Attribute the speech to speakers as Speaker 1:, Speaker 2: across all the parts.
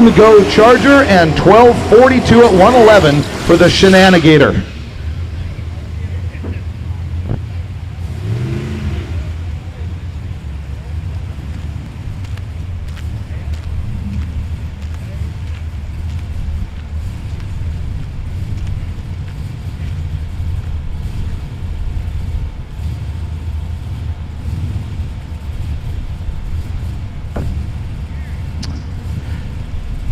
Speaker 1: Go Charger and 12:42 at 111 for the Shenanigator.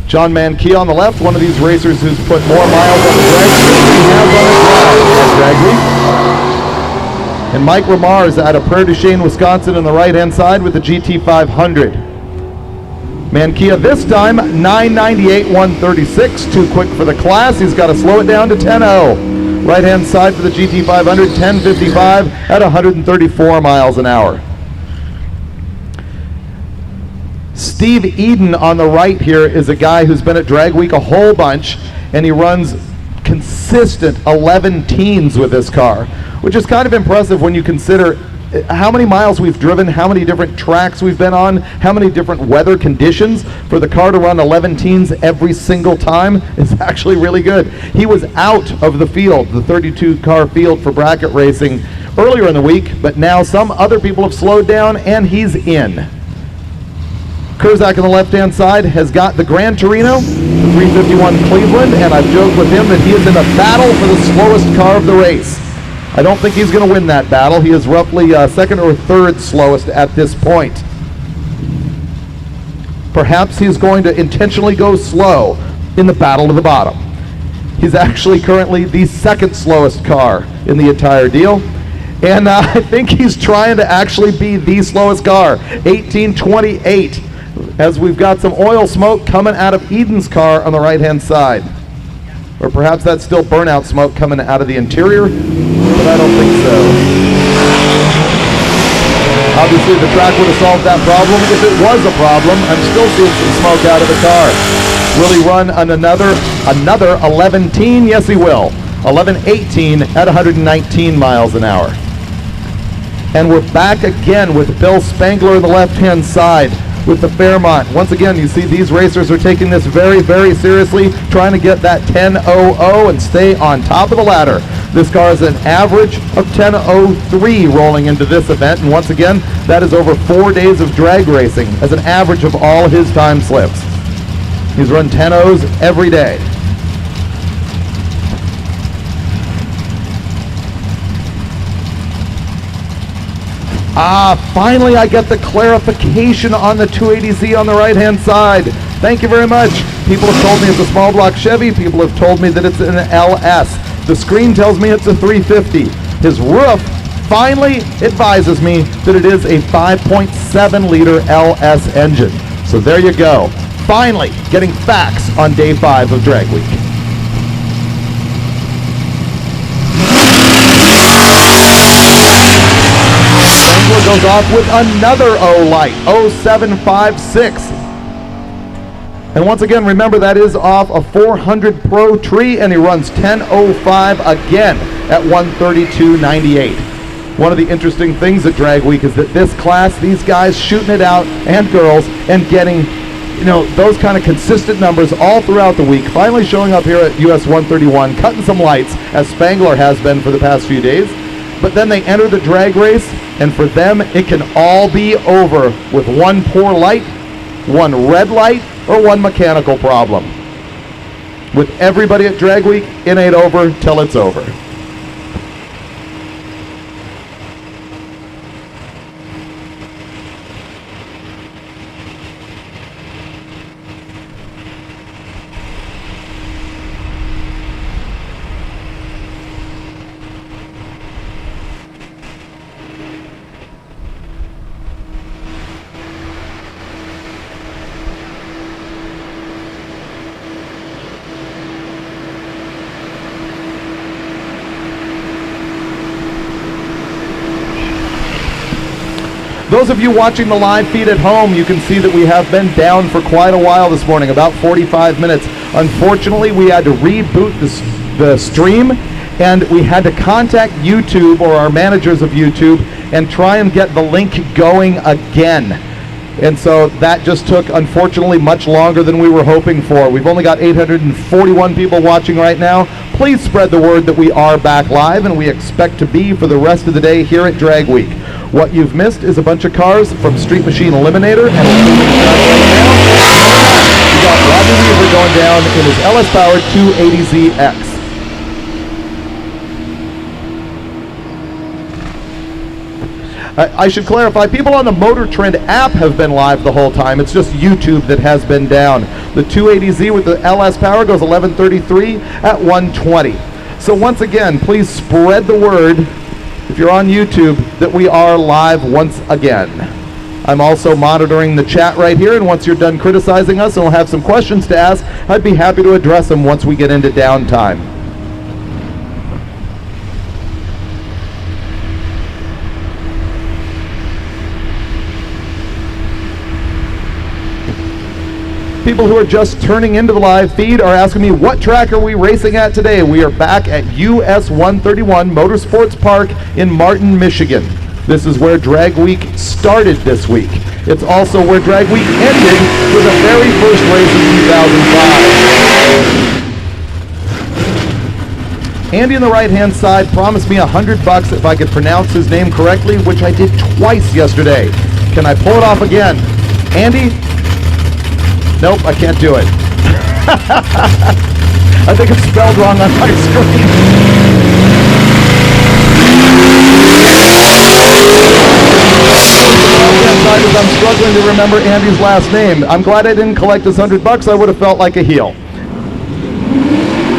Speaker 1: John Mankey on the left, one of these racers who's put more miles on the drag than he has on his drag week. And Mike Ramar is out of Prairie du Chien, Wisconsin on the right-hand side with the GT500. Mankia this time, 998, 136, too quick for the class. He's got to slow it down to 10.0. Right-hand side for the GT500, 1055 at 134 miles an hour. Steve Eden on the right here is a guy who's been at Drag Week a whole bunch, and he runs consistent 11 teens with this car, which is kind of impressive when you consider how many miles we've driven, how many different tracks we've been on, how many different weather conditions. For the car to run 11 teens every single time is actually really good. He was out of the field, the 32 car field for bracket racing earlier in the week, but now some other people have slowed down and he's in. Kurzak on the left-hand side has got the Gran Torino, the 351 Cleveland, and I've joked with him that he is in a battle for the slowest car of the race. I don't think he's going to win that battle. He is roughly second or third slowest at this point. Perhaps he's going to intentionally go slow in the battle to the bottom. He's actually currently the second slowest car in the entire deal. And I think he's trying to actually be the slowest car, 1828. As we've got some oil smoke coming out of Eden's car on the right-hand side. Or perhaps that's still burnout smoke coming out of the interior, but I don't think so. Obviously, the track would have solved that problem. If it was a problem, I'm still seeing some smoke out of the car. Will he run on another 11-teen? Yes, he will. 11-18 at 119 miles an hour. And we're back again with Bill Spangler on the left-hand side with the Fairmont. Once again, you see these racers are taking this very, very seriously, trying to get that 10.00 and stay on top of the ladder. This car is an average of 10.03 rolling into this event, and once again, that is over 4 days of drag racing as an average of all his time slips. He's run 10.0s every day. Finally I get the clarification on the 280Z on the right-hand side. Thank you very much. People have told me it's a small block Chevy. People have told me that it's an LS. The screen tells me it's a 350. His roof finally advises me that it is a 5.7 liter LS engine. So there you go. Finally getting facts on day 5 of Drag Week. Goes off with another O light, 0756. And once again, remember that is off a 400 Pro tree, and he runs 10.05 again at 132.98. One of the interesting things at Drag Week is that this class, these guys shooting it out, and girls, and getting, you know, those kind of consistent numbers all throughout the week, finally showing up here at US 131, cutting some lights, as Spangler has been for the past few days. But then they enter the drag race, and for them, it can all be over with one poor light, one red light, or one mechanical problem. With everybody at Drag Week, it ain't over till it's over. Those of you watching the live feed at home, you can see that we have been down for quite a while this morning, about 45 minutes. Unfortunately, we had to reboot the stream, and we had to contact YouTube or our managers of YouTube and try and get the link going again. And so that just took, unfortunately, much longer than we were hoping for. We've only got 841 people watching right now. Please spread the word that we are back live, and we expect to be for the rest of the day here at Drag Week. What you've missed is a bunch of cars from Street Machine Eliminator, and we got Roger Weaver going down in his LS-powered 280ZX. I should clarify, people on the MotorTrend app have been live the whole time. It's just YouTube that has been down. The 280Z with the LS power goes 1133 at 120. So once again, please spread the word, if you're on YouTube, that we are live once again. I'm also monitoring the chat right here, and once you're done criticizing us and we'll have some questions to ask, I'd be happy to address them once we get into downtime. People who are just turning into the live feed are asking me, what track are we racing at today? We are back at US 131 Motorsports Park in Martin, Michigan. This is where Drag Week started this week. It's also where Drag Week ended with the very first race in 2005. Andy on the right-hand side promised me $100 if I could pronounce his name correctly, which I did twice yesterday. Can I pull it off again? Andy? Nope, I can't do it. I think it's spelled wrong on my screen. I'm struggling to remember Andy's last name. I'm glad I didn't collect his $100. I would have felt like a heel.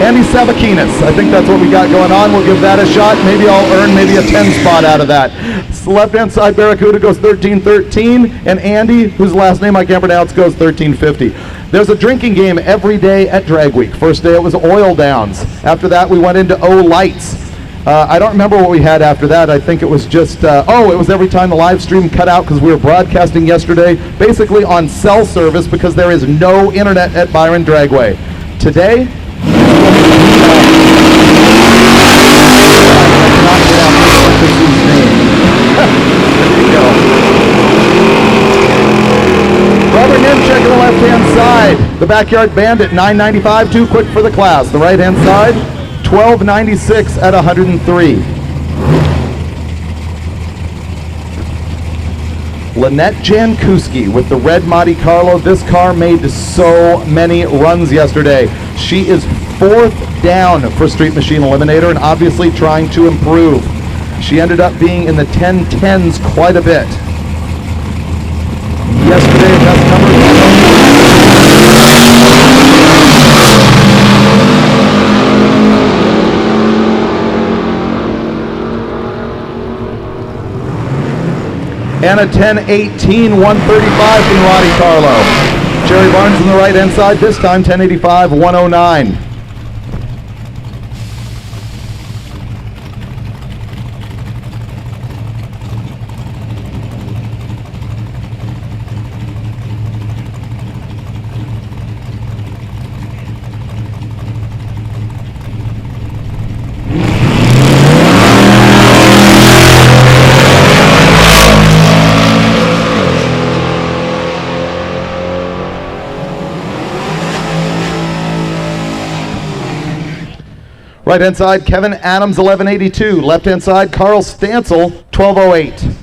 Speaker 1: Andy Sabakinis. I think that's what we got going on. We'll give that a shot. Maybe I'll earn maybe a 10 spot out of that. So left-hand side, Barracuda goes 1313, and Andy, whose last name I can't pronounce, goes 1350. There's a drinking game every day at Drag Week. First day it was oil downs. After that we went into lights. I don't remember what we had after that. I think it was just, it was every time the live stream cut out because we were broadcasting yesterday, basically on cell service because there is no internet at Byron Dragway. Today, Robert Nimchek on the left-hand side. The Backyard Bandit, 995, too quick for the class. The right-hand side, 1296 at 103. Lynette Jankuski with the red Monte Carlo. This car made so many runs yesterday. She is 4th down for Street Machine Eliminator and obviously trying to improve. She ended up being in the 10-10s quite a bit. Yesterday, best number. And a 10-18, 135 from Monte Carlo. Jerry Barnes on the right-hand side, this time 1085, 109. Right-hand side, Kevin Adams, 1182. Left-hand side, Carl Stansel, 1208.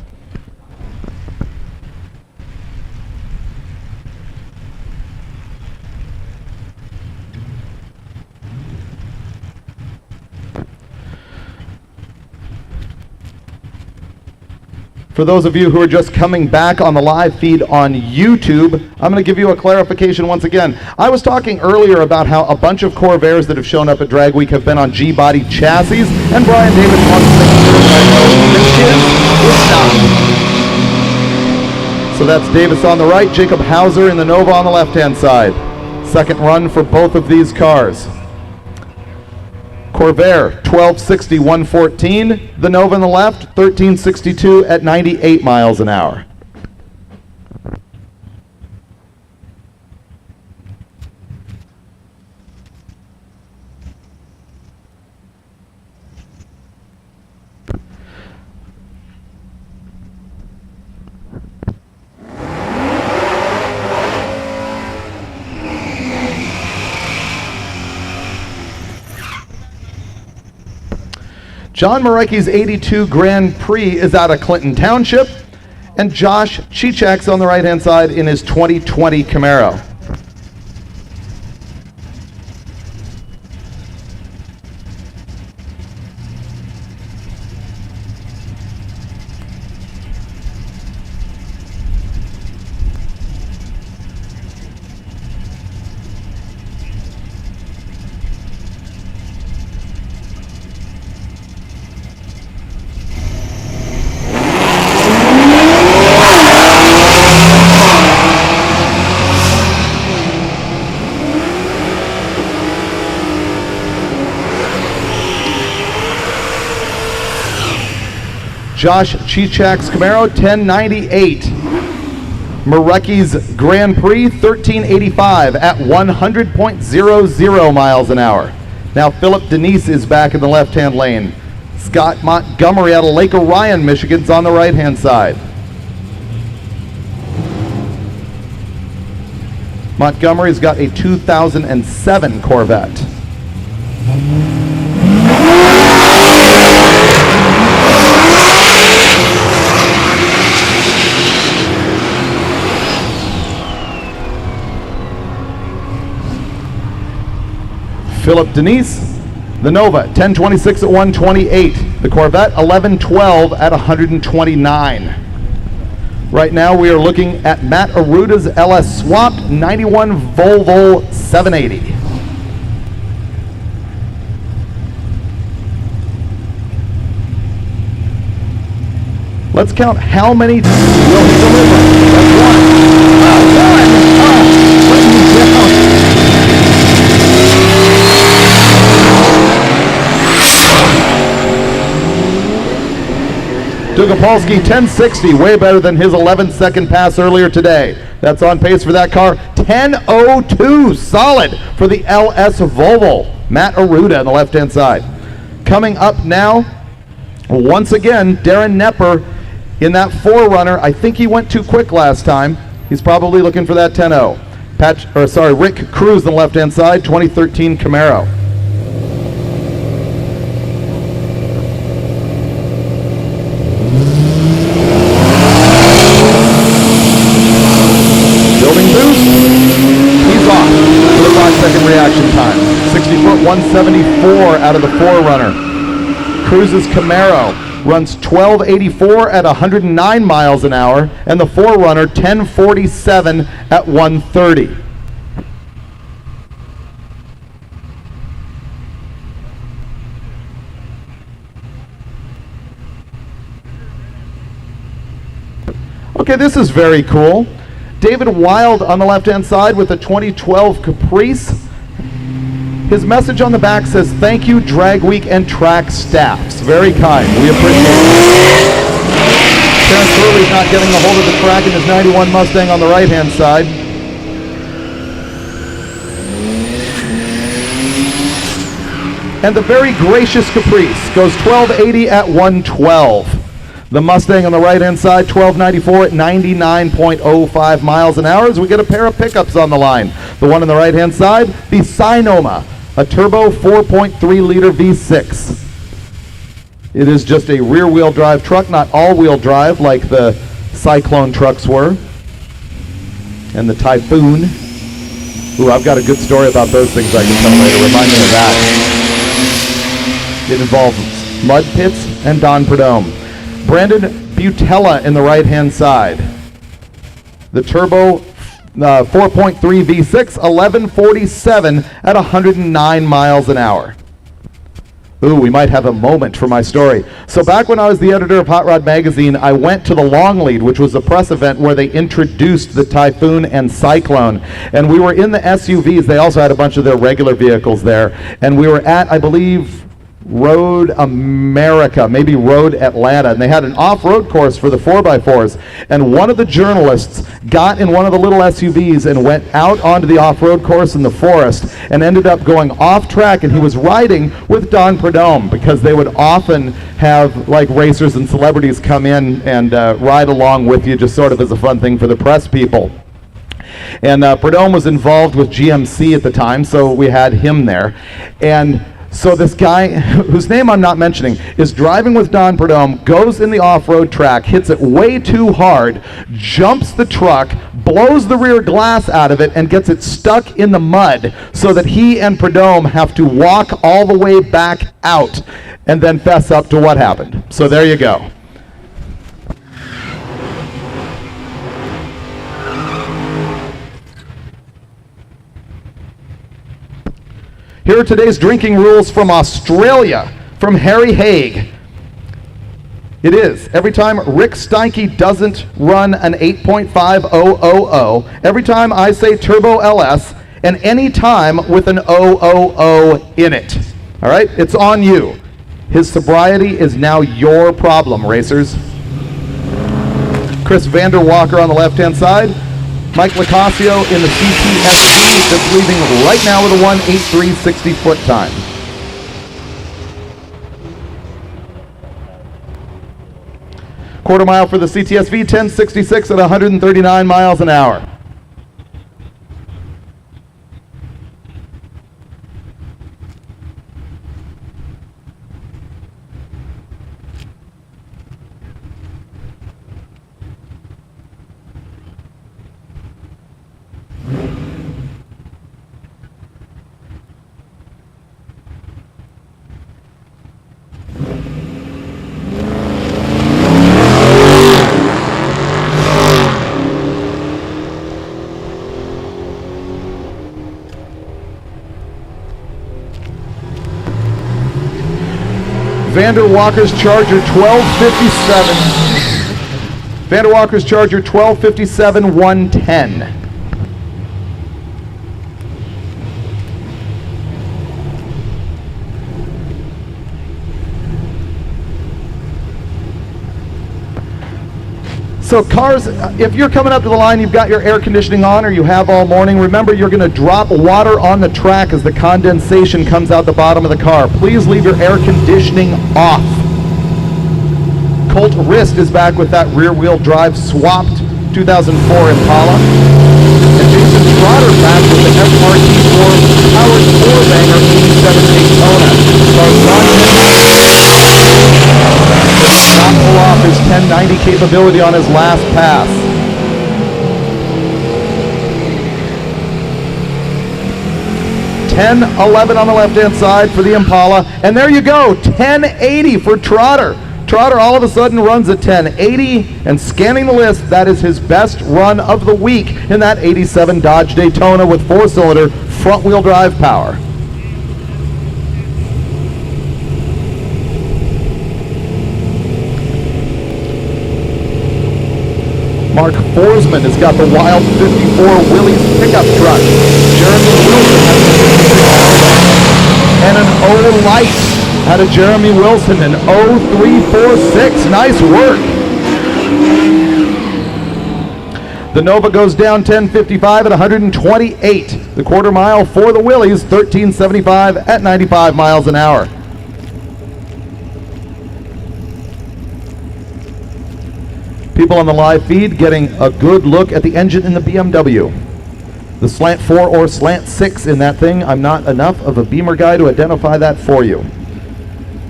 Speaker 1: For those of you who are just coming back on the live feed on YouTube, I'm going to give you a clarification once again. I was talking earlier about how a bunch of Corvairs that have shown up at Drag Week have been on G-body chassis, and Brian Davis wants to make sure that I know the kid is not. So that's Davis on the right, Jacob Hauser in the Nova on the left-hand side. Second run for both of these cars. Corvair, 1260, 114. The Nova on the left, 1362 at 98 miles an hour. John Marecki's 82 Grand Prix is out of Clinton Township, and Josh Chichak's on the right-hand side in his 2020 Camaro. Josh Chichak's Camaro, 1098. Marecki's Grand Prix, 1385 at 100.00 miles an hour. Now Philip Denise is back in the left-hand lane. Scott Montgomery out of Lake Orion, Michigan's on the right-hand side. Montgomery's got a 2007 Corvette. Philip Denise, the Nova, 1026 at 128. The Corvette, 1112 at 129. Right now we are looking at Matt Aruta's LS Swapped 91 Volvo 780. Let's count how many will he deliver. That's one. Dugopolsky 1060, way better than his 11-second pass earlier today. That's on pace for that car. 10:02, solid for the LS Volvo. Matt Aruda on the left-hand side. Coming up now, once again, Darren Nepper in that 4Runner. I think he went too quick last time. He's probably looking for that 10-0. Rick Cruz on the left-hand side, 2013 Camaro. Reaction time. 60 foot, 174 out of the 4Runner. Cruz's Camaro runs 1284 at 109 miles an hour, and the 4Runner 1047 at 130. Okay, this is very cool. David Wild on the left-hand side with the 2012 Caprice. His message on the back says, "Thank you, Drag Week and track staffs." Very kind. We appreciate it. Terrence Hurley's not getting a hold of the track in his 91 Mustang on the right-hand side. And the very gracious Caprice goes 1280 at 112. The Mustang on the right-hand side, 1294 at 99.05 miles an hour, as we get a pair of pickups on the line. The one on the right-hand side, the Sinoma, a turbo 4.3-liter V6. It is just a rear-wheel drive truck, not all-wheel drive like the Cyclone trucks were. And the Typhoon. Ooh, I've got a good story about those things I can tell later. Remind me of that. It involves mud pits and Don Prudhomme. Brandon Butella in the right-hand side. The turbo 4.3 V6, 1147 at 109 miles an hour. Ooh, we might have a moment for my story. So back when I was the editor of Hot Rod Magazine, I went to the Long Lead, which was a press event where they introduced the Typhoon and Cyclone. And we were in the SUVs. They also had a bunch of their regular vehicles there. And we were at, I believe, Road America, maybe Road Atlanta, and they had an off-road course for the 4x4s, and one of the journalists got in one of the little SUVs and went out onto the off-road course in the forest and ended up going off track, and he was riding with Don Prudhomme, because they would often have like racers and celebrities come in and ride along with you, just sort of as a fun thing for the press people. And Prudhomme was involved with GMC at the time, so we had him there. And So this guy, whose name I'm not mentioning, is driving with Don Perdome, goes in the off-road track, hits it way too hard, jumps the truck, blows the rear glass out of it, and gets it stuck in the mud so that he and Perdome have to walk all the way back out and then fess up to what happened. So there you go. Here are today's drinking rules from Australia, from Harry Haig. It is, every time Rick Steinke doesn't run an 8.5000, every time I say Turbo LS, and any time with an 000 in it. All right, it's on you. His sobriety is now your problem, racers. Chris Vander Walker on the left-hand side. Mike Licasio in the CTSV that's leaving right now with a 1:83 60-foot time. Quarter mile for the CTSV, 10:66 at 139 miles an hour. Vander Walker's Charger 1257. Vander Walker's Charger 1257 110. So cars, if you're coming up to the line, you've got your air conditioning on, or you have all morning, remember you're going to drop water on the track as the condensation comes out the bottom of the car. Please leave your air conditioning off. Colt Rist is back with that rear-wheel drive swapped 2004 Impala. And Jason Schroeder back with the FRT4 powered 4-banger 87 Daytona. Not pull off his 1090 capability on his last pass. $10.11 on the left-hand side for the Impala, and there you go, 1080 for Trotter. Trotter all of a sudden runs at 1080, and scanning the list, that is his best run of the week in that 87 Dodge Daytona with 4-cylinder front-wheel drive power. Mark Forsman has got the Wild 54 Willys pickup truck. Jeremy Wilson has and an O-Light out of Jeremy Wilson, an 0346. Nice work. The Nova goes down 1055 at 128. The quarter mile for the Willys, 1375 at 95 miles an hour. People on the live feed getting a good look at the engine in the BMW. The slant 4 or slant 6 in that thing. I'm not enough of a Beamer guy to identify that for you.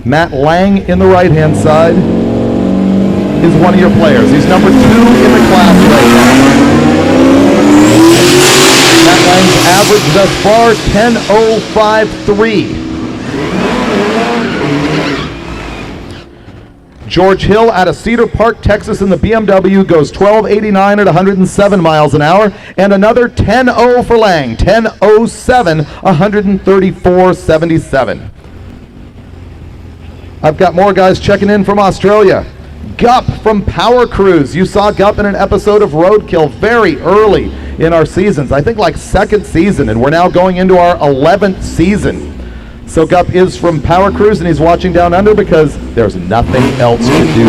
Speaker 1: Matt Lang in the right-hand side is one of your players. He's number 2 in the class right now. Matt Lang's average thus far, 10.053. George Hill out of Cedar Park, Texas in the BMW goes 1289 at 107 miles an hour, and another 10.0 for Lang, 10.07, 134.77. I've got more guys checking in from Australia. Gup from Power Cruise. You saw Gup in an episode of Roadkill very early in our seasons. I think like second season, and we're now going into our 11th season. So Gup is from Power Cruise, and he's watching Down Under because there's nothing else to do.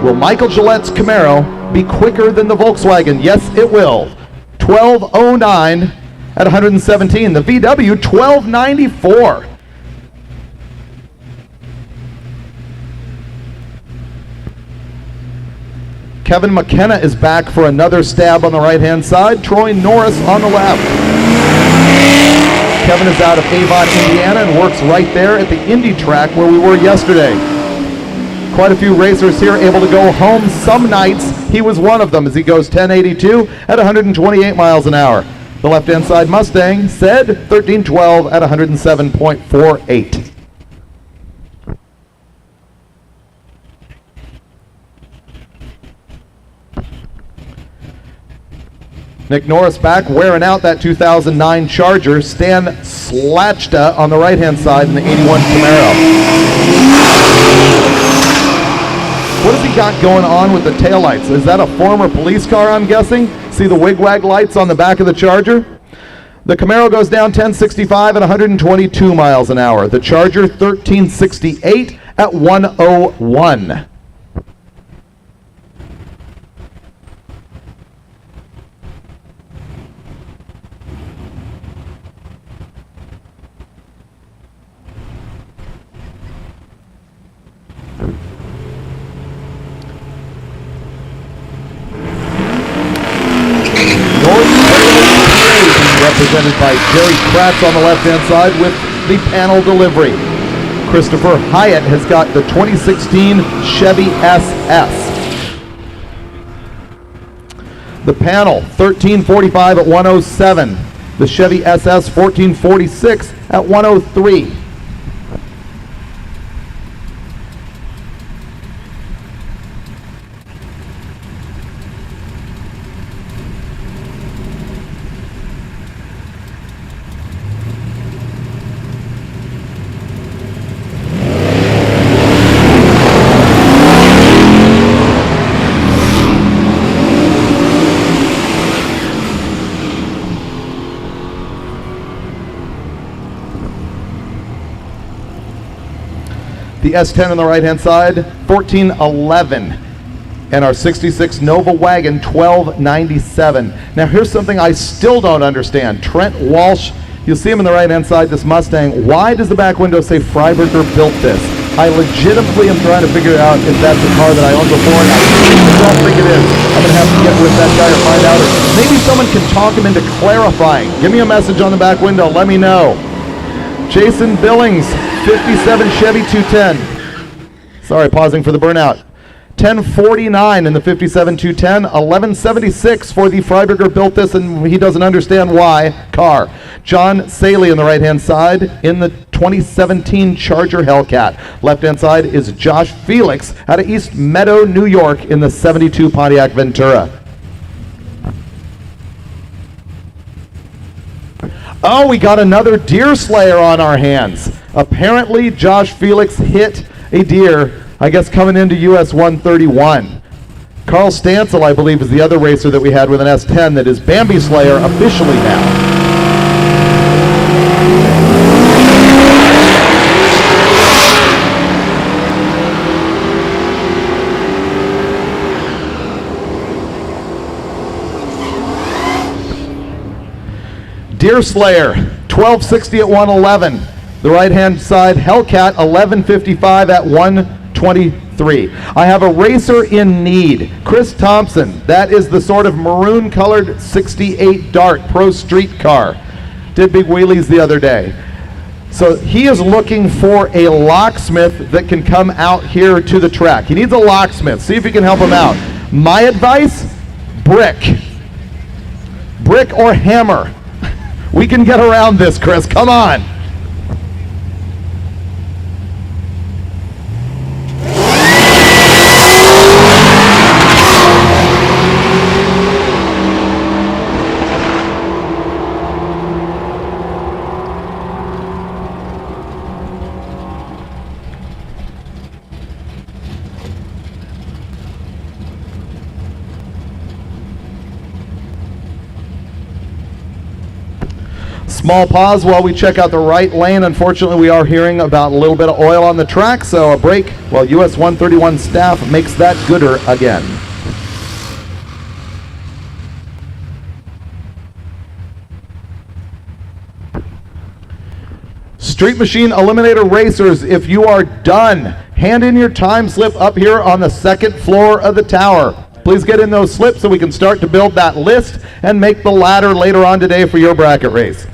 Speaker 1: Will Michael Gillette's Camaro be quicker than the Volkswagen? Yes, it will. 1209 at 117. The VW 1294. Kevin McKenna is back for another stab on the right-hand side. Troy Norris on the left. Kevin is out of Avon, Indiana, and works right there at the Indy track where we were yesterday. Quite a few racers here able to go home some nights. He was one of them as he goes 1082 at 128 miles an hour. The left-hand side Mustang said 1312 at 107.48. Nick Norris back, wearing out that 2009 Charger. Stan Slachta on the right-hand side in the 81 Camaro. What has he got going on with the taillights? Is that a former police car, I'm guessing? See the wigwag lights on the back of the Charger? The Camaro goes down 1065 at 122 miles an hour. The Charger 1368 at 101. Represented by Jerry Kratz on the left-hand side with the panel delivery. Christopher Hyatt has got the 2016 Chevy SS. The panel, 1345 at 107. The Chevy SS, 1446 at 103. The S10 on the right-hand side, 1411. And our 66 Nova Wagon, 1297. Now here's something I still don't understand. Trent Walsh, you'll see him on the right-hand side, this Mustang. Why does the back window say Freiberger built this? I legitimately am trying to figure out if that's a car that I owned before, and I don't think it is. I'm going to have to get with that guy to find out. Or maybe someone can talk him into clarifying. Give me a message on the back window. Let me know. Jason Billings, 57 Chevy 210. Sorry, pausing for the burnout. 1049 in the 57 210, 1176 for the Freiberger built this and he doesn't understand why car. John Saley on the right-hand side in the 2017 Charger Hellcat. Left-hand side is Josh Felix out of East Meadow, New York in the 72 Pontiac Ventura. Oh, we got another deer slayer on our hands. Apparently, Josh Felix hit a deer, I guess, coming into US 131. Carl Stansel, I believe, is the other racer that we had with an S10 that is Bambi Slayer officially now. Deer Slayer, 1260 at 111. The right-hand side Hellcat, 1155 at 123. I have a racer in need. Chris Thompson, that is the sort of maroon-colored 68 Dart Pro Street car. Did big wheelies the other day. So he is looking for a locksmith that can come out here to the track. He needs a locksmith. See if you can help him out. My advice, brick. Brick or hammer. We can get around this, Chris. Come on. Small pause while we check out the right lane. Unfortunately, we are hearing about a little bit of oil on the track, so a break while US 131 staff makes that gooder again. Street Machine Eliminator Racers, if you are done, hand in your time slip up here on the second floor of the tower. Please get in those slips so we can start to build that list and make the ladder later on today for your bracket race.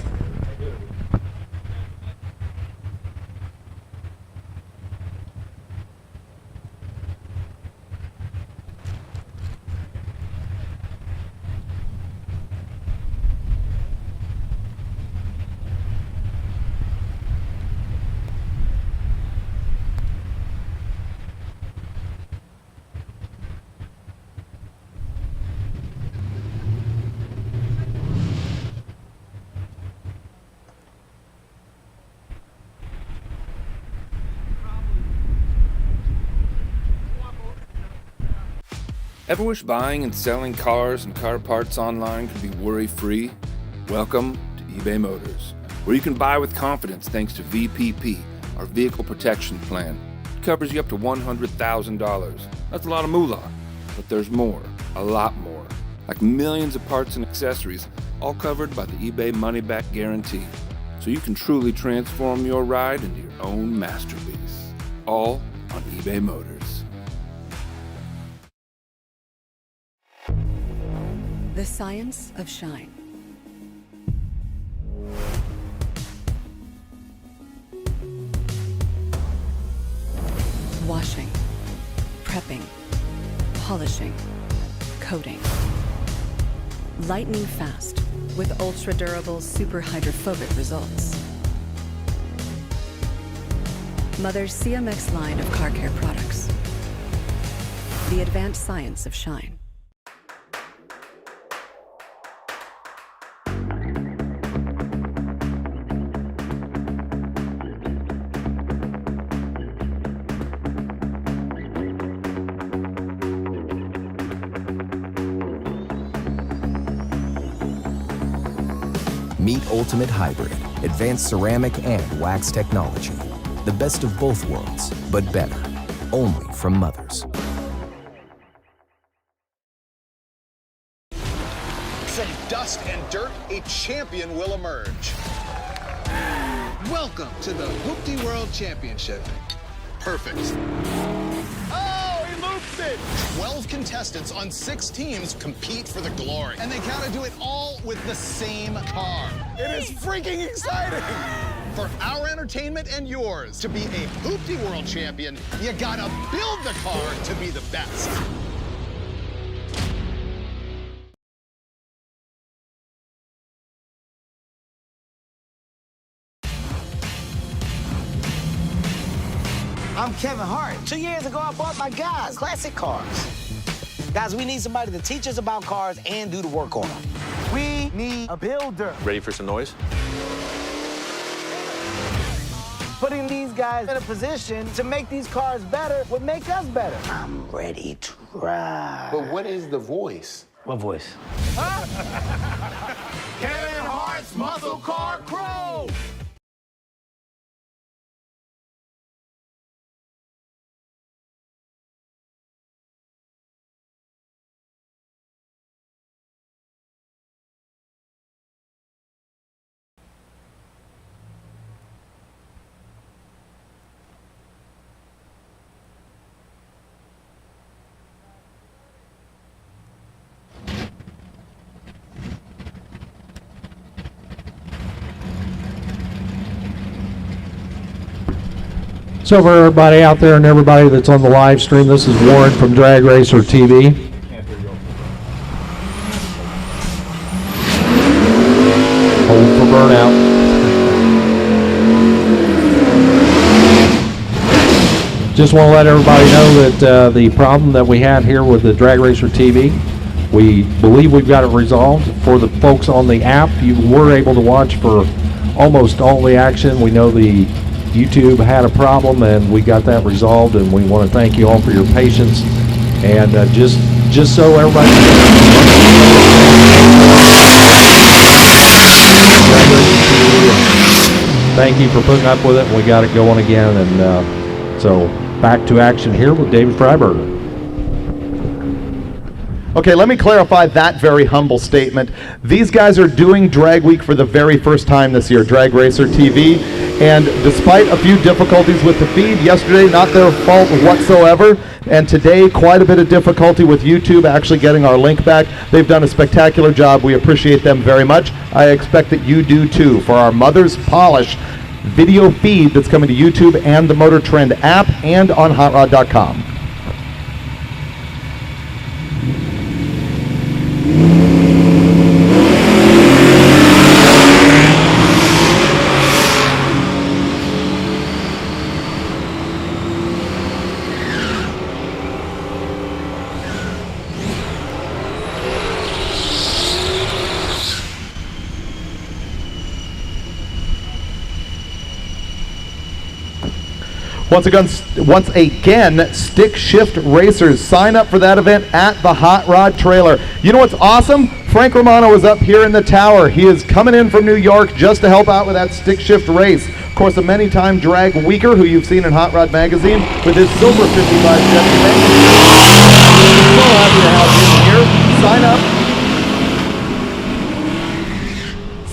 Speaker 2: Ever wish buying and selling cars and car parts online could be worry-free? Welcome to eBay Motors, where you can buy with confidence thanks to VPP, our vehicle protection plan. It covers you up to $100,000. That's a lot of moolah, but there's more, a lot more, like millions of parts and accessories, all covered by the eBay money-back guarantee, so you can truly transform your ride into your own masterpiece, all on eBay Motors.
Speaker 3: The science of shine. Washing, prepping, polishing, coating. Lightning fast with ultra-durable, super hydrophobic results. Mother's CMX line of car care products. The advanced science of shine.
Speaker 4: Meet Ultimate Hybrid, advanced ceramic and wax technology. The best of both worlds, but better. Only from Mothers.
Speaker 5: From dust and dirt, a champion will emerge.
Speaker 6: Welcome to the Hooptie World Championship.
Speaker 5: Perfect. Oh, he loops it! 12 contestants on 6 teams compete for the glory. And they gotta do it all with the same car. It is freaking exciting! For our entertainment and yours, to be a Hooptie World Champion, you gotta build the car to be the best.
Speaker 7: I'm Kevin Hart. 2 years ago, I bought my guys classic cars. Guys, we need somebody to teach us about cars and do the work on them. We need a builder.
Speaker 8: Ready for some noise?
Speaker 7: Putting these guys in a position to make these cars better would make us better. I'm ready to ride.
Speaker 8: But what is the voice?
Speaker 7: What voice?
Speaker 5: Kevin Hart's Muscle Car Crew!
Speaker 9: So for everybody out there and everybody that's on the live stream, this is Warren from Drag Racer TV. Hold for burnout. Just want to let everybody know that the problem that we had here with the Drag Racer TV, we believe we've got it resolved. For the folks on the app, you were able to watch for almost all the action. We know the YouTube had a problem and we got that resolved, and we want to thank you all for your patience. And just so everybody thank you for putting up with it, and we got it going again. And so back to action here with David Freiberger.
Speaker 1: Okay, let me clarify that very humble statement. These guys are doing Drag Week for the very first time this year, Drag Racer TV, and despite a few difficulties with the feed, yesterday not their fault whatsoever, and today quite a bit of difficulty with YouTube actually getting our link back. They've done a spectacular job. We appreciate them very much. I expect that you do too for our Mother's Polish video feed that's coming to YouTube and the MotorTrend app and on hotrod.com. Once again, Stick Shift Racers. Sign up for that event at the Hot Rod Trailer. You know what's awesome? Frank Romano is up here in the tower. He is coming in from New York just to help out with that Stick Shift race. Of course, a many-time drag weeker who you've seen in Hot Rod Magazine with his silver 55 Chevy Bank. So happy to have him here.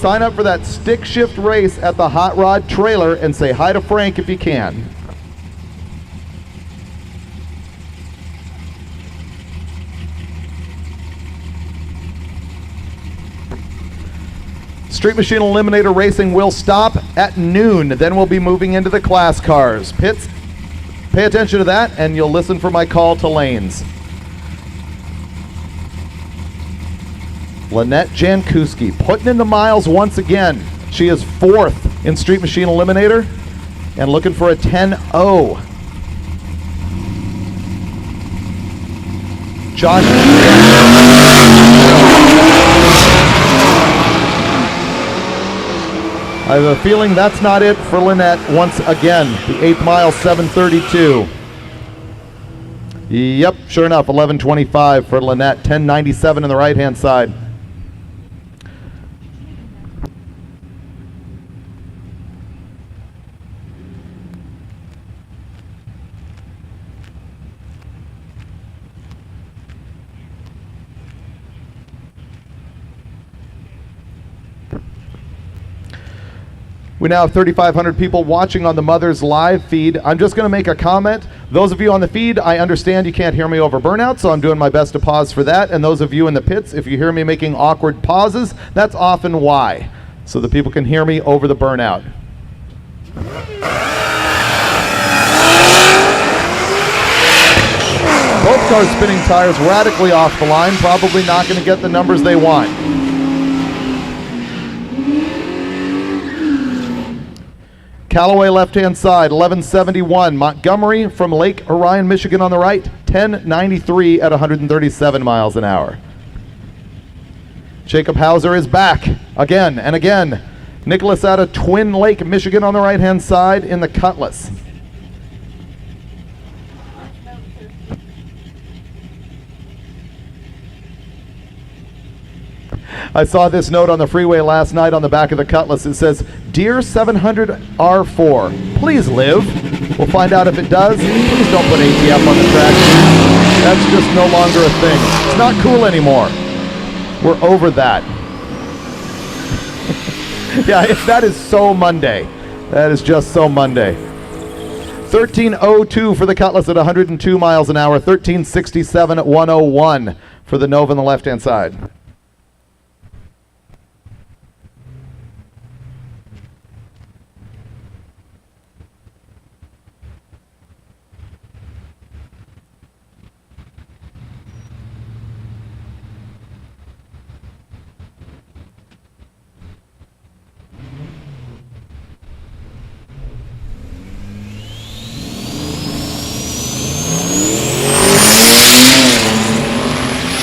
Speaker 1: Sign up for that Stick Shift race at the Hot Rod Trailer and say hi to Frank if you can. Street Machine Eliminator Racing will stop at noon. Then we'll be moving into the class cars. Pits, pay attention to that, and you'll listen for my call to lanes. Lynette Jankuski putting in the miles once again. She is 4th in Street Machine Eliminator and looking for a 10-0. Josh. I have a feeling that's not it for Lynette once again. The 8th mile, 7:32. Yep, sure enough, 11:25 for Lynette, 10:97 on the right-hand side. We now have 3,500 people watching on the Mother's live feed. I'm just going to make a comment. Those of you on the feed, I understand you can't hear me over burnout, so I'm doing my best to pause for that. And those of you in the pits, if you hear me making awkward pauses, that's often why, so that people can hear me over the burnout. Both cars spinning tires radically off the line, probably not going to get the numbers they want. Callaway left-hand side, 1171. Montgomery from Lake Orion, Michigan on the right, 1093 at 137 miles an hour. Jacob Hauser is back again and again. Nicholas out of Twin Lake, Michigan on the right-hand side in the Cutlass. I saw this note on the freeway last night on the back of the Cutlass. It says, "Dear 700R4, please live." We'll find out if it does. Please don't put ATF on the track. That's just no longer a thing. It's not cool anymore. We're over that. Yeah, that is so Monday. That is just so Monday. 1302 for the Cutlass at 102 miles an hour. 1367 at 101 for the Nova on the left-hand side.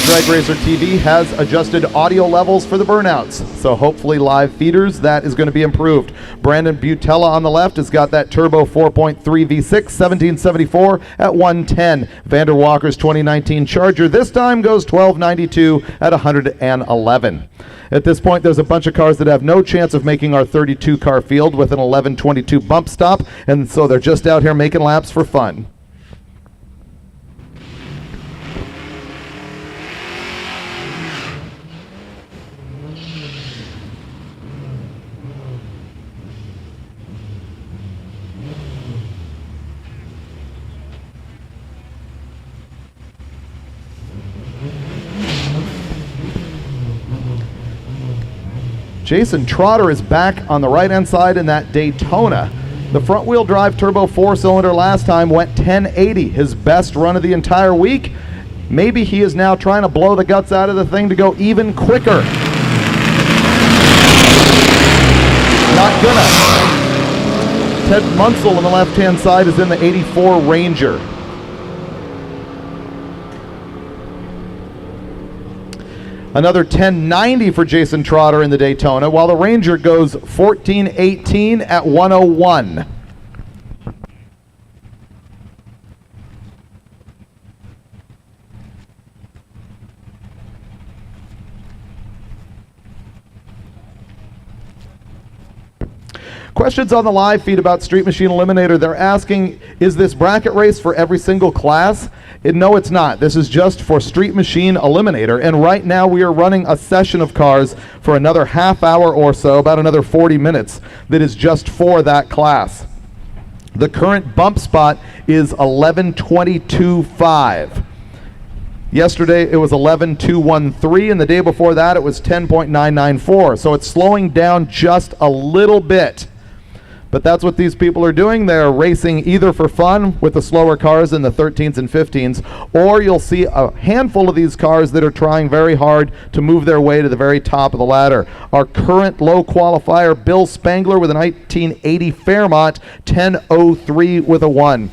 Speaker 1: Drag Racer TV has adjusted audio levels for the burnouts, so hopefully live feeders, that is going to be improved. Brandon Butella on the left has got that turbo 4.3 V6, 1774 at 110. Vander Walker's 2019 Charger this time goes 1292 at 111. At this point, there's a bunch of cars that have no chance of making our 32 car field with an 1122 bump stop, and so they're just out here making laps for fun. Jason Trotter is back on the right-hand side in that Daytona. The front-wheel drive turbo 4-cylinder last time went 1080, his best run of the entire week. Maybe he is now trying to blow the guts out of the thing to go even quicker. Not gonna. Ted Munsell on the left-hand side is in the 84 Ranger. Another 1090 for Jason Trotter in the Daytona, while the Ranger goes 1418 at 101. Questions on the live feed about Street Machine Eliminator. They're asking, is this bracket race for every single class? No, it's not. This is just for Street Machine Eliminator, and right now we are running a session of cars for another half hour or so, about another 40 minutes, that is just for that class. The current bump spot is 11.22.5. Yesterday it was 11.213, and the day before that it was 10.994. So it's slowing down just a little bit. But that's what these people are doing. They're racing either for fun with the slower cars in the 13s and 15s, or you'll see a handful of these cars that are trying very hard to move their way to the very top of the ladder. Our current low qualifier, Bill Spangler with a 1980 Fairmont, 10.03 with a 1.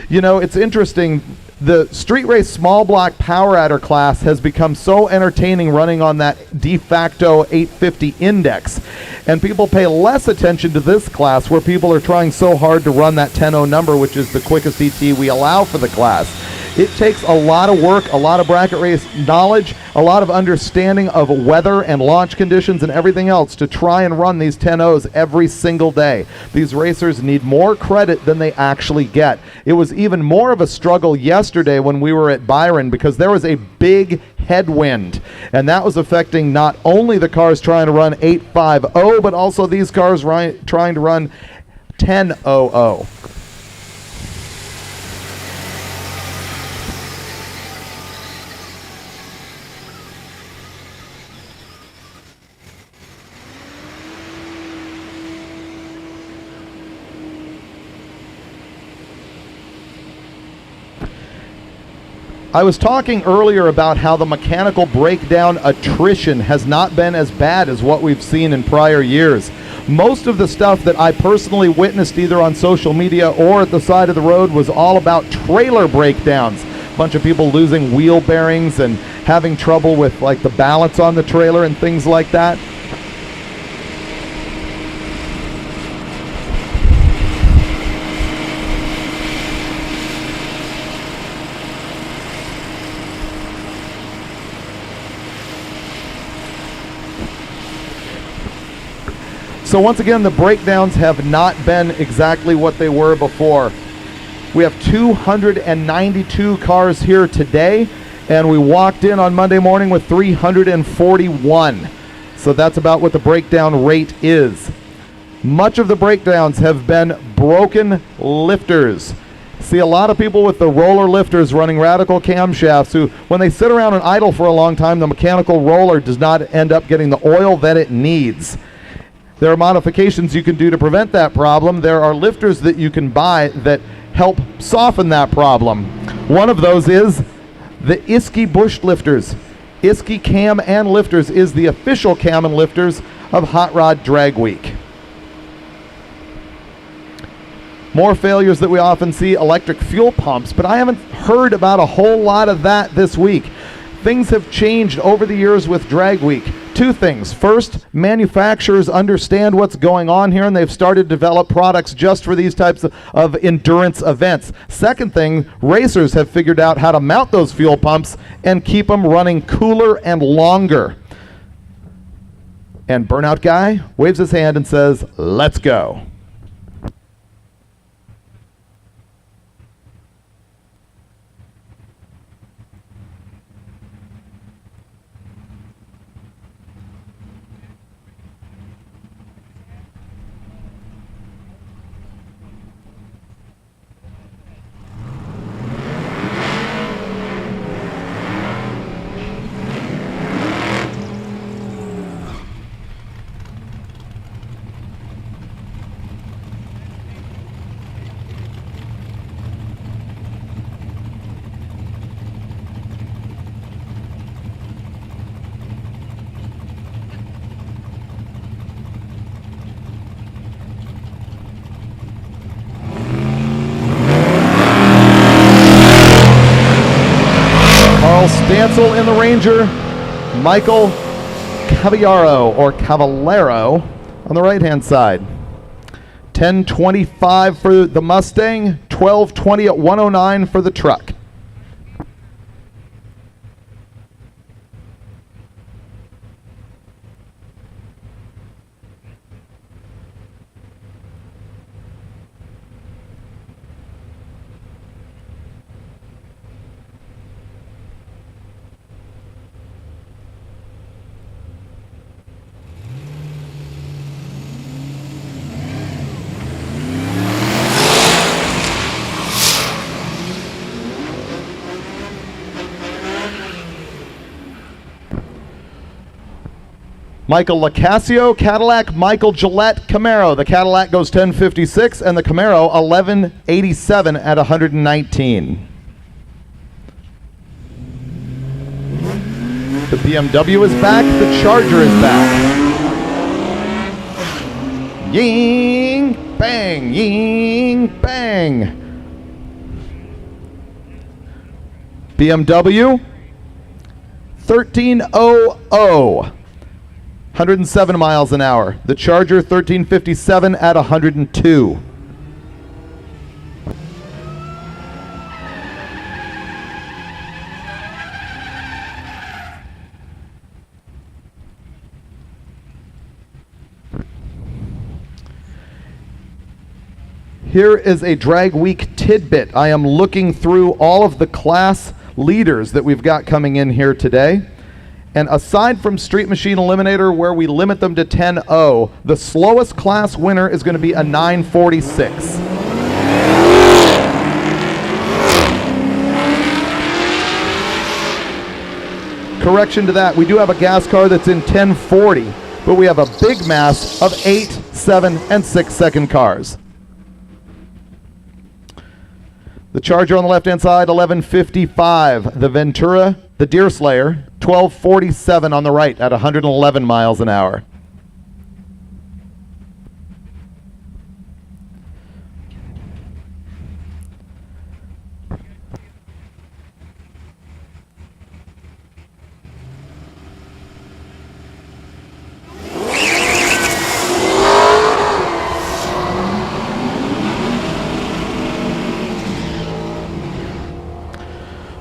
Speaker 1: You know, it's interesting. The street race small block power adder class has become so entertaining running on that de facto 850 index, and people pay less attention to this class where people are trying so hard to run that 10.0 number, which is the quickest ET we allow for the class. It takes a lot of work, a lot of bracket race knowledge, a lot of understanding of weather and launch conditions and everything else to try and run these 10.0s every single day. These racers need more credit than they actually get. It was even more of a struggle yesterday when we were at Byron because there was a big headwind, and that was affecting not only the cars trying to run 8.50, but also these cars trying to run 10.00. I was talking earlier about how the mechanical breakdown attrition has not been as bad as what we've seen in prior years. Most of the stuff that I personally witnessed either on social media or at the side of the road was all about trailer breakdowns. A bunch of people losing wheel bearings and having trouble with like the balance on the trailer and things like that. So once again, the breakdowns have not been exactly what they were before. We have 292 cars here today, and we walked in on Monday morning with 341. So that's about what the breakdown rate is. Much of the breakdowns have been broken lifters. See a lot of people with the roller lifters running radical camshafts who, when they sit around and idle for a long time, the mechanical roller does not end up getting the oil that it needs. There are modifications you can do to prevent that problem. There are lifters that you can buy that help soften that problem. One of those is the Isky Bush lifters. Isky Cam and Lifters is the official cam and lifters of Hot Rod Drag Week. More failures that we often see, electric fuel pumps, but I haven't heard about a whole lot of that this week. Things have changed over the years with Drag Week. Two things. First, manufacturers understand what's going on here, and they've started to develop products just for these types of endurance events. Second thing, racers have figured out how to mount those fuel pumps and keep them running cooler and longer. And Burnout Guy waves his hand and says, "Let's go." Carl Stansel in the Ranger. Michael Cavallaro on the right-hand side. 10:25 for the Mustang, 12:20 at 109 for the truck. Michael Lacasio, Cadillac, Michael Gillette, Camaro. The Cadillac goes 1056 and the Camaro 1187 at 119. The BMW is back, the Charger is back. Ying, bang, ying, bang. BMW 1300. 107 miles an hour. The Charger 1357 at 102. Here is a drag week tidbit. I am looking through all of the class leaders that we've got coming in here today. And aside from Street Machine Eliminator, where we limit them to 10.0, the slowest class winner is going to be a 946. Correction to that, we do have a gas car that's in 1040, but we have a big mass of 8, 7, and 6 second cars. The Charger on the left-hand side, 1155. The Ventura, the Deerslayer, 1247 on the right at 111 miles an hour.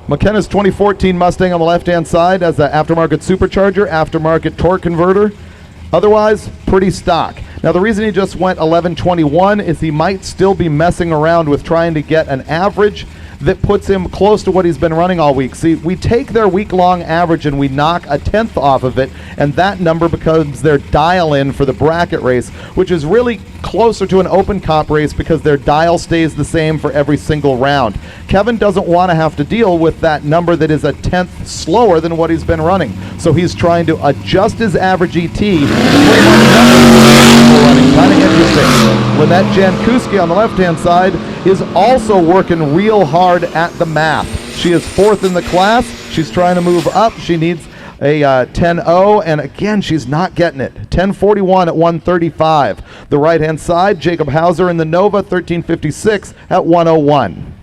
Speaker 1: McKenna's 2014 Mustang on the left-hand side as an aftermarket supercharger, aftermarket torque converter. Otherwise, pretty stock. Now, the reason he just went 1121 is he might still be messing around with trying to get an average that puts him close to what he's been running all week. See, we take their week-long average and we knock a tenth off of it, and that number becomes their dial-in for the bracket race, which is really closer to an open comp race because their dial stays the same for every single round. Kevin doesn't want to have to deal with that number that is a tenth slower than what he's been running. So he's trying to adjust his average ET to running. Kind of interesting. Lynette Jankuski on the left-hand side is also working real hard at the math. She is fourth in the class. She's trying to move up. She needs a 10.0, and again, she's not getting it. 1041 at 135. The right-hand side, Jacob Hauser in the Nova, 1356 at 101.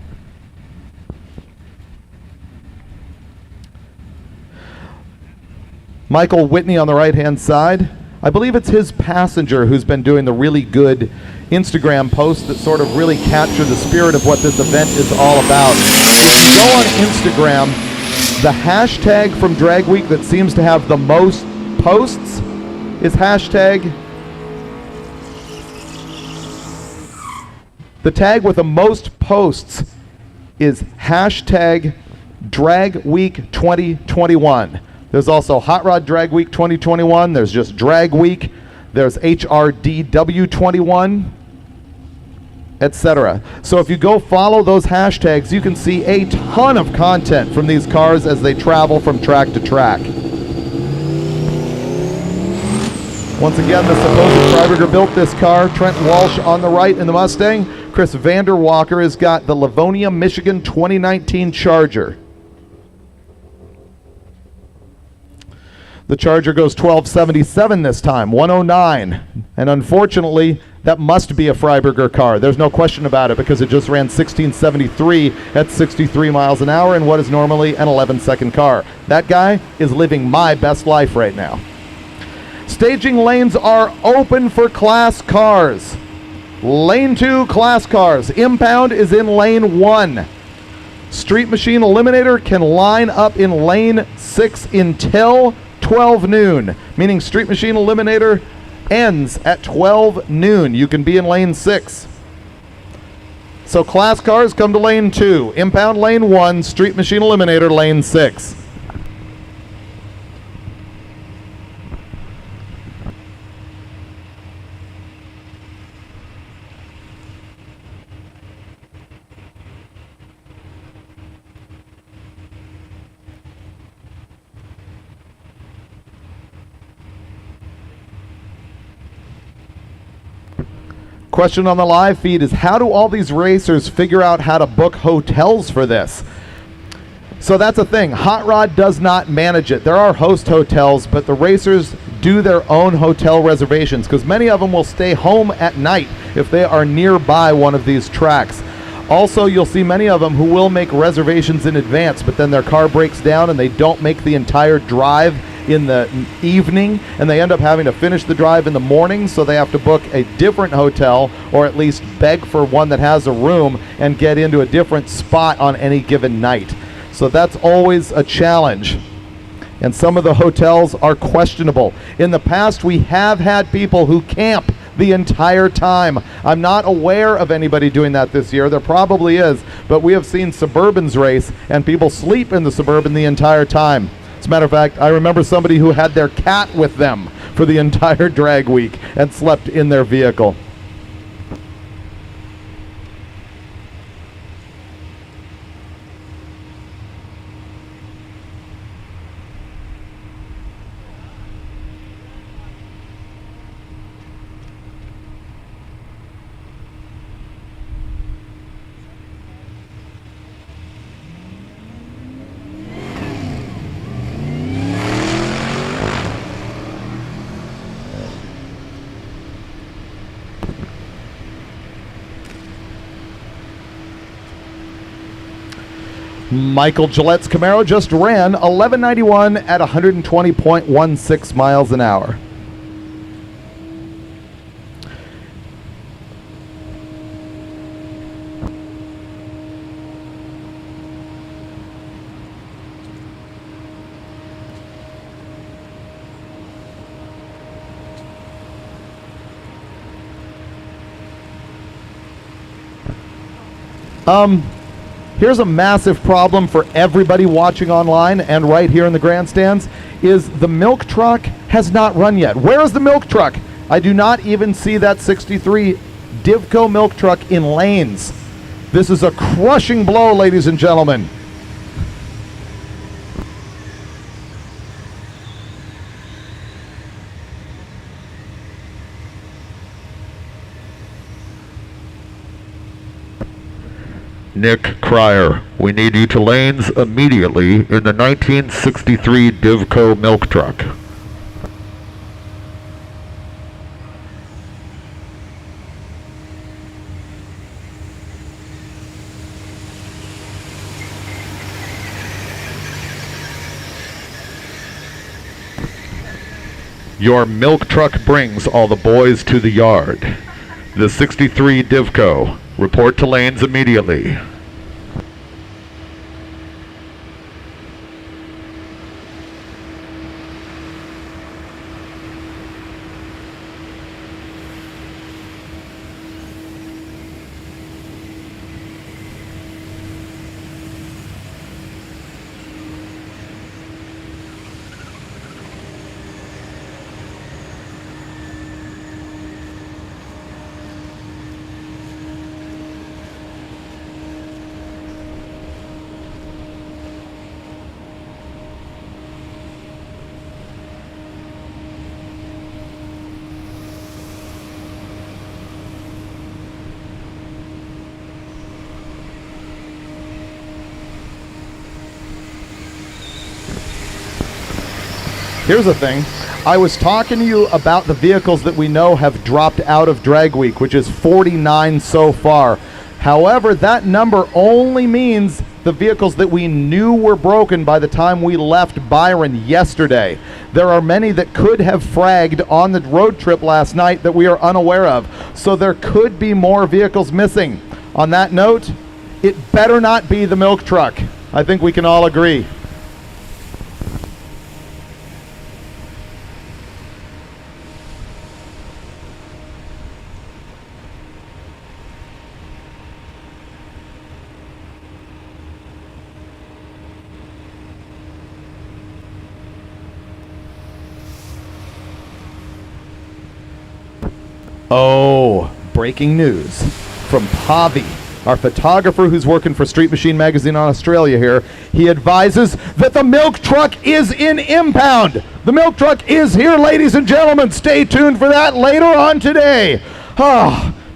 Speaker 1: Michael Whitney on the right-hand side. I believe it's his passenger who's been doing the really good Instagram posts that sort of really capture the spirit of what this event is all about. If you go on Instagram, the hashtag from Drag Week that seems to have the most posts is hashtag. The tag with the most posts is hashtag Drag Week 2021. There's also Hot Rod Drag Week 2021. There's just Drag Week. There's HRDW21, etc. So if you go follow those hashtags, you can see a ton of content from these cars as they travel from track to track. Once again, the supposed Freiberger built this car. Trent Walsh on the right in the Mustang. Chris Vanderwalker has got the Livonia, Michigan 2019 Charger. The Charger goes 1277 this time, 109. And unfortunately, that must be a Freiburger car. There's no question about it because it just ran 1673 at 63 miles an hour in what is normally an 11-second car. That guy is living my best life right now. Staging lanes are open for class cars. Lane 2 class cars. Impound is in lane 1. Street Machine Eliminator can line up in lane 6 until 12 noon, meaning Street Machine Eliminator ends at 12 noon. You can be in lane 6. So class cars come to lane 2, Impound lane 1, Street Machine Eliminator lane 6. Question on the live feed is, how do all these racers figure out how to book hotels for this? So that's a thing. Hot Rod does not manage it. There are host hotels, but the racers do their own hotel reservations because many of them will stay home at night if they are nearby one of these tracks. Also, you'll see many of them who will make reservations in advance, but then their car breaks down and they don't make the entire drive in the evening, and they end up having to finish the drive in the morning, so they have to book a different hotel or at least beg for one that has a room and get into a different spot on any given night. So that's always a challenge. And some of the hotels are questionable. In the past, we have had people who camp the entire time. I'm not aware of anybody doing that this year. There probably is, but we have seen Suburbans race and people sleep in the Suburban the entire time. As a matter of fact, I remember somebody who had their cat with them for the entire drag week and slept in their vehicle. Michael Gillette's Camaro just ran 1191 at 120.16 miles an hour. Here's a massive problem for everybody watching online and right here in the grandstands, is the milk truck has not run yet. Where is the milk truck? I do not even see that 63 Divco milk truck in lanes. This is a crushing blow, ladies and gentlemen.
Speaker 10: Nick Cryer, we need you to lanes immediately in the 1963 Divco milk truck. Your milk truck brings all the boys to the yard. The 63 Divco. Report to lanes immediately.
Speaker 1: Here's the thing. I was talking to you about the vehicles that we know have dropped out of Drag Week, which is 49 so far. However, that number only means the vehicles that we knew were broken by the time we left Byron yesterday. There are many that could have fragged on the road trip last night that we are unaware of. So there could be more vehicles missing. On that note, it better not be the milk truck. I think we can all agree. Oh, breaking news from Pavi, our photographer who's working for Street Machine Magazine on Australia here. He advises that the milk truck is in impound. The milk truck is here, ladies and gentlemen. Stay tuned for that later on today.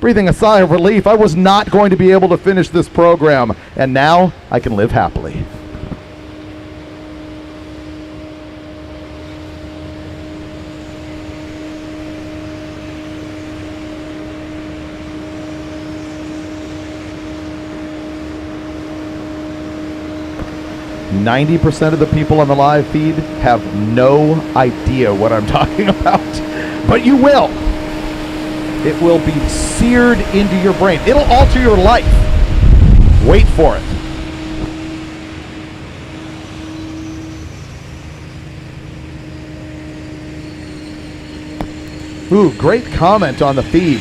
Speaker 1: Breathing a sigh of relief. I was not going to be able to finish this program, and now I can live happily. %90 of the people on the live feed have no idea what I'm talking about, but you will. It will be seared into your brain. It'll alter your life. Wait for it. Ooh, great comment on the feed.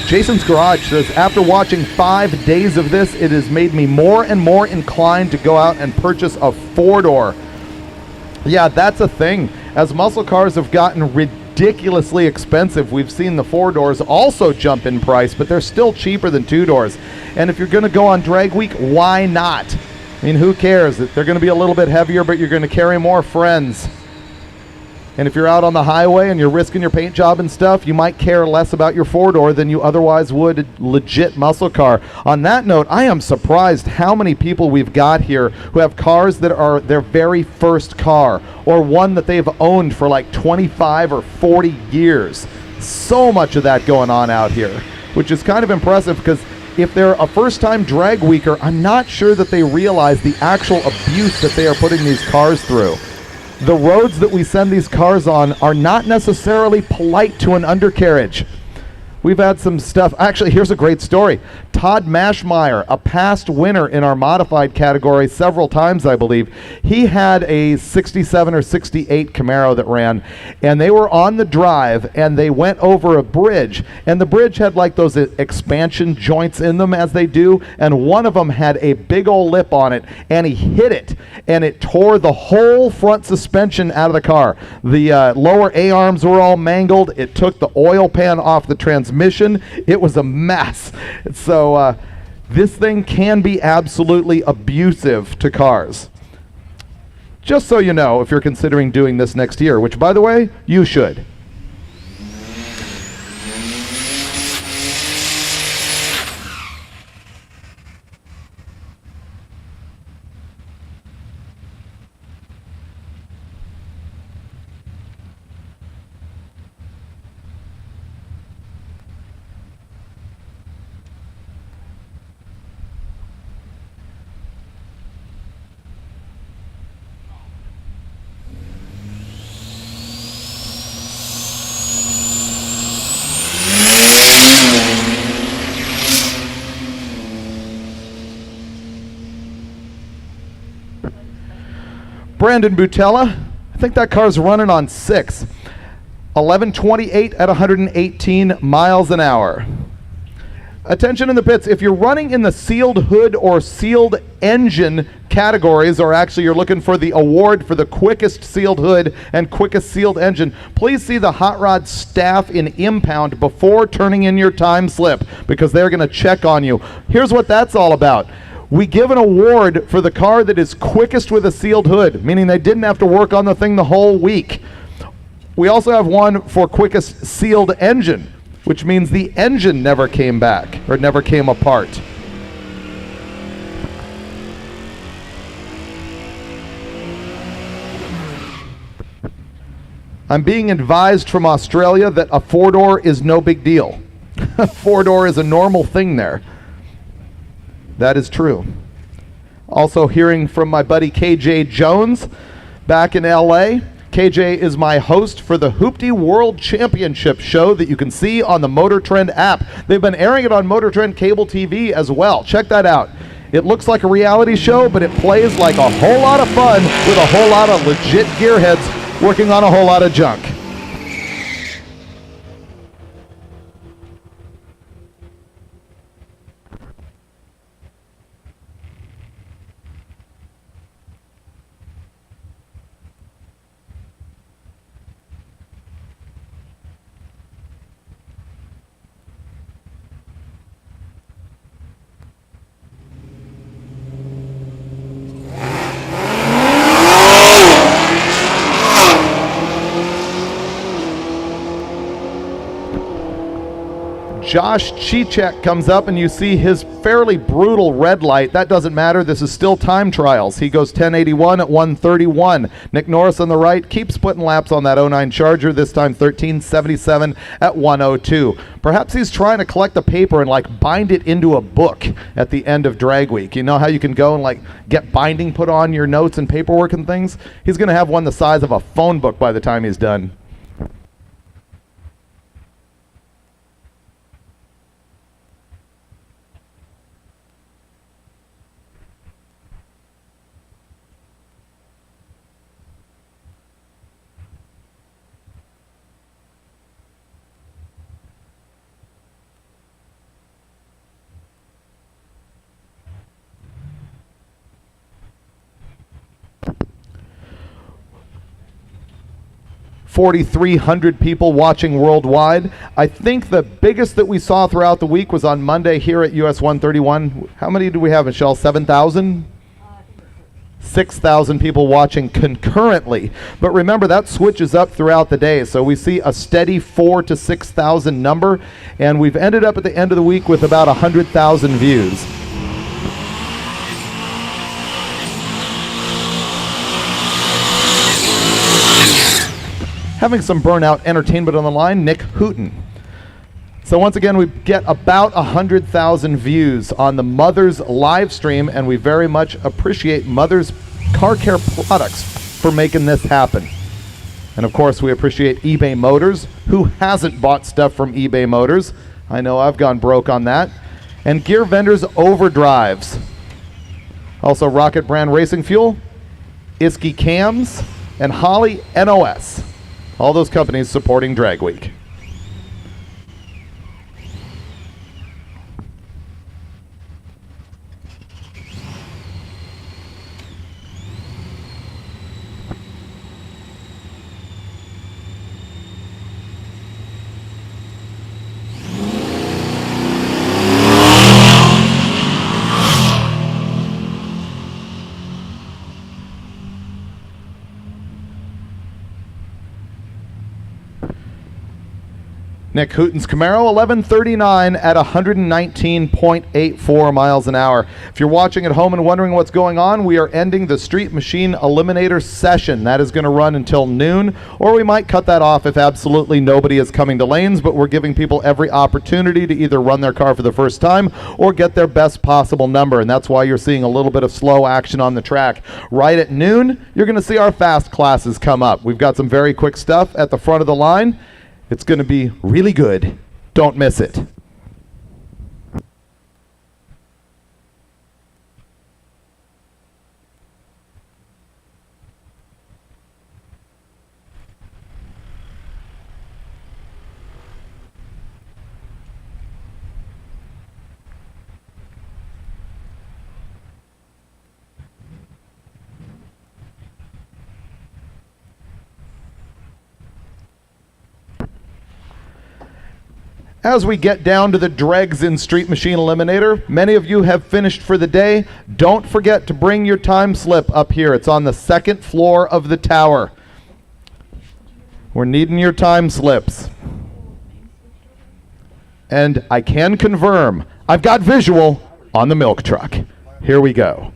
Speaker 1: Jason's Garage says, after watching 5 days of this, it has made me more and more inclined to go out and purchase a four-door. Yeah, that's a thing. As muscle cars have gotten ridiculously expensive, we've seen the four doors also jump in price, but they're still cheaper than two doors. And if you're going to go on Drag Week, why not? I mean, who cares? They're going to be a little bit heavier, but you're going to carry more friends. And if you're out on the highway and you're risking your paint job and stuff, you might care less about your four-door than you otherwise would a legit muscle car. On that note, I am surprised how many people we've got here who have cars that are their very first car, or one that they've owned for like 25 or 40 years. So much of that going on out here, which is kind of impressive, because if they're a first-time drag weeker, I'm not sure that they realize the actual abuse that they are putting these cars through. The roads that we send these cars on are not necessarily polite to an undercarriage. We've had some stuff. Actually, here's a great story. Todd Mashmeyer, a past winner in our modified category several times, I believe, he had a 67 or 68 Camaro that ran, and they were on the drive, and they went over a bridge, and the bridge had like those expansion joints in them, as they do, and one of them had a big old lip on it, and he hit it, and it tore the whole front suspension out of the car. The lower A-arms were all mangled. It took the oil pan off the transmission. It was a mess. So this thing can be absolutely abusive to cars. Just so you know, if you're considering doing this next year, which, by the way, you should. Brandon Butella, I think that car's running on 6. 1128 at 118 miles an hour. Attention in the pits, if you're running in the sealed hood or sealed engine categories, or actually you're looking for the award for the quickest sealed hood and quickest sealed engine, please see the Hot Rod staff in impound before turning in your time slip, because they're going to check on you. Here's what that's all about. We give an award for the car that is quickest with a sealed hood, meaning they didn't have to work on the thing the whole week. We also have one for quickest sealed engine, which means the engine never came back or never came apart. I'm being advised from Australia that a four-door is no big deal. A four-door is a normal thing there. That is true. Also hearing from my buddy KJ Jones back in LA. KJ is my host for the Hooptie World Championship show that you can see on the MotorTrend app. They've been airing it on MotorTrend cable TV as well. Check that out. It looks like a reality show, but it plays like a whole lot of fun with a whole lot of legit gearheads working on a whole lot of junk. Josh Chichek comes up and you see his fairly brutal red light. That doesn't matter. This is still time trials. He goes 1081 at 131. Nick Norris on the right keeps splitting laps on that 09 Charger, this time 1377 at 102. Perhaps he's trying to collect the paper and like bind it into a book at the end of drag week. You know how you can go and like get binding put on your notes and paperwork and things? He's going to have one the size of a phone book by the time he's done. $4,300 people watching worldwide. I think the biggest that we saw throughout the week was on Monday here at US 131. How many do we have, Michelle? 7,000? 6,000 people watching concurrently. But remember, that switches up throughout the day. So we see a steady 4,000 to 6,000 number. And we've ended up at the end of the week with about 100,000 views. Having some burnout entertainment on the line, Nick Hooten. So once again, we get about 100,000 views on the Mother's live stream, and we very much appreciate Mother's Car Care Products for making this happen. And of course, we appreciate eBay Motors. Who hasn't bought stuff from eBay Motors? I know I've gone broke on that. And Gear Vendors Overdrives. Also Rocket Brand Racing Fuel, Iski Cams, and Holly NOS. All those companies supporting Drag Week. Nick Hooten's Camaro, 1139 at 119.84 miles an hour. If you're watching at home and wondering what's going on, we are ending the Street Machine Eliminator session. That is going to run until noon, or we might cut that off if absolutely nobody is coming to lanes, but we're giving people every opportunity to either run their car for the first time or get their best possible number, and that's why you're seeing a little bit of slow action on the track. Right at noon, you're going to see our fast classes come up. We've got some very quick stuff at the front of the line. It's going to be really good. Don't miss it. As we get down to the dregs in Street Machine Eliminator, many of you have finished for the day. Don't forget to bring your time slip up here. It's on the second floor of the tower. We're needing your time slips. And I can confirm, I've got visual on the milk truck. Here we go.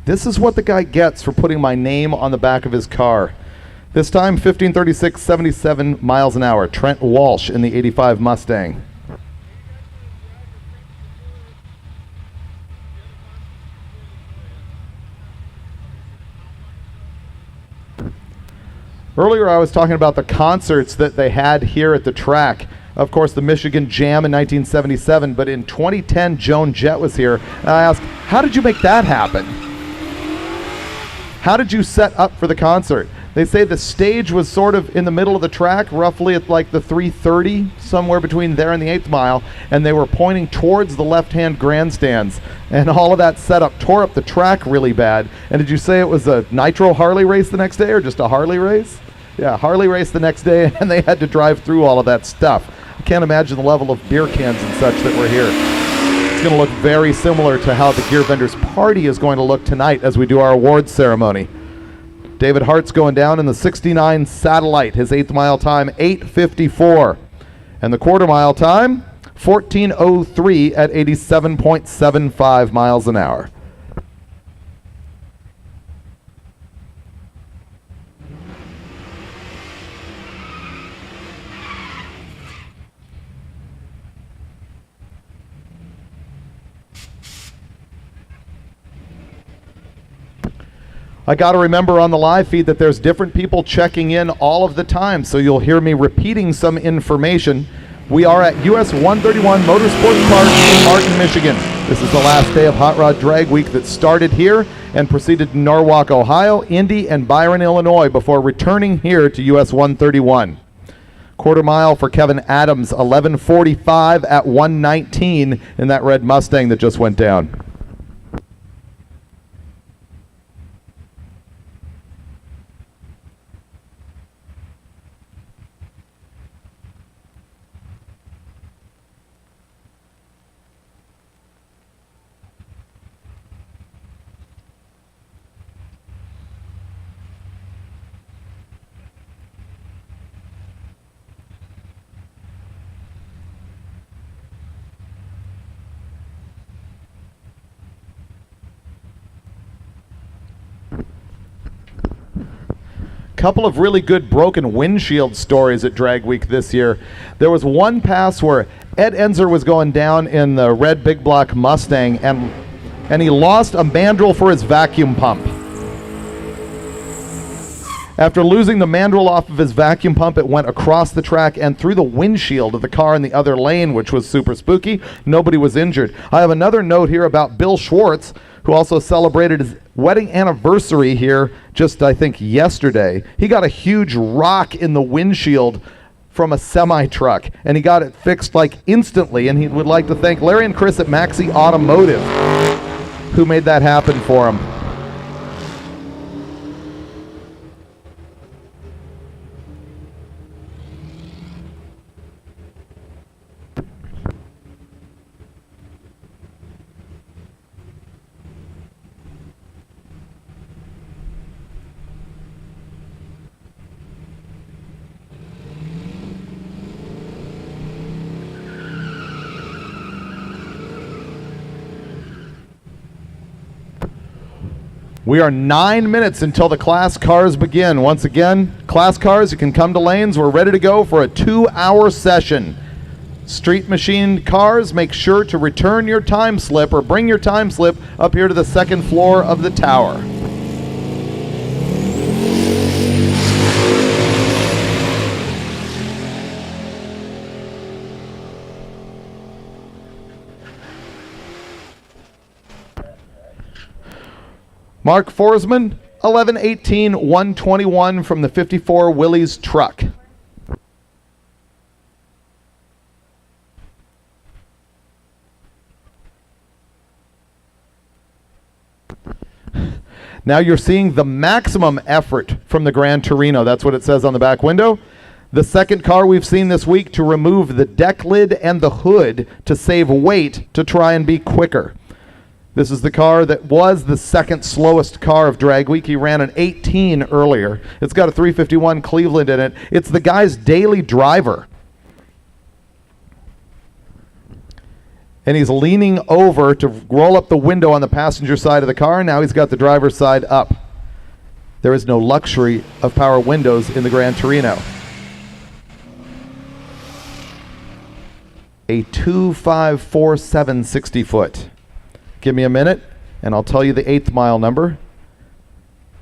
Speaker 1: This is what the guy gets for putting my name on the back of his car. This time, 1536, 77 miles an hour. Trent Walsh in the 85 Mustang. Earlier I was talking about the concerts that they had here at the track. Of course, the Michigan Jam in 1977, but in 2010, Joan Jett was here. And I asked, how did you make that happen? How did you set up for the concert? They say the stage was sort of in the middle of the track, roughly at like the 330, somewhere between there and the 8th mile, and they were pointing towards the left-hand grandstands. And all of that setup tore up the track really bad. And did you say it was a Nitro Harley race the next day, or just a Harley race? Yeah, Harley race the next day, and they had to drive through all of that stuff. I can't imagine the level of beer cans and such that were here. It's going to look very similar to how the Gear Vendors Party is going to look tonight as we do our awards ceremony. David Hart's going down in the 69 Satellite. His 8th mile time, 8:54. And the quarter mile time, 14:03 at 87.75 miles an hour. I got to remember on the live feed that there's different people checking in all of the time, so you'll hear me repeating some information. We are at US 131 Motorsports Park in Martin, Michigan. This is the last day of Hot Rod Drag Week that started here and proceeded to Norwalk, Ohio, Indy, and Byron, Illinois before returning here to US 131. Quarter mile for Kevin Adams, 11:45 at 1:19 in that red Mustang that just went down. Couple of really good broken windshield stories at Drag Week this year. There was one pass where Ed Enzer was going down in the red big block Mustang and he lost a mandrel for his vacuum pump. After losing the mandrel off of his vacuum pump, it went across the track and through the windshield of the car in the other lane, which was super spooky. Nobody was injured. I have another note here about Bill Schwartz, who also celebrated his wedding anniversary here just, I think, yesterday. He got a huge rock in the windshield from a semi-truck, and he got it fixed like instantly, and he would like to thank Larry and Chris at Maxi Automotive, who made that happen for him. We are 9 minutes until the class cars begin. Once again, class cars, you can come to lanes. We're ready to go for a 2-hour session. Street machine cars, make sure to return your time slip or bring your time slip up here to the 2nd floor of the tower. Mark Forsman, 11:18, 1:21 from the 54 Willys truck. Now you're seeing the maximum effort from the Gran Torino. That's what it says on the back window. The second car we've seen this week to remove the deck lid and the hood to save weight to try and be quicker. This is the car that was the second slowest car of Drag Week. He ran an 18 earlier. It's got a 351 Cleveland in it. It's the guy's daily driver. and he's leaning over to roll up the window on the passenger side of the car. Now he's got the driver's side up. There is no luxury of power windows in the Gran Torino. A 2547 60 foot. Give me a minute and I'll tell you the 8th mile number.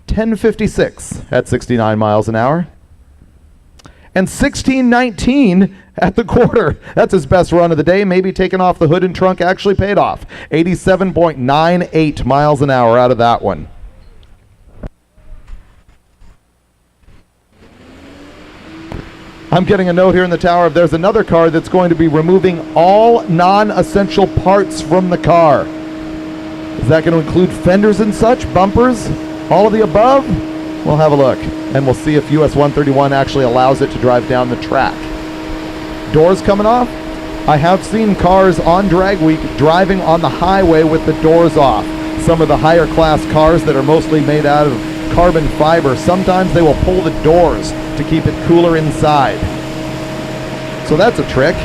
Speaker 1: 1056 at 69 miles an hour. And 1619 at the quarter. That's his best run of the day. Maybe taking off the hood and trunk actually paid off. 87.98 miles an hour out of that one. I'm getting a note here in the tower of there's another car that's going to be removing all non-essential parts from the car. Is that going to include fenders and such, bumpers, all of the above? We'll have a look, and we'll see if US 131 actually allows it to drive down the track. Doors coming off. I have seen cars on drag week driving on the highway with the doors off. Some of the higher class cars that are mostly made out of carbon fiber, sometimes they will pull the doors to keep it cooler inside. So that's a trick.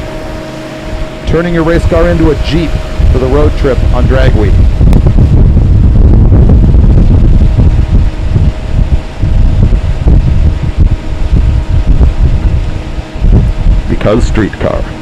Speaker 1: Turning your race car into a Jeep for the road trip on drag week.
Speaker 10: Because streetcar.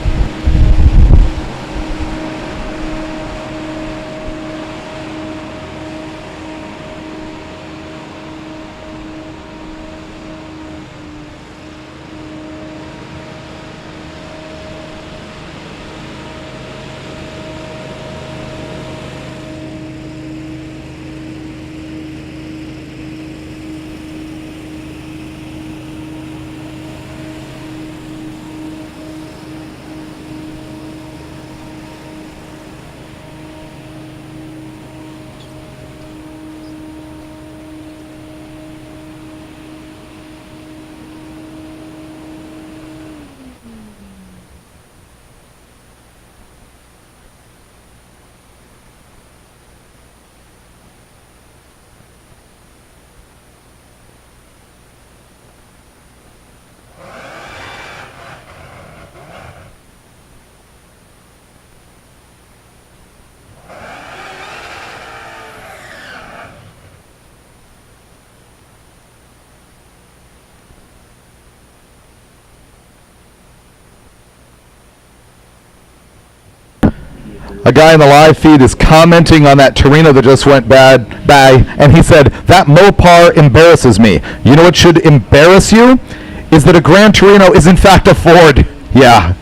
Speaker 10: A guy in the live feed is commenting on that Torino that just went by, and he said, that Mopar embarrasses me. You know what should embarrass you? Is that a Gran Torino is in fact a Ford. Yeah.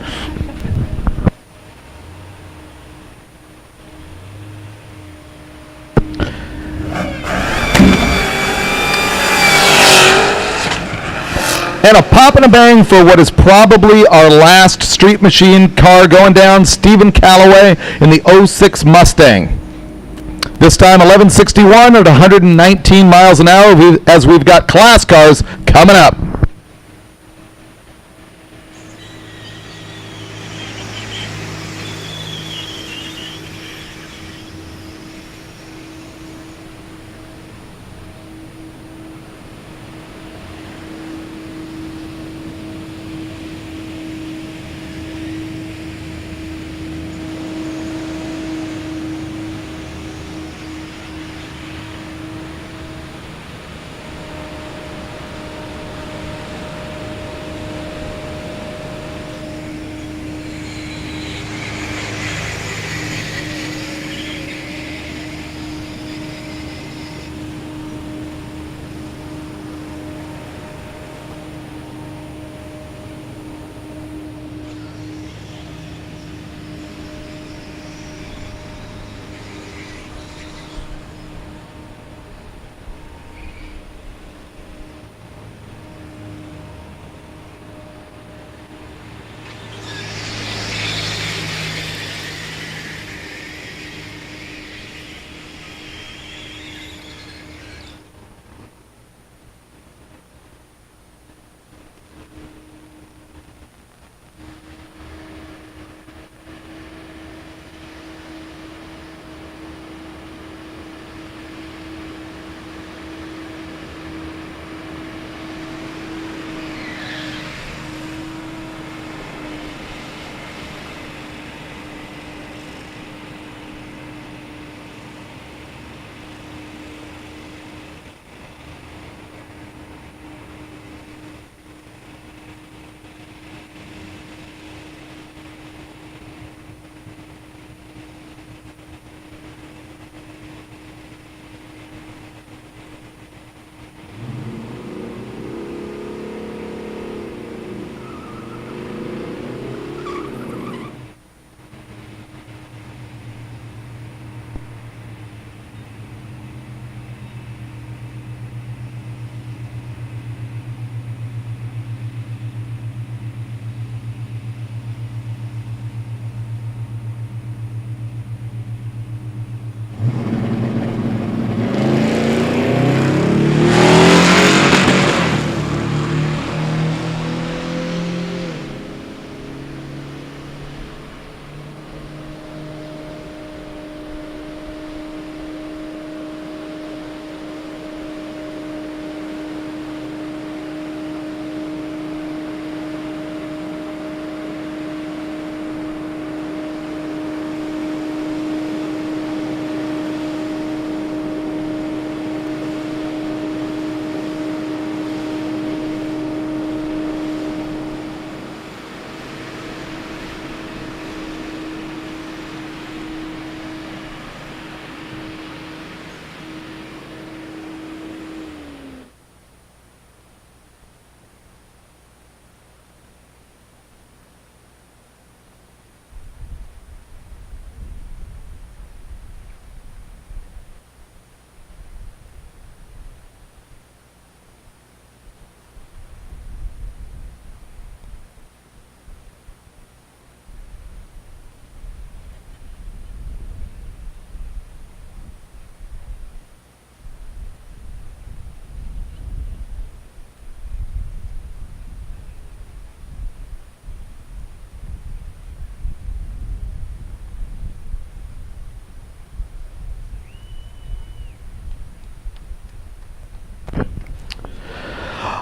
Speaker 10: And a pop and a bang for what is probably our last Street Machine car going down, Stephen Calloway in the 06 Mustang. This time 1161 at 119 miles an hour as we've got class cars coming up.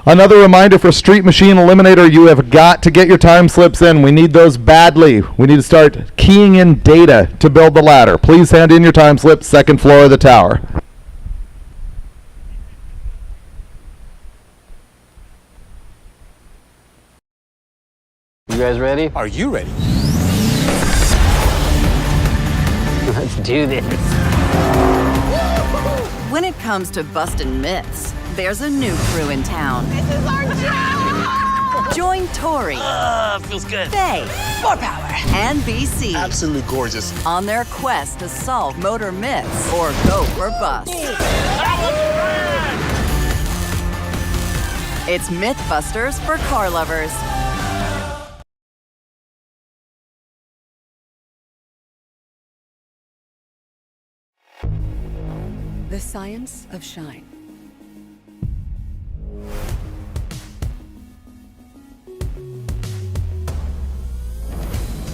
Speaker 10: Another reminder for Street Machine Eliminator, you have got to get your time slips in. We need those badly. We need to start keying in data to build the ladder. Please hand in your time slips, second floor of the tower.
Speaker 11: You guys ready?
Speaker 6: Are you ready?
Speaker 11: Let's do this.
Speaker 12: When it comes to busting myths, there's a new crew in town.
Speaker 13: This is our job!
Speaker 12: Join Tori,
Speaker 11: Feels good.
Speaker 12: Faye,
Speaker 13: More power!
Speaker 12: and BC
Speaker 6: Absolutely gorgeous.
Speaker 12: on their quest to solve motor myths or go or bust. It's Mythbusters for car lovers. The science of shine.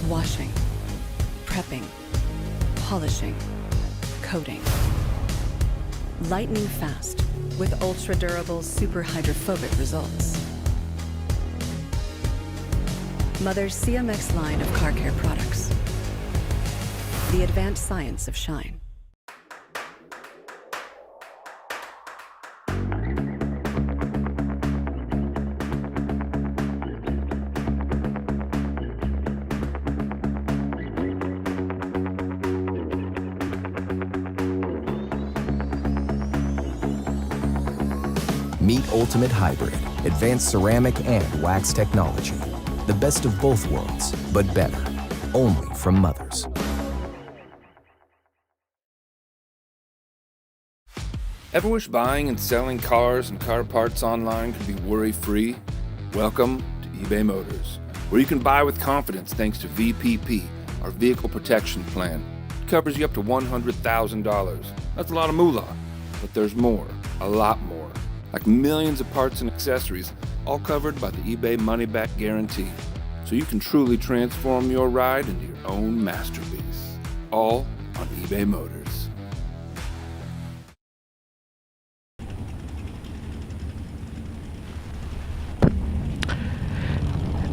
Speaker 12: Washing, prepping, polishing, coating. Lightning fast with ultra-durable, super hydrophobic results. Mother's CMX line of car care products. The advanced science of shine.
Speaker 4: Meet Ultimate Hybrid, advanced ceramic and wax technology. The best of both worlds, but better. Only from Mothers.
Speaker 2: Ever wish buying and selling cars and car parts online could be worry-free? Welcome to eBay Motors, where you can buy with confidence thanks to VPP, our vehicle protection plan. It covers you up to $100,000. That's a lot of moolah, but there's more, a lot more. Like millions of parts and accessories, all covered by the eBay money-back guarantee. So you can truly transform your ride into your own masterpiece. All on eBay Motors.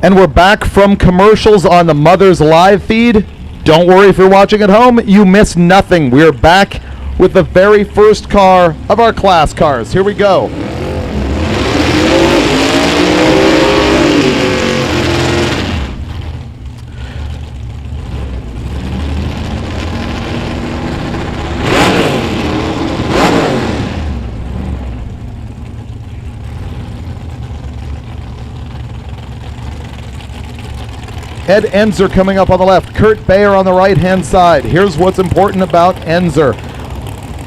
Speaker 10: And we're back from commercials on the Mothers live feed. Don't worry if you're watching at home, you missed nothing. We're back with the very first car of our class cars. Here we go. Ed Enzer coming up on the left, Kurt Bayer on the right-hand side. Here's what's important about Enzer.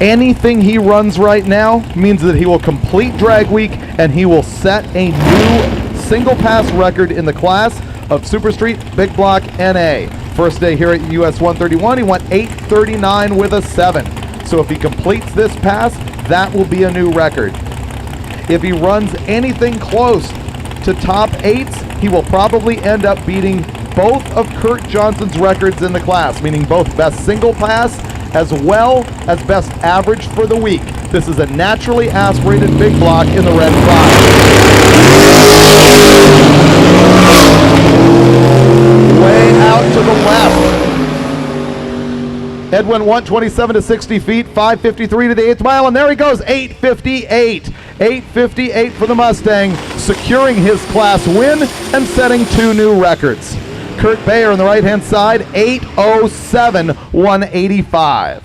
Speaker 10: Anything he runs right now means that he will complete drag week and he will set a new single pass record in the class of Super Street Big Block NA. First day here at US 131, he went 8:39 with a 7. So if he completes this pass, that will be a new record. If he runs anything close to top 8s, he will probably end up beating both of Kurt Johnson's records in the class, meaning both best single pass as well as best average for the week. This is a naturally aspirated big block in the red 5. Way out to the left. Ed went 127 to 60 feet, 5:53 to the 8th mile, and there he goes, 8:58. 8:58 for the Mustang, securing his class win and setting 2 new records. Kurt Bayer on the right-hand side, 8:07, 185.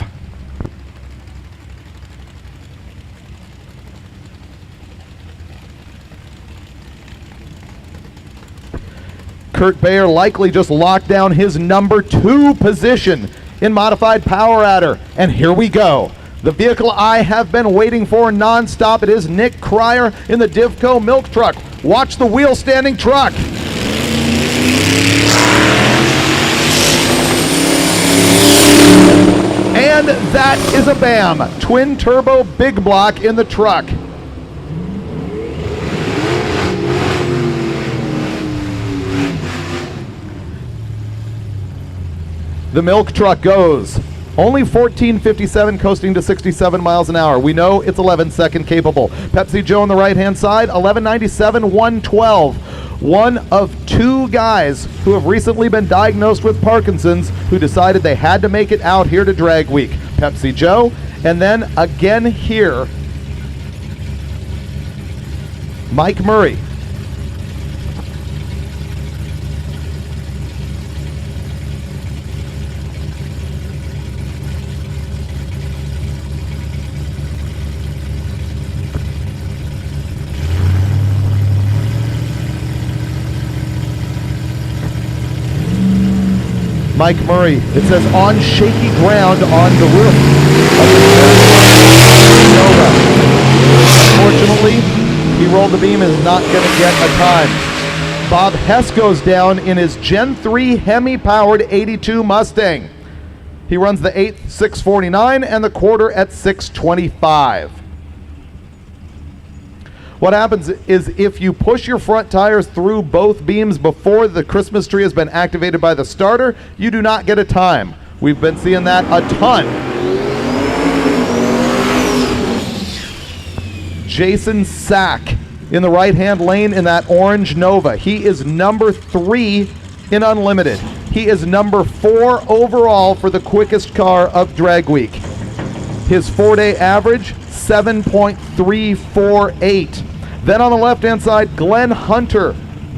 Speaker 10: Kurt Bayer likely just locked down his number 2 position in modified power adder. And here we go. The vehicle I have been waiting for non-stop. It is Nick Cryer in the Divco milk truck. Watch the wheel standing truck. And that is a BAM, twin turbo big block in the truck. The milk truck goes
Speaker 1: Only 14.57 coasting to 67 miles an hour. We know it's 11-second capable. Pepsi Joe on the right-hand side, 11.97, 112. One of two guys who have recently been diagnosed with Parkinson's who decided they had to make it out here to Drag Week. Pepsi Joe, and then again here, Mike Murray. Mike Murray, it says on shaky ground on the roof of the Nova. Unfortunately, he rolled the beam and is not going to get a time. Bob Hess goes down in his Gen 3 Hemi-powered 82 Mustang. He runs the 8th 6:49 and the quarter at 6:25. What happens is if you push your front tires through both beams before the Christmas tree has been activated by the starter, you do not get a time. We've been seeing that a ton. Jason Sack in the right-hand lane in that orange Nova. He is number 3 in Unlimited. He is number 4 overall for the quickest car of Drag Week. His 4-day average, 7.348. Then on the left-hand side, Glenn Hunter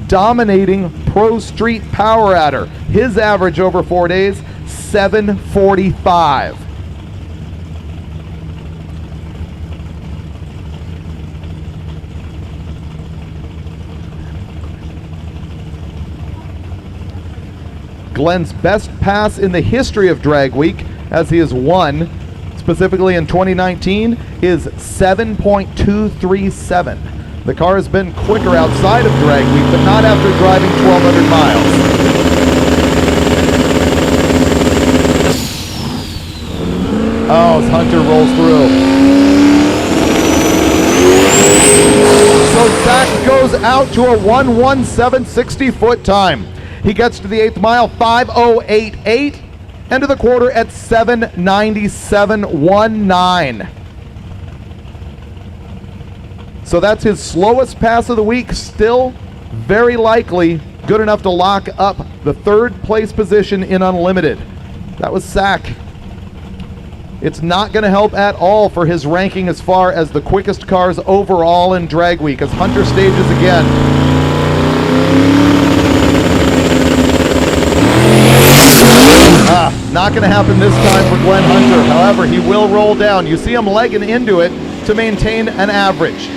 Speaker 1: dominating Pro Street Power Adder. His average over 4 days, 7.45. Glenn's best pass in the history of Drag Week, as he has won, specifically in 2019, is 7.237. The car has been quicker outside of Drag Week, but not after driving 1,200 miles. Oh, as Hunter rolls through. So Zach goes out to a 1:17.60 foot time. He gets to the 8th mile, 5:08.8, and to the quarter at 7:97.19. So that's his slowest pass of the week, still very likely good enough to lock up the 3rd place position in Unlimited. That was Sack. It's not going to help at all for his ranking as far as the quickest cars overall in Drag Week, as Hunter stages again. Not going to happen this time for Glenn Hunter. However, he will roll down. You see him legging into it to maintain an average.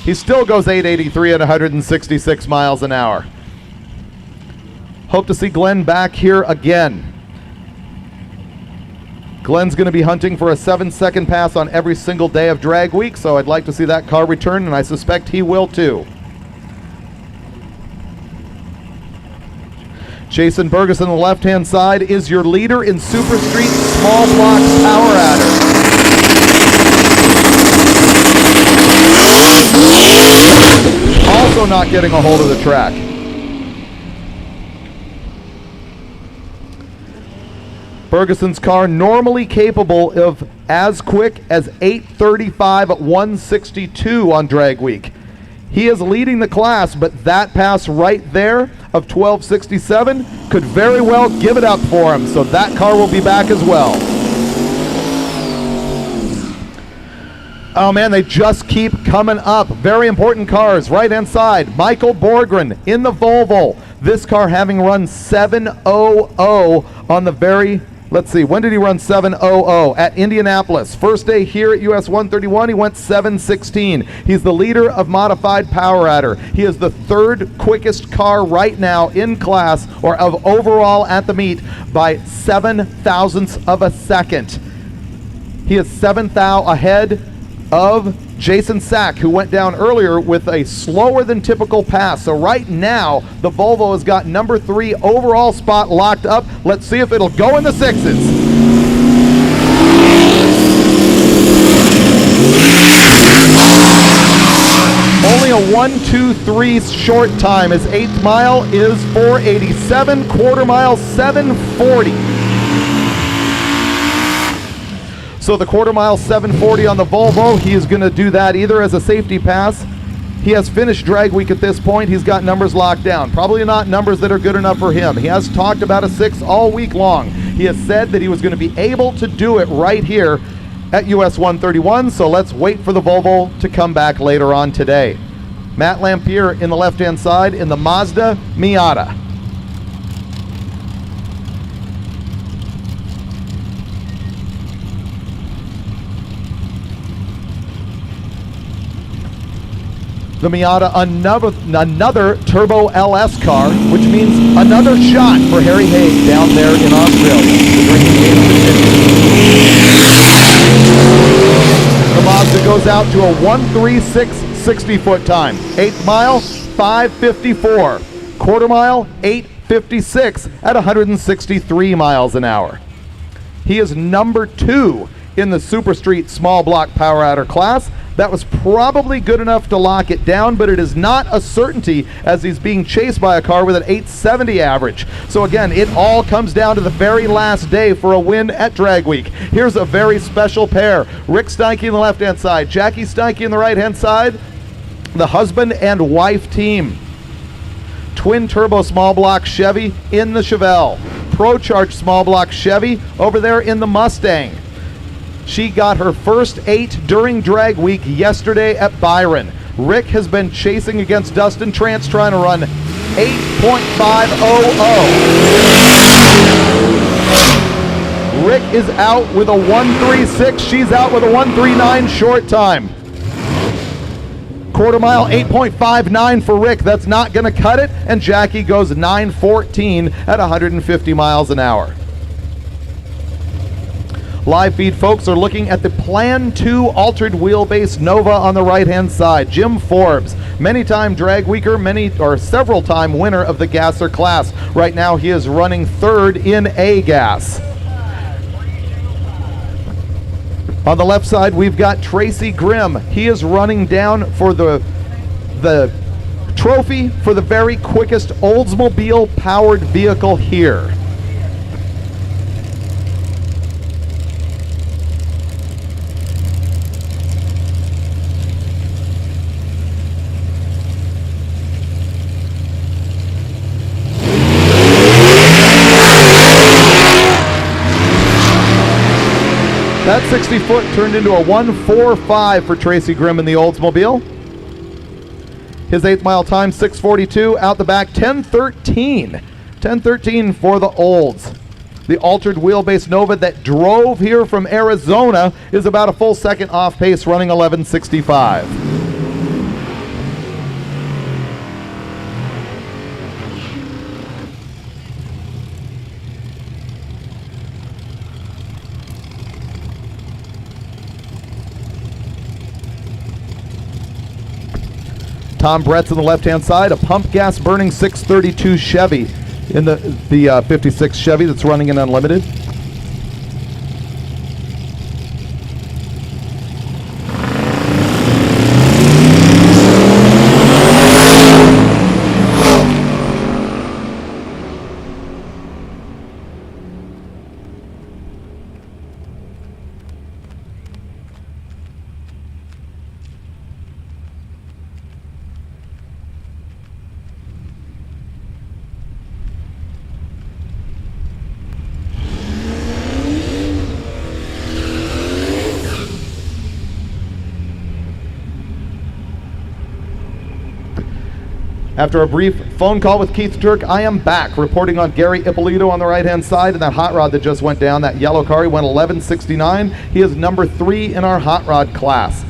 Speaker 1: He still goes 883 at 166 miles an hour. Hope to see Glenn back here again. Glenn's going to be hunting for a 7-second pass on every single day of Drag Week, so I'd like to see that car return, and I suspect he will too. Jason Burgess on the left-hand side is your leader in Super Street Small Block Power Adder. Also not getting a hold of the track. Ferguson's car normally capable of as quick as 8:35 at 162 on Drag Week. He is leading the class, but that pass right there of 12:67 could very well give it up for him, so that car will be back as well. Oh man, they just keep coming up. Very important cars. Right-hand side, Michael Borgren in the Volvo. This car having run 7:00 on the very, let's see, when did he run 7:00? At Indianapolis. First day here at US 131, he went 7:16. He's the leader of Modified Power Adder. He is the 3rd quickest car right now in class, or of overall at the meet, by 7 thousandths of a second. He is 7 thou ahead of Jason Sack, who went down earlier with a slower than typical pass. So right now, the Volvo has got number 3 overall spot locked up. Let's see if it'll go in the 6s. Only a 1:23 short time. His 8th mile is 4:87, quarter mile 7:40. So the quarter mile 740 on the Volvo, he is going to do that either as a safety pass. He has finished drag week at this point. He's got numbers locked down. Probably not numbers that are good enough for him. He has talked about a 6 all week long. He has said that he was going to be able to do it right here at US 131, so let's wait for the Volvo to come back later on today. Matt Lampier in the left-hand side in the Mazda Miata. The Miata, another Turbo LS car, which means another shot for Harry Haig down there in Australia. The drinking game continues. The Mazda goes out to a 1:36 60-foot time. 8th mile, 5:54. Quarter mile, 8:56 at 163 miles an hour. He is number 2 in the Super Street small block power adder class. That was probably good enough to lock it down, but it is not a certainty as he's being chased by a car with an 870 average. So again, it all comes down to the very last day for a win at Drag Week. Here's a very special pair. Rick Steinke on the left-hand side, Jackie Steinke on the right-hand side, the husband and wife team. Twin turbo small block Chevy in the Chevelle. Pro Charge small block Chevy over there in the Mustang. She got her first 8 during drag week yesterday at Byron. Rick has been chasing against Dustin Trance trying to run 8.500. Rick is out with a 1:36. She's out with a 1:39 short time. Quarter mile 8.59 for Rick. That's not going to cut it. And Jackie goes 9:14 at 150 miles an hour. Live feed folks are looking at the Plan 2 altered wheelbase Nova on the right-hand side. Jim Forbes, many-time drag weeker, several-time winner of the Gasser class. Right now he is running 3rd in A gas. On the left side we've got Tracy Grimm. He is running down for the trophy for the very quickest Oldsmobile powered vehicle here. That 60-foot turned into a 1:45 for Tracy Grimm in the Oldsmobile. His 8th mile time, 6:42. Out the back, 10:13. 10:13 for the Olds. The altered wheelbase Nova that drove here from Arizona is about a full second off pace, running 11:65. Tom Brett's on the left-hand side, a pump gas burning 632 Chevy in the 56 Chevy that's running in unlimited. After a brief phone call with Keith Turk, I am back reporting on Gary Ippolito on the right-hand side and that hot rod that just went down, that yellow car. He went 11:69. He is number 3 in our hot rod class.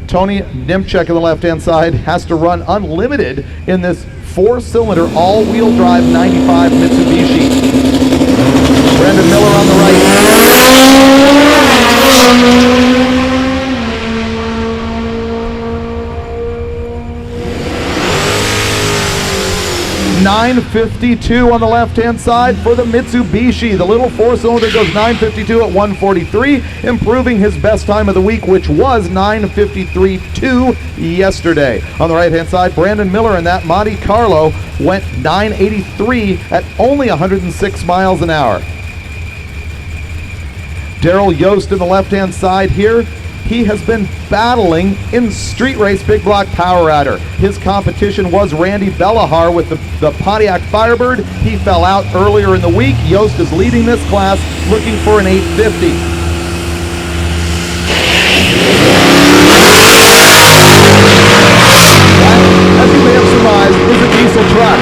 Speaker 1: Tony Nimchek on the left-hand side has to run unlimited in this 4-cylinder all-wheel drive 95 Mitsubishi. Brandon Miller on the right. 9:52 on the left-hand side for the Mitsubishi. The little 4-cylinder goes 9:52 at 1:43, improving his best time of the week, which was 9:53.2 yesterday. On the right-hand side, Brandon Miller in that Monte Carlo went 9:83 at only 106 miles an hour. Daryl Yost in the left-hand side here. He has been battling in street race big block power adder. His competition was Randy Bellahar with the Pontiac Firebird. He fell out earlier in the week. Yost is leading this class, looking for an 850. That, as you may have surmised, is a diesel truck.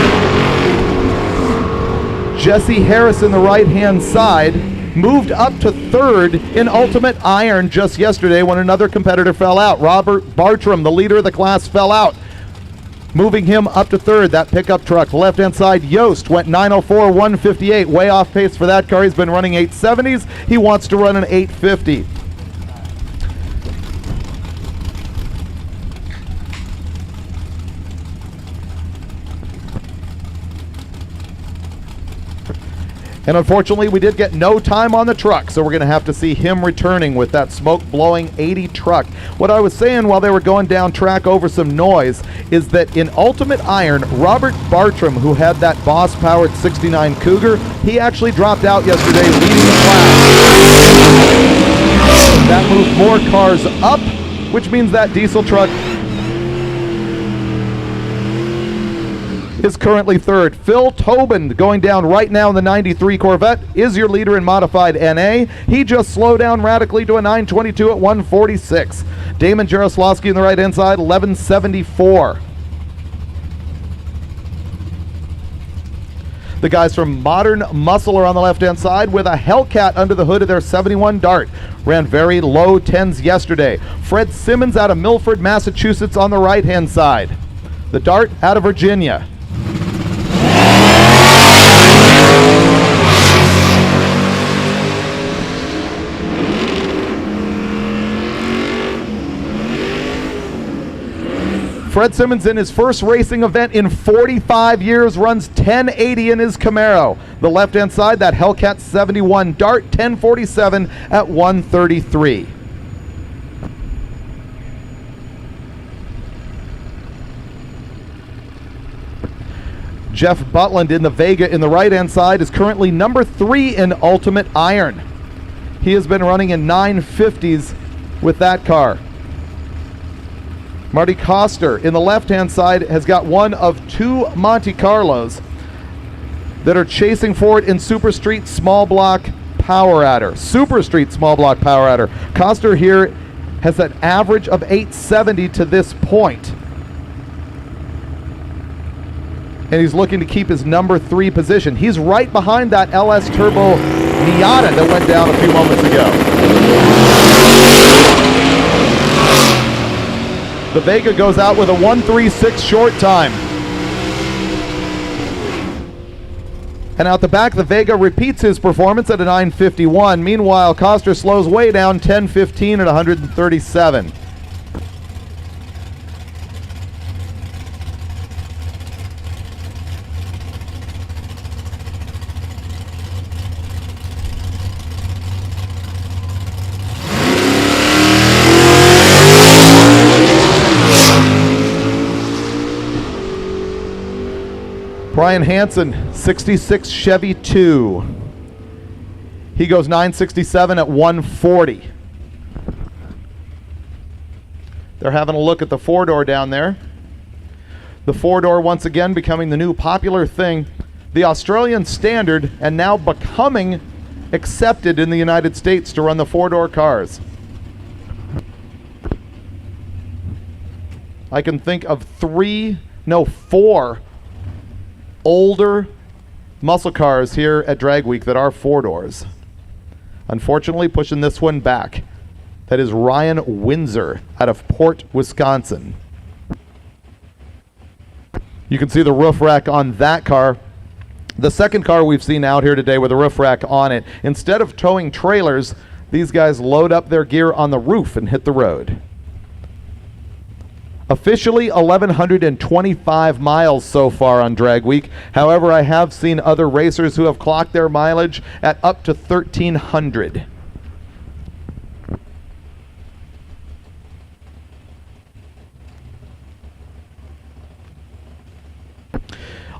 Speaker 1: Jesse Harris in the right-hand side moved up to third in Ultimate Iron just yesterday when another competitor fell out. Robert Bartram, the leader of the class, fell out, moving him up to third. That pickup truck. Left-hand side, Yost went 904, 158. Way off pace for that car. He's been running 870s. He wants to run an 850. And unfortunately, we did get no time on the truck, so we're going to have to see him returning with that smoke-blowing 80 truck. What I was saying while they were going down track over some noise is that in Ultimate Iron, Robert Bartram, who had that Boss-powered 69 Cougar, he actually dropped out yesterday leading the class. That moved more cars up, which means that diesel truck is currently third. Phil Tobin, going down right now in the 93 Corvette, is your leader in modified NA. He just slowed down radically to a 922 at 146. Damon Jaroslawski in the right hand side, 1174. The guys from Modern Muscle are on the left hand side with a Hellcat under the hood of their 71 Dart. Ran very low 10s yesterday. Fred Simmons out of Milford, Massachusetts on the right hand side. The Dart out of Virginia. Fred Simmons in his first racing event in 45 years runs 1080 in his Camaro. The left-hand side, that Hellcat 71 Dart 1047 at 133. Jeff Butland in the Vega in the right-hand side is currently number 3 in Ultimate Iron. He has been running in 950s with that car. Marty Koster in the left-hand side has got one of 2 Monte Carlos that are chasing for it in Super Street Small Block Power Adder. Super Street Small Block Power Adder. Koster here has an average of 870 to this point. And he's looking to keep his number 3 position. He's right behind that LS Turbo Miata that went down a few moments ago. The Vega goes out with a 1:36 short time. And out the back, the Vega repeats his performance at a 9:51. Meanwhile, Koster slows way down, 10:15 at 137. Brian Hansen, 66 Chevy 2. He goes 967 at 140. They're having a look at the 4-door down there. The 4-door once again becoming the new popular thing. The Australian standard and now becoming accepted in the United States to run the 4-door cars. I can think of 4 older muscle cars here at Drag Week that are 4-doors. Unfortunately, pushing this one back. That is Ryan Windsor out of Port, Wisconsin. You can see the roof rack on that car. The second car we've seen out here today with a roof rack on it. Instead of towing trailers, these guys load up their gear on the roof and hit the road. Officially 1,125 miles so far on Drag Week. However, I have seen other racers who have clocked their mileage at up to 1,300.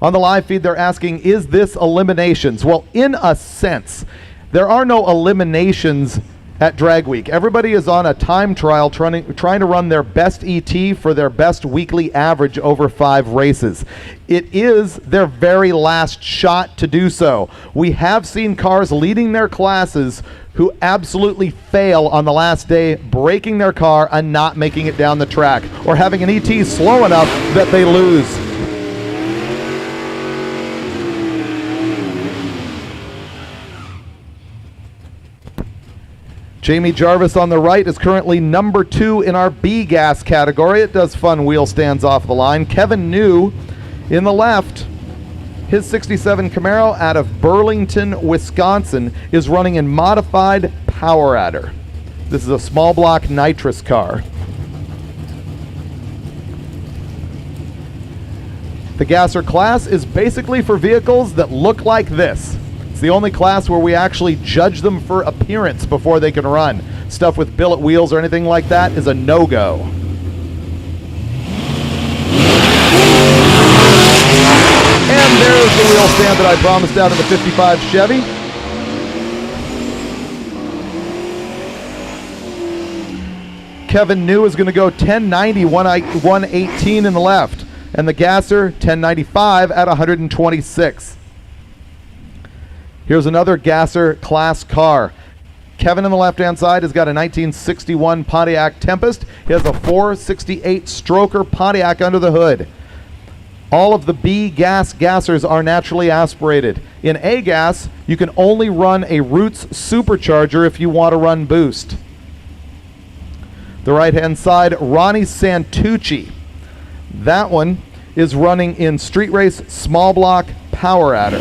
Speaker 1: On the live feed, they're asking, is this eliminations? Well, in a sense, There are no eliminations at Drag Week. Everybody is on a time trial trying to run their best ET for their best weekly average over 5 races. It is their very last shot to do so. We have seen cars leading their classes who absolutely fail on the last day, breaking their car and not making it down the track, or having an ET slow enough that they lose. Jamie Jarvis on the right is currently number 2 in our B gas category. It does fun wheel stands off the line. Kevin New in the left, his 67 Camaro out of Burlington, Wisconsin, is running in modified Power Adder. This is a small block nitrous car. The gasser class is basically for vehicles that look like this. It's the only class where we actually judge them for appearance before they can run. Stuff with billet wheels or anything like that is a no-go. And there's the wheel stand that I promised out of the 55 Chevy. Kevin New is going to go 1090, 118 in the left. And the gasser, 1095 at 126. Here's another gasser class car. Kevin on the left-hand side has got a 1961 Pontiac Tempest. He has a 468 stroker Pontiac under the hood. All of the B gas gassers are naturally aspirated. In A gas, you can only run a Roots supercharger if you want to run boost. The right-hand side, Ronnie Santucci. That one is running in street race small block Power Adder.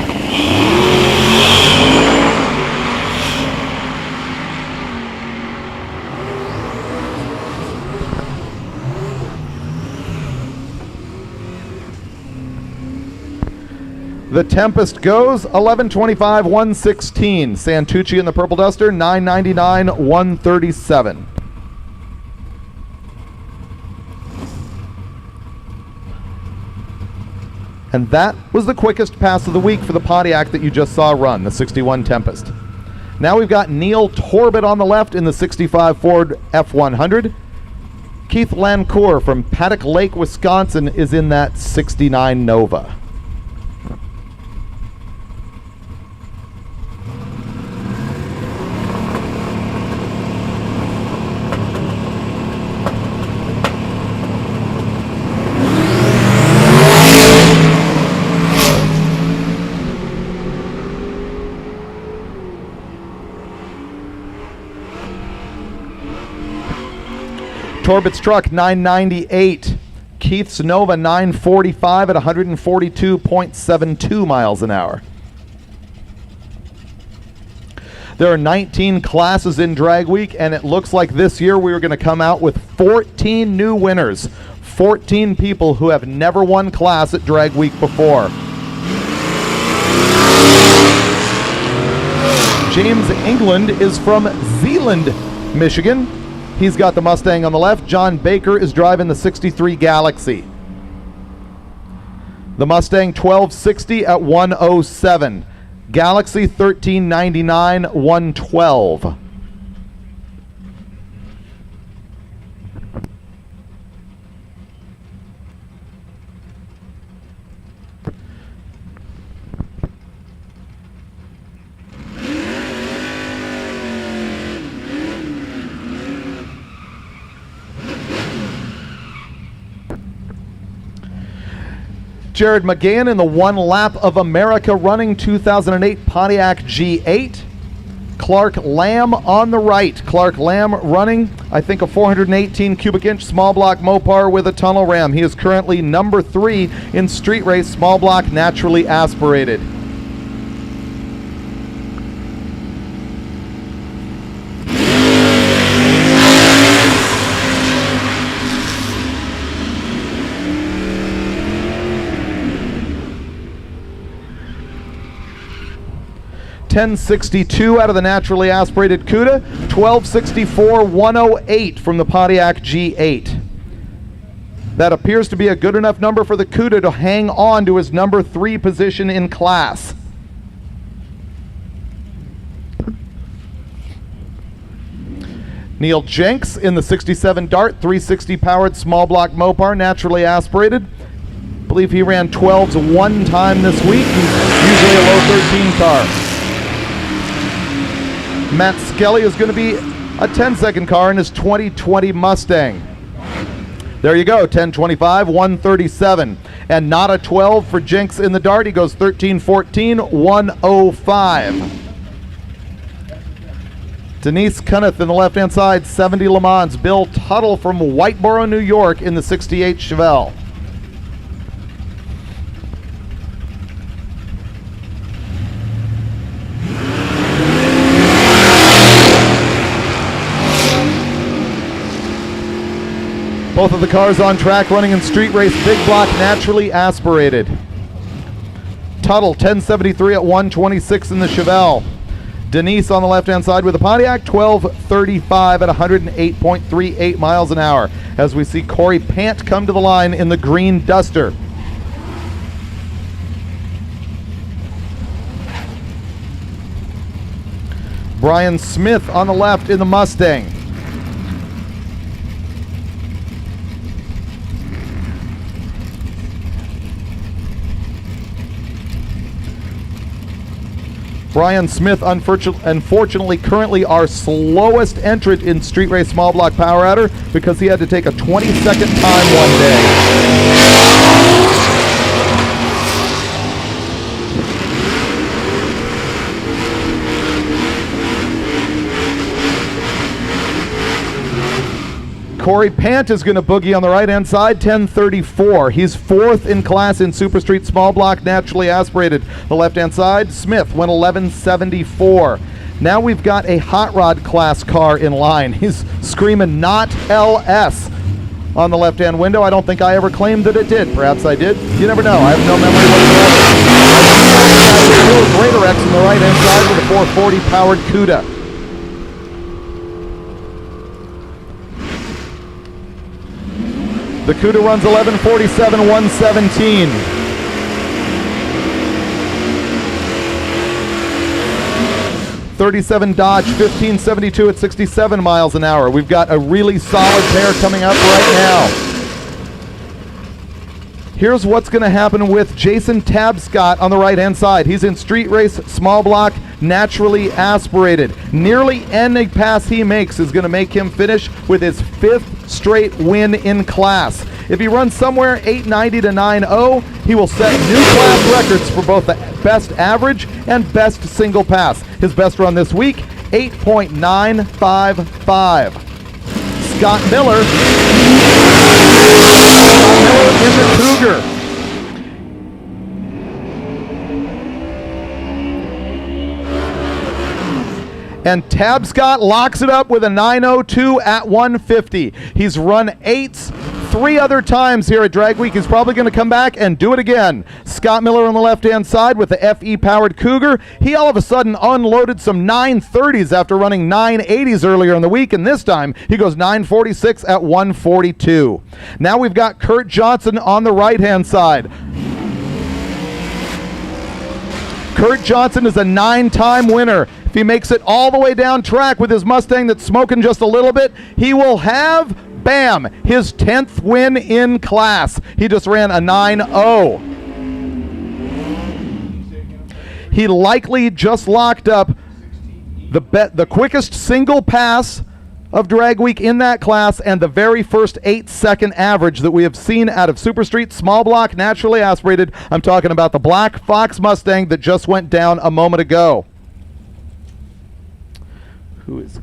Speaker 1: The Tempest goes 1125, 116. Santucci in the Purple Duster, 999, 137. And that was the quickest pass of the week for the Pontiac that you just saw run, the 61 Tempest. Now we've got Neil Torbett on the left in the 65 Ford F100. Keith Lancourt from Paddock Lake, Wisconsin is in that 69 Nova. Torbett's truck, 998. Keith's Nova, 945 at 142.72 miles an hour. There are 19 classes in Drag Week, and it looks like this year we are going to come out with 14 new winners. 14 people who have never won class at Drag Week before. James England is from Zeeland, Michigan. He's got the Mustang on the left. John Baker is driving the 63 Galaxy. The Mustang 1260 at 107. Galaxy 1399, 112. Jared McGann in the One Lap of America running 2008 Pontiac G8. Clark Lamb on the right. Clark Lamb running, I think, a 418 cubic inch small block Mopar with a tunnel ram. He is currently number 3 in street race small block naturally aspirated. $10.62 out of the naturally aspirated CUDA, $12.64, 108 from the Pontiac G8. That appears to be a good enough number for the CUDA to hang on to his number 3 position in class. Neil Jenks in the 67 Dart, 360 powered small block Mopar, naturally aspirated. I believe he ran 12s one time this week. He's usually a low 13 car. Matt Skelly is going to be a 10-second car in his 2020 Mustang. There you go, 10:25, 137. And not a 12 for Jenks in the Dart. He goes 13:14, 105. Denise Cunneth in the left-hand side, 70 Le Mans. Bill Tuttle from Whiteboro, New York in the 68 Chevelle. Both of the cars on track running in street race, big block, naturally aspirated. Tuttle, 1073 at 126 in the Chevelle. Denise on the left-hand side with the Pontiac, 1235 at 108.38 miles an hour. As we see Corey Pant come to the line in the green Duster. Brian Smith on the left in the Mustang. Brian Smith, unfortunately, currently our slowest entrant in street race small block power outer because he had to take a 20-second time one day. Corey Pant is going to boogie on the right-hand side, 1034. He's fourth in class in Super Street small block, naturally aspirated. The left-hand side, Smith went 1174. Now we've got a hot rod class car in line. He's screaming not LS on the left-hand window. I don't think I ever claimed that it did. Perhaps I did. You never know. I have no memory whatsoever. Greater X on the right-hand side with a 440 powered CUDA. The CUDA runs 1147, 117. '37 Dodge, 1572 at 67 miles an hour. We've got a really solid pair coming up right now. Here's what's going to happen with Jason Tabscott on the right-hand side. He's in street race, small block, naturally aspirated. Nearly any pass he makes is going to make him finish with his 5th straight win in class. If he runs somewhere 890 to 90, he will set new class records for both the best average and best single pass. His best run this week, 8.955. Scott Miller in the Cougar. And Tabscott locks it up with a 902 at 150. He's run 8s 3 other times here at Drag Week. He's probably going to come back and do it again. Scott Miller on the left-hand side with the FE-powered Cougar. He all of a sudden unloaded some 930s after running 980s earlier in the week, and this time he goes 946 at 142. Now we've got Kurt Johnson on the right-hand side. Kurt Johnson is a 9-time winner. If he makes it all the way down track with his Mustang that's smoking just a little bit, he will have, bam, his 10th win in class. He just ran a 9-0. He likely just locked up the quickest single pass of Drag Week in that class and the very first 8-second average that we have seen out of Super Street small block naturally aspirated. I'm talking about the Black Fox Mustang that just went down a moment ago. Who is...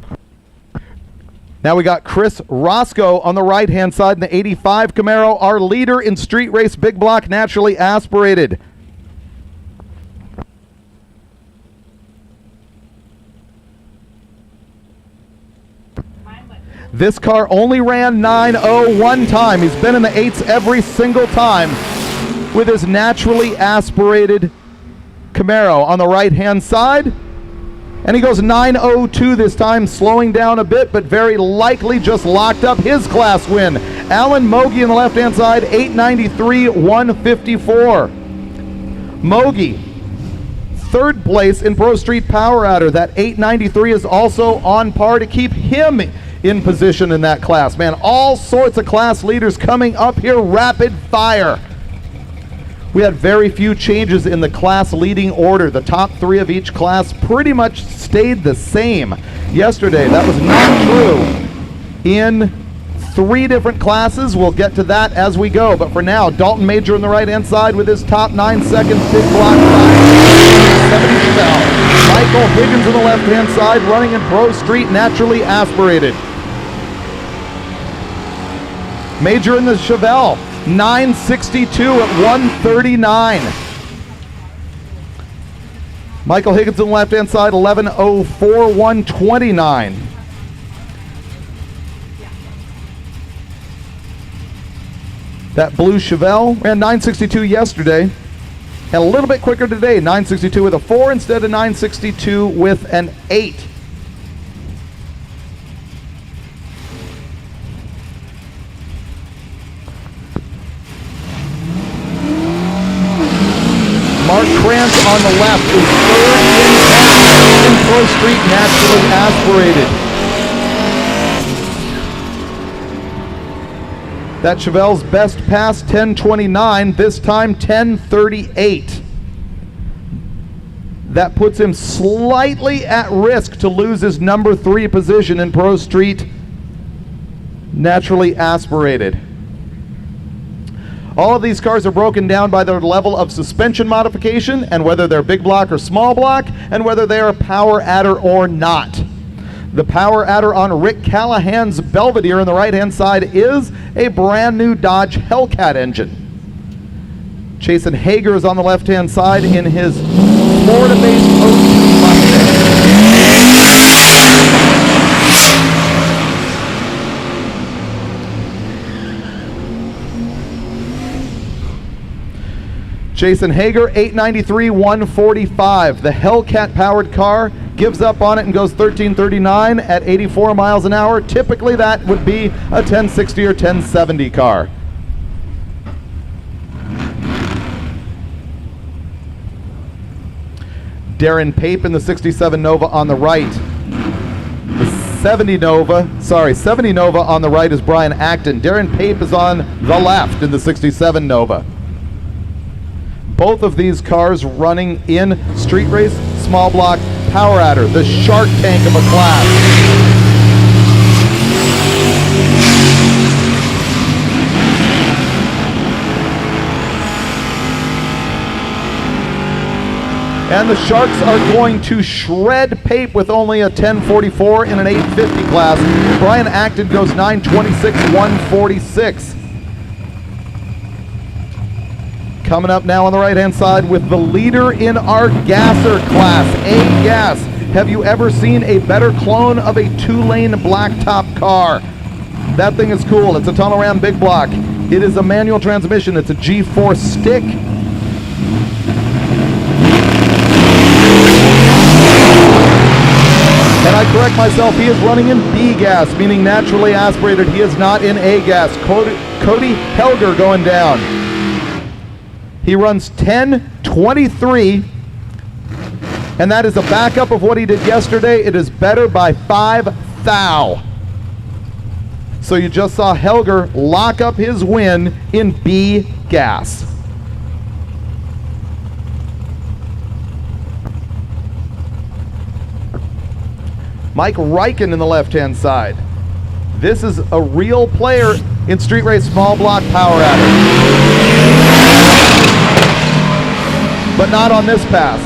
Speaker 1: Now we got Chris Roscoe on the right-hand side in the 85 Camaro, our leader in street race big block naturally aspirated. This car only ran 9.0 one time. He's been in the 8s every single time with his naturally aspirated Camaro on the right-hand side. And he goes 9.02 this time, slowing down a bit, but very likely just locked up his class win. Alan Mogi on the left-hand side, 893, 154. Mogi, third place in Pro Street Power Outer. That 893 is also on par to keep him in position in that class. Man, all sorts of class leaders coming up here, rapid fire. We had very few changes in the class leading order. The top 3 of each class pretty much stayed the same yesterday. That was not true in 3 different classes. We'll get to that as we go. But for now, Dalton Major on the right-hand side with his top 9 seconds. Big block 70 fell. Michael Higgins on the left-hand side running in Pro Street, naturally aspirated. Major in the Chevelle, 962 at 139. Michael Higgins on the left-hand side, 1104, 129. That blue Chevelle ran 962 yesterday, and a little bit quicker today, 962 with a 4 instead of 962 with an 8. Mark Krantz on the left is third in Pro Street, naturally aspirated. That Chevelle's best pass, 10:29, this time 10:38. That puts him slightly at risk to lose his number 3 position in Pro Street, naturally aspirated. All of these cars are broken down by their level of suspension modification and whether they're big block or small block and whether they are power adder or not. The power adder on Rick Callahan's Belvedere on the right-hand side is a brand new Dodge Hellcat engine. Jason Hager is on the left-hand side in his Florida-based 02 Mustang. Jason Hager, 893, 145. The Hellcat powered car gives up on it and goes 1339 at 84 miles an hour. Typically that would be a 1060 or 1070 car. Darren Pape in the 67 Nova on the right. The 70 Nova on the right is Brian Acton. Darren Pape is on the left in the 67 Nova. Both of these cars running in street race, small block, power adder, the Shark Tank of a class. And the Sharks are going to shred Pape with only a 1044 in an 850 class. Brian Acton goes 926, 146. Coming up now on the right-hand side with the leader in our gasser class, A-Gas. Have you ever seen a better clone of a 2-lane blacktop car? That thing is cool. It's a tunnel ram big block. It is a manual transmission. It's a G4 stick. And I correct myself, he is running in B-Gas, meaning naturally aspirated. He is not in A-Gas. Cody Helger going down. He runs 10:23, and that is a backup of what he did yesterday. It is better by 5 thou. So you just saw Helger lock up his win in B gas. Mike Reichen in the left-hand side. This is a real player in street race small block power adder. But not on this pass.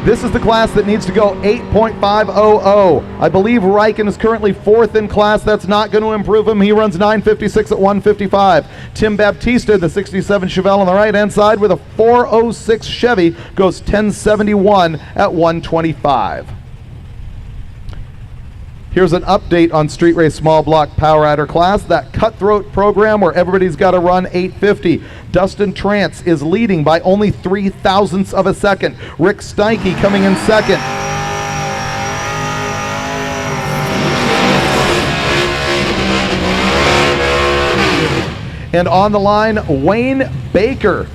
Speaker 1: This is the class that needs to go 8.500. I believe Reichen is currently 4th in class. That's not going to improve him. He runs 956 at 155. Tim Baptista, the 67 Chevelle on the right-hand side with a 406 Chevy, goes 1071 at 125. Here's an update on street race small block power adder class, that cutthroat program where everybody's got to run 850. Dustin Trance is leading by only 0.03 of a second. Rick Steinke coming in second. And on the line, Wayne Baker.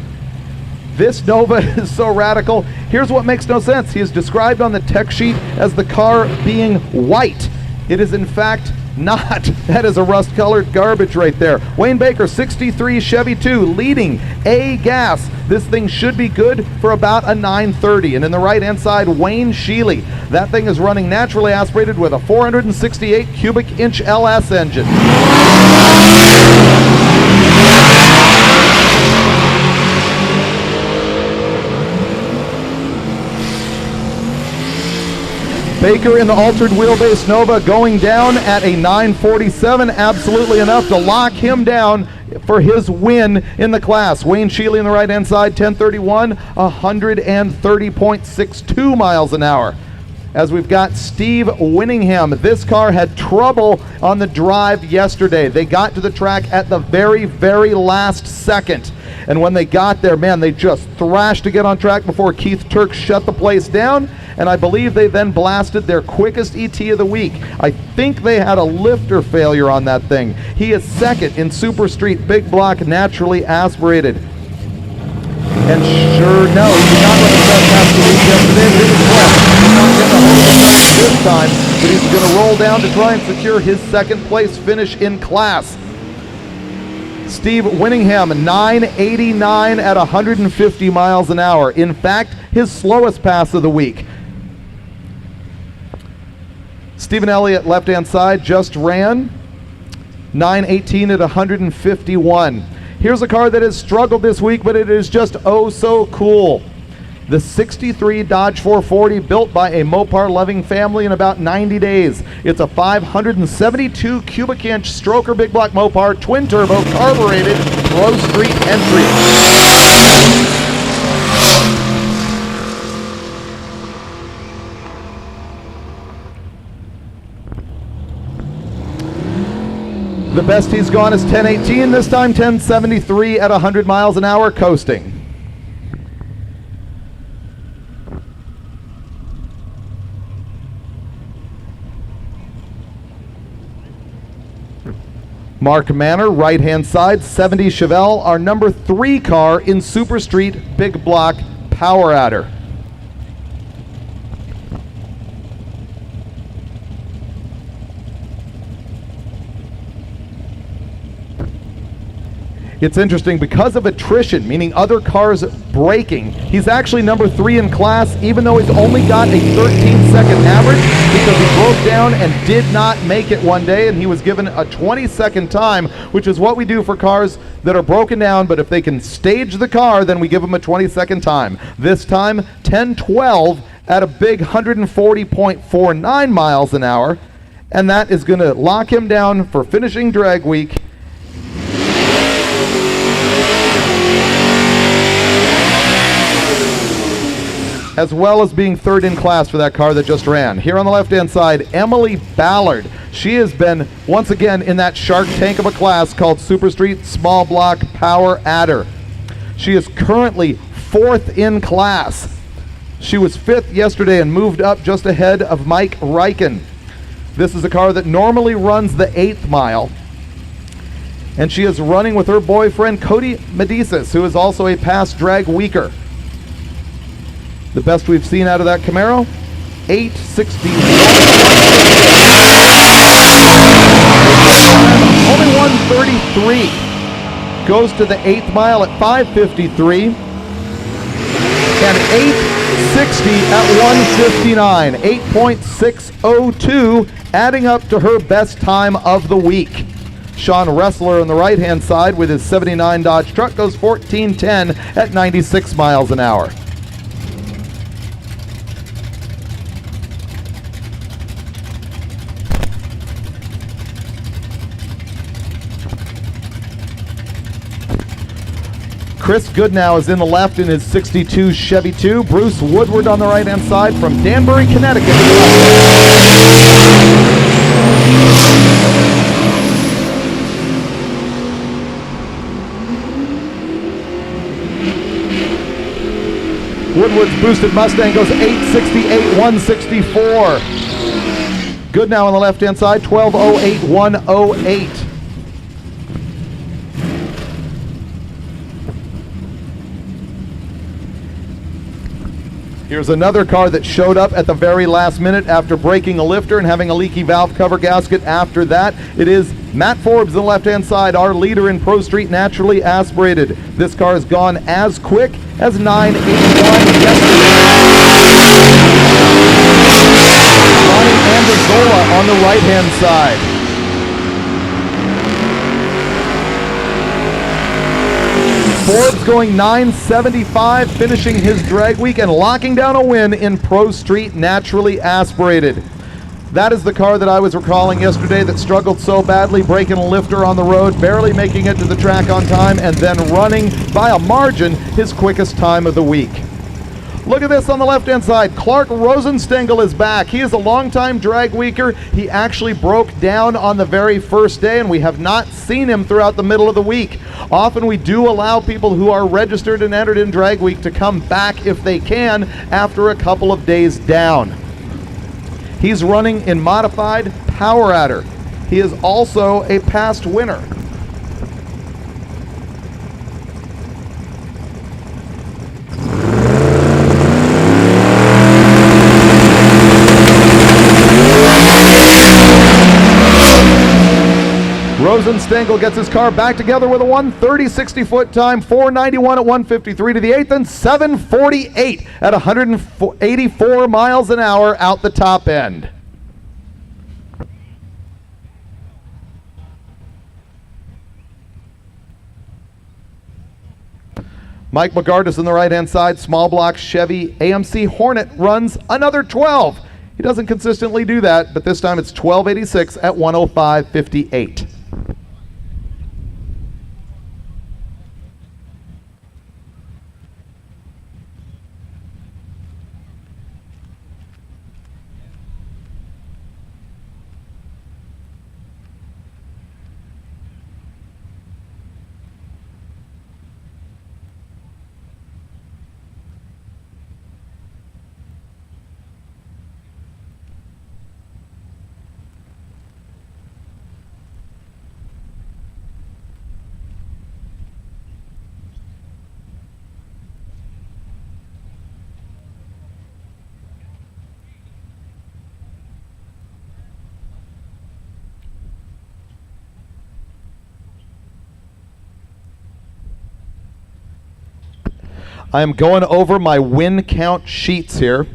Speaker 1: This Nova is so radical. Here's what makes no sense. He is described on the tech sheet as the car being white. It is in fact not. That is a rust-colored garbage right there. Wayne Baker, 63 Chevy 2, leading A gas. This thing should be good for about a 930. And in the right-hand side, Wayne Sheely. That thing is running naturally aspirated with a 468 cubic inch LS engine. Baker in the altered wheelbase Nova going down at a 947, absolutely enough to lock him down for his win in the class. Wayne Sheely in the right-hand side, 1031, 130.62 miles an hour. As we've got Steve Winningham. This car had trouble on the drive yesterday. They got to the track at the very, very last second. And when they got there, man, they just thrashed to get on track before Keith Turk shut the place down. And I believe they then blasted their quickest ET of the week. I think they had a lifter failure on that thing. He is second in Super Street Big Block naturally aspirated. And sure, no, he did not run the best half the week yesterday, but it was close. He's not getting a hold of the this time, but he's going to roll down to try and secure his second place finish in class. Steve Winningham, 989 at 150 miles an hour. In fact, his slowest pass of the week. Stephen Elliott, left-hand side, just ran 918 at 151. Here's a car that has struggled this week, but it is just oh so cool. The 63 Dodge 440 built by a Mopar-loving family in about 90 days. It's a 572 cubic inch stroker big block Mopar, twin turbo, carbureted, Grove Street entry. The best he's gone is 1018, this time 1073 at 100 miles an hour, coasting. Mark Manor, right-hand side, 70 Chevelle, our number 3 car in Super Street Big Block Power Adder. It's interesting, because of attrition, meaning other cars braking, he's actually number 3 in class, even though he's only got a 13-second average, because he broke down and did not make it one day, and he was given a 20-second time, which is what we do for cars that are broken down, but if they can stage the car, then we give them a 20-second time. This time, 10:12 at a big 140.49 miles an hour, and that is going to lock him down for finishing drag week. As well as being 3rd in class for that car that just ran. Here on the left-hand side, Emily Ballard. She has been, once again, in that shark tank of a class called Super Street Small Block Power Adder. She is currently 4th in class. She was 5th yesterday and moved up just ahead of Mike Reichen. This is a car that normally runs the 8th mile. And she is running with her boyfriend, Cody Medicis, who is also a past drag weeker. The best we've seen out of that Camaro, 860. Only 133. Goes to the 8th mile at 553. And 860 at 159. 8.602, adding up to her best time of the week. Sean Ressler on the right-hand side with his 79 Dodge truck goes 1410 at 96 miles an hour. Chris Goodnow is in the left in his 62 Chevy 2. Bruce Woodward on the right-hand side from Danbury, Connecticut. Woodward's boosted Mustang goes 868, 164. Goodnow on the left-hand side, 1208, 108. Here's another car that showed up at the very last minute after breaking a lifter and having a leaky valve cover gasket after that. It is Matt Forbes on the left-hand side, our leader in Pro Street naturally aspirated. This car has gone as quick as 981 yesterday. Ronnie Anderzola on the right-hand side. Forbes going 975, finishing his drag week and locking down a win in Pro Street naturally aspirated. That is the car that I was recalling yesterday that struggled so badly, breaking a lifter on the road, barely making it to the track on time, and then running by a margin his quickest time of the week. Look at this on the left-hand side. Clark Rosenstengel is back. He is a longtime drag weeker. He actually broke down on the very first day, and we have not seen him throughout the middle of the week. Often we do allow people who are registered and entered in drag week to come back if they can after a couple of days down. He's running in modified Power Adder. He is also a past winner. Rosenstengel gets his car back together with a 1:30.60 foot time, 491 at 153 to the 8th, and 748 at 184 miles an hour out the top end. Mike McGardis on the right-hand side, small block Chevy AMC Hornet runs another 12. He doesn't consistently do that, but this time it's 1286 at 105.58. I am going over my win count sheets here.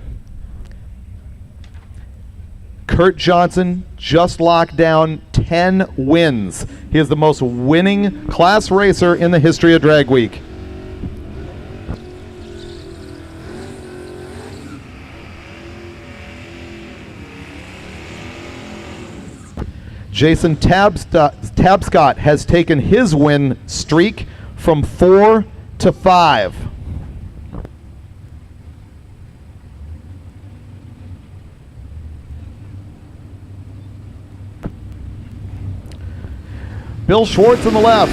Speaker 1: Kurt Johnson just locked down 10 wins. He is the most winning class racer in the history of Drag Week. Jason Tabscott has taken his win streak from 4 to 5. Bill Schwartz on the left.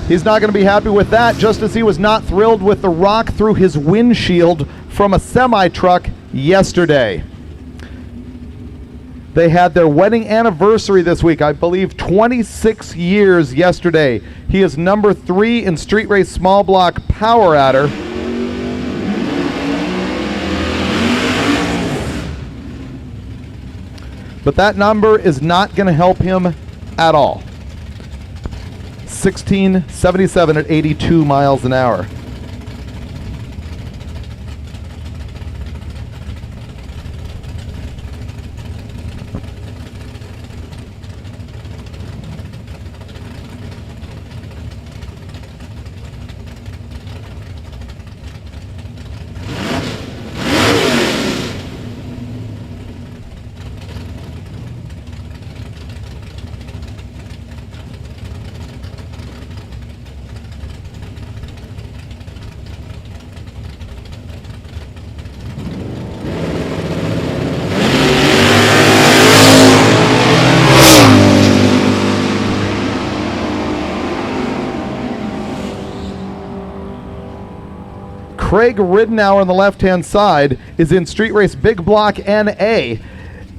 Speaker 1: He's not going to be happy with that, just as he was not thrilled with the rock through his windshield from a semi-truck yesterday. They had their wedding anniversary this week, I believe 26 years yesterday. He is number 3 in Street Race Small Block Power Adder. But that number is not going to help him at all. 1677 at 82 miles an hour. Craig Ridenour on the left-hand side is in Street Race Big Block NA.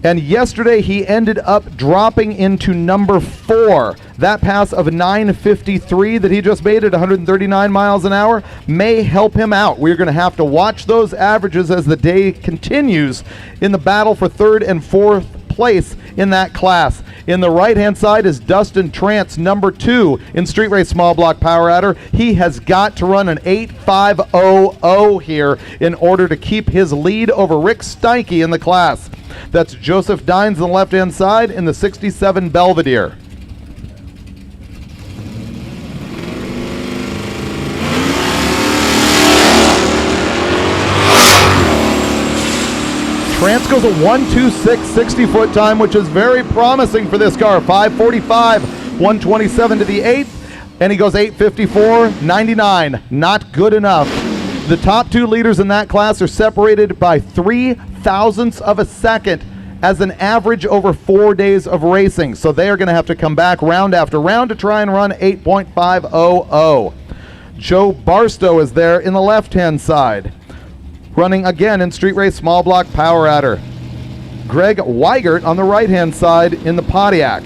Speaker 1: And yesterday he ended up dropping into number 4. That pass of 9:53 that he just made at 139 miles an hour may help him out. We're going to have to watch those averages as the day continues in the battle for 3rd and 4th place in that class. In the right-hand side is Dustin Trance, number 2 in Street Race Small Block Power Adder. He has got to run an 8.500 here in order to keep his lead over Rick Steinke in the class. That's Joseph Dines on the left-hand side in the 67 Belvedere. Trance goes a 1:26 60-foot time, which is very promising for this car. 5:45, 1:27 to the 8th, and he goes 8:54, 99. Not good enough. The top 2 leaders in that class are separated by 0.03 of a second as an average over 4 days of racing. So they are going to have to come back round after round to try and run 8.500. Joe Barstow is there in the left-hand side, running again in Street Race Small Block Power Adder. Greg Weigert on the right-hand side in the Pontiac.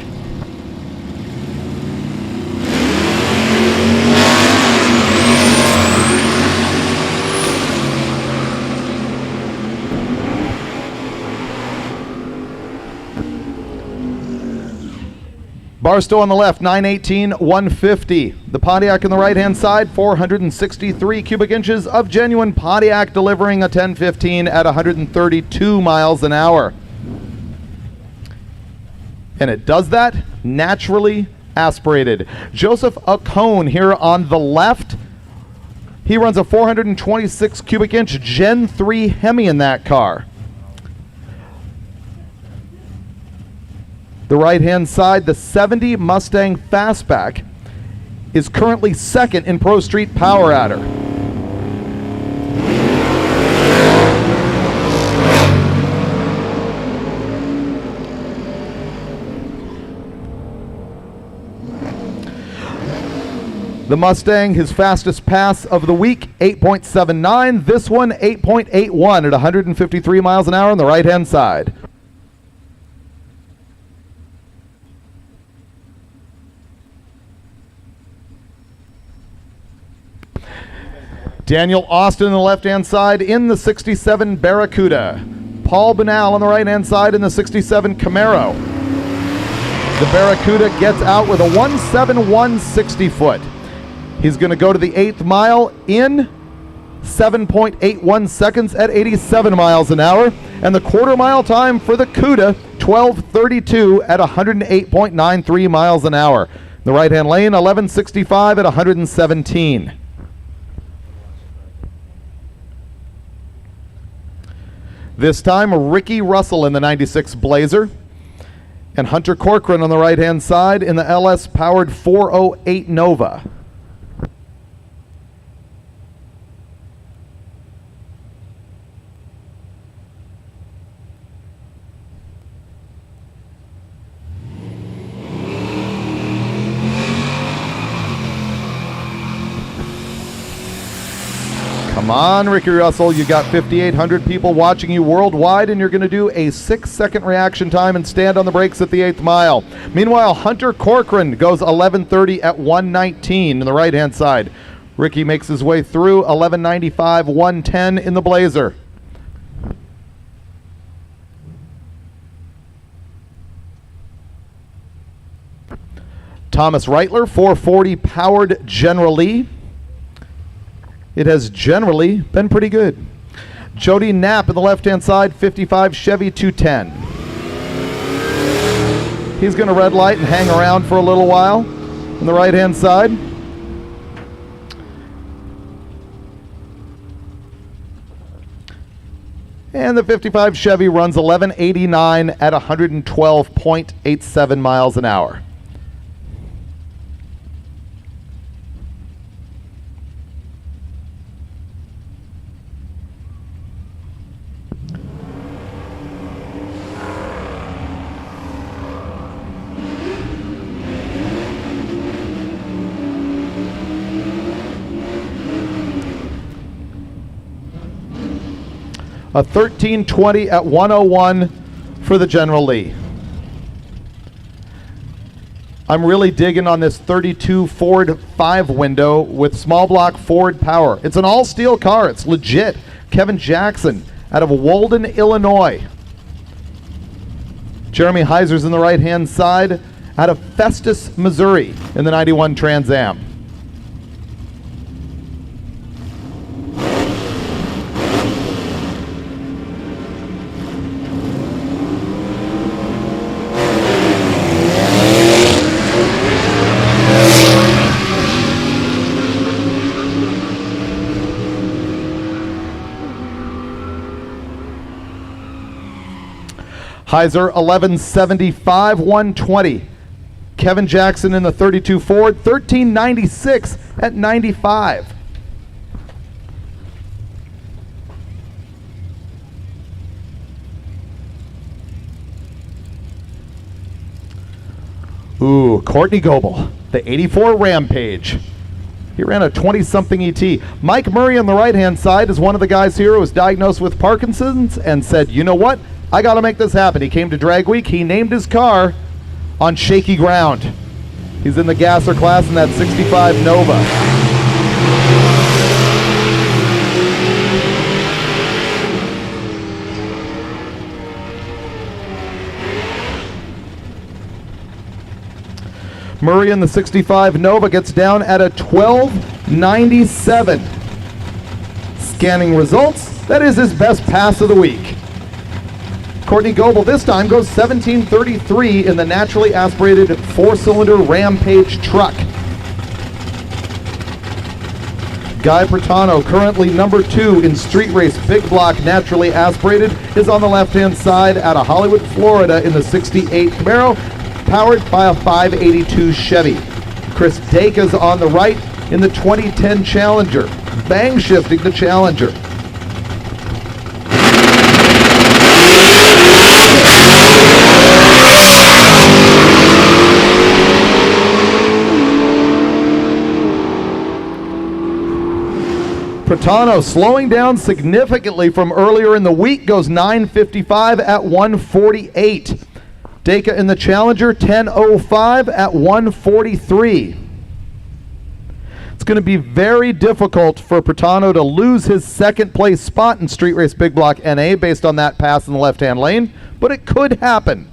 Speaker 1: Barstow on the left, 918, 150. The Pontiac on the right-hand side, 463 cubic inches of genuine Pontiac, delivering a 1015 at 132 miles an hour. And it does that naturally aspirated. Joseph Ocone here on the left. He runs a 426 cubic inch Gen 3 Hemi in that car. The right-hand side, the 70 Mustang Fastback, is currently 2nd in Pro Street Power Adder. The Mustang, his fastest pass of the week, 8.79. This one, 8.81 at 153 miles an hour on the right-hand side. Daniel Austin on the left-hand side in the 67 Barracuda. Paul Banal on the right-hand side in the 67 Camaro. The Barracuda gets out with a 171 60-foot. He's going to go to the 8th mile in 7.81 seconds at 87 miles an hour. And the quarter-mile time for the Cuda, 12:32 at 108.93 miles an hour. The right-hand lane, 11:65 at 117. This time, Ricky Russell in the 96 Blazer, and Hunter Corcoran on the right-hand side in the LS-powered 408 Nova. Come on, Ricky Russell, you got 5,800 people watching you worldwide, and you're going to do a 6-second reaction time and stand on the brakes at the 8th mile. Meanwhile, Hunter Corcoran goes 11:30 at 119 in the right-hand side. Ricky makes his way through, 11:95, 110 in the Blazer. Thomas Reitler, 440 powered General Lee. It has generally been pretty good. Jody Knapp in the left-hand side, 55 Chevy 210. He's going to red light and hang around for a little while on the right-hand side. And the 55 Chevy runs 1189 at 112.87 miles an hour. A 13:20 at 101 for for the General Lee. I'm really digging on this 32 Ford 5 window with small block Ford power. It's an all steel car. It's legit. Kevin Jackson out of Walden, Illinois. Jeremy Heiser's in the right hand side out of Festus, Missouri in the 91 Trans Am. Heiser 1175, 120. Kevin Jackson in the 32 Ford, 1396 at 95. Ooh, Courtney Goebel, the 84 Rampage. He ran a 20-something ET. Mike Murray on the right-hand side is one of the guys here who was diagnosed with Parkinson's and said, you know what? I got to make this happen. He came to Drag Week. He named his car on shaky ground. He's in the gasser class in that 65 Nova. Murray in the 65 Nova gets down at a 1297. Scanning results, that is his best pass of the week. Courtney Goebel this time goes 1733 in the naturally aspirated 4-cylinder Rampage truck. Guy Bertano, currently number 2 in street race big block naturally aspirated, is on the left-hand side out of Hollywood, Florida in the 68 Camaro, powered by a 582 Chevy. Chris Dacre's on the right in the 2010 Challenger, bang shifting the Challenger. Bertano slowing down significantly from earlier in the week, goes 955 at 148. Dacre in the Challenger, 1005 at 143. It's going to be very difficult for Bertano to lose his second place spot in Street Race Big Block NA based on that pass in the left-hand lane, but it could happen.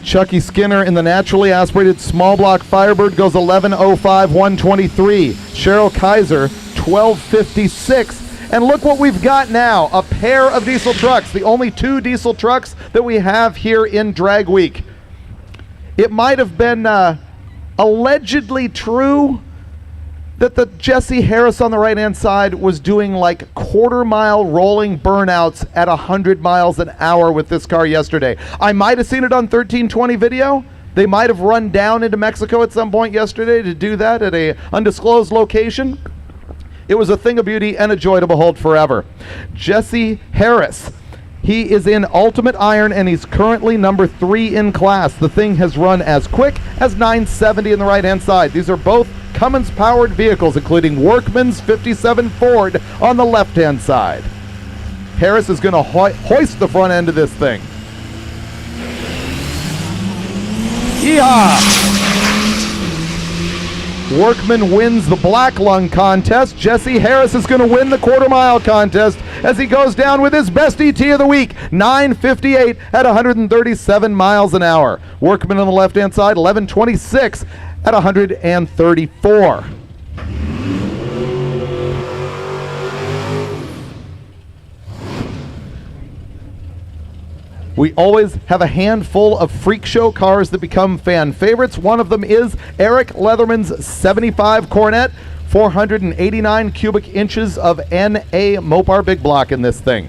Speaker 1: Chucky Skinner in the naturally aspirated small block Firebird goes 1105, 123. Cheryl Kaiser, 1256. And look what we've got now, a pair of diesel trucks, the only 2 diesel trucks that we have here in Drag Week. It might have been allegedly true that the Jesse Harris on the right-hand side was doing like quarter-mile rolling burnouts at 100 miles an hour with this car yesterday. I might have seen it on 1320 video. They might have run down into Mexico at some point yesterday to do that at a undisclosed location. It was a thing of beauty and a joy to behold forever. Jesse Harris, he is in Ultimate Iron and he's currently number 3 in class. The thing has run as quick as 970 in the right-hand side. These are both Cummins-powered vehicles, including Workman's 57 Ford on the left-hand side. Harris is going to hoist the front end of this thing. Yeehaw! Workman wins the Black Lung contest. Jesse Harris is going to win the quarter-mile contest as he goes down with his best ET of the week, 958 at 137 miles an hour. Workman on the left-hand side, 1126 at 134. We always have a handful of freak show cars that become fan favorites. One of them is Eric Leatherman's 75 Cornet, 489 cubic inches of NA Mopar Big Block in this thing.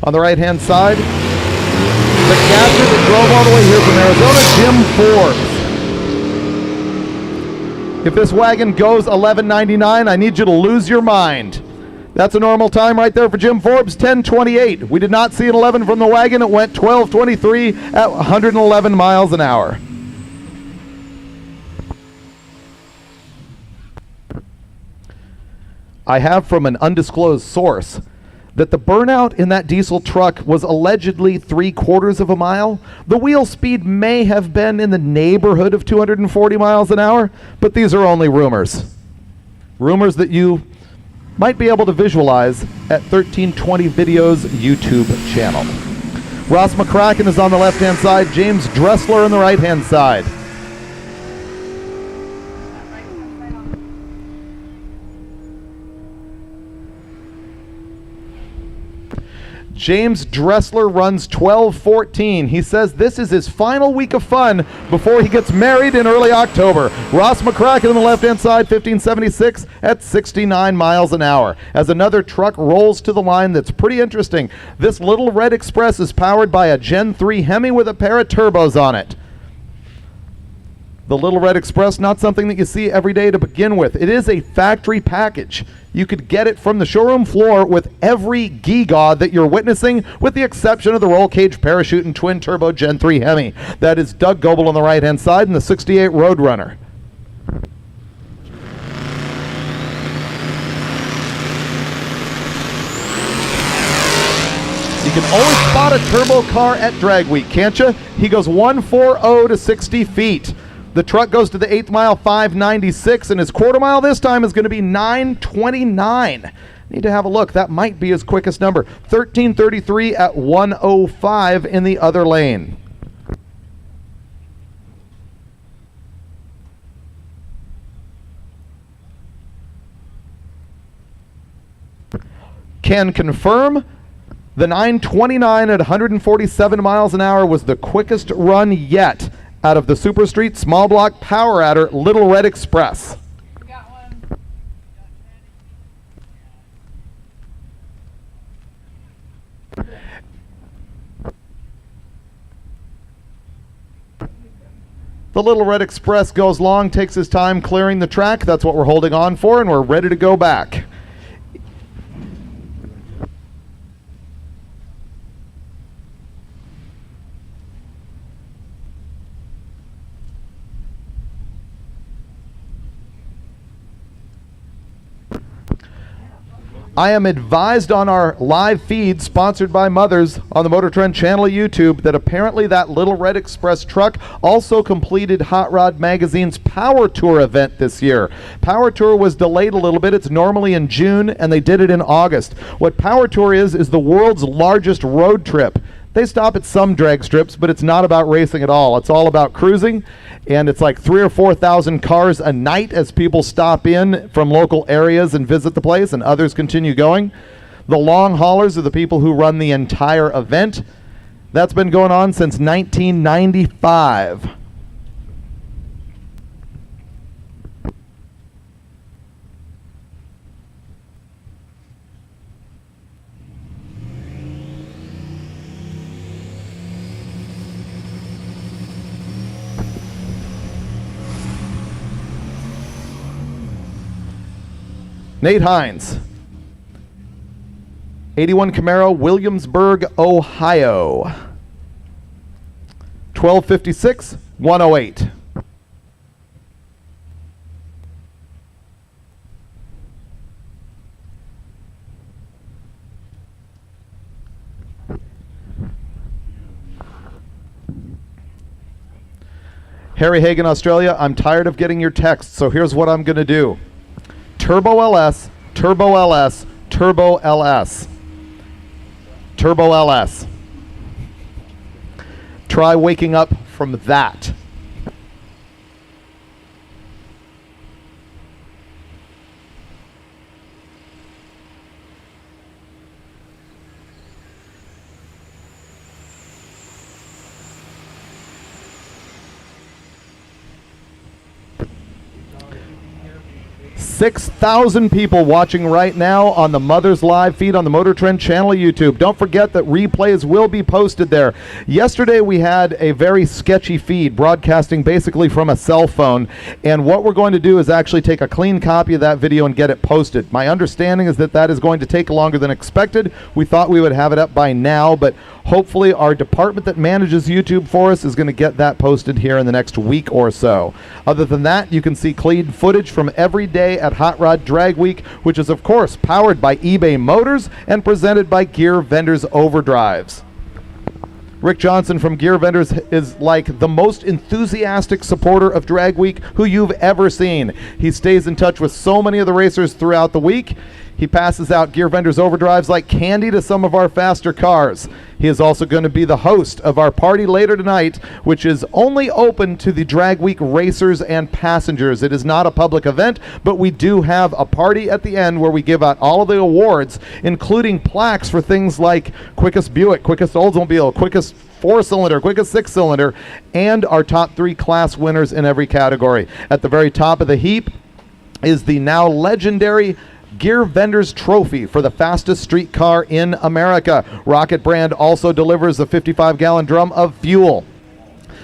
Speaker 1: On the right-hand side, the gasser that drove all the way here from Arizona, Jim Forbes. If this wagon goes $11.99, I need you to lose your mind. That's a normal time right there for Jim Forbes, 10:28. We did not see an 11 from the wagon. It went 12:23 at 111 miles an hour. I have from an undisclosed source that the burnout in that diesel truck was allegedly 3/4 of a mile. The wheel speed may have been in the neighborhood of 240 miles an hour, but these are only rumors. Rumors that you might be able to visualize at 1320 Video's YouTube channel. Ross McCracken is on the left-hand side, James Dressler on the right-hand side. James Dressler runs 12:14. He says this is his final week of fun before he gets married in early October. Ross McCracken on the left-hand side, 1576 at 69 miles an hour. As another truck rolls to the line that's pretty interesting. This Little Red Express is powered by a Gen 3 Hemi with a pair of turbos on it. The Little Red Express, not something that you see every day to begin with. It is a factory package. You could get it from the showroom floor with every gewgaw that you're witnessing, with the exception of the roll cage parachute and twin turbo Gen 3 Hemi. That is Doug Goebel on the right-hand side and the 68 Roadrunner. You can always spot a turbo car at Drag Week, can't you? He goes 140 to 60 feet. The truck goes to the 8th mile, 596, and his quarter mile this time is going to be 929. Need to have a look. That might be his quickest number. 1333 at 105 in the other lane. Can confirm the 929 at 147 miles an hour was the quickest run yet out of the Super Street Small Block Power Adder Little Red Express.
Speaker 13: Got one.
Speaker 1: The Little Red Express goes long, takes his time clearing the track. That's what we're holding on for, and we're ready to go back. I am advised on our live feed, sponsored by Mothers on the MotorTrend channel of YouTube, that apparently that Little Red Express truck also completed Hot Rod Magazine's Power Tour event this year. Power Tour was delayed a little bit. It's normally in June, and they did it in August. What Power Tour is the world's largest road trip. They stop at some drag strips, but it's not about racing at all. It's all about cruising, and it's like 3,000 or 4,000 cars a night as people stop in from local areas and visit the place, and others continue going. The long haulers are the people who run the entire event. That's been going on since 1995. Nate Hines, 81 Camaro, Williamsburg, Ohio. 1256, 108. Harry Hagen, Australia, I'm tired of getting your texts, so here's what I'm going to do. Turbo LS, Turbo LS, Turbo LS. Turbo LS. Try waking up from that. 6,000 people watching right now on the Mother's Live feed on the MotorTrend channel of YouTube. Don't forget that replays will be posted there. Yesterday we had a very sketchy feed broadcasting basically from a cell phone, and what we're going to do is actually take a clean copy of that video and get it posted. My understanding is that that is going to take longer than expected. We thought we would have it up by now, but hopefully our department that manages YouTube for us is going to get that posted here in the next week or so. Other than that, you can see clean footage from every day at Hot Rod Drag Week, which is of course powered by eBay Motors and presented by Gear Vendors Overdrives. Rick Johnson from Gear Vendors is like the most enthusiastic supporter of Drag Week who you've ever seen. He stays in touch with so many of the racers throughout the week. He passes out Gear Vendors Overdrives like candy to some of our faster cars. He is also going to be the host of our party later tonight, which is only open to the Drag Week racers and passengers. It is not a public event, but we do have a party at the end where we give out all of the awards, including plaques for things like quickest Buick, quickest Oldsmobile, quickest 4-cylinder, quickest 6-cylinder, and our top 3 class winners in every category. At the very top of the heap is the now legendary Gear Vendors Trophy for the fastest street car in America. Rocket Brand also delivers a 55-gallon drum of fuel.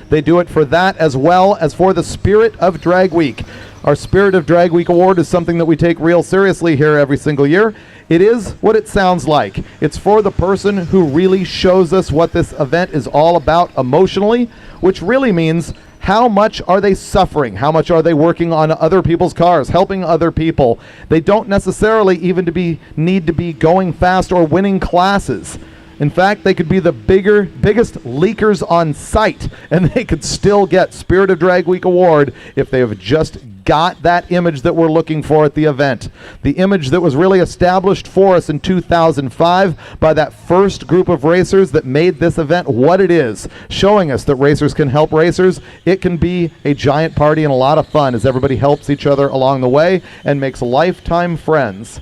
Speaker 1: They do it for that as well as for the Spirit of Drag Week. Our Spirit of Drag Week award is something that we take real seriously here every single year. It is what it sounds like. It's for the person who really shows us what this event is all about emotionally, which really means how much are they suffering? How much are they working on other people's cars, helping other people? They don't necessarily even need to be going fast or winning classes. In fact, they could be the biggest leakers on site, and they could still get Spirit of Drag Week award if they have just got that image that we're looking for at the event. The image that was really established for us in 2005 by that first group of racers that made this event what it is, showing us that racers can help racers. It can be a giant party and a lot of fun as everybody helps each other along the way and makes lifetime friends.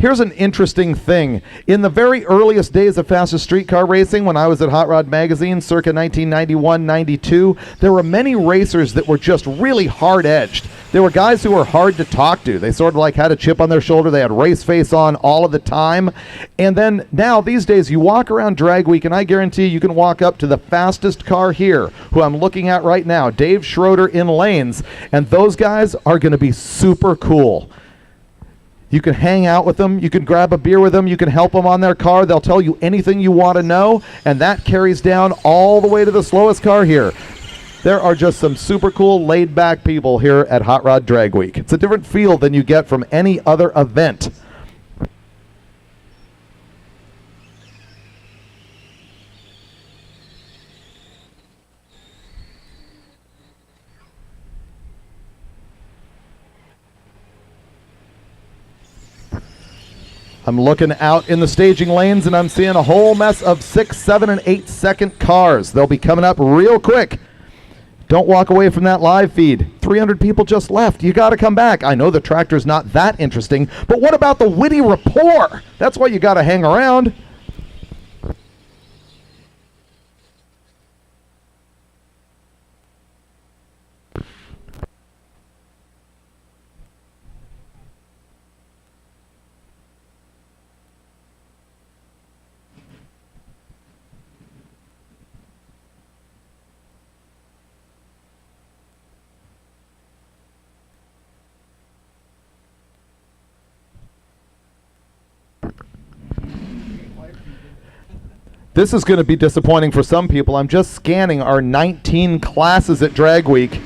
Speaker 1: Here's an interesting thing. In the very earliest days of fastest street car racing, when I was at Hot Rod Magazine circa 1991-92, there were many racers that were just really hard-edged. There were guys who were hard to talk to. They sort of like had a chip on their shoulder. They had race face on all of the time. And then now, these days, you walk around Drag Week, and I guarantee you can walk up to the fastest car here, who I'm looking at right now, Dave Schroeder in lanes, and those guys are going to be super cool. You can hang out with them, you can grab a beer with them, you can help them on their car, they'll tell you anything you want to know, and that carries down all the way to the slowest car here. There are just some super cool, laid-back people here at Hot Rod Drag Week. It's a different feel than you get from any other event. I'm looking out in the staging lanes and I'm seeing a whole mess of 6, 7, and 8 second cars. They'll be coming up real quick. Don't walk away from that live feed. 300 people just left. You got to come back. I know the tractor's not that interesting, but what about the witty rapport? That's why you got to hang around. This is going to be disappointing for some people. I'm just scanning our 19 classes at Drag Week.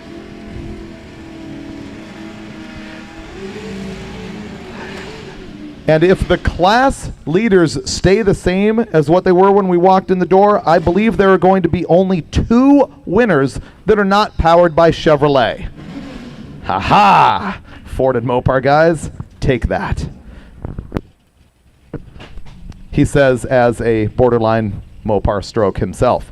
Speaker 1: And if the class leaders stay the same as what they were when we walked in the door, I believe there are going to be only 2 winners that are not powered by Chevrolet. Ha-ha! Ford and Mopar guys, take that. He says as a borderline Mopar stroke himself.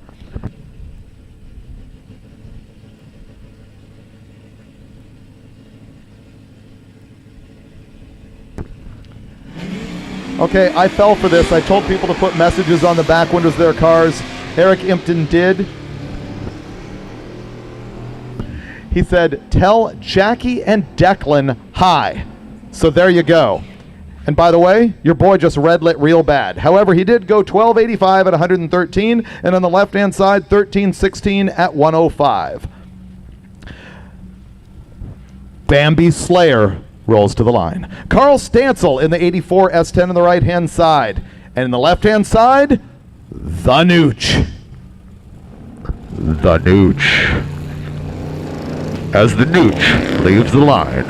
Speaker 1: Okay, I fell for this. I told people to put messages on the back windows of their cars. Eric Impton did. He said, tell Jackie and Declan hi. So there you go. And by the way, your boy just red lit real bad. However, he did go 1285 at 113, and on the left-hand side, 1316 at 105. Bambi Slayer rolls to the line. Carl Stansel in the 84 S10 on the right-hand side. And in the left-hand side, the Nooch. The Nooch. As the Nooch leaves the line.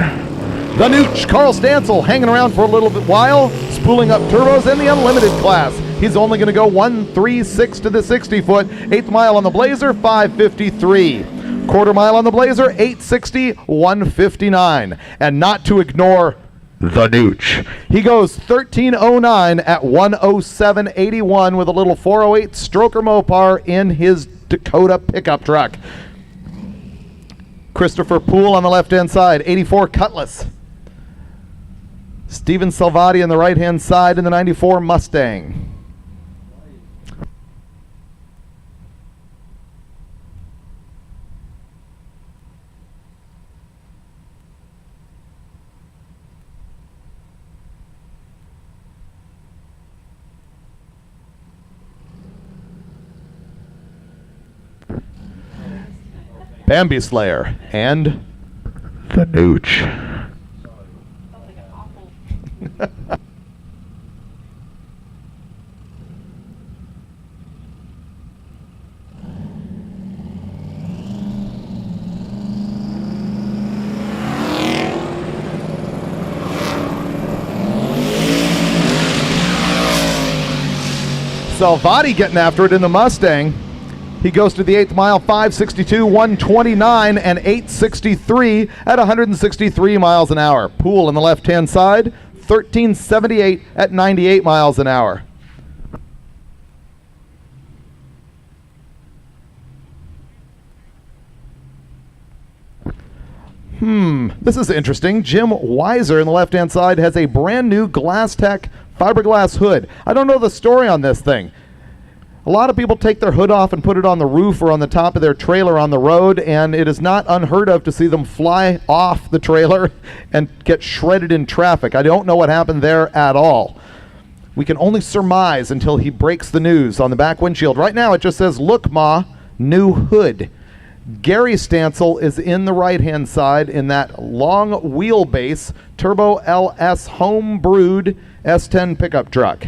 Speaker 1: The Nooch, Carl Stansel, hanging around for a little bit while, spooling up turbos in the unlimited class. He's only going to go 136 to the 60-foot. 8th mile on the Blazer, 553. Quarter mile on the Blazer, 860, 159. And not to ignore the Nooch. He goes 1309 at 107.81 with a little 408 stroker Mopar in his Dakota pickup truck. Christopher Poole on the left-hand side, 84 Cutlass. Steven Salvati on the right-hand side in the 94 Mustang. Bambi Slayer and the Nooch. Salvati getting after it in the Mustang. He goes to the 8th mile, 562, 129, and 863 at 163 miles an hour. Poole on the left-hand side, 1378 at 98 miles an hour. This is interesting. Jim Weiser on the left-hand side has a brand new GlassTech fiberglass hood. I don't know the story on this thing. A lot of people take their hood off and put it on the roof or on the top of their trailer on the road, and it is not unheard of to see them fly off the trailer and get shredded in traffic. I don't know what happened there at all. We can only surmise until he breaks the news on the back windshield. Right now it just says, "Look, Ma, new hood." Gary Stansel is in the right-hand side in that long wheelbase Turbo LS home-brewed S10 pickup truck.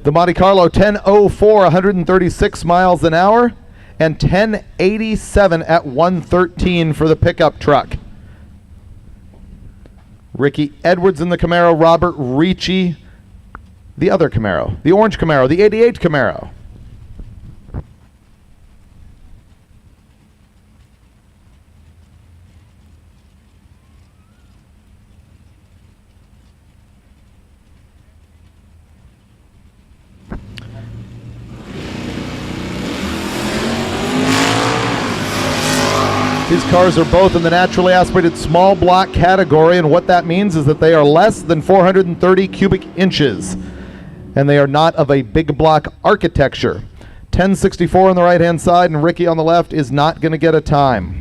Speaker 1: The Monte Carlo 1004, 136 miles an hour, and 1087 at 113 for the pickup truck. Ricky Edwards in the Camaro, Robert Ricci, the other Camaro, the orange Camaro, the 88 Camaro. These cars are both in the naturally aspirated small block category, and what that means is that they are less than 430 cubic inches, and they are not of a big block architecture. 1064 on the right-hand side, and Ricky on the left is not going to get a time.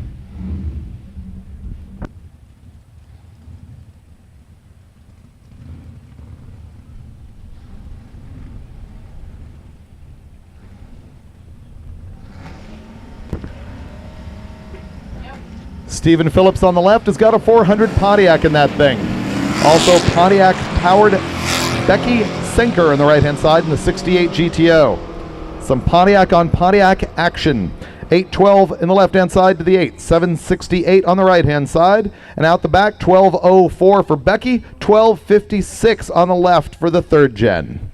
Speaker 1: Stephen Phillips on the left has got a 400 Pontiac in that thing. Also Pontiac powered Becky Sinker on the right-hand side in the 68 GTO. Some Pontiac on Pontiac action. 812 in the left-hand side to the 8. 768 on the right-hand side. And out the back, 1204 for Becky. 1256 on the left for the third gen.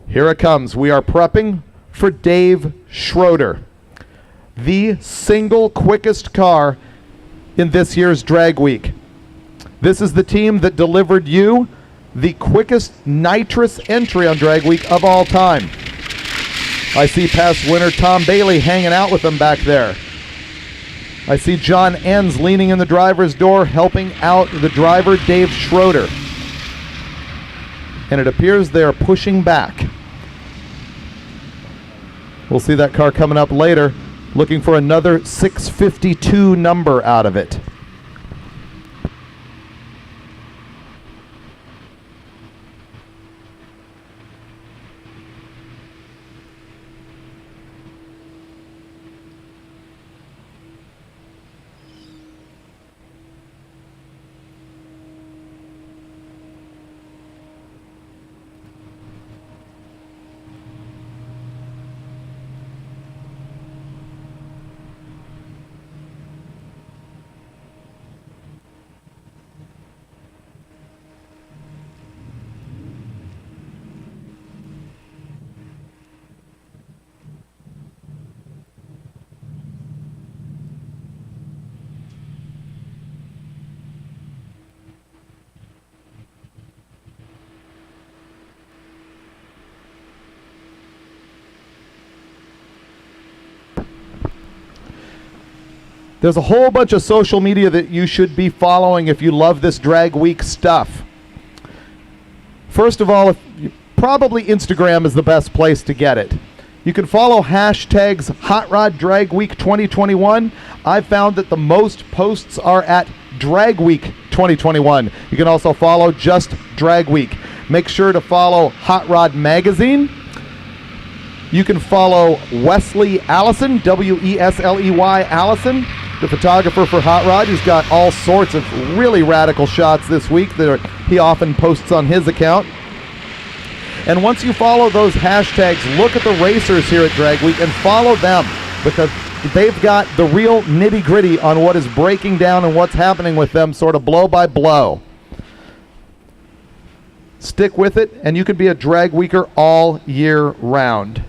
Speaker 1: Here it comes. We are prepping for Dave Schroeder, the single quickest car in this year's drag week. This is the team that delivered you the quickest nitrous entry on drag week of all time. I see past winner Tom Bailey hanging out with them back there. I see John Enz leaning in the driver's door, helping out the driver, Dave Schroeder. And it appears they are pushing back. We'll see that car coming up later, looking for another 652 number out of it. There's a whole bunch of social media that you should be following if you love this drag week stuff. First of all, probably Instagram is the best place to get it. You can follow hashtags Hot Rod Drag Week 2021. I've found that the most posts are at Drag Week 2021. You can also follow just Drag Week. Make sure to follow Hot Rod Magazine. You can follow Wesley Allison, Wesley Allison, the photographer for Hot Rod, who's got all sorts of really radical shots this week that he often posts on his account. And once you follow those hashtags, look at the racers here at Drag Week and follow them, because they've got the real nitty-gritty on what is breaking down and what's happening with them sort of blow by blow. Stick with it, and you can be a drag weeker all year round.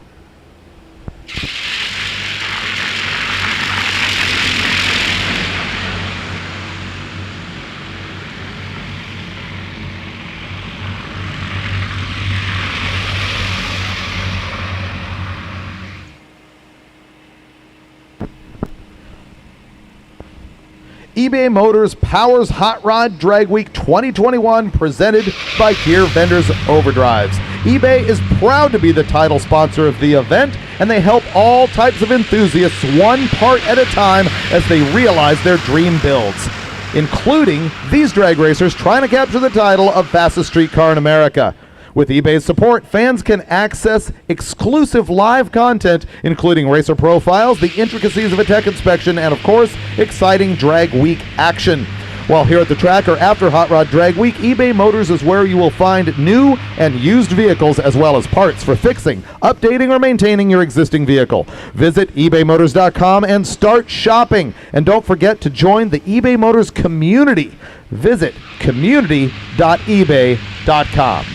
Speaker 1: eBay Motors powers Hot Rod Drag Week 2021, presented by Gear Vendors Overdrives. eBay is proud to be the title sponsor of the event, and they help all types of enthusiasts one part at a time as they realize their dream builds, including these drag racers trying to capture the title of fastest street car in America. With eBay's support, fans can access exclusive live content, including racer profiles, the intricacies of a tech inspection, and of course, exciting drag week action. While here at the track or after Hot Rod Drag Week, eBay Motors is where you will find new and used vehicles, as well as parts for fixing, updating, or maintaining your existing vehicle. Visit ebaymotors.com and start shopping. And don't forget to join the eBay Motors community. Visit community.ebay.com.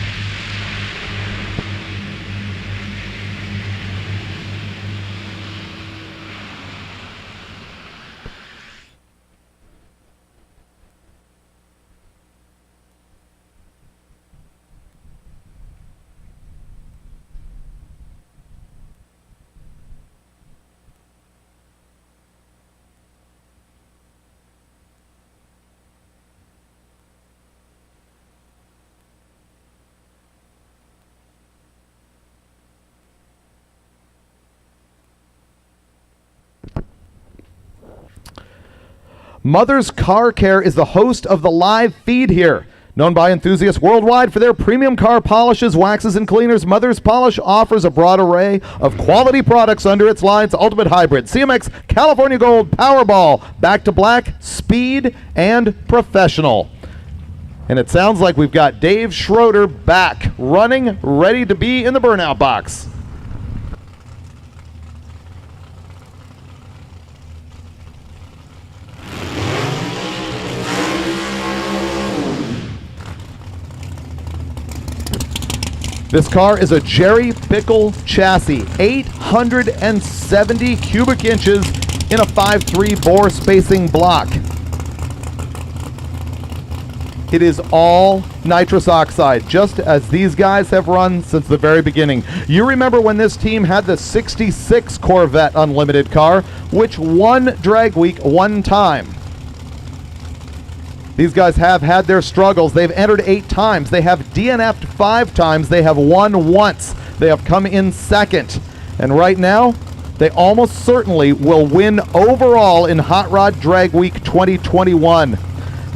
Speaker 1: Mother's Car Care is the host of the live feed here. Known by enthusiasts worldwide for their premium car polishes, waxes, and cleaners, Mother's Polish offers a broad array of quality products under its lines: Ultimate Hybrid, CMX, California Gold, Powerball, Back to Black, Speed, and Professional. And it sounds like we've got Dave Schroeder back, running, ready to be in the burnout box. This car is a Jerry Pickle chassis, 870 cubic inches in a 5.3 bore spacing block. It is all nitrous oxide, just as these guys have run since the very beginning. You remember when this team had the 66 Corvette Unlimited car, which won Drag Week one time. These guys have had their struggles. They've entered 8 times. They have DNF'd 5 times. They have won once. They have come in second. And right now, they almost certainly will win overall in Hot Rod Drag Week 2021.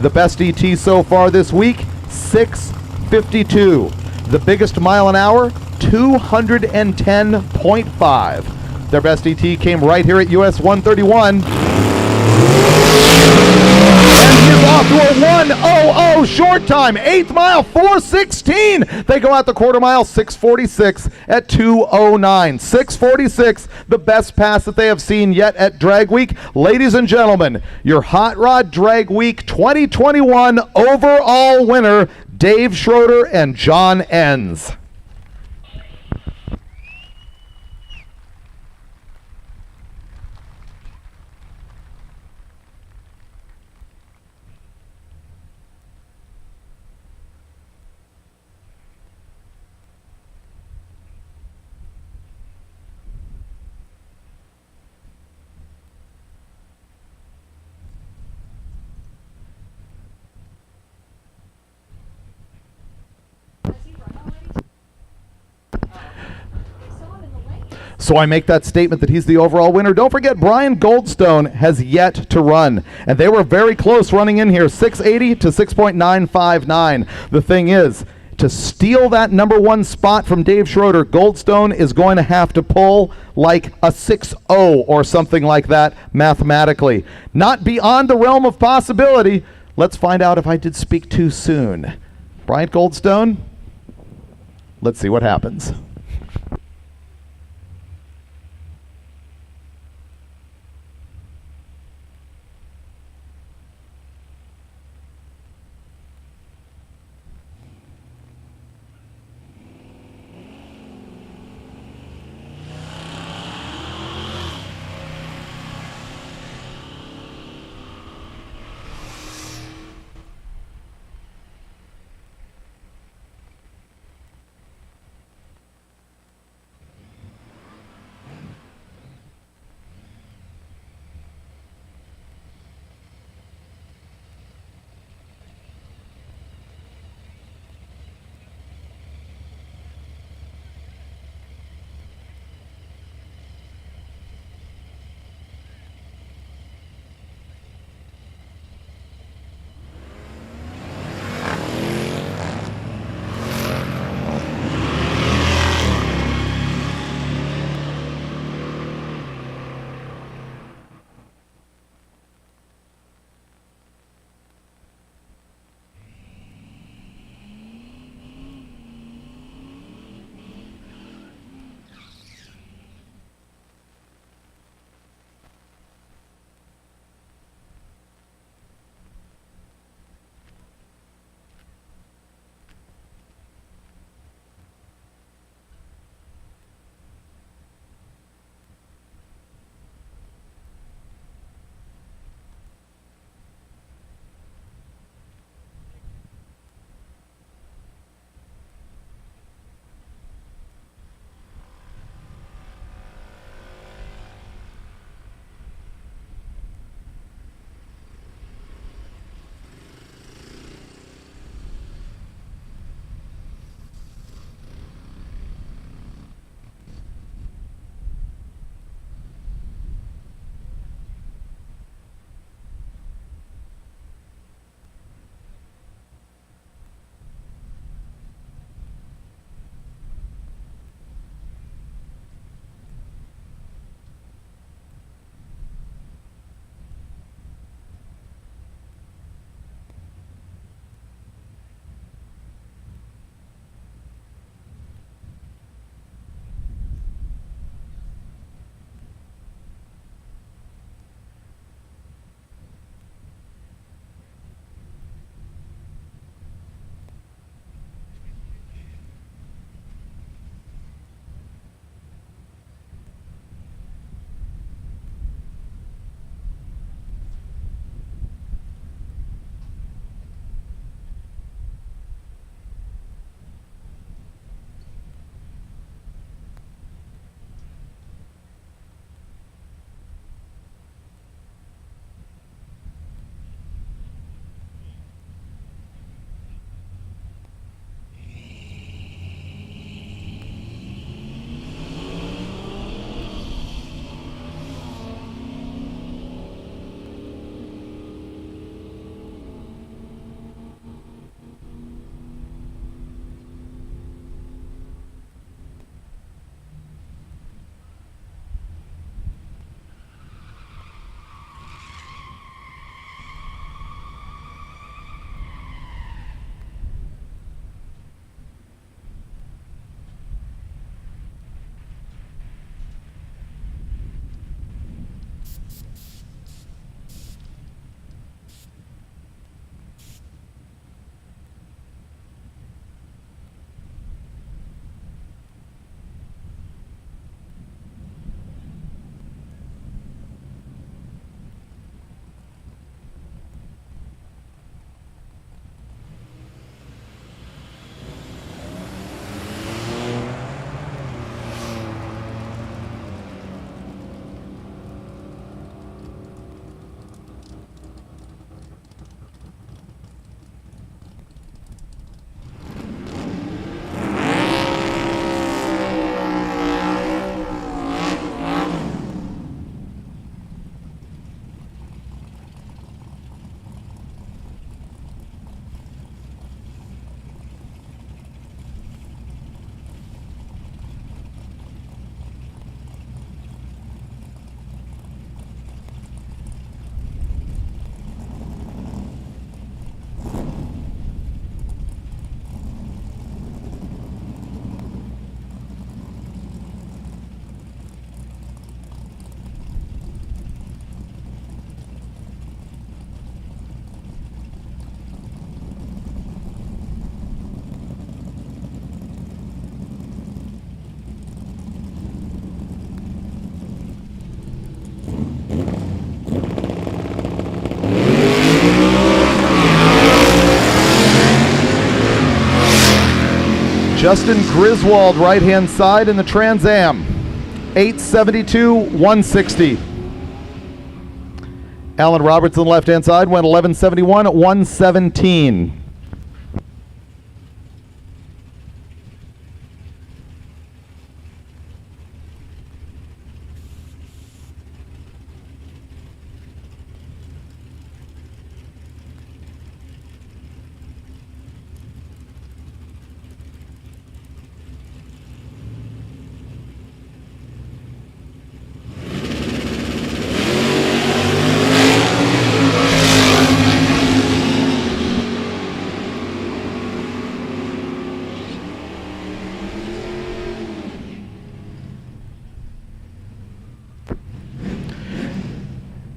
Speaker 1: The best ET so far this week, 652. The biggest mile an hour, 210.5. Their best ET came right here at US 131. And he's off to a 1:00 short time. 8th mile, 4:16. They go out the quarter mile, 6:46 at 2:09. 6:46, the best pass that they have seen yet at Drag Week. Ladies and gentlemen, your Hot Rod Drag Week 2021 overall winner, Dave Schroeder and John Enz. So I make that statement that he's the overall winner. Don't forget, Bryant Goldstone has yet to run. And they were very close running in here, 680 to 6.959. The thing is, to steal that number 1 spot from Dave Schroeder, Goldstone is going to have to pull like a 6-0 or something like that mathematically. Not beyond the realm of possibility. Let's find out if I did speak too soon. Bryant Goldstone, let's see what happens. Justin Griswold, right-hand side in the Trans Am. 872, 160. Alan Robertson, left-hand side, went 1171 at 117.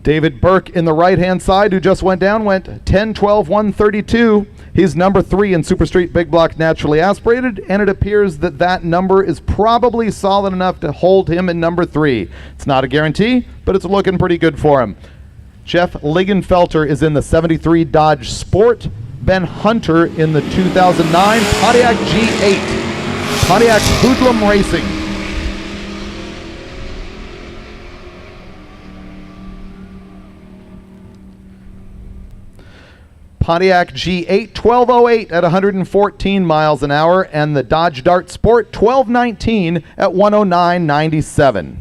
Speaker 1: David Burke in the right-hand side, who just went down, went 10, 12, 132. He's number 3 in Super Street Big Block Naturally Aspirated, and it appears that that number is probably solid enough to hold him in number 3. It's not a guarantee, but it's looking pretty good for him. Jeff Ligenfelter is in the 73 Dodge Sport. Ben Hunter in the 2009 Pontiac G8. Pontiac Hoodlum Racing. Pontiac G8, 1208 at 114 miles an hour, and the Dodge Dart Sport, 1219 at 109.97.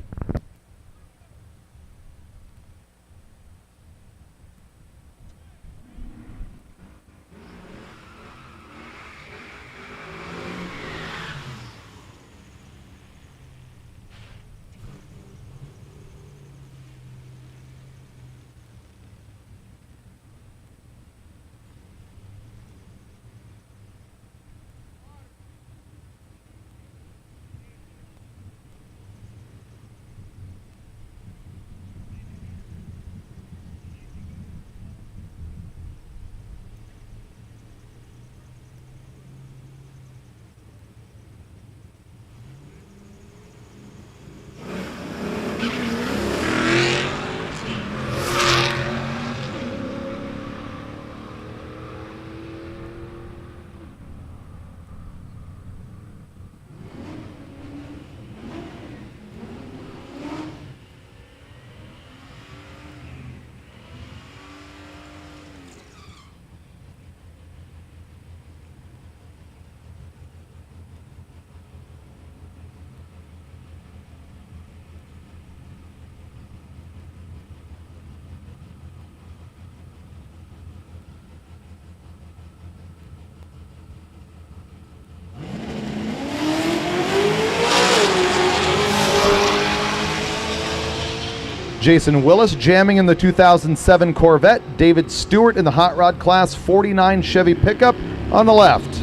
Speaker 1: Jason Willis jamming in the 2007 Corvette. David Stewart in the Hot Rod Class 49 Chevy pickup on the left.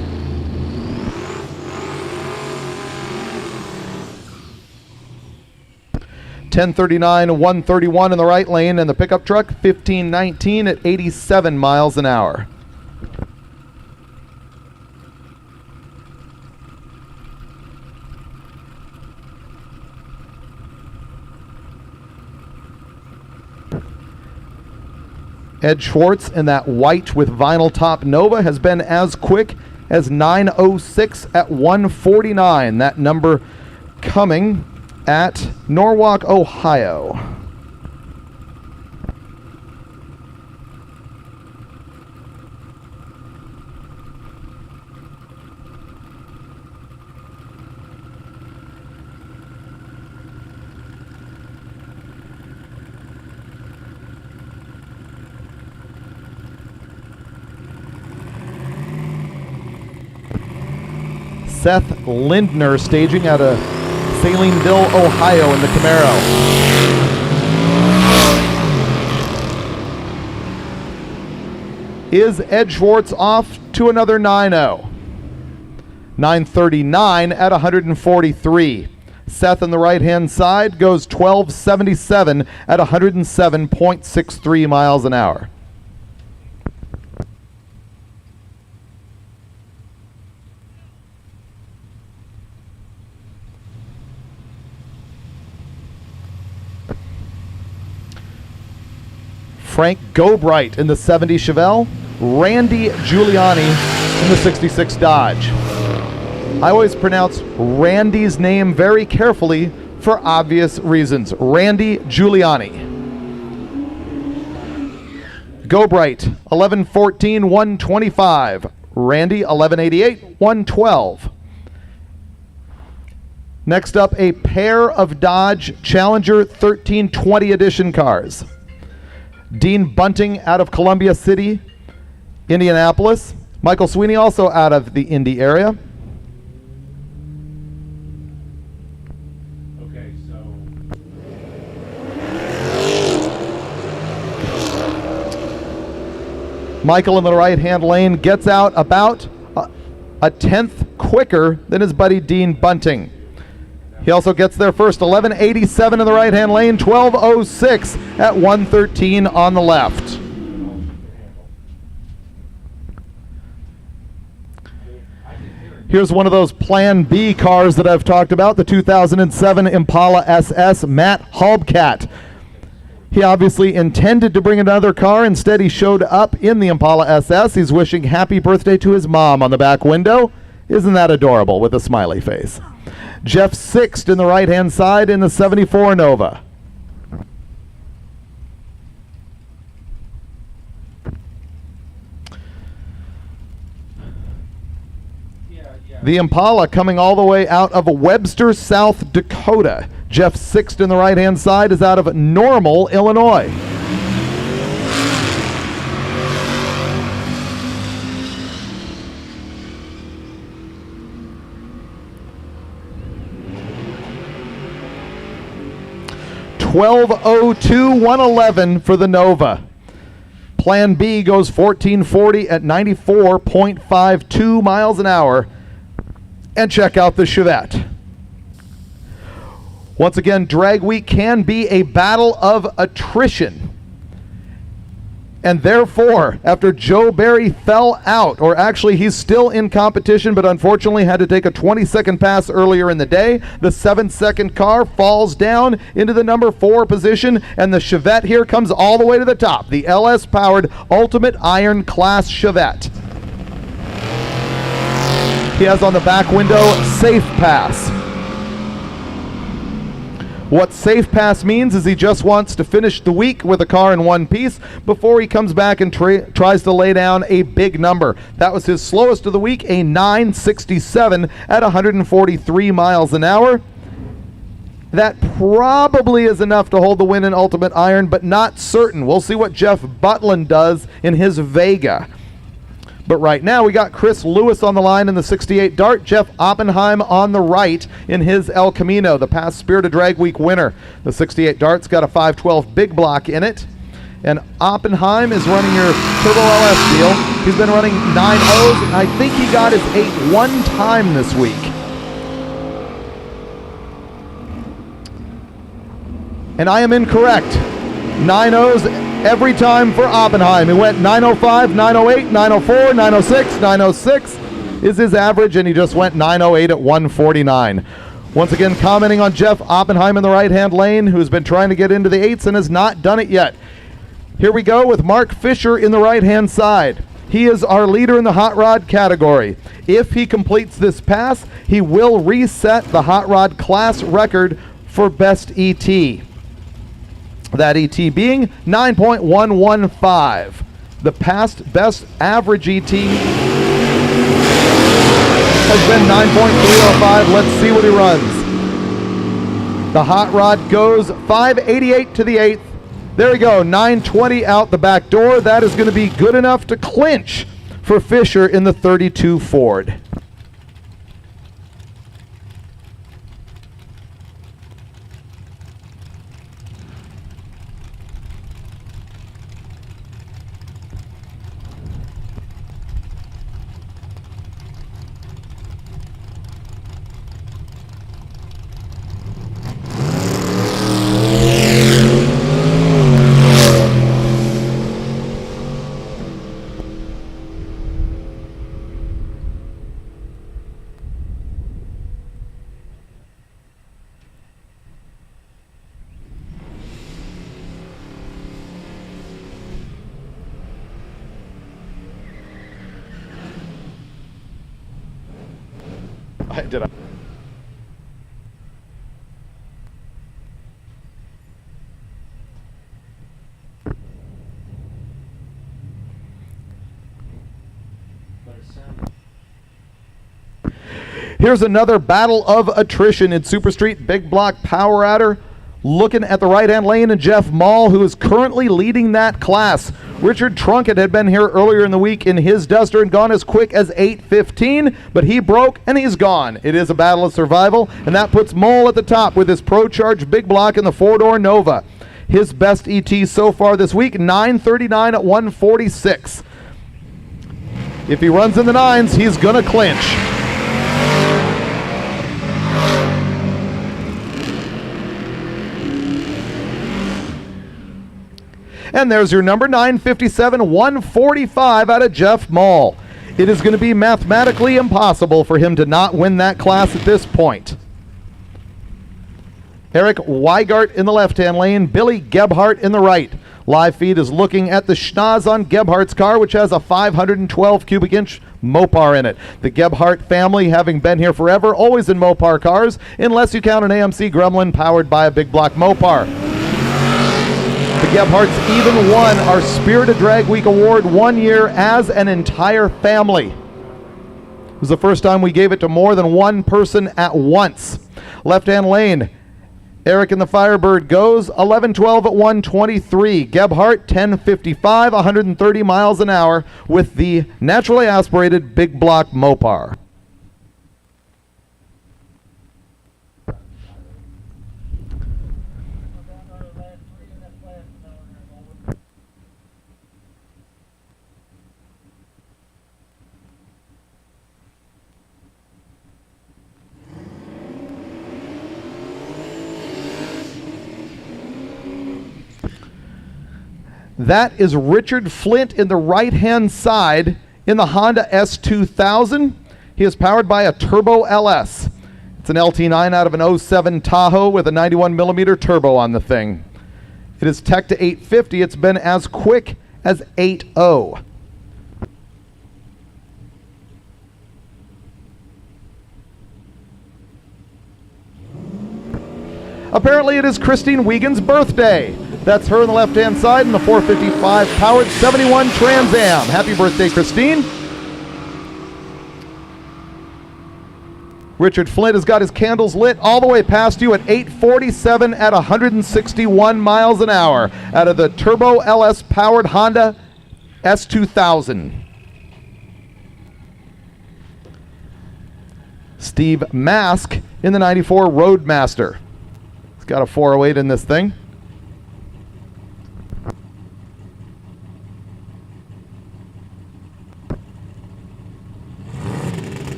Speaker 1: .1039, 131 in the right lane, and the pickup truck 1519 at 87 miles an hour. Ed Schwartz in that white with vinyl top Nova has been as quick as 9:06 at 149. That number coming at Norwalk, Ohio. Seth Lindner staging out of Salineville, Ohio in the Camaro. Is Ed Schwartz off to another 9-0? 939 at 143. Seth on the right-hand side goes 1277 at 107.63 miles an hour. Frank Gobright in the 70 Chevelle. Randy Giuliani in the 66 Dodge. I always pronounce Randy's name very carefully for obvious reasons. Randy Giuliani. Go Bright, 1114, 125. Randy, 1188, 112. Next up, a pair of Dodge Challenger 1320 edition cars. Dean Bunting out of Columbia City, Indianapolis. Michael Sweeney also out of the Indy area.
Speaker 9: Okay, so
Speaker 1: Michael in the right-hand lane gets out about a tenth quicker than his buddy Dean Bunting. He also gets there first, 11:87 in the right-hand lane, 12:06 at 1:13 on the left. Here's one of those Plan B cars that I've talked about, the 2007 Impala SS, Matt Halbcat. He obviously intended to bring another car. Instead, he showed up in the Impala SS. He's wishing happy birthday to his mom on the back window. Isn't that adorable with a smiley face? Jeff Sixt in the right-hand side in the 74 Nova. The Impala coming all the way out of Webster, South Dakota. Jeff Sixt in the right-hand side is out of Normal, Illinois. $12:02, 111 for the Nova. Plan B goes 1440 at 94.52 miles an hour. And check out the Chevette. Once again, drag week can be a battle of attrition. And therefore, after Joe Barry fell out, or actually he's still in competition, but unfortunately had to take a 20-second pass earlier in the day, the 7-second car falls down into the number 4 position, and the Chevette here comes all the way to the top, the LS-powered Ultimate Iron Class Chevette. He has on the back window, Safe Pass. What Safe Pass means is he just wants to finish the week with a car in one piece before he comes back and tries to lay down a big number. That was his slowest of the week, a 967 at 143 miles an hour. That probably is enough to hold the win in Ultimate Iron, but not certain. We'll see what Jeff Butland does in his Vega. But right now, we got Chris Lewis on the line in the 68 Dart, Jeff Oppenheim on the right in his El Camino, the past Spirit of Drag Week winner. The 68 Dart's got a 512 big block in it. And Oppenheim is running your Turbo LS deal. He's been running 9.0s, and I think he got his 8 one time this week. And I am incorrect. 9.0s every time for Oppenheim. He went 905, 908, 904, 906, 906 is his average, and he just went 908 at 149. Once again, commenting on Jeff Oppenheim in the right-hand lane, who's been trying to get into the 8s and has not done it yet. Here we go with Mark Fisher in the right-hand side. He is our leader in the hot rod category. If he completes this pass, he will reset the hot rod class record for best ET. That ET being 9.115. The past best average ET has been 9.305. Let's see what he runs. The hot rod goes 588 to the 8th. There we go, 920 out the back door. That is going to be good enough to clinch for Fisher in the 32 Ford. Did I? Here's another battle of attrition in Super Street Big Block Power Adder. Looking at the right-hand lane, and Jeff Mall, who is currently leading that class. Richard Trunkett had been here earlier in the week in his Duster and gone as quick as 8:15, but he broke and he's gone. It is a battle of survival, and that puts Mole at the top with his Pro Charge Big Block in the four-door Nova. His best ET so far this week, 9:39 at 1:46. If he runs in the nines, he's gonna clinch. And there's your number, 957, 145 out of Jeff Mall. It is going to be mathematically impossible for him to not win that class at this point. Eric Weigart in the left-hand lane, Billy Gebhardt in the right. Live feed is looking at the schnoz on Gebhardt's car, which has a 512 cubic inch Mopar in it. The Gebhardt family, having been here forever, always in Mopar cars, unless you count an AMC Gremlin powered by a big block Mopar. The Gebhardts even won our Spirit of Drag Week award 1 year as an entire family. It was the first time we gave it to more than one person at once. Left-hand lane, Eric in the Firebird goes 11:12 at 1:23. Gebhardt 10:55, 130 miles an hour with the naturally aspirated big block Mopar. That is Richard Flint in the right-hand side in the Honda S2000. He is powered by a Turbo LS. It's an LT9 out of an 07 Tahoe with a 91 millimeter turbo on the thing. It is tech to 850. It's been as quick as 8.0. Apparently it is Christine Wiegand's birthday. That's her on the left-hand side in the 455 powered 71 Trans Am. Happy birthday, Christine. Richard Flint has got his candles lit all the way past you at 8:47 at 161 miles an hour out of the Turbo LS powered Honda S2000. Steve Mask in the 94 Roadmaster. He's got a 408 in this thing.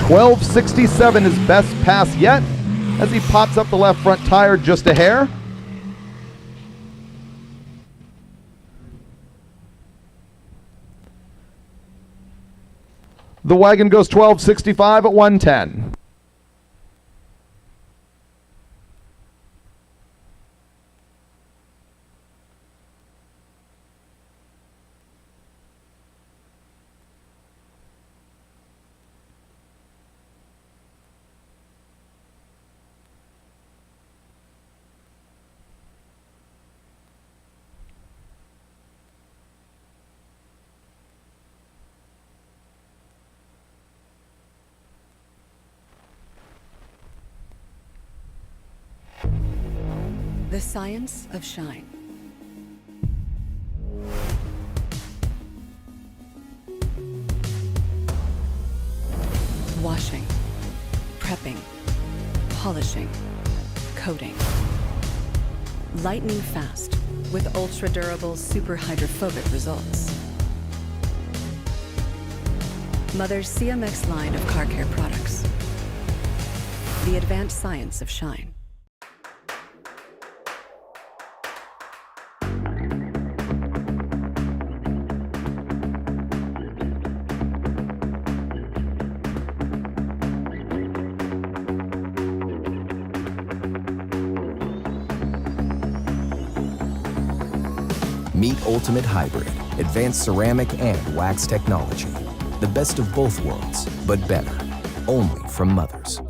Speaker 1: 1267 his best pass yet as he pops up the left front tire just a hair. The wagon goes 1265 at 110.
Speaker 3: The science of shine. Washing, prepping, polishing, coating. Lightning fast with ultra-durable, super hydrophobic results. Mother's CMX line of car care products. The advanced science of shine.
Speaker 4: Meet Ultimate Hybrid, advanced ceramic and wax technology. The best of both worlds, but better. only from Mothers.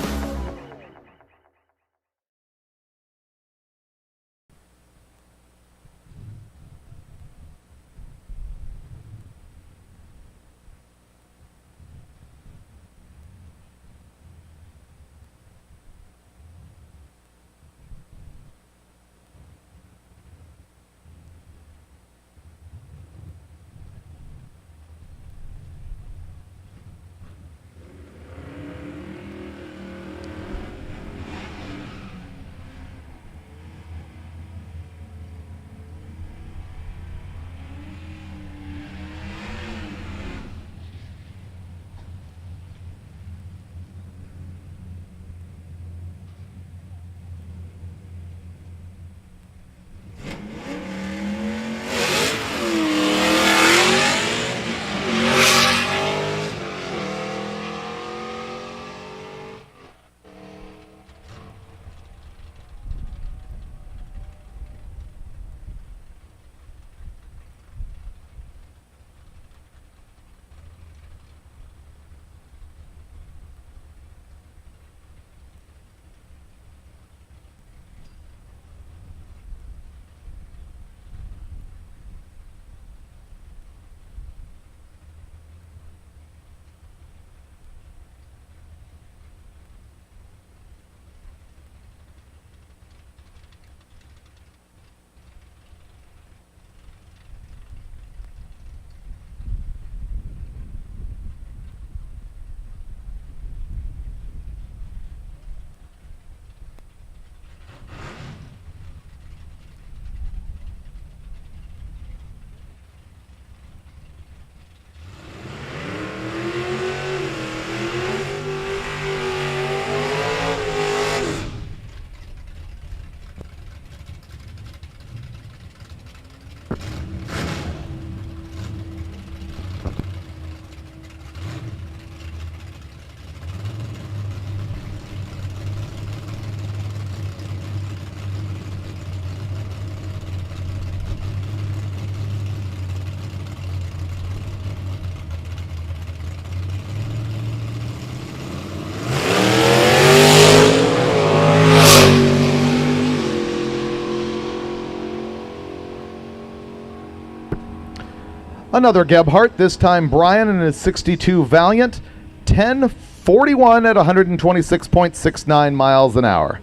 Speaker 1: Another Gebhardt, this time Brian in his 62 Valiant, 10:41 at 126.69 miles an hour.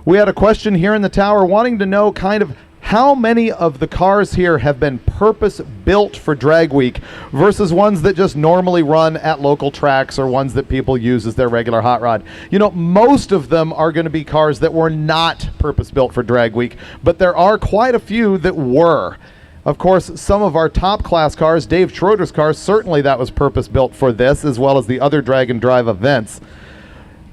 Speaker 1: We had a question here in the tower wanting to know kind of how many of the cars here have been purpose-built for drag week versus ones that just normally run at local tracks or ones that people use as their regular hot rod. You know, most of them are going to be cars that were not purpose-built for drag week, but there are quite a few that were. Of course, some of our top class cars, Dave Schroeder's cars, certainly that was purpose-built for this, as well as the other drag and drive events.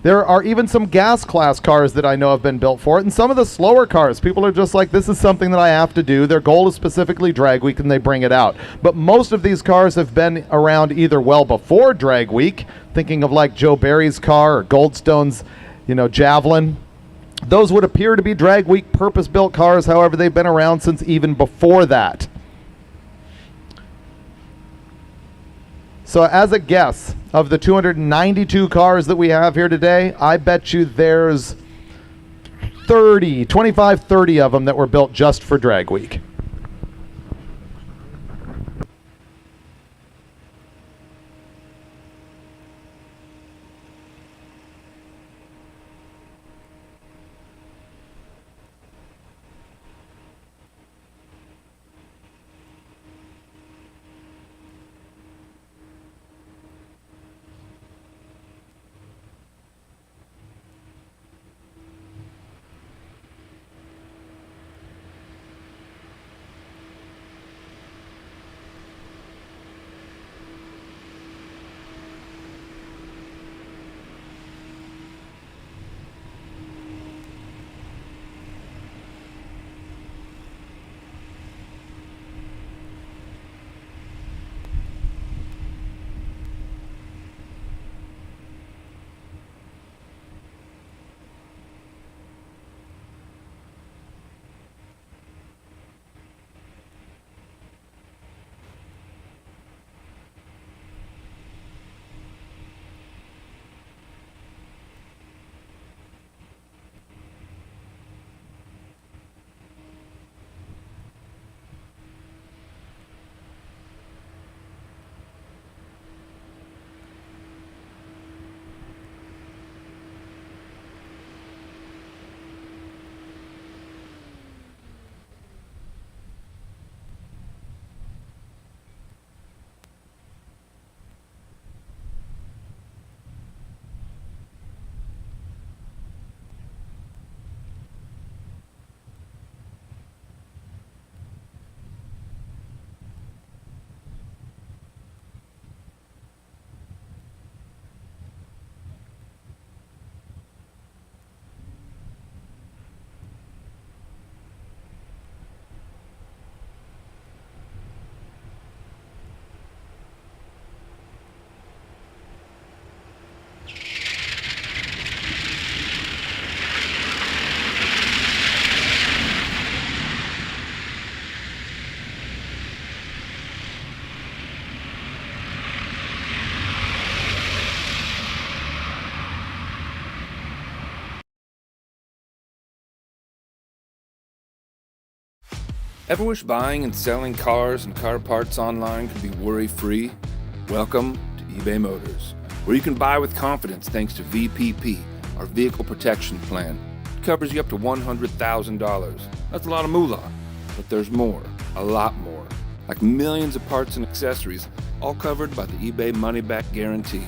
Speaker 1: There are even some gas class cars that I know have been built for it, and some of the slower cars, people are just like, this is something that I have to do. Their goal is specifically drag week, and they bring it out. But most of these cars have been around either well before drag week, thinking of like Joe Barry's car or Goldstone's, Javelin. Those would appear to be drag week purpose-built cars. However, they've been around since even before that. So as a guess, of the 292 cars that we have here today, I bet you there's 25, 30 of them that were built just for drag week.
Speaker 2: Ever wish buying and selling cars and car parts online could be worry-free? Welcome to eBay Motors, where you can buy with confidence thanks to VPP, our vehicle protection plan. It covers you up to $100,000. That's a lot of moolah, but there's more, a lot more, like millions of parts and accessories, all covered by the eBay money-back guarantee,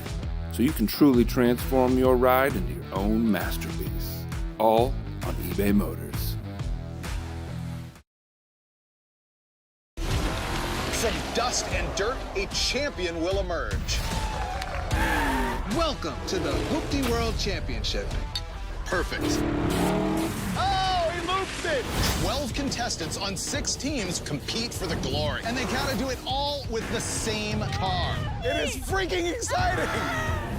Speaker 2: so you can truly transform your ride into your own masterpiece, all on eBay Motors.
Speaker 5: From dust and dirt, a champion will emerge.
Speaker 6: Welcome to the Hooptie World Championship.
Speaker 5: Perfect. Oh, he loops it! 12 contestants on 6 teams compete for the glory. And they gotta do it all with the same car. It is freaking exciting!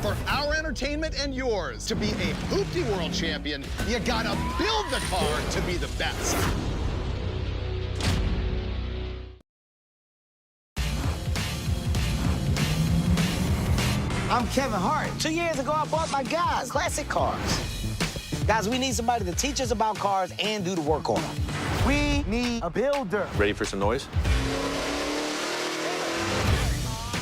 Speaker 5: For our entertainment and yours, to be a Hooptie World Champion, you gotta build the car to be the best.
Speaker 7: I'm Kevin Hart. 2 years ago, I bought my guys classic cars. Guys, we need somebody to teach us about cars and do the work on them. We need a builder.
Speaker 8: Ready for some noise?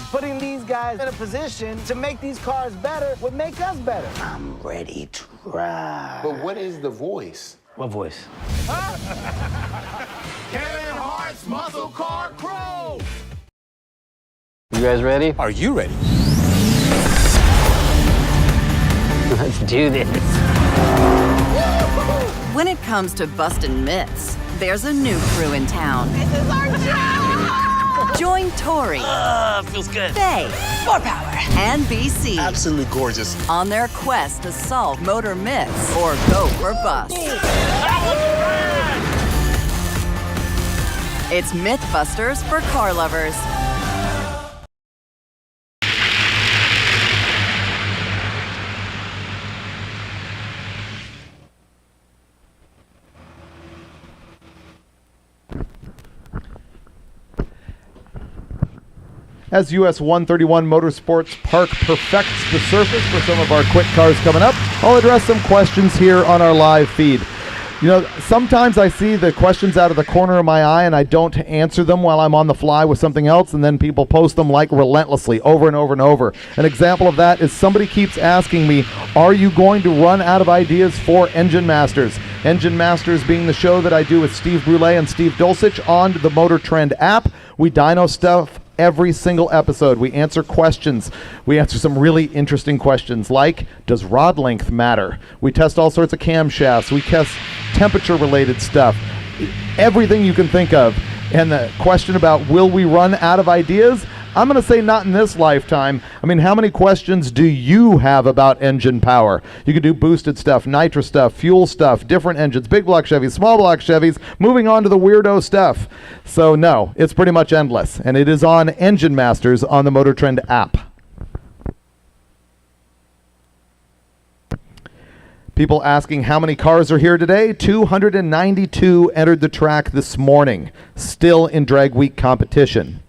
Speaker 7: Putting these guys in a position to make these cars better would make us better. I'm ready to ride.
Speaker 8: But what is the voice?
Speaker 7: What voice?
Speaker 5: Kevin Hart's Muscle Car Crew!
Speaker 11: You guys ready?
Speaker 8: Are you ready?
Speaker 11: Let's do this.
Speaker 13: When it comes to busting myths, there's a new crew in town.
Speaker 12: This is our job!
Speaker 13: Join Tori,
Speaker 11: Feels good.
Speaker 13: Faye,
Speaker 12: More power.
Speaker 13: and BC
Speaker 5: Absolutely gorgeous.
Speaker 13: on their quest to solve motor myths or go for bust. It's Mythbusters for car lovers.
Speaker 1: As US 131 Motorsports Park perfects the surface for some of our quick cars coming up, I'll address some questions here on our live feed. You know, sometimes I see the questions out of the corner of my eye and I don't answer them while I'm on the fly with something else, and then people post them like relentlessly over and over and over. An example of that is somebody keeps asking me, are you going to run out of ideas for Engine Masters? Engine Masters being the show that I do with Steve Brule and Steve Dulcich on the MotorTrend app. We dyno stuff every single episode. We answer questions. We answer some really interesting questions like, does rod length matter? We test all sorts of camshafts. We test temperature related stuff. Everything you can think of. And the question about will we run out of ideas? I'm going to say not in this lifetime. I mean, how many questions do you have about engine power? You can do boosted stuff, nitro stuff, fuel stuff, different engines, big block Chevys, small block Chevys, moving on to the weirdo stuff. So no, it's pretty much endless. And it is on Engine Masters on the MotorTrend app. People asking how many cars are here today. 292 entered the track this morning, still in drag week competition.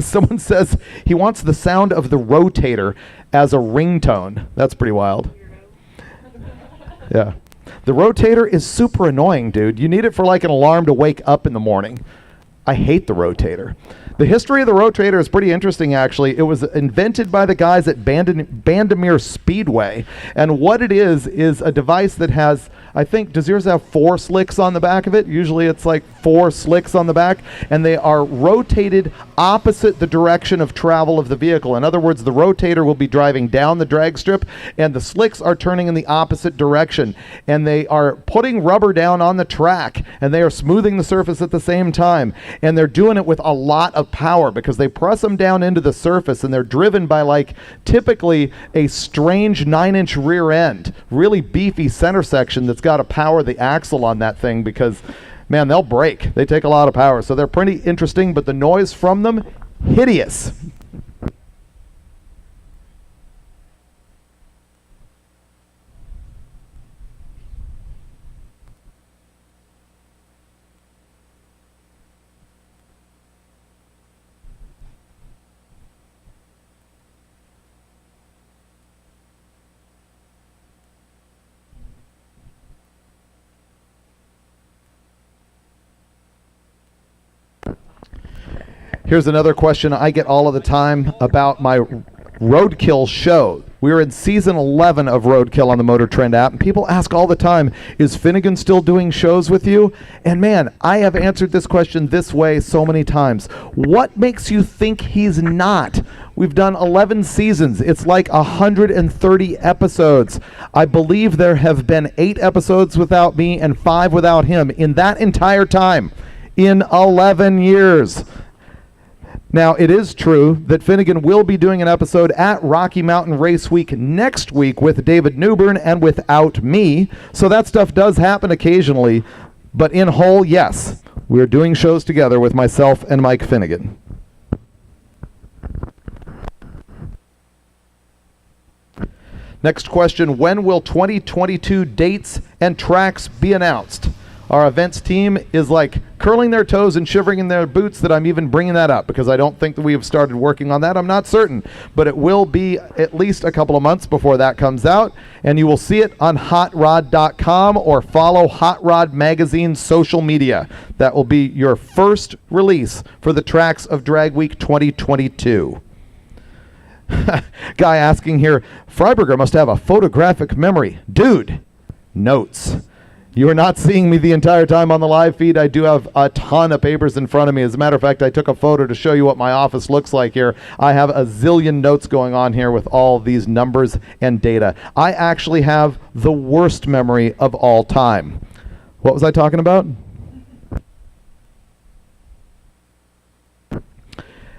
Speaker 1: Someone says he wants the sound of the Rotator as a ringtone. That's pretty wild. Yeah. The Rotator is super annoying, dude. You need it for like an alarm to wake up in the morning. I hate the Rotator. The history of the Rotator is pretty interesting, actually. It was invented by the guys at Bandimere Speedway. And what it is a device that has, I think, does yours have 4 slicks on the back of it? Usually it's like 4 slicks on the back. And they are rotated opposite the direction of travel of the vehicle. In other words, the Rotator will be driving down the drag strip, and the slicks are turning in the opposite direction. And they are putting rubber down on the track, and they are smoothing the surface at the same time. And they're doing it with a lot of power because they press them down into the surface, and they're driven by like typically a strange 9-inch rear end, really beefy center section that's got to power the axle on that thing because, man, they'll break. They take a lot of power. So they're pretty interesting, but the noise from them, hideous. Here's another question I get all of the time about my Roadkill show. We are in season 11 of Roadkill on the MotorTrend app, and people ask all the time, is Finnegan still doing shows with you? And man, I have answered this question this way so many times. What makes you think he's not? We've done 11 seasons. It's like 130 episodes. I believe there have been 8 episodes without me and 5 without him in that entire time, in 11 years. Now, it is true that Finnegan will be doing an episode at Rocky Mountain Race Week next week with David Newbern and without me. So that stuff does happen occasionally. But in whole, yes, we're doing shows together with myself and Mike Finnegan. Next question, when will 2022 dates and tracks be announced? Our events team is like curling their toes and shivering in their boots that I'm even bringing that up, because I don't think that we have started working on that. I'm not certain, but it will be at least a couple of months before that comes out, and you will see it on hotrod.com or follow Hot Rod Magazine's social media. That will be your first release for the tracks of Drag Week 2022. Guy asking here, Freiberger must have a photographic memory. Dude, notes. You are not seeing me the entire time on the live feed. I do have a ton of papers in front of me. As a matter of fact, I took a photo to show you what my office looks like here. I have a zillion notes going on here with all these numbers and data. I actually have the worst memory of all time. What was I talking about?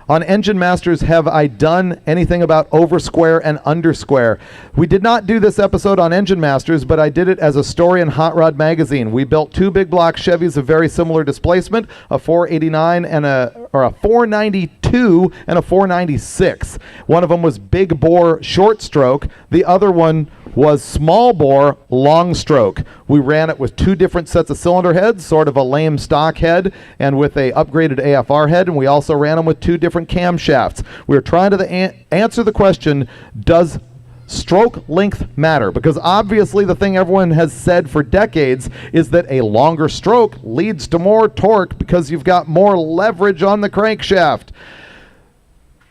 Speaker 1: On Engine Masters, have I done anything about oversquare and undersquare? We did not do this episode on Engine Masters, but I did it as a story in Hot Rod Magazine. We built 2 big block Chevys of very similar displacement, a 489 and a 492 and a 496. One of them was big bore short stroke. The other one was small bore long stroke. We ran it with 2 different sets of cylinder heads, sort of a lame stock head and with a upgraded AFR head, and we also ran them with 2 different camshafts. We were trying to answer the question, does stroke length matter? Because obviously the thing everyone has said for decades is that a longer stroke leads to more torque because you've got more leverage on the crankshaft.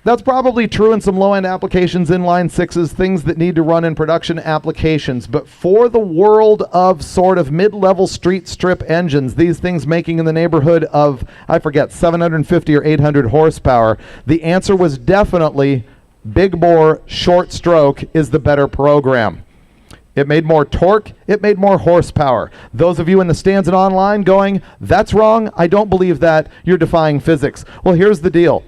Speaker 1: That's probably true in some low-end applications, inline sixes, things that need to run in production applications. But for the world of sort of mid-level street strip engines, these things making in the neighborhood of, I forget, 750 or 800 horsepower, the answer was definitely big bore, short stroke is the better program. It made more torque, it made more horsepower. Those of you in the stands and online going, that's wrong, I don't believe that, you're defying physics. Well, here's the deal.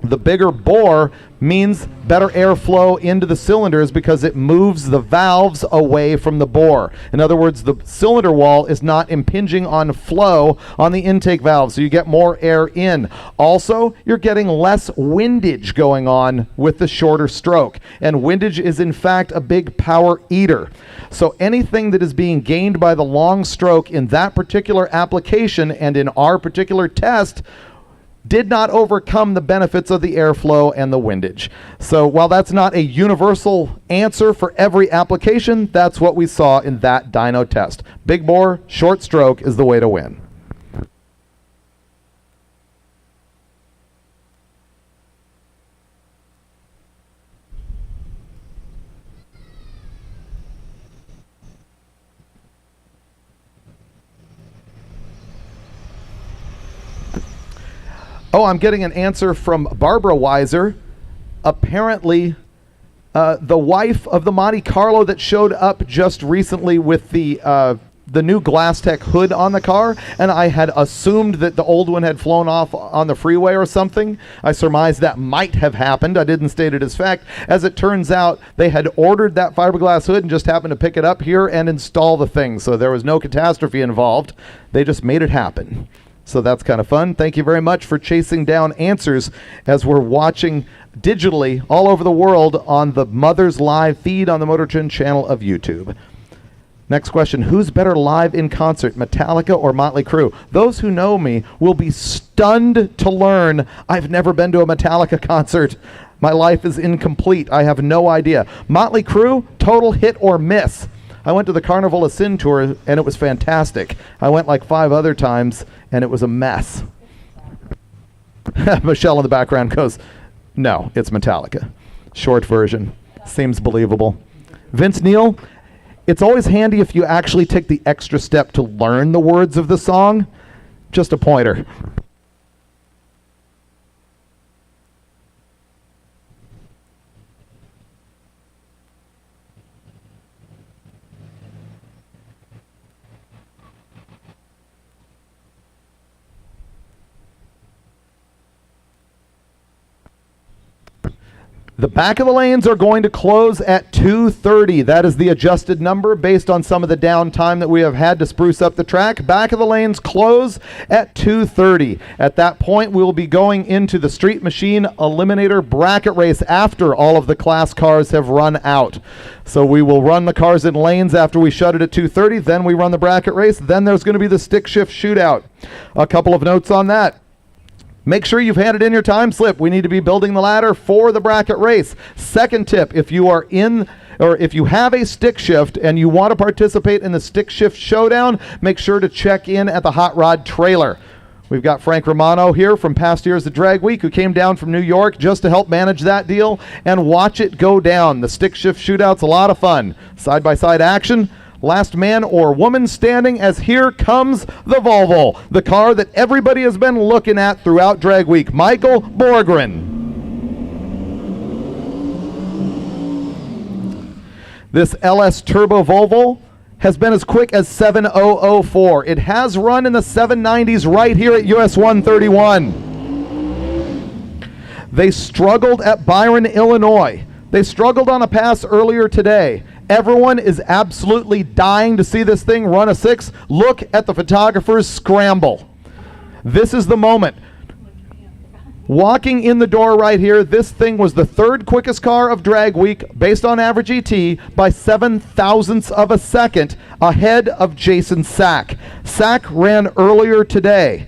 Speaker 1: The bigger bore means better airflow into the cylinders because it moves the valves away from the bore. In other words, the cylinder wall is not impinging on flow on the intake valve, so you get more air in. Also, you're getting less windage going on with the shorter stroke, and windage is in fact a big power eater. So anything that is being gained by the long stroke in that particular application and in our particular test did not overcome the benefits of the airflow and the windage. So while that's not a universal answer for every application, that's what we saw in that dyno test. Big bore, short stroke is the way to win. Oh, I'm getting an answer from Barbara Weiser. Apparently, the wife of the Monte Carlo that showed up just recently with the new GlassTech hood on the car, and I had assumed that the old one had flown off on the freeway or something. I surmised that might have happened. I didn't state it as fact. As it turns out, they had ordered that fiberglass hood and just happened to pick it up here and install the thing. So there was no catastrophe involved. They just made it happen. So that's kind of fun. Thank you very much for chasing down answers as we're watching digitally all over the world on the Mother's Live feed on the MotorTrend channel of YouTube. Next question, who's better live in concert, Metallica or Motley Crue? Those who know me will be stunned to learn I've never been to a Metallica concert. My life is incomplete. I have no idea. Motley Crue, total hit or miss. I went to the Carnival of Sin tour, and it was fantastic. I went like 5 other times, and it was a mess. Michelle in the background goes, no, it's Metallica. Short version. Seems believable. Vince Neil, it's always handy if you actually take the extra step to learn the words of the song. Just a pointer. The back of the lanes are going to close at 2:30. That is the adjusted number based on some of the downtime that we have had to spruce up the track. Back of the lanes close at 2:30. At that point, we will be going into the Street Machine Eliminator bracket race after all of the class cars have run out. So we will run the cars in lanes after we shut it at 2:30. Then we run the bracket race. Then there's going to be the stick shift shootout. A couple of notes on that. Make sure you've handed in your time slip. We need to be building the ladder for the bracket race. Second tip, if you are in, or if you have a stick shift and you want to participate in the stick shift showdown, make sure to check in at the Hot Rod trailer. We've got Frank Romano here from past years of Drag Week, who came down from New York just to help manage that deal and watch it go down. The stick shift shootout's a lot of fun. Side-by-side action. Last man or woman standing, as here comes the Volvo, the car that everybody has been looking at throughout Drag Week. Michael Borgren. This LS Turbo Volvo has been as quick as 7:004. It has run in the 790s right here at US 131. They struggled at Byron, Illinois. They struggled on a pass earlier today. Everyone is absolutely dying to see this thing run a 6. Look at the photographer's scramble. This is the moment. Walking in the door right here, this thing was the third quickest car of Drag Week based on average ET by 0.007 of a second ahead of Jason Sack. Sack ran earlier today,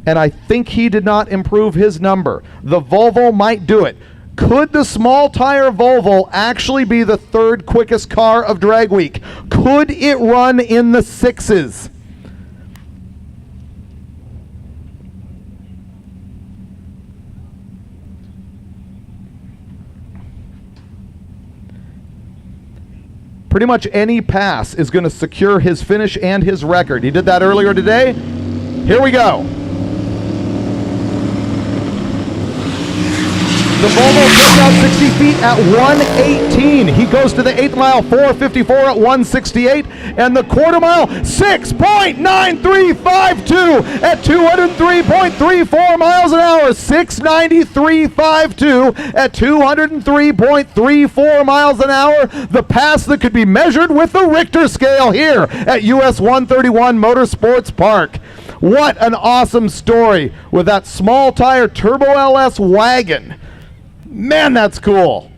Speaker 1: and I think he did not improve his number. The Volvo might do it. Could the small tire Volvo actually be the third quickest car of Drag Week? Could it run in the 6s? Pretty much any pass is going to secure his finish and his record. He did that earlier today. Here we go. The Volvo puts out 60 feet at 118. He goes to the 8th mile, 454 at 168. And the quarter mile, 6.9352 at 203.34 miles an hour. 693.52 at 203.34 miles an hour. The pass that could be measured with the Richter scale here at US 131 Motorsports Park. What an awesome story with that small tire Turbo LS wagon. Man, that's cool.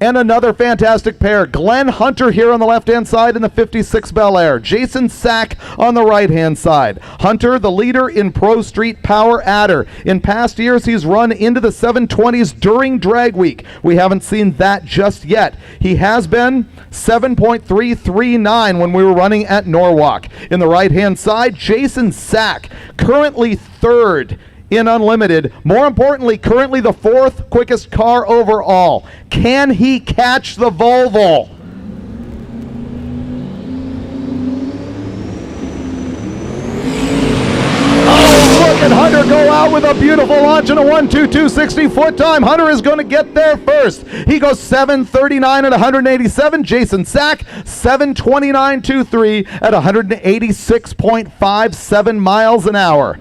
Speaker 1: And another fantastic pair. Glenn Hunter here on the left-hand side in the 56 Bel Air. Jason Sack on the right-hand side. Hunter, the leader in Pro Street Power Adder. In past years, he's run into the 720s during Drag Week. We haven't seen that just yet. He has been 7.339 when we were running at Norwalk. In the right-hand side, Jason Sack, currently third in Unlimited. More importantly, currently the fourth quickest car overall. Can he catch the Volvo? Oh, look at Hunter go out with a beautiful launch and a 1.2260 foot time. Hunter is going to get there first. He goes 7:39 at 187. Jason Sack 7:29.23 at 186.57 miles an hour.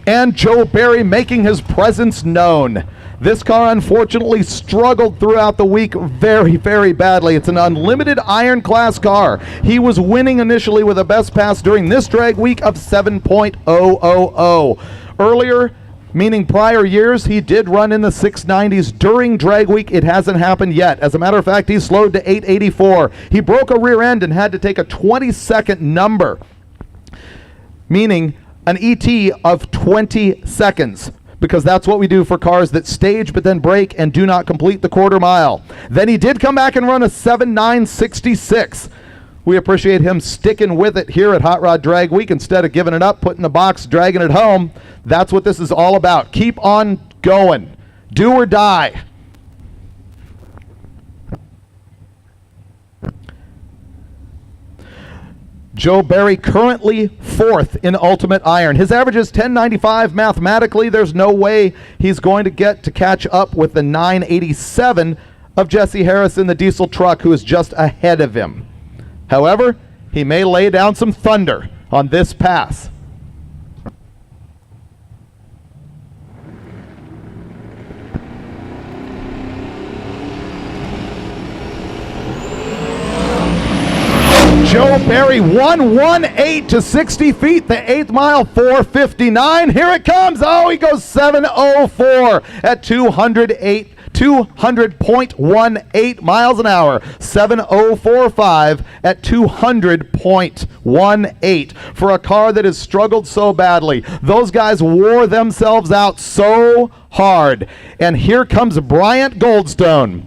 Speaker 1: And Joe Barry making his presence known. This car unfortunately struggled throughout the week very, very badly. It's an Unlimited Iron Class car. He was winning initially with a best pass during this Drag Week of 7.000. Earlier, meaning prior years, he did run in the 690s during Drag Week. It hasn't happened yet. As a matter of fact, he slowed to 884. He broke a rear end and had to take a 20-second number, meaning an ET of 20 seconds. because that's what we do for cars that stage but then break and do not complete the quarter mile. Then he did come back and run a 7.966. We appreciate him sticking with it here at Hot Rod Drag Week instead of giving it up, putting the box, dragging it home. That's what this is all about. Keep on going. Do or die. Joe Barry currently 4th in Ultimate Iron. His average is 10.95. Mathematically, there's no way he's going to get to catch up with the 9.87 of Jesse Harris in the diesel truck, who is just ahead of him. However, he may lay down some thunder on this pass. Joe Barry 118 to 60 feet, the 8th mile, 4:59. Here it comes. Oh, he goes 7:04 at 200.18 miles an hour. 7:045 at 200.18 for a car that has struggled so badly. Those guys wore themselves out so hard. And here comes Bryant Goldstone.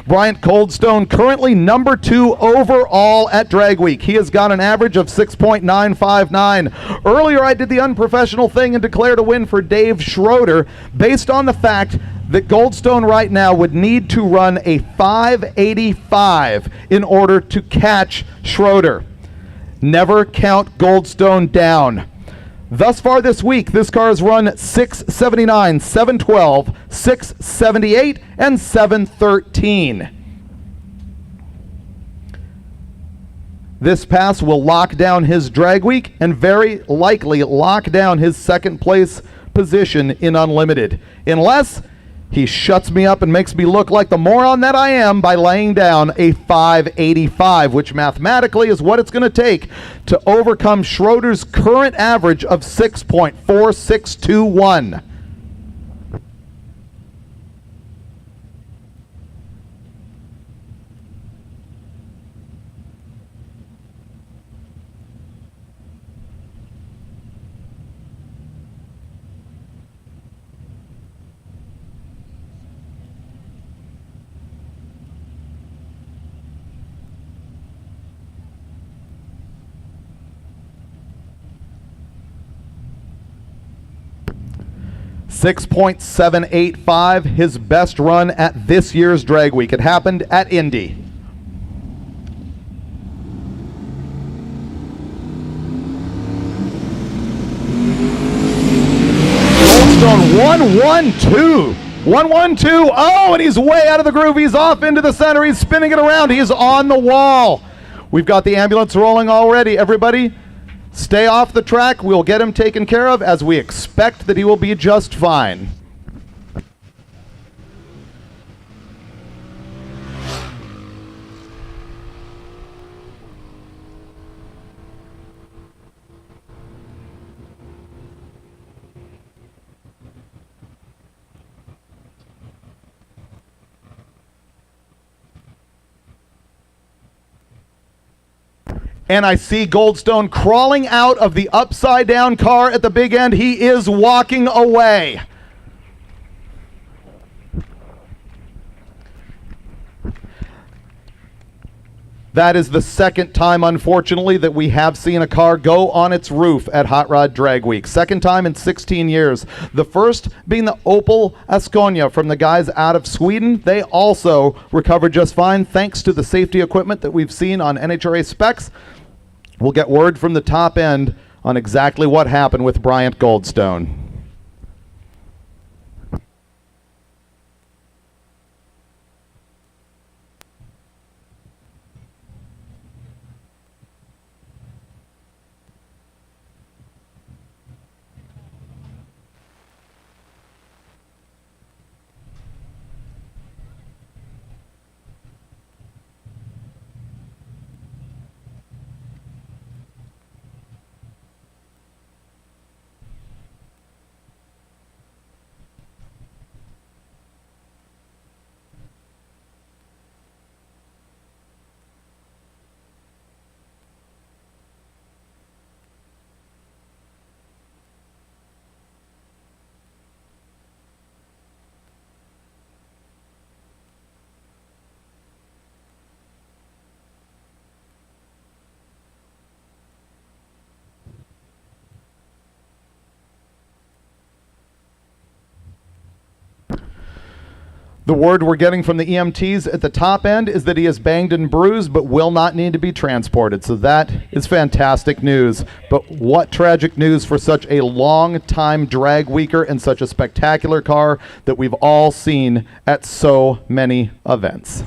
Speaker 1: Bryant Goldstone currently number 2 overall at Drag Week. He has got an average of 6.959. Earlier I did the unprofessional thing and declared a win for Dave Schroeder based on the fact that Goldstone right now would need to run a 585 in order to catch Schroeder. Never count Goldstone down. Thus far this week, this car has run 679, 712, 678, and 713. This pass will lock down his drag week and very likely lock down his second place position in Unlimited, unless he shuts me up and makes me look like the moron that I am by laying down a 585, which mathematically is what it's going to take to overcome Schroeder's current average of 6.4621. .785, his best run at this year's Drag Week. It happened at Indy. Goldstone 112. 112. Oh, and he's way out of the groove. He's off into the center. He's spinning it around. He's on the wall. We've got the ambulance rolling already. Everybody, stay off the track. We'll get him taken care of, as we expect that he will be just fine. And I see Goldstone crawling out of the upside down car at the big end. He is walking away. That is the second time, unfortunately, that we have seen a car go on its roof at Hot Rod Drag Week. Second time in 16 years. The first being the Opel Ascona from the guys out of Sweden. They also recovered just fine thanks to the safety equipment that we've seen on NHRA specs. We'll get word from the top end on exactly what happened with Bryant Goldstone. The word we're getting from the EMTs at the top end is that he is banged and bruised but will not need to be transported. So that is fantastic news. But what tragic news for such a long-time drag weeker and such a spectacular car that we've all seen at so many events.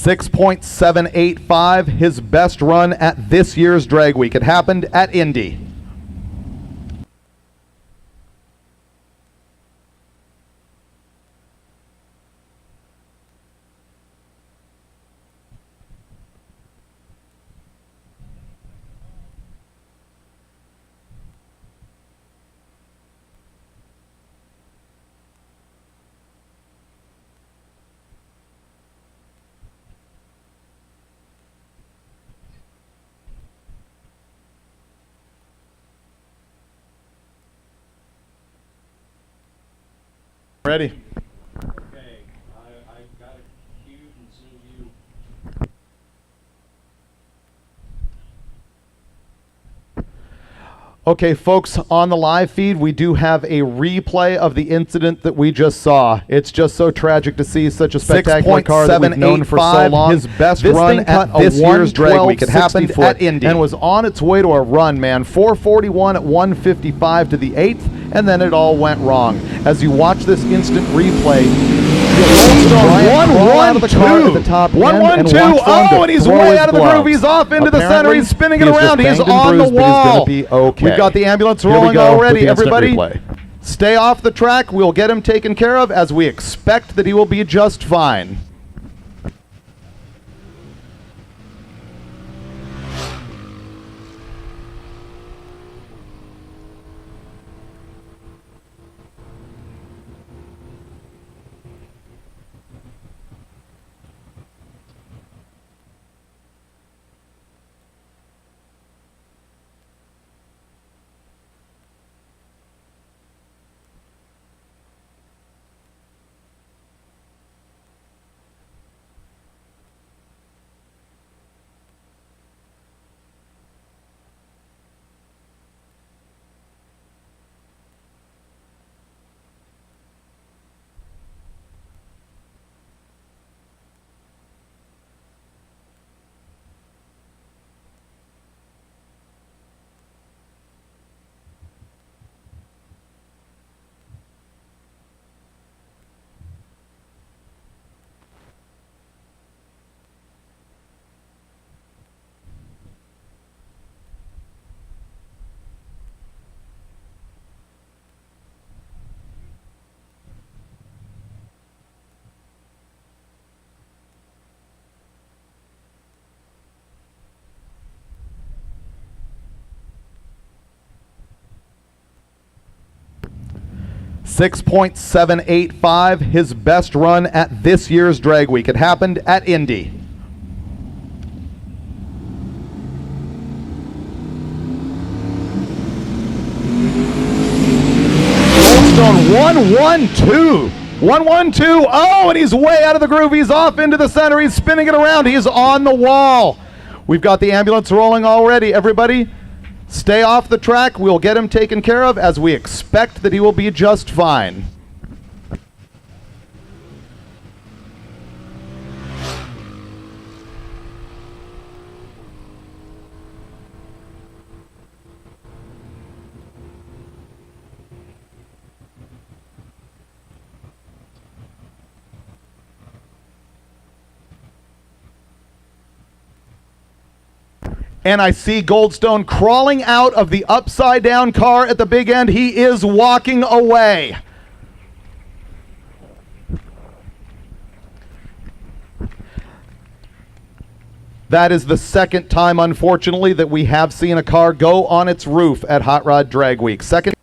Speaker 1: 6.785, his best run at this year's drag week. It happened at Indy. Ready.
Speaker 9: Okay, I got it queued and soon you.
Speaker 1: Okay, folks, on the live feed, we do have a replay of the incident that we just saw. It's just so tragic to see such a spectacular car that we've known for so long. His best run at this year's drag week. It happened at Indy and was on its way to a run, man. 441 at 155 to the 8th, and then it all went wrong. As you watch this instant replay, Bryant out of the car at the top end and watch
Speaker 2: Oh, and he's
Speaker 1: throw
Speaker 2: way
Speaker 1: his
Speaker 2: out of the
Speaker 1: gloves.
Speaker 2: groove. He's off into the center.
Speaker 1: Apparently,
Speaker 2: He's spinning it
Speaker 1: he is
Speaker 2: around.
Speaker 1: just
Speaker 2: He's
Speaker 1: banged and
Speaker 2: on the
Speaker 1: bruised, but he's
Speaker 2: wall.
Speaker 1: gonna be okay.
Speaker 2: We've got the ambulance
Speaker 1: Here we
Speaker 2: rolling
Speaker 1: go
Speaker 2: already,
Speaker 1: with the instant
Speaker 2: everybody.
Speaker 1: replay. Stay off the track. We'll get him taken care of, as we expect that he will be just fine. .785, his best run at this year's drag week. It happened at Indy. Goldstone 112. 112. Oh, and he's way out of the groove. He's off into the center. He's spinning it around. He's on the wall. We've got the ambulance rolling already. Everybody, stay off the track. We'll get him taken care of, as we expect that he will be just fine. And I see Goldstone crawling out of the upside down car at the big end. He is walking away. That is the second time, unfortunately, that we have seen a car go on its roof at Hot Rod Drag Week. Second.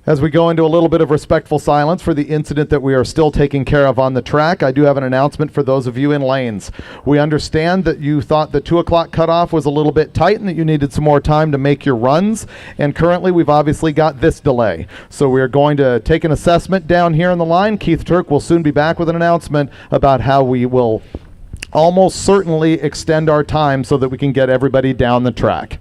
Speaker 1: As we go into a little bit of respectful silence for the incident that we are still taking care of on the track, I do have an announcement for those of you in lanes. We understand that you thought the 2 o'clock cutoff was a little bit tight and that you needed some more time to make your runs, and currently we've obviously got this delay. So we are going to take an assessment down here in the line. Keith Turk will soon be back with an announcement about how we will almost certainly extend our time so that we can get everybody down the track.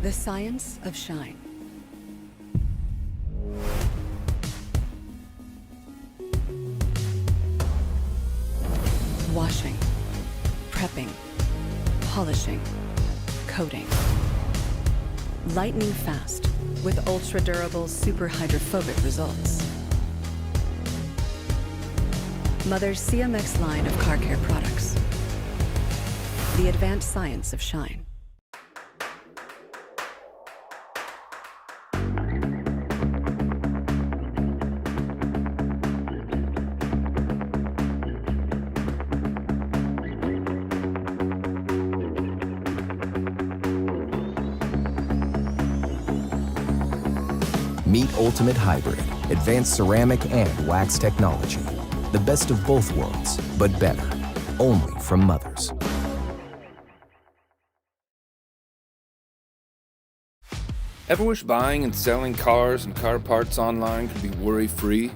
Speaker 3: The science of shine. Washing, prepping, polishing, coating. Lightning fast with ultra-durable, super hydrophobic results. Mother's CMX line of car care products. The advanced science of shine.
Speaker 4: Meet Ultimate Hybrid, advanced ceramic and wax technology. The best of both worlds, but better. Only from Mothers.
Speaker 2: Ever wish buying and selling cars and car parts online could be worry-free?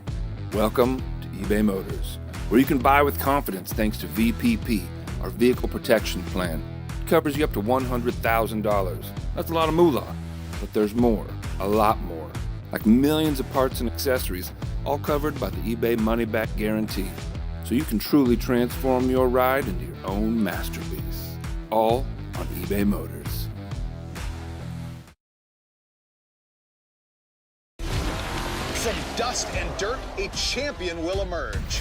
Speaker 2: Welcome to eBay Motors, where you can buy with confidence thanks to VPP, our vehicle protection plan. It covers you up to $100,000. That's a lot of moolah, but there's more, a lot more, like millions of parts and accessories, all covered by the eBay money-back guarantee, so you can truly transform your ride into your own masterpiece. All on eBay Motors.
Speaker 5: From dust and dirt, a champion will emerge.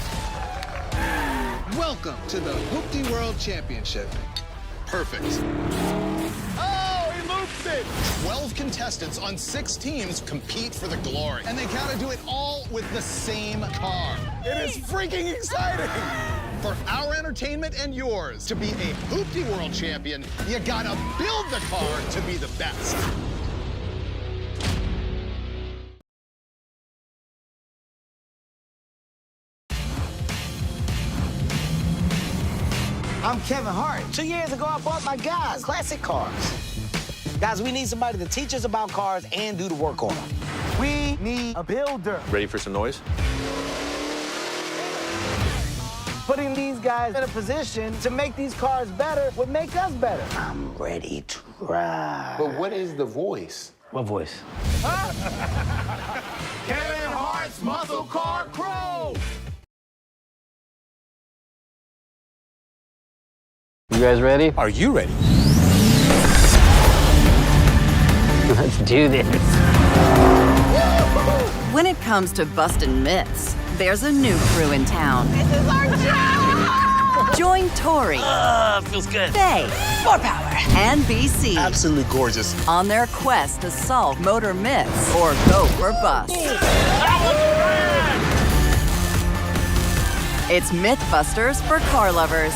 Speaker 6: Welcome to the Hooptie World Championship.
Speaker 5: Perfect. Oh, he loops it! 12 contestants on 6 teams compete for the glory. And they gotta do it all with the same car. It is freaking exciting! For our entertainment and yours, to be a Hooptie World Champion, you gotta build the car to be the best.
Speaker 7: I'm Kevin Hart. 2 years ago, I bought my guys classic cars. Guys, we need somebody to teach us about cars and do the work on them. We need a builder.
Speaker 8: Ready for some noise?
Speaker 7: Putting these guys in a position to make these cars better would make us better. I'm ready to ride.
Speaker 8: But what is the voice?
Speaker 7: What voice?
Speaker 5: Kevin Hart's Muscle Car Crew!
Speaker 11: You guys ready?
Speaker 8: Are you ready?
Speaker 11: Let's do this.
Speaker 13: When it comes to busting myths, there's a new crew in town.
Speaker 7: This is our job!
Speaker 13: Join Tori,
Speaker 11: Feels good.
Speaker 13: Faye,
Speaker 11: More power.
Speaker 13: and BC
Speaker 5: Absolutely gorgeous.
Speaker 13: on their quest to solve motor myths or go for bust. It's Mythbusters for car lovers.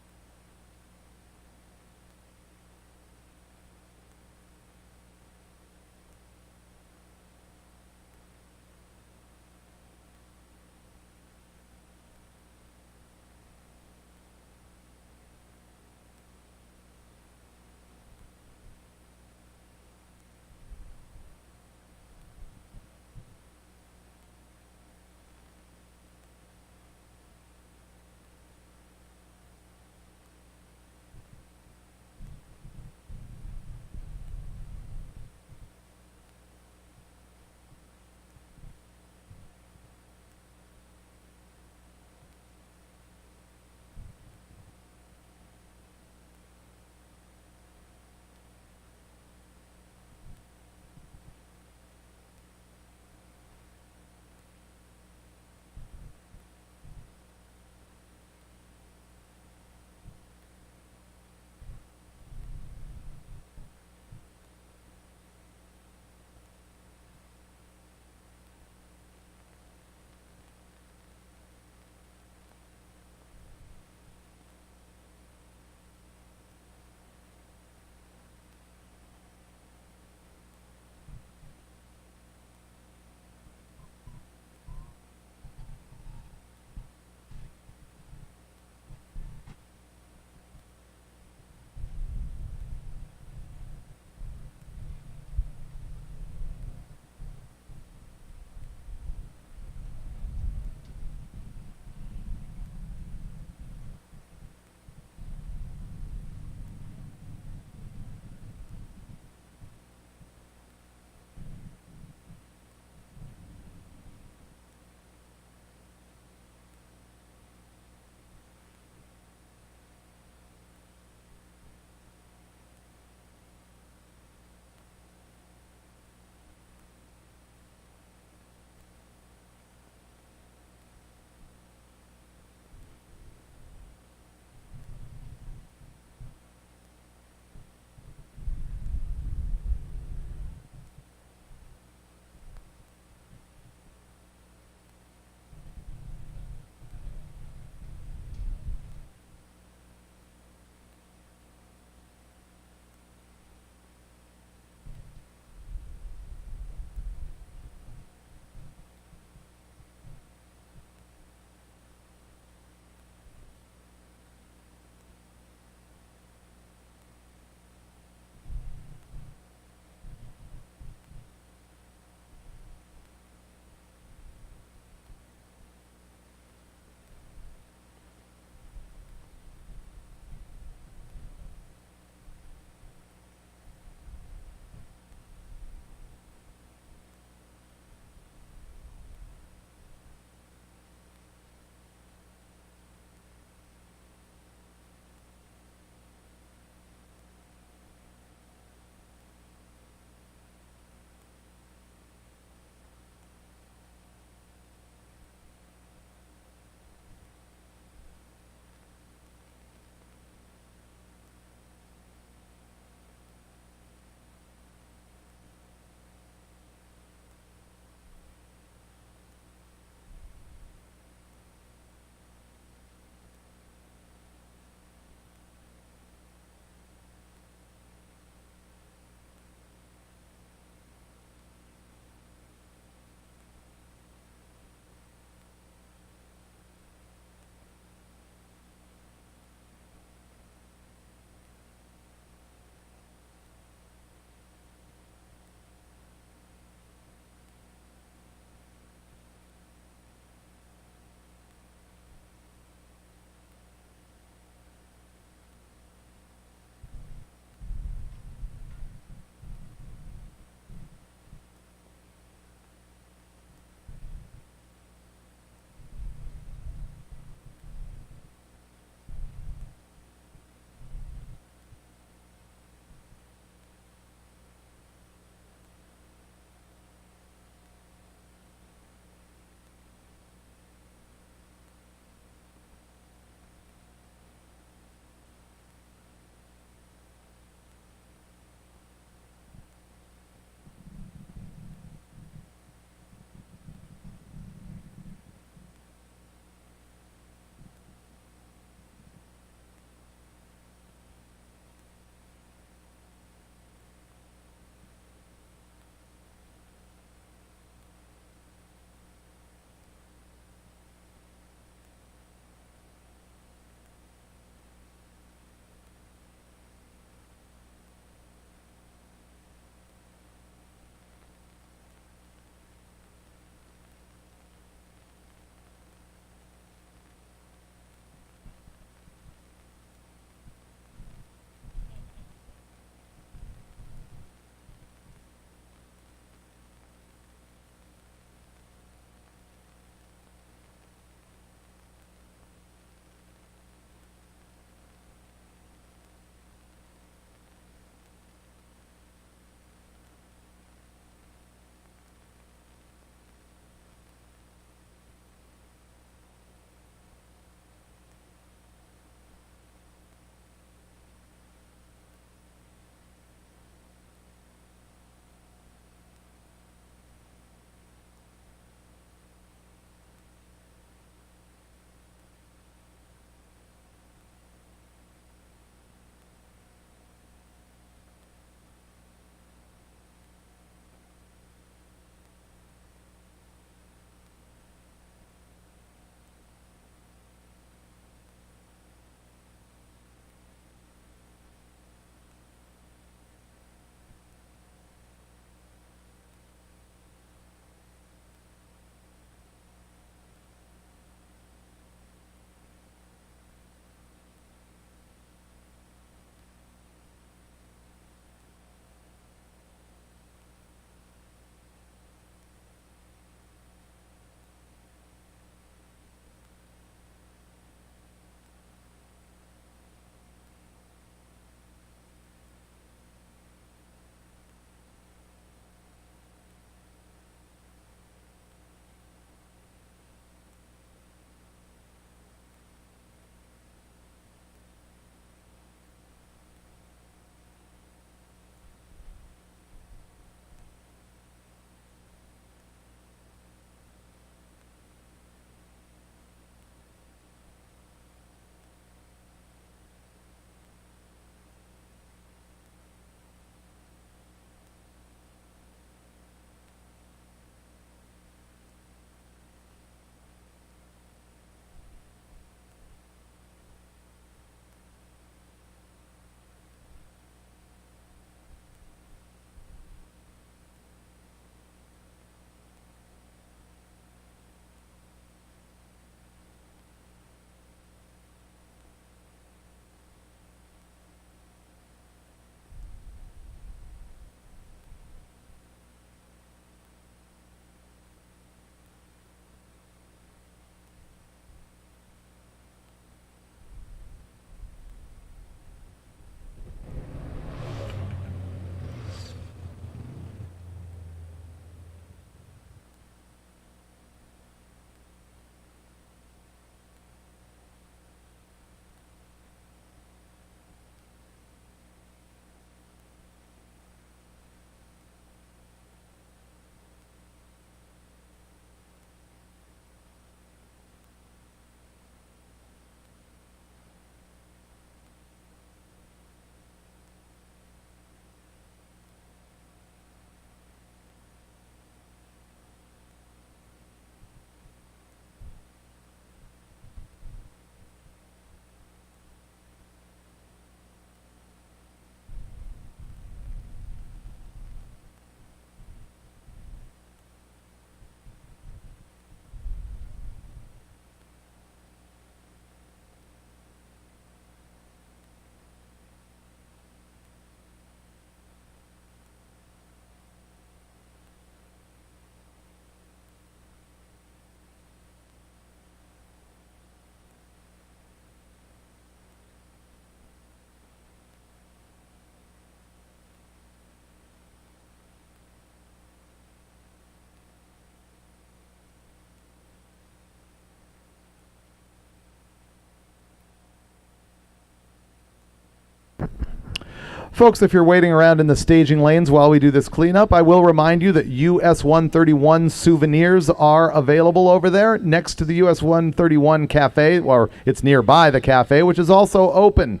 Speaker 1: Folks, if you're waiting around in the staging lanes while we do this cleanup, I will remind you that US 131 souvenirs are available over there next to the US 131 cafe, or it's nearby the cafe, which is also open.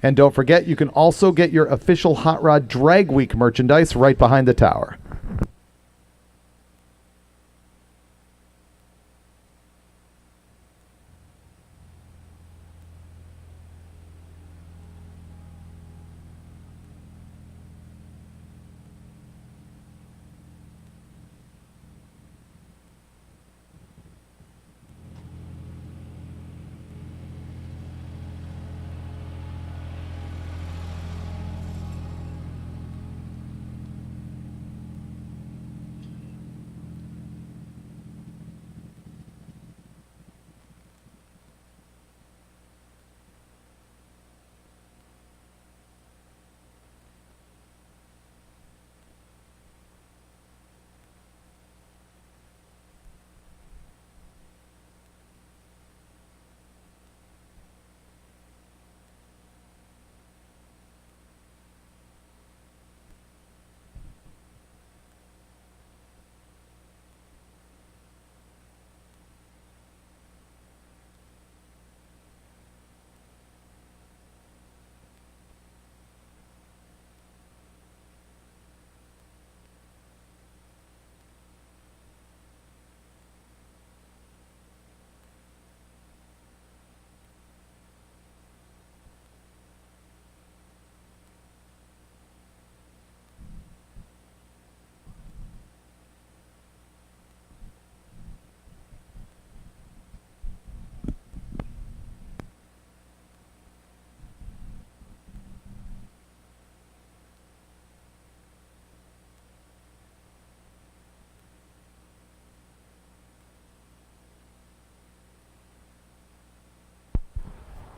Speaker 1: And don't forget, you can also get your official Hot Rod Drag Week merchandise right behind the tower.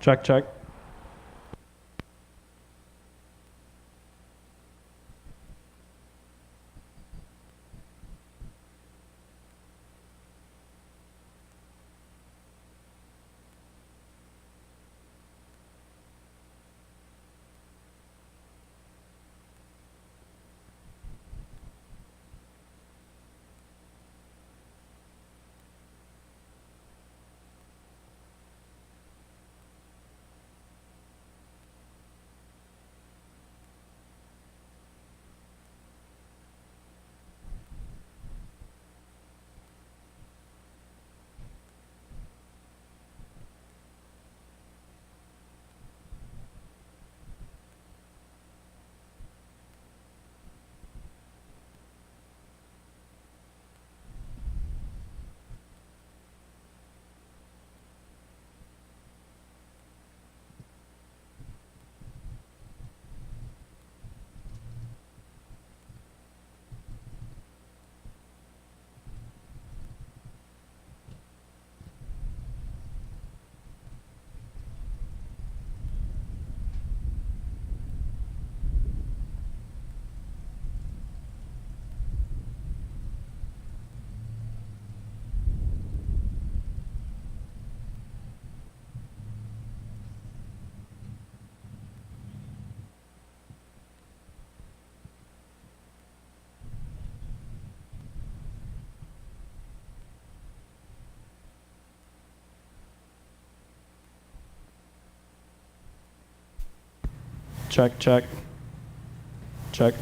Speaker 9: Check, check. Check, check. Check.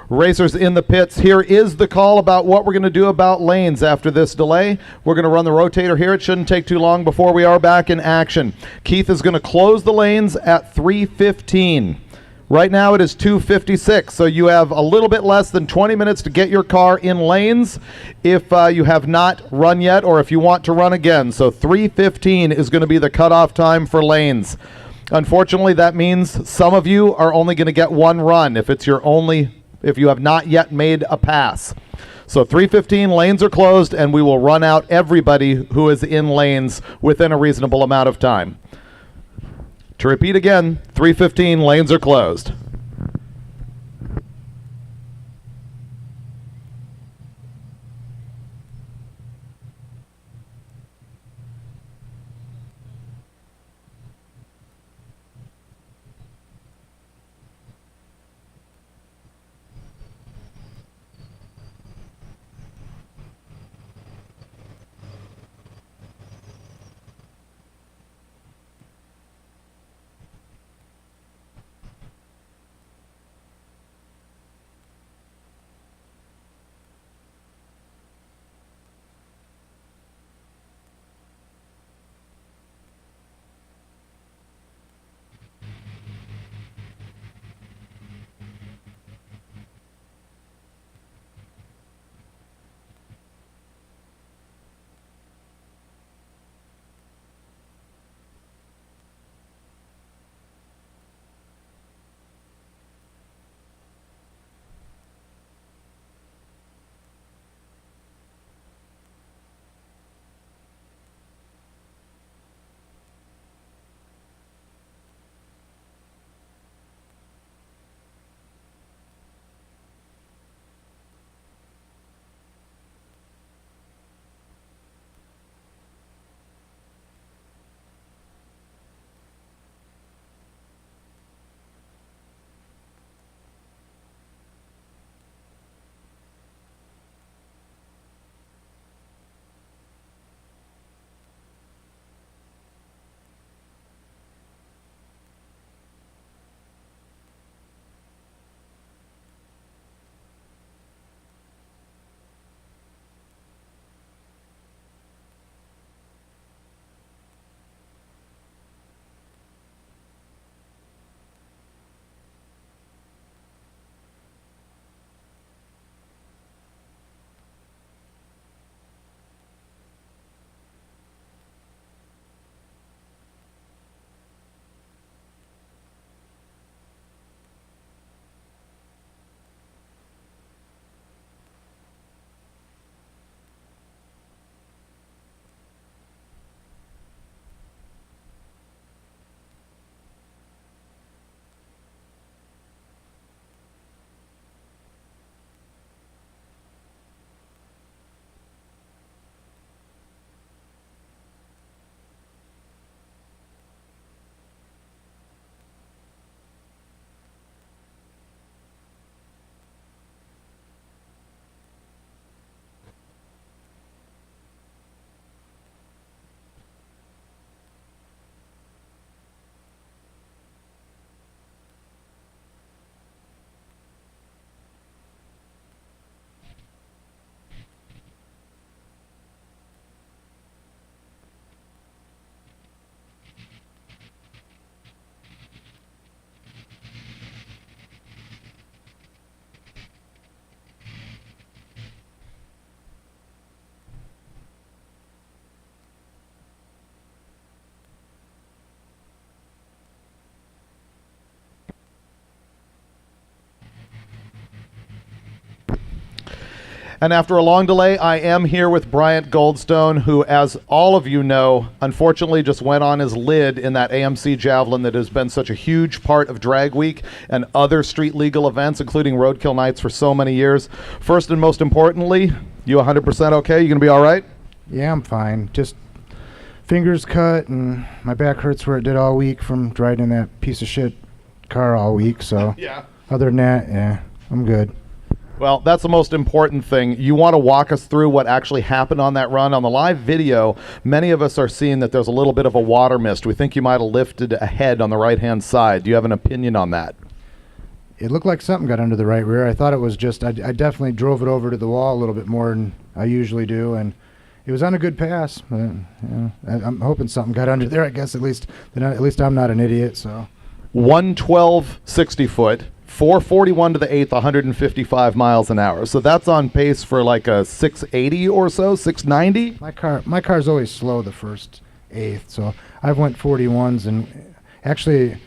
Speaker 1: Racers in the pits, here is the call about what we're going to do about lanes after this delay. We're going to run the rotator here. It shouldn't take too long before we are back in action. Keith is going to close the lanes at 3:15. Right now it is 2:56, so you have a little bit less than 20 minutes to get your car in lanes if you have not run yet or if you want to run again. So 3:15 is going to be the cutoff time for lanes. Unfortunately, that means some of you are only going to get one run if you have not yet made a pass. So 3:15, lanes are closed, and we will run out everybody who is in lanes within a reasonable amount of time. To repeat again, 3:15, lanes are closed. And after a long delay, I am here with Bryant Goldstone, who, as all of you know, unfortunately just went on his lid in that AMC Javelin that has been such a huge part of Drag Week and other street legal events, including Roadkill Nights, for so many years. First and most importantly, you 100% okay? You going to be all right?
Speaker 14: Yeah, I'm fine. Just fingers cut, and my back hurts where it did all week from driving that piece of shit car all week. So
Speaker 1: yeah.
Speaker 14: Other than that, yeah, I'm good.
Speaker 1: Well, that's the most important thing. You want to walk us through what actually happened on that run. On the live video, many of us are seeing that there's a little bit of a water mist. We think you might have lifted ahead on the right-hand side. Do you have an opinion on that?
Speaker 14: it looked like something got under the right rear. I thought it was just, I definitely drove it over to the wall a little bit more than I usually do, and it was on a good pass. But, I'm hoping something got under there, I guess, at least I'm not an idiot, so.
Speaker 10: 112 60 foot, 441 to the eighth, 155 miles an hour. So that's on pace for like a 680 or so, 690.
Speaker 14: My car's always slow the first eighth, so I've went 41s, and actually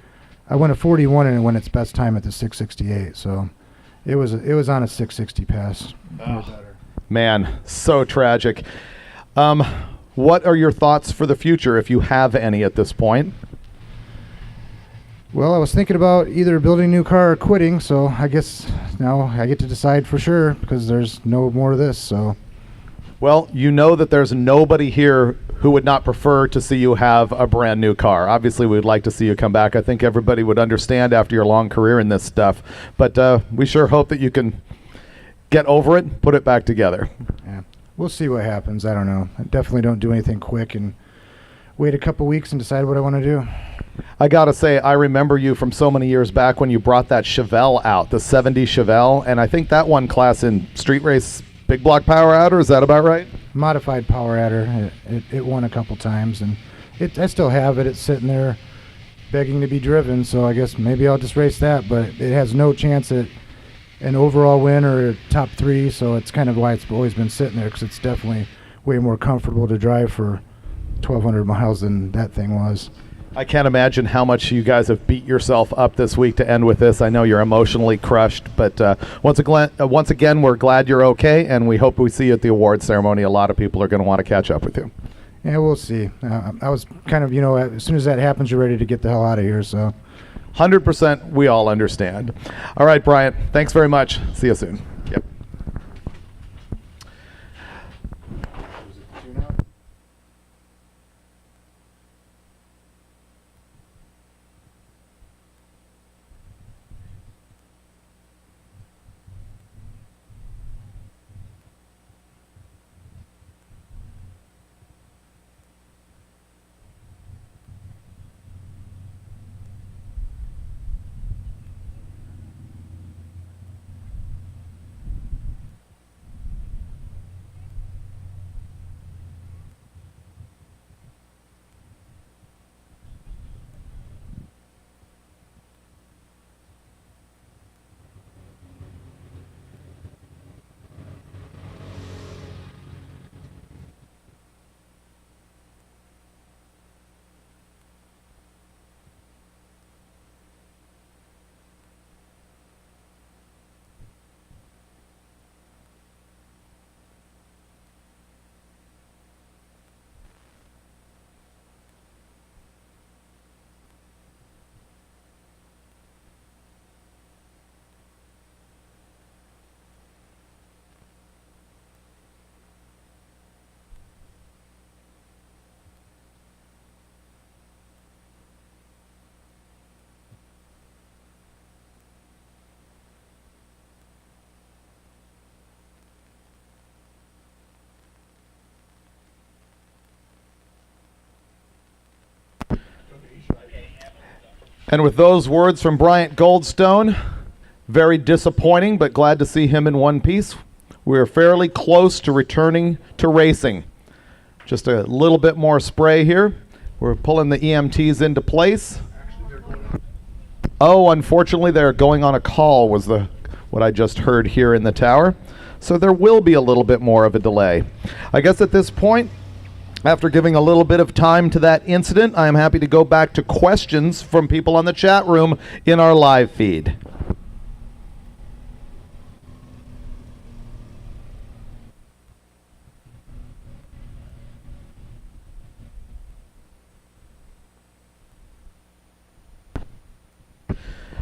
Speaker 14: I went a 41 and it went its best time at the 668. So it was on a 660 pass.
Speaker 10: Man, so tragic. What are your thoughts for the future, if you have any at this point?
Speaker 14: Well, I was thinking about either building a new car or quitting, so I guess now I get to decide for sure because there's no more of this. So,
Speaker 10: well, you know that there's nobody here who would not prefer to see you have a brand new car. Obviously, we'd like to see you come back. I think everybody would understand after your long career in this stuff, but we sure hope that you can get over it, put it back together.
Speaker 14: Yeah, we'll see what happens. I don't know. I definitely don't do anything quick and wait a couple weeks and decide what I want to do.
Speaker 10: I gotta say, I remember you from so many years back when you brought that Chevelle out, the 70 Chevelle, and I think that won class in street race big block power adder. Is that about right?
Speaker 14: Modified power adder. It won a couple times, and I still have it. It's sitting there begging to be driven, so I guess maybe I'll just race that, but it has no chance at an overall win or a top 3, so it's kind of why it's always been sitting there, because it's definitely way more comfortable to drive for 1,200 miles than that thing was.
Speaker 10: I can't imagine how much you guys have beat yourself up this week to end with this. I know you're emotionally crushed, but once again, we're glad you're okay, and we hope we see you at the awards ceremony. A lot of people are going to want to catch up with you.
Speaker 14: Yeah, we'll see. I was kind of, as soon as that happens, you're ready to get the hell out of here, so.
Speaker 10: 100% we all understand. All right, Bryant, thanks very much. See you soon. Yep. And with those words from Bryant Goldstone, very disappointing, but glad to see him in one piece. We're fairly close to returning to racing. Just a little bit more spray here. We're pulling the EMTs into place. Oh, unfortunately, they're going on a call, was what I just heard here in the tower. So there will be a little bit more of a delay. I guess at this point, after giving a little bit of time to that incident, I am happy to go back to questions from people on the chat room in our live feed.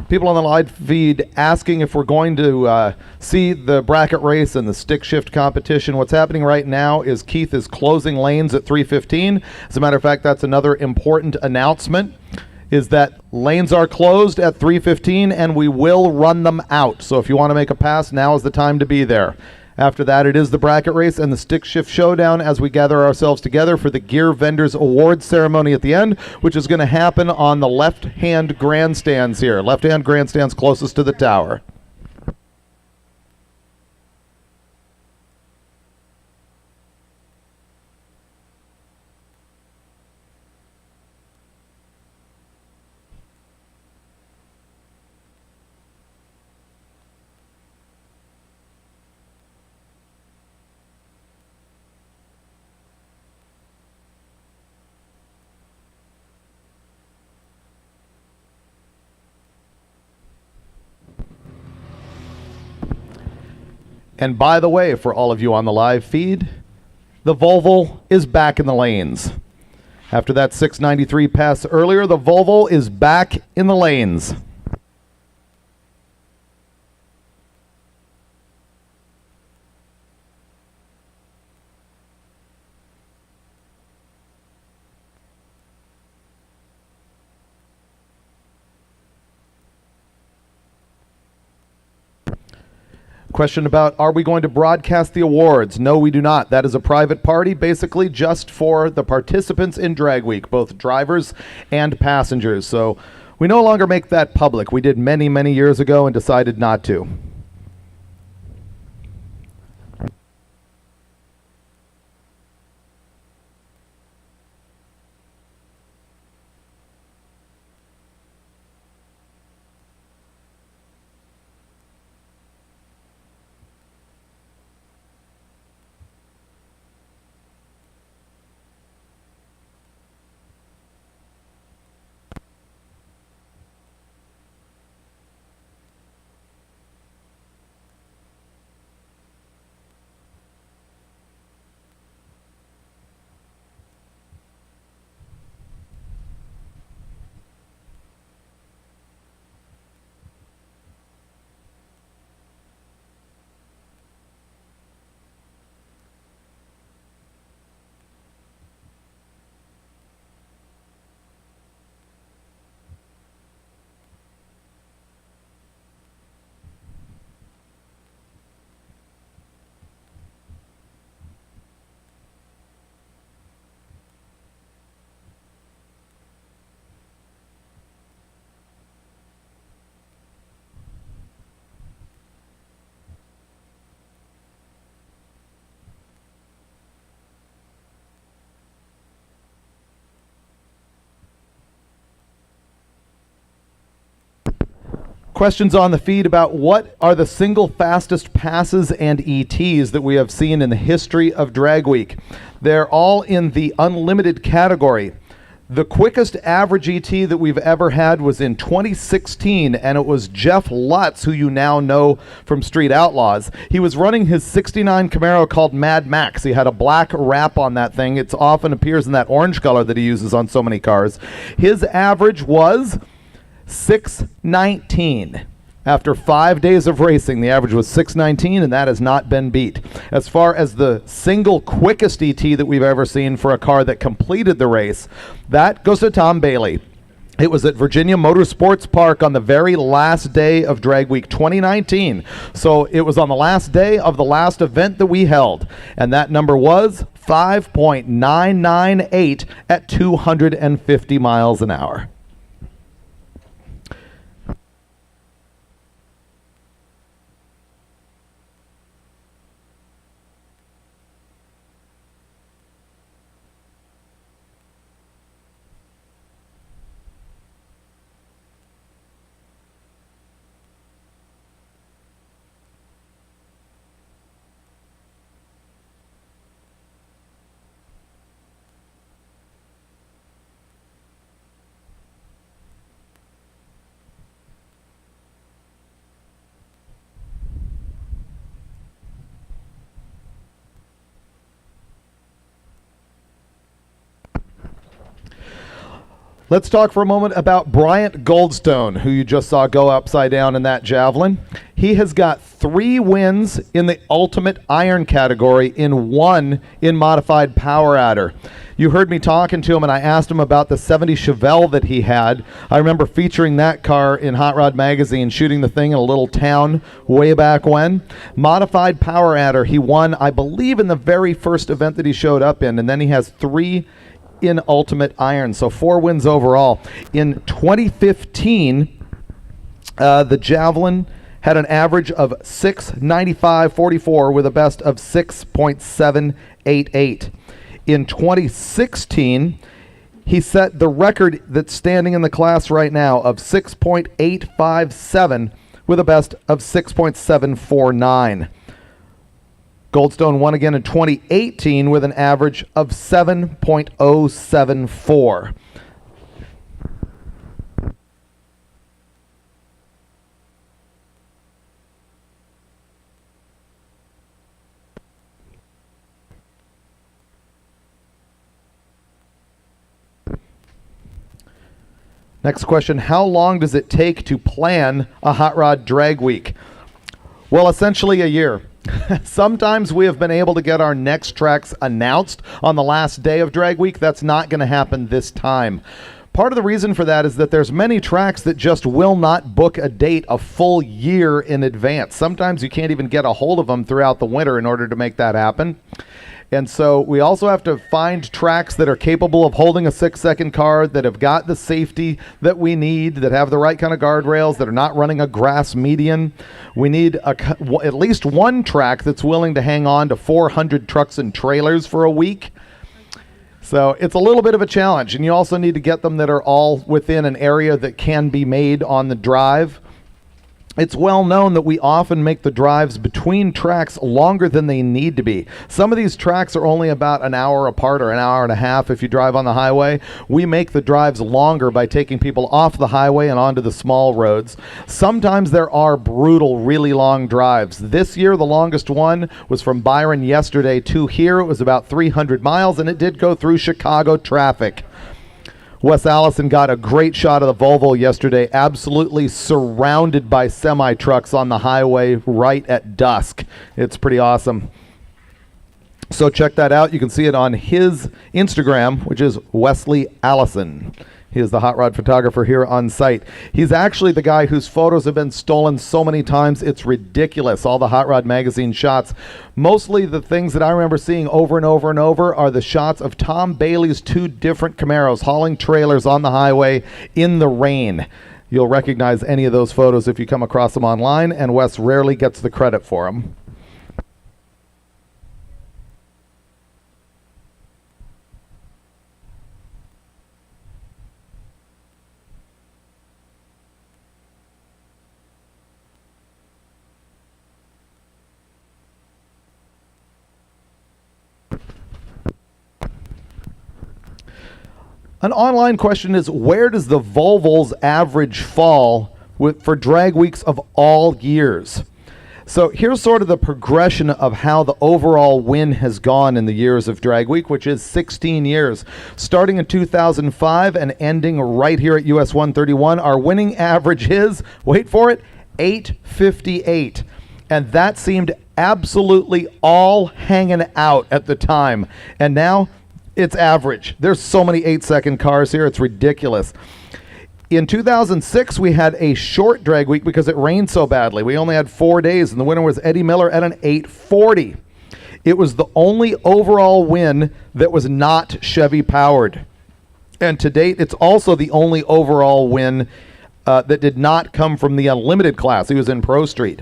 Speaker 10: People on the live feed asking if we're going to see the bracket race and the stick shift competition. What's happening right now is Keith is closing lanes at 3:15. As a matter of fact, that's another important announcement, is that lanes are closed at 3:15 and we will run them out. So if you want to make a pass, now is the time to be there.
Speaker 1: After that, it is the bracket race and the stick shift showdown as we gather ourselves together for the Gear Vendors Awards ceremony at the end, which is going to happen on the left-hand grandstands here. Left-hand grandstands closest to the tower. And by the way, for all of you on the live feed, the Volvo is back in the lanes. After that 693 pass earlier, the Volvo is back in the lanes. Question about, are we going to broadcast the awards? No, we do not. That is a private party, basically just for the participants in Drag Week, both drivers and passengers. So we no longer make that public. We did many, many years ago and decided not to. Questions on the feed about what are the single fastest passes and ETs that we have seen in the history of Drag Week. They're all in the unlimited category. The quickest average ET that we've ever had was in 2016, and it was Jeff Lutz, who you now know from Street Outlaws. He was running his 69 Camaro called Mad Max. He had a black wrap on that thing. It often appears in that orange color that he uses on so many cars. His average was 619. After 5 days of racing, the average was 619, and that has not been beat. As far as the single quickest ET that we've ever seen for a car that completed the race, that goes to Tom Bailey. It was at Virginia Motorsports Park on the very last day of Drag Week 2019. So it was on the last day of the last event that we held, and that number was 5.998 at 250 miles an hour. Let's talk for a moment about Bryant Goldstone, who you just saw go upside down in that javelin. He has got 3 wins in the Ultimate Iron category in 1 in Modified Power Adder. You heard me talking to him, and I asked him about the 70 Chevelle that he had. I remember featuring that car in Hot Rod Magazine, shooting the thing in a little town way back when. Modified power adder. He won, I believe, in the very first event that he showed up in, and then he has 3 in Ultimate Iron, so 4 wins overall. In 2015, the Javelin had an average of 695.44 with a best of 6.788. In 2016, he set the record that's standing in the class right now of 6.857 with a best of 6.749. Goldstone won again in 2018 with an average of 7.074. Next question, how long does it take to plan a hot rod drag week? Well, essentially a year. Sometimes we have been able to get our next tracks announced on the last day of drag week. That's not going to happen this time. Part of the reason for that is that there's many tracks that just will not book a date a full year in advance. Sometimes you can't even get a hold of them throughout the winter in order to make that happen. And so we also have to find tracks that are capable of holding a 6-second car, that have got the safety that we need, that have the right kind of guardrails, that are not running a grass median. We need at least one track that's willing to hang on to 400 trucks and trailers for a week. So it's a little bit of a challenge. And you also need to get them that are all within an area that can be made on the drive. It's well known that we often make the drives between tracks longer than they need to be. Some of these tracks are only about an hour apart or an hour and a half if you drive on the highway. We make the drives longer by taking people off the highway and onto the small roads. Sometimes there are brutal, really long drives. This year, the longest one was from Byron yesterday to here. It was about 300 miles, and it did go through Chicago traffic. Wes Allison got a great shot of the Volvo yesterday, absolutely surrounded by semi-trucks on the highway right at dusk. It's pretty awesome. So check that out. You can see it on his Instagram, which is Wesley Allison. He is the hot rod photographer here on site. He's actually the guy whose photos have been stolen so many times, it's ridiculous. All the Hot Rod Magazine shots. Mostly the things that I remember seeing over and over and over are the shots of Tom Bailey's 2 different Camaros hauling trailers on the highway in the rain. You'll recognize any of those photos if you come across them online, and Wes rarely gets the credit for them. An online question is, where does the Volvo's average fall for drag weeks of all years? So here's sort of the progression of how the overall win has gone in the years of drag week, which is 16 years. Starting in 2005 and ending right here at US 131, our winning average is, wait for it, 858. And that seemed absolutely all hanging out at the time. And now it's average. There's so many 8-second cars here, it's ridiculous. In 2006, we had a short drag week because it rained so badly. We only had 4 days, and the winner was Eddie Miller at an 840. It was the only overall win that was not Chevy powered. And to date, it's also the only overall win that did not come from the Unlimited class. He was in Pro Street.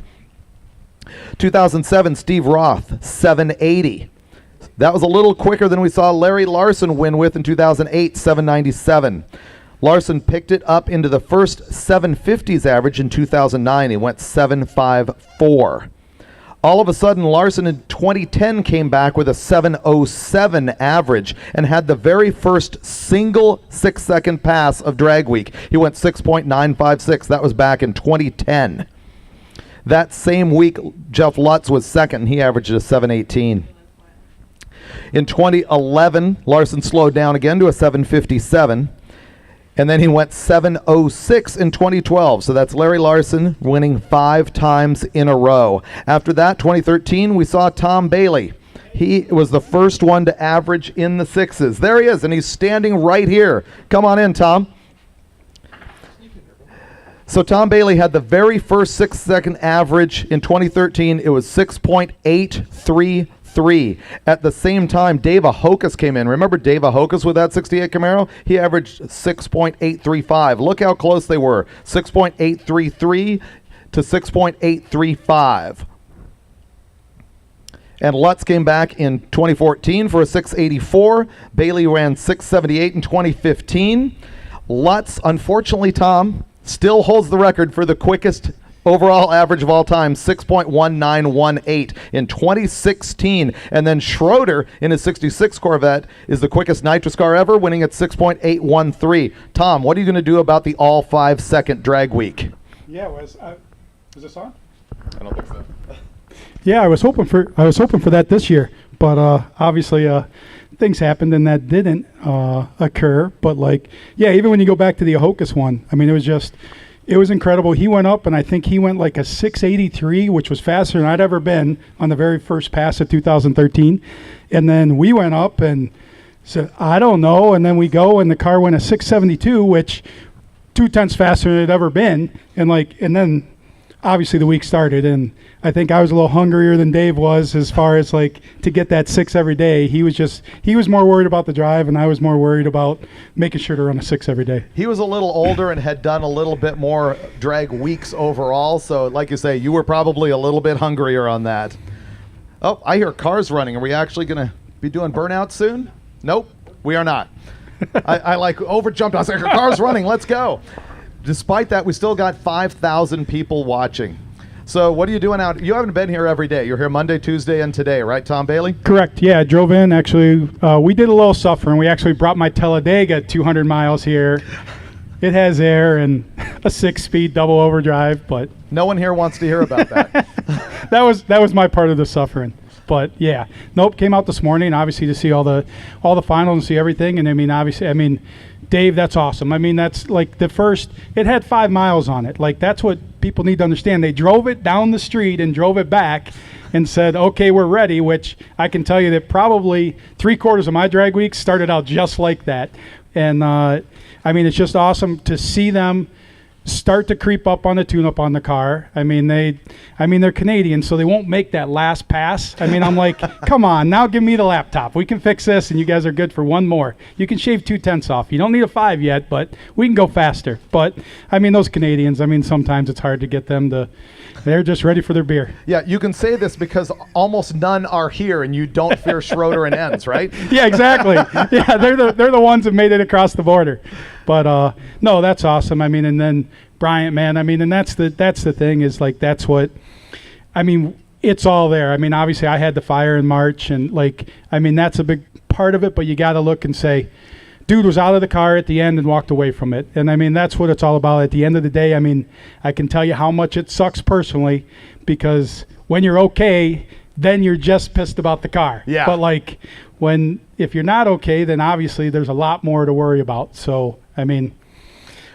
Speaker 1: 2007, Steve Roth, 780. That was a little quicker than we saw Larry Larson win with in 2008, 797. Larson picked it up into the first 750s average in 2009. He went 754. All of a sudden, Larson in 2010 came back with a 707 average and had the very first single 6-second pass of drag week. He went 6.956. That was back in 2010. That same week, Jeff Lutz was second. He averaged a 718. In 2011, Larson slowed down again to a 757, and then he went 706 in 2012. So that's Larry Larson winning 5 times in a row. After that, 2013, we saw Tom Bailey. He was the first one to average in the 6s. There he is, and he's standing right here. Come on in, Tom. So Tom Bailey had the very first 6-second average in 2013. It was 6.833. At the same time, Dave Ahokas came in. Remember Dave Ahokas with that 68 Camaro? He averaged 6.835. Look how close they were. 6.833 to 6.835. And Lutz came back in 2014 for a 684. Bailey ran 678 in 2015. Lutz, unfortunately, Tom, still holds the record for the quickest overall average of all time, 6.1918 in 2016. And then Schroeder in his 66 Corvette is the quickest nitrous car ever, winning at 6.813. Tom, what are you going to do about the all 5-second drag week?
Speaker 15: Yeah, is this on?
Speaker 1: I don't think so.
Speaker 15: Yeah, I was hoping for that this year, but obviously things happened and that didn't occur. But like, yeah, even when you go back to the Ahokas one, I mean, it was incredible. He went up, and I think he went like a 683, which was faster than I'd ever been on the very first pass of 2013. And then we went up and said, I don't know. And then we go, and the car went a 672, which 0.2 faster than it had ever been. And then obviously the week started, and I think I was a little hungrier than Dave was as far as like to get that 6 every day. He was more worried about the drive, and I was more worried about making sure to run a 6 every day.
Speaker 1: He was a little older and had done a little bit more drag weeks overall, so like you say, you were probably a little bit hungrier on that. Oh, I hear cars running. Are we actually going to be doing burnout soon? Nope, we are not. I like overjumped. I was like, cars running, let's go. Despite that, we still got 5,000 people watching. So what are you doing out? You haven't been here every day. You're here Monday, Tuesday, and today, right, Tom Bailey?
Speaker 15: Correct. Yeah, I drove in. Actually, we did a little suffering. We actually brought my Talladega 200 miles here. It has air and a 6-speed double overdrive, but
Speaker 1: no one here wants to hear about that.
Speaker 15: that was my part of the suffering. But yeah, nope. Came out this morning, obviously, to see all the finals and see everything. And I mean, Dave, that's awesome. I mean, that's like the first. It had 5 miles on it. Like that's what people need to understand. They drove it down the street and drove it back, and said, "Okay, we're ready." Which I can tell you that probably 3/4 of my drag weeks started out just like that. And I mean, it's just awesome to see them start to creep up on the tune-up on the car. I mean, they're Canadian, so they won't make that last pass. I mean, I'm like, come on, now give me the laptop. We can fix this, and you guys are good for one more. You can shave 0.2 off. You don't need a 5 yet, but we can go faster. But, I mean, those Canadians, I mean, sometimes it's hard to get them to, they're just ready for their beer.
Speaker 1: Yeah, you can say this because almost none are here, and you don't fear Schroeder and Enzer, right?
Speaker 15: Yeah, exactly. Yeah, they're the ones that made it across the border. But no, that's awesome. I mean, and then Bryant, man, I mean, and that's the thing is like that's what I mean, it's all there. I mean, obviously I had the fire in March, and like I mean that's a big part of it, but you got to look and say dude was out of the car at the end and walked away from it. And I mean that's what it's all about at the end of the day. I mean, I can tell you how much it sucks personally, because when you're okay, then you're just pissed about the car.
Speaker 1: Yeah.
Speaker 15: But like if you're not okay, then obviously there's a lot more to worry about. So I mean,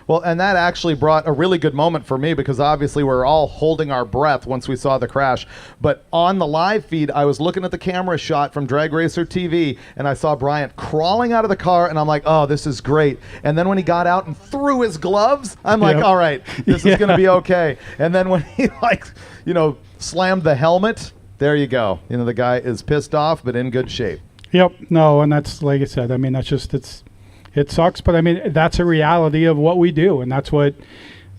Speaker 1: well, and that actually brought a really good moment for me, because obviously we're all holding our breath once we saw the crash. But on the live feed, I was looking at the camera shot from Drag Racer TV, and I saw Bryant crawling out of the car, and I'm like, oh, this is great. And then when he got out and threw his gloves, I'm like, all right, this is going to be okay. And then when he slammed the helmet, there you go. You know, the guy is pissed off, but in good shape.
Speaker 15: Yep. No, and that's like I said. I mean, that's just it sucks, but I mean that's a reality of what we do, and that's what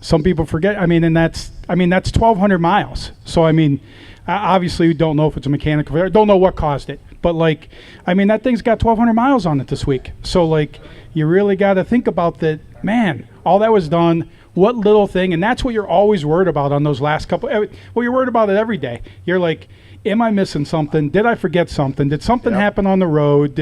Speaker 15: some people forget. I mean, and that's 1,200 miles. So I mean, obviously we don't know if it's a mechanical failure. Don't know what caused it, but like, I mean that thing's got 1,200 miles on it this week. So like, you really got to think about that. Man, all that was done. What little thing, and that's what you're always worried about on those last couple. Well, you're worried about it every day. You're like, am I missing something? Did I forget something? Did something happen on the road?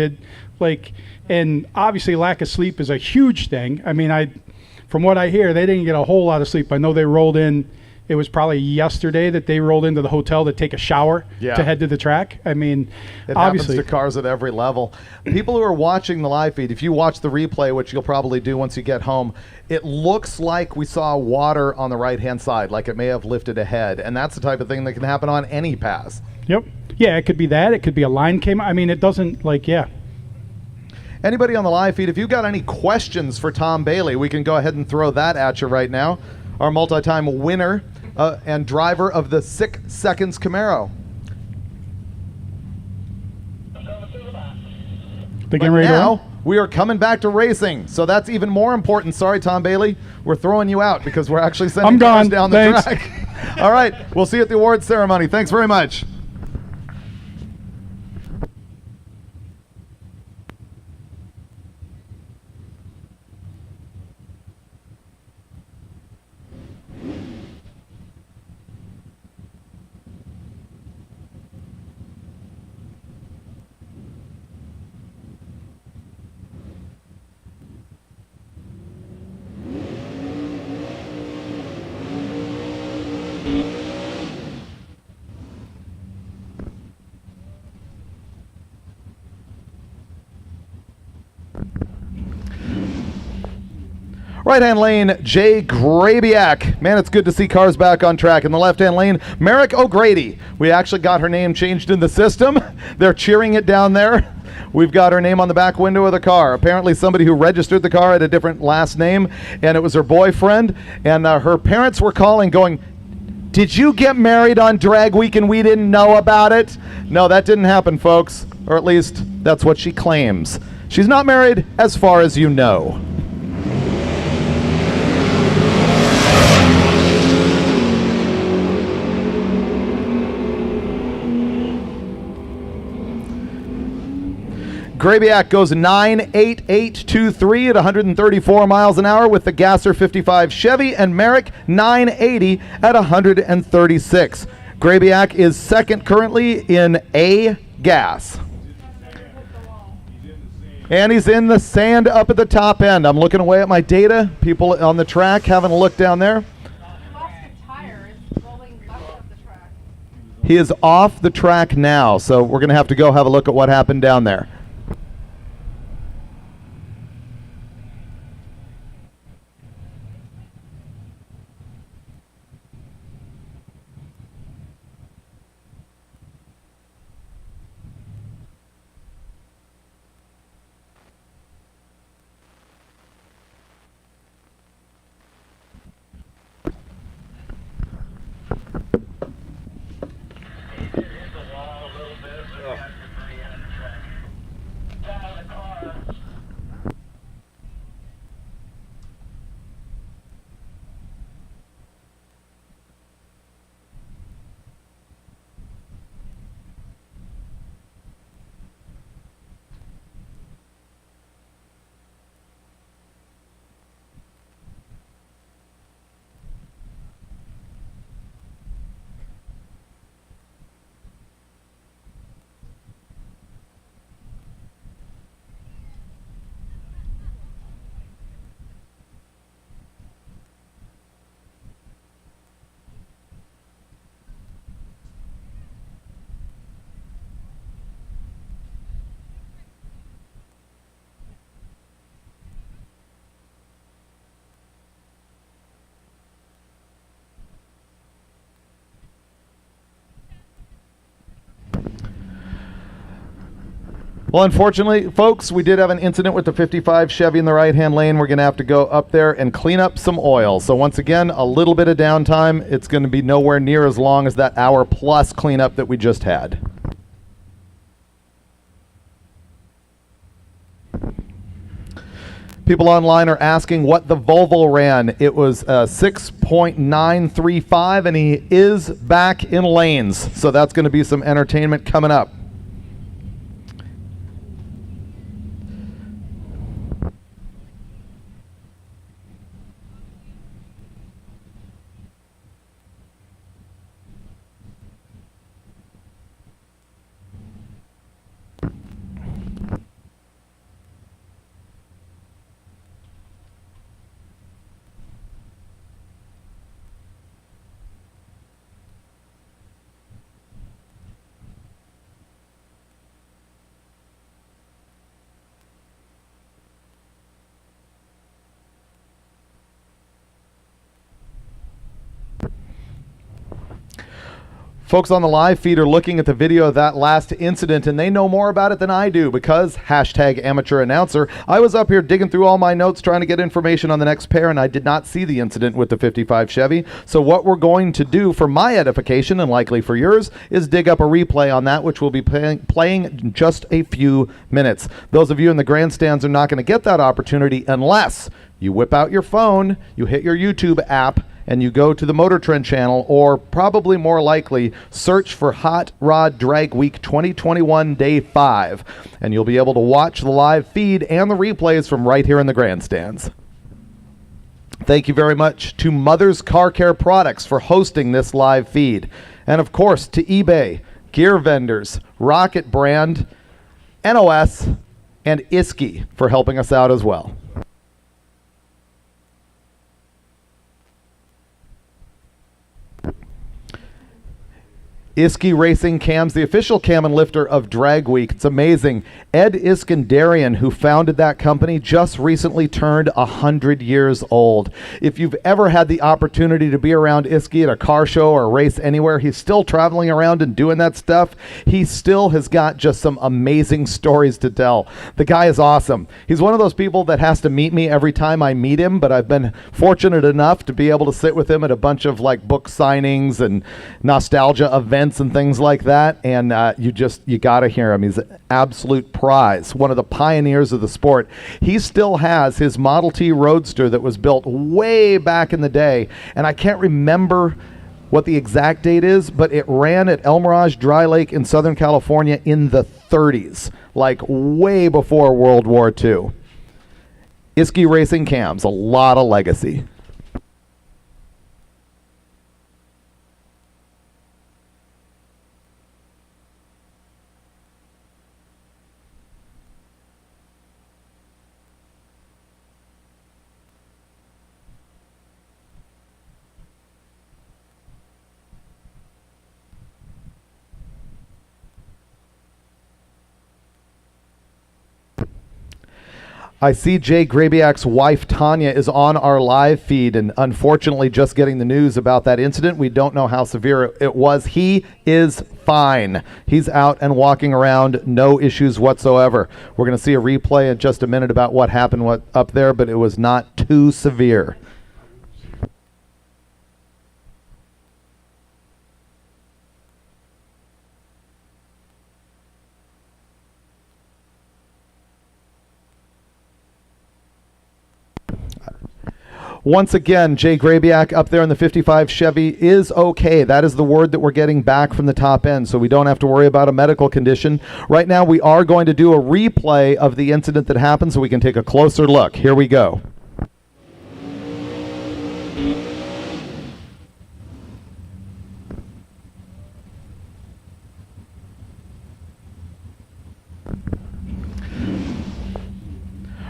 Speaker 15: And obviously lack of sleep is a huge thing. I mean, from what I hear, they didn't get a whole lot of sleep. I know they rolled in, it was probably yesterday that they rolled into the hotel to take a shower to head to the track. I mean,
Speaker 1: it
Speaker 15: obviously.
Speaker 1: happens to cars at every level. People who are watching the live feed, if you watch the replay, which you'll probably do once you get home, it looks like we saw water on the right-hand side, like it may have lifted ahead. And that's the type of thing that can happen on any pass.
Speaker 15: Yep. yeah, it could be that. It could be a line came. I mean, it doesn't like, yeah.
Speaker 1: Anybody on the live feed, if you've got any questions for Tom Bailey, we can go ahead and throw that at you right now. Our multi-time winner and driver of the 6 Seconds Camaro.
Speaker 15: But now,
Speaker 1: we are coming back to racing, so that's even more important. Sorry, Tom Bailey. We're throwing you out because we're actually sending cars down the track. All right, we'll see you at the awards ceremony. Thanks very much. Right-hand lane, Jay Grabiak. Man, it's good to see cars back on track. In the left-hand lane, Merrick O'Grady. We actually got her name changed in the system. They're cheering it down there. We've got her name on the back window of the car. Apparently somebody who registered the car had a different last name, and it was her boyfriend. And her parents were calling going, "Did you get married on drag week and we didn't know about it?" No, that didn't happen, folks. Or at least that's what she claims. She's not married as far as you know. Grabiak goes 98823 at 134 miles an hour with the Gasser 55 Chevy, and Merrick 980 at 136. Grabiak is second currently in A gas. And he's in the sand up at the top end. I'm looking away at my data. People on the track having a look down there. He is off the track now, so we're going to have to go have a look at what happened down there. Well, unfortunately, folks, we did have an incident with the 55 Chevy in the right-hand lane. We're going to have to go up there and clean up some oil. So once again, a little bit of downtime. It's going to be nowhere near as long as that hour-plus cleanup that we just had. People online are asking what the Volvo ran. It was 6.935, and he is back in lanes. So that's going to be some entertainment coming up. Folks on the live feed are looking at the video of that last incident, and they know more about it than I do because #amateur announcer. I was up here digging through all my notes trying to get information on the next pair, and I did not see the incident with the 55 Chevy. So what we're going to do for my edification, and likely for yours, is dig up a replay on that, which will be playing in just a few minutes. Those of you in the grandstands are not going to get that opportunity unless you whip out your phone, you hit your YouTube app, and you go to the MotorTrend channel, or probably more likely, search for Hot Rod Drag Week 2021 Day 5, and you'll be able to watch the live feed and the replays from right here in the grandstands. Thank you very much to Mother's Car Care Products for hosting this live feed, and of course to eBay, Gear Vendors, Rocket Brand, NOS, and Iski for helping us out as well. Iski Racing Cams, the official cam and lifter of Drag Week. It's amazing. Ed Iskandarian, who founded that company, just recently turned 100 years old. If you've ever had the opportunity to be around Iski at a car show or a race anywhere, he's still traveling around and doing that stuff. He still has got just some amazing stories to tell. The guy is awesome. He's one of those people that has to meet me every time I meet him, but I've been fortunate enough to be able to sit with him at a bunch of like book signings and nostalgia events and things like that, and you gotta hear him. He's an absolute prize, one of the pioneers of the sport. He still has his Model T Roadster that was built way back in the day, and I can't remember what the exact date is, but it ran at El Mirage Dry Lake in Southern California in the 30s, like way before World War II. Iski Racing Cams, a lot of legacy. I see Jay Grabiak's wife, Tanya, is on our live feed, and unfortunately just getting the news about that incident. We don't know how severe it was. He is fine. He's out and walking around, no issues whatsoever. We're going to see a replay in just a minute about what happened up there, but it was not too severe. Once again, Jay Grabiak up there in the 55 Chevy is okay. That is the word that we're getting back from the top end, so we don't have to worry about a medical condition. Right now, we are going to do a replay of the incident that happened so we can take a closer look. Here we go.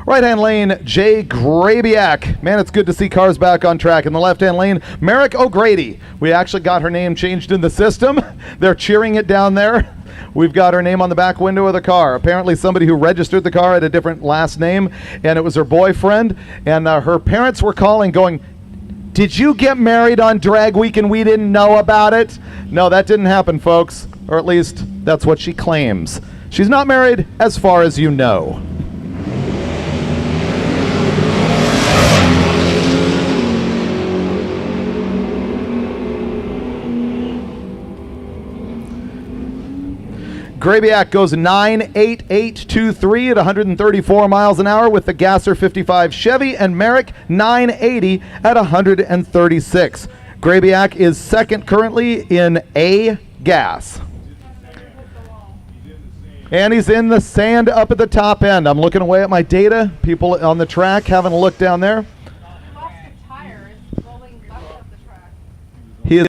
Speaker 1: Right-hand lane, Jay Grabiak. Man, it's good to see cars back on track. In the left-hand lane, Merrick O'Grady. We actually got her name changed in the system. They're cheering it down there. We've got her name on the back window of the car. Apparently somebody who registered the car had a different last name, and it was her boyfriend. And her parents were calling going, "Did you get married on Drag Week and we didn't know about it?" No, that didn't happen, folks. Or at least that's what she claims. She's not married as far as you know. Grabiak goes 98823 at 134 miles an hour with the Gasser 55 Chevy, and Merrick 980 at 136. Grabiak is second currently in A gas. And he's in the sand up at the top end. I'm looking away at my data. People on the track having a look down there. He is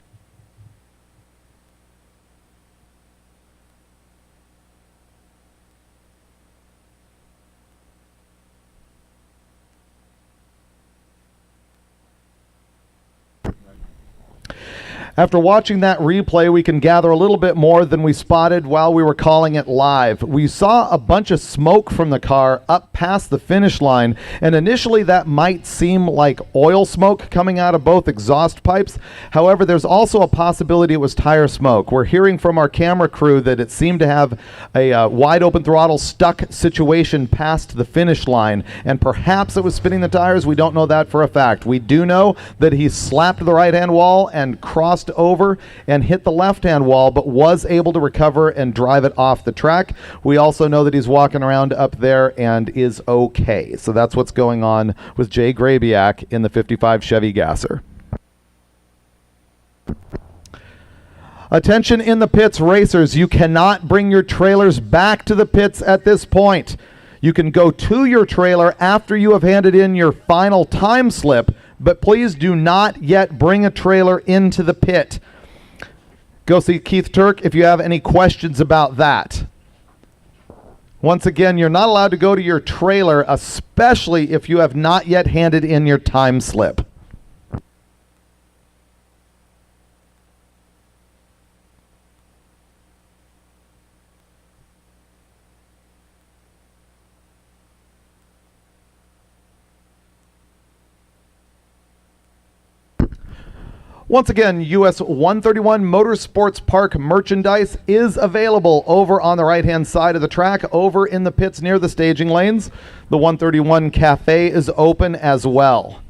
Speaker 1: After watching that replay, we can gather a little bit more than we spotted while we were calling it live. We saw a bunch of smoke from the car up past the finish line, and initially that might seem like oil smoke coming out of both exhaust pipes. However, there's also a possibility it was tire smoke. We're hearing from our camera crew that it seemed to have a wide open throttle stuck situation past the finish line, and perhaps it was spinning the tires. We don't know that for a fact. We do know that he slapped the right-hand wall and crossed over and hit the left-hand wall, but was able to recover and drive it off the track. We also know that he's walking around up there and is okay. So that's what's going on with Jay Grabiak in the 55 Chevy Gasser. Attention in the pits, racers. You cannot bring your trailers back to the pits at this point. You can go to your trailer after you have handed in your final time slip, but please do not yet bring a trailer into the pit. Go see Keith Turk if you have any questions about that. Once again, you're not allowed to go to your trailer, especially if you have not yet handed in your time slip. Once again, US 131 Motorsports Park merchandise is available over on the right-hand side of the track, over in the pits near the staging lanes. The 131 Cafe is open as well.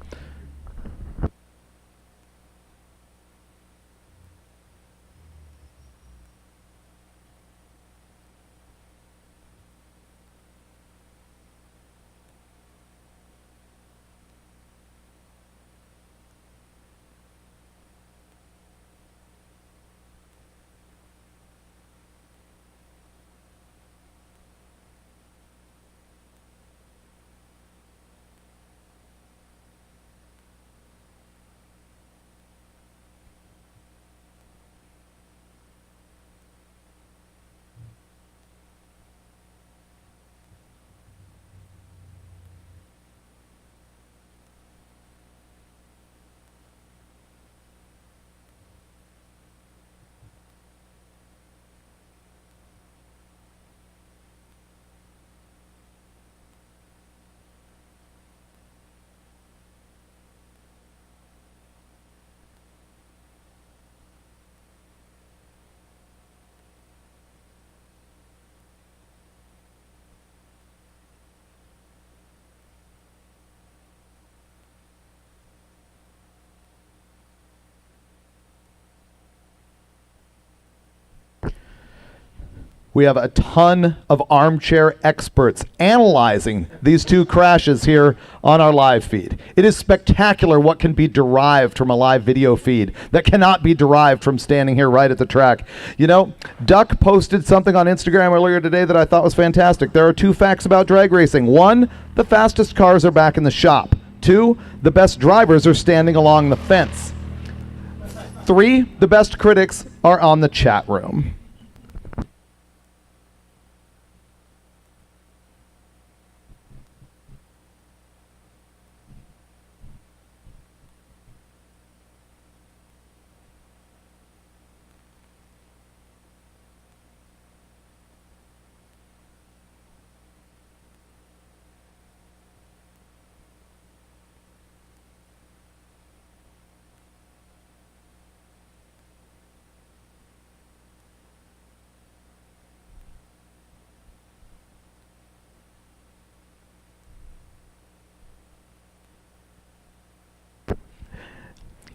Speaker 1: We have a ton of armchair experts analyzing these two crashes here on our live feed. It is spectacular what can be derived from a live video feed that cannot be derived from standing here right at the track. You know, Duck posted something on Instagram earlier today that I thought was fantastic. There are two facts about drag racing. One, the fastest cars are back in the shop. Two, the best drivers are standing along the fence. Three, the best critics are on the chat room.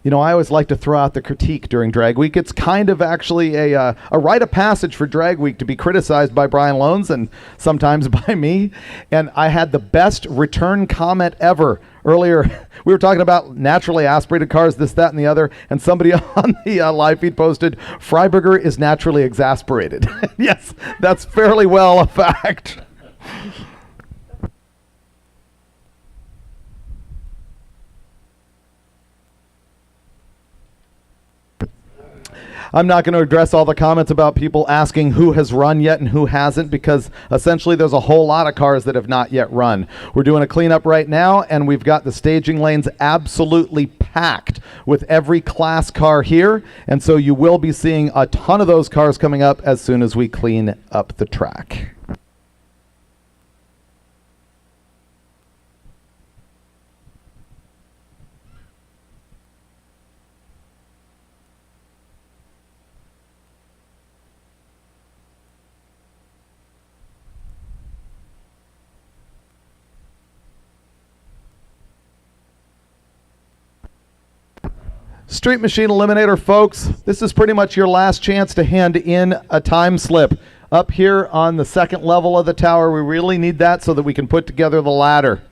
Speaker 1: You know, I always like to throw out the critique during Drag Week. It's kind of actually a rite of passage for Drag Week to be criticized by Brian Loans and sometimes by me. And I had the best return comment ever earlier. We were talking about naturally aspirated cars, this, that, and the other, and somebody on the live feed posted, Freiberger is naturally exasperated. Yes, that's fairly well a fact. I'm not going to address all the comments about people asking who has run yet and who hasn't, because essentially there's a whole lot of cars that have not yet run. We're doing a cleanup right now, and we've got the staging lanes absolutely packed with every class car here, and so you will be seeing a ton of those cars coming up as soon as we clean up the track. Street Machine Eliminator, folks, this is pretty much your last chance to hand in a time slip. Up here on the second level of the tower, we really need that so that we can put together the ladder.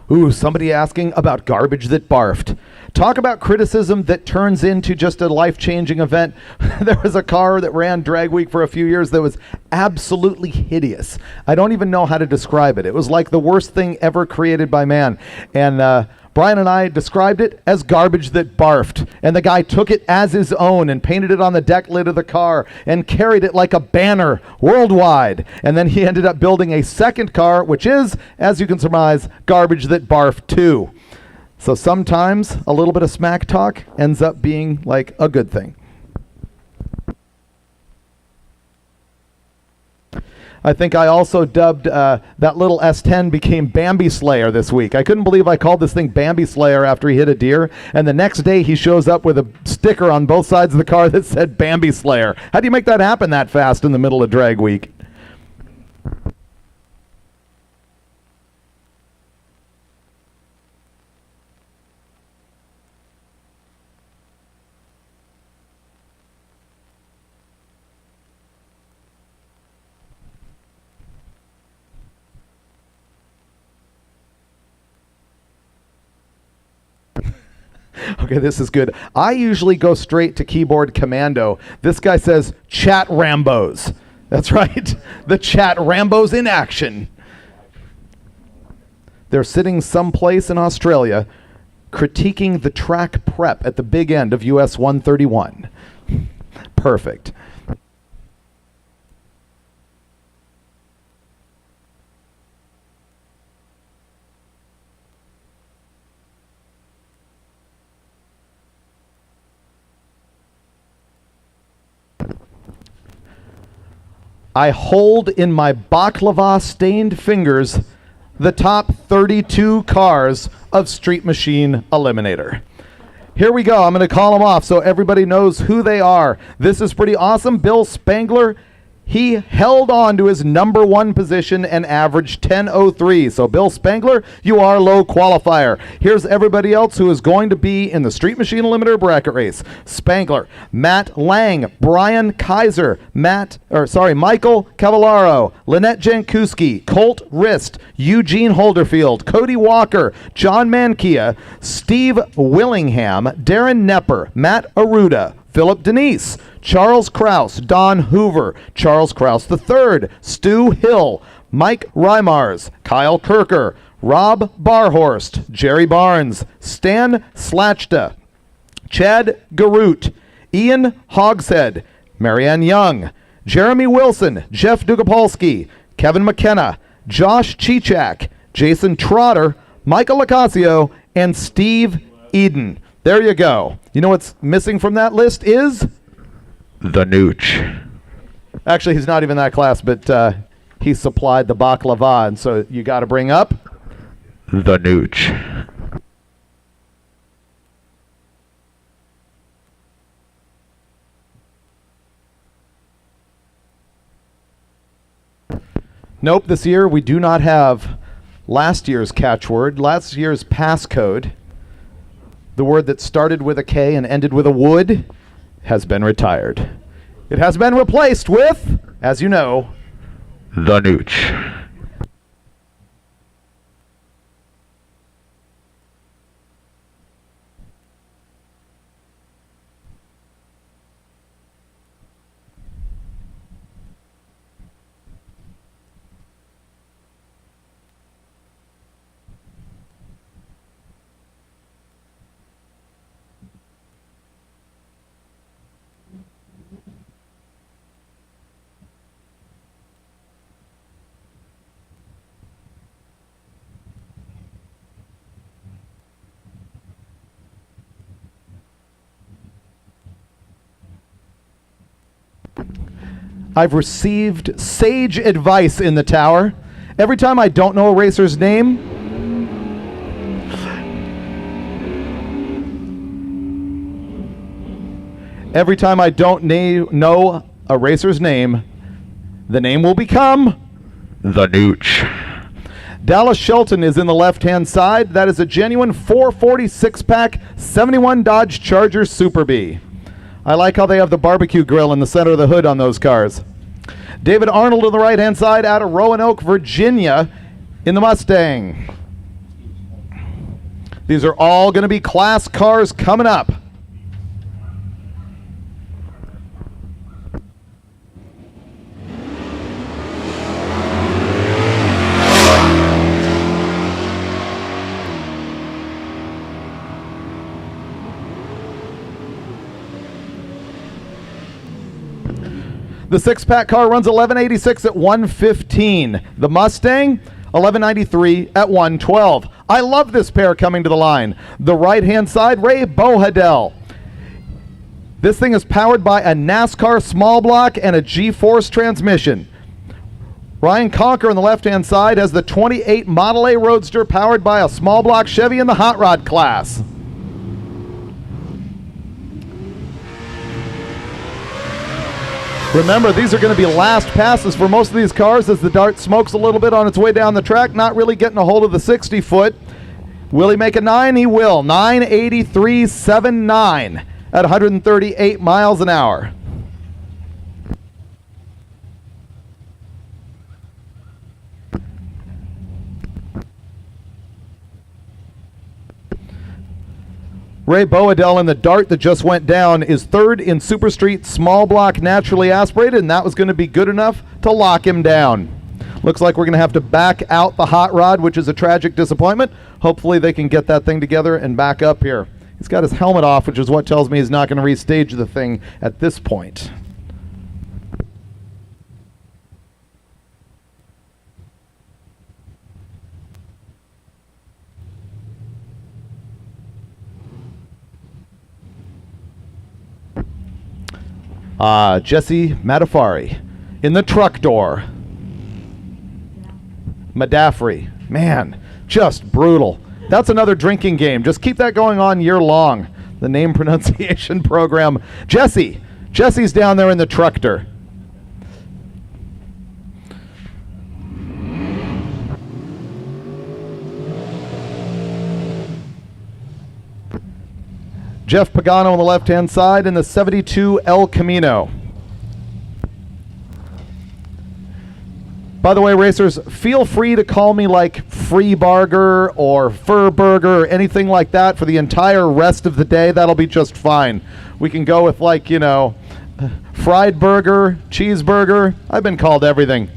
Speaker 1: Ooh, somebody asking about garbage that barfed. Talk about criticism that turns into just a life-changing event. There was a car that ran Drag Week for a few years that was absolutely hideous. I don't even know how to describe it. It was like the worst thing ever created by man. And Brian and I described it as garbage that barfed. And the guy took it as his own and painted it on the deck lid of the car and carried it like a banner worldwide. And then he ended up building a second car, which is, as you can surmise, garbage that barfed too. So sometimes a little bit of smack talk ends up being like a good thing. I think I also dubbed that little S10 became Bambi Slayer this week. I couldn't believe I called this thing Bambi Slayer after he hit a deer, and the next day he shows up with a sticker on both sides of the car that said Bambi Slayer. How do you make that happen that fast in the middle of Drag Week? Okay, this is good. I usually go straight to keyboard commando. This guy says chat Rambos. That's right. The chat Rambos in action. They're sitting someplace in Australia critiquing the track prep at the big end of US 131. Perfect. I hold in my baklava-stained fingers the top 32 cars of Street Machine Eliminator. Here we go. I'm going to call them off so everybody knows who they are. This is pretty awesome. Bill Spangler, he held on to his number one position and averaged 10.03. So Bill Spangler, you are low qualifier. Here's everybody else who is going to be in the Street Machine Eliminator bracket race. Spangler, Matt Lang, Brian Kaiser, Michael Cavallaro, Lynette Jankuski, Colt Rist, Eugene Holderfield, Cody Walker, John Mankia, Steve Willingham, Darren Nepper, Matt Aruda, Philip Denise, Charles Kraus, Don Hoover, Charles Kraus III, Stu Hill, Mike Reimars, Kyle Kirker, Rob Barhorst, Jerry Barnes, Stan Slachta, Chad Garut, Ian Hogshead, Marianne Young, Jeremy Wilson, Jeff Dugapolsky, Kevin McKenna, Josh Chichak, Jason Trotter, Michael Lacasio, and Steve Eden. There you go. You know what's missing from that list is? The Nooch. Actually, he's not even that class, but he supplied the baklava, and so you got to bring up the Nooch. Nope, this year we do not have last year's catchword, last year's passcode. The word that started with a K and ended with a wood has been retired. It has been replaced with, as you know, the Nooch. I've received sage advice in the tower. Every time I don't know a racer's name, every time I don't know a racer's name, the name will become the Nooch. Dallas Shelton is in the left-hand side. That is a genuine 446-pack 71 Dodge Charger Super Bee. I like how they have the barbecue grill in the center of the hood on those cars. David Arnold on the right-hand side out of Roanoke, Virginia in the Mustang. These are all going to be class cars coming up. The six-pack car runs 1186 at 115. The Mustang, 1193 at 112. I love this pair coming to the line. The right-hand side, Ray Bohadell. This thing is powered by a NASCAR small block and a G-Force transmission. Ryan Conker on the left-hand side has the 28 Model A Roadster powered by a small block Chevy in the hot rod class. Remember, these are going to be last passes for most of these cars as the Dart smokes a little bit on its way down the track, not really getting a hold of the 60-foot. Will he make a 9? He will. 983.79 at 138 miles an hour. Ray Boadell in the Dart that just went down is third in Super Street small block naturally aspirated, and that was going to be good enough to lock him down. Looks like we're going to have to back out the hot rod, which is a tragic disappointment. Hopefully they can get that thing together and back up here. He's got his helmet off, which is what tells me he's not going to restage the thing at this point. Jesse Madafari in the truck door. Madafri. Man, just brutal. That's another drinking game. Just keep that going on year long. The name pronunciation program. Jesse's down there in the truckter. Jeff Pagano on the left-hand side in the 72 El Camino. By the way, racers, feel free to call me like Free Burger or Fur Burger or anything like that for the entire rest of the day. That'll be just fine. We can go with, like, you know, fried burger, cheeseburger. I've been called everything.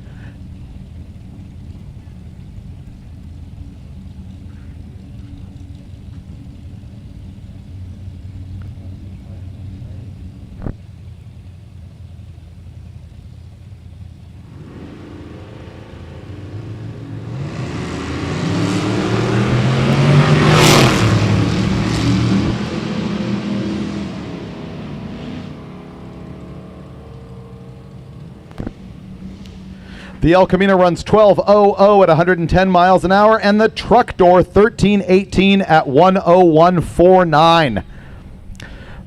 Speaker 1: The El Camino runs 12:00 at 110 miles an hour, and the truck door 13:18 at 101.49.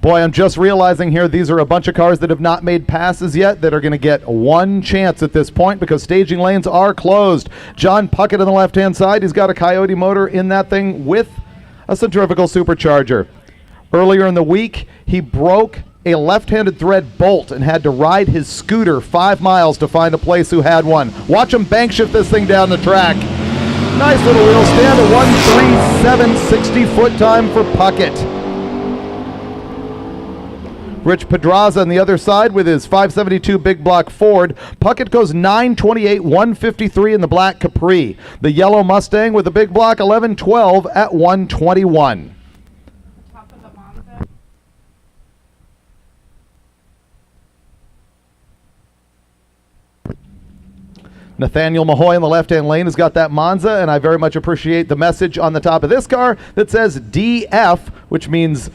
Speaker 1: Boy, I'm just realizing here these are a bunch of cars that have not made passes yet that are going to get one chance at this point because staging lanes are closed. John Puckett on the left-hand side, he's got a Coyote motor in that thing with a centrifugal supercharger. Earlier in the week, he broke a left-handed thread bolt and had to ride his scooter 5 miles to find a place who had one. Watch him bank shift this thing down the track. Nice little wheel stand, a 137 60-foot time for Puckett. Rich Pedraza on the other side with his 572 big block Ford. Puckett goes 928 153 in the black Capri. The yellow Mustang with the big block 1112 at 121. Nathaniel Mahoy in the left-hand lane has got that Monza, and I very much appreciate the message on the top of this car that says DF, which means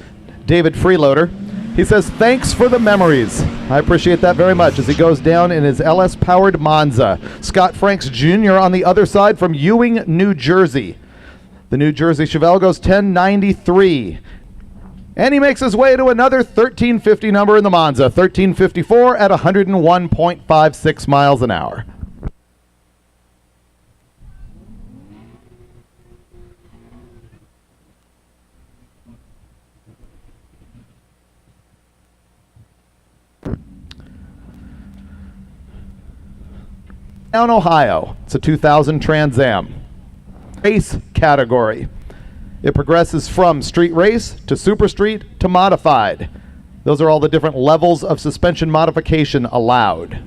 Speaker 1: David Freeloader. He says, thanks for the memories. I appreciate that very much as he goes down in his LS-powered Monza. Scott Franks Jr. on the other side from Ewing, New Jersey. The New Jersey Chevelle goes 1093. And he makes his way to another 1350 number in the Monza, 1354 at 101.56 miles an hour. Down Ohio, it's a 2000 Trans Am. Race category. It progresses from street race to super street to modified. Those are all the different levels of suspension modification allowed.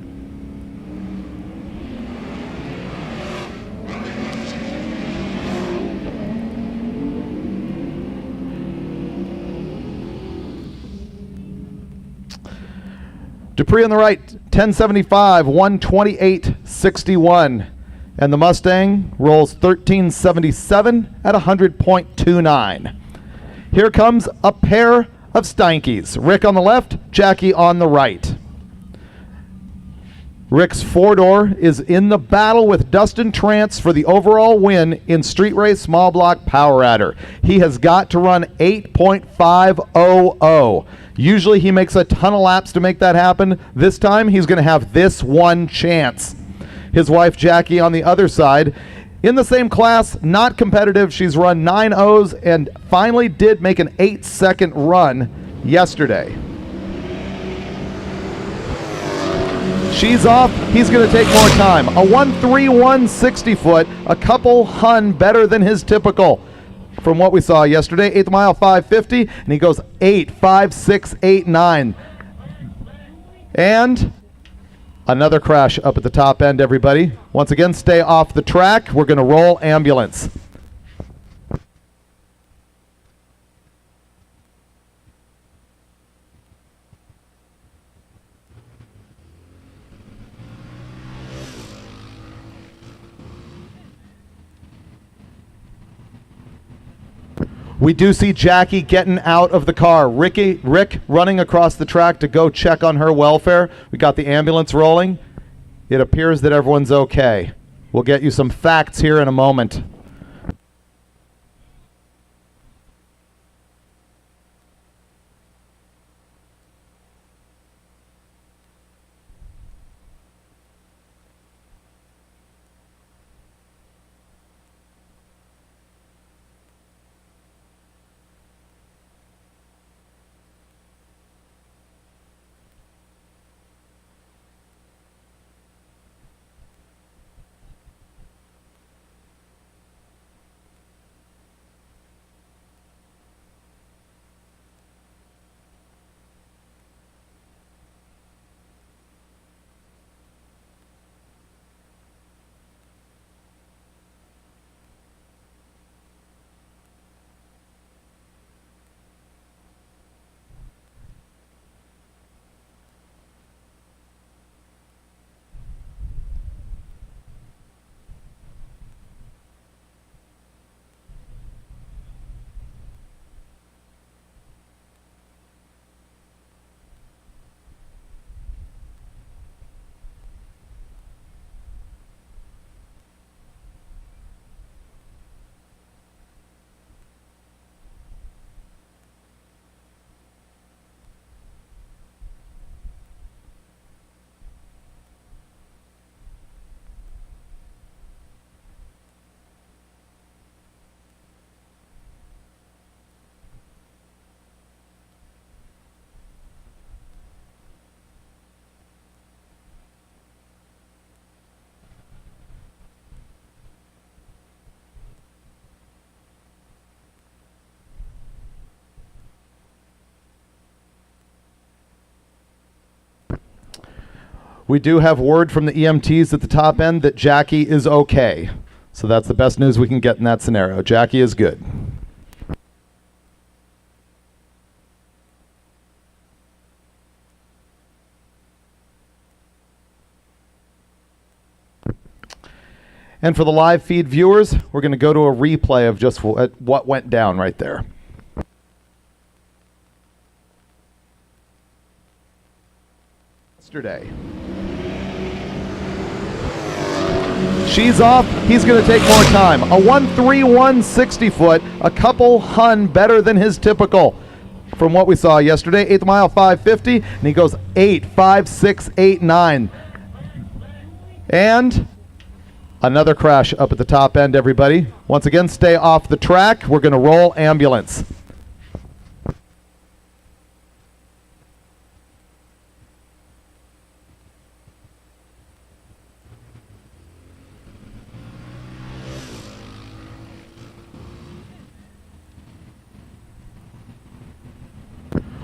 Speaker 1: Dupree on the right, 1075, 128.61. And the Mustang rolls 1377 at 100.29. Here comes a pair of Steinke's. Rick on the left, Jackie on the right. Rick's four-door is in the battle with Dustin Trance for the overall win in Street Race Small Block Power Adder. He has got to run 8.500. Usually he makes a ton of laps to make that happen. This time he's going to have this one chance. His wife Jackie on the other side. In the same class, not competitive. She's run 9 O's and finally did make an 8-second run yesterday. She's off. He's going to take more time. A 131 60-foot, a couple hun better than his typical. From what we saw yesterday, 8th mile 550, and he goes 8.5689. And another crash up at the top end, everybody. Once again, stay off the track. We're going to roll ambulance. We do see Jackie getting out of the car. Rick running across the track to go check on her welfare. We got the ambulance rolling. It appears that everyone's okay. We'll get you some facts here in a moment. We do have word from the EMTs at the top end that Jackie is okay. So that's the best news we can get in that scenario. Jackie is good. And for the live feed viewers, we're going to go to a replay of just what went down right there. yesterday. She's off. He's going to take more time. A 131 60-foot, a couple hun better than his typical from what we saw yesterday. 8th mile 550, and he goes 8.5689. And another crash up at the top end, everybody. Once again, stay off the track. We're going to roll ambulance.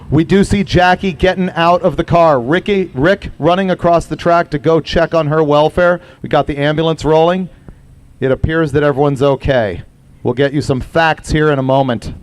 Speaker 1: We do see Jackie getting out of the car. Rick running across the track to go check on her welfare. We got the ambulance rolling. It appears that everyone's okay. We'll get you some facts here in a moment.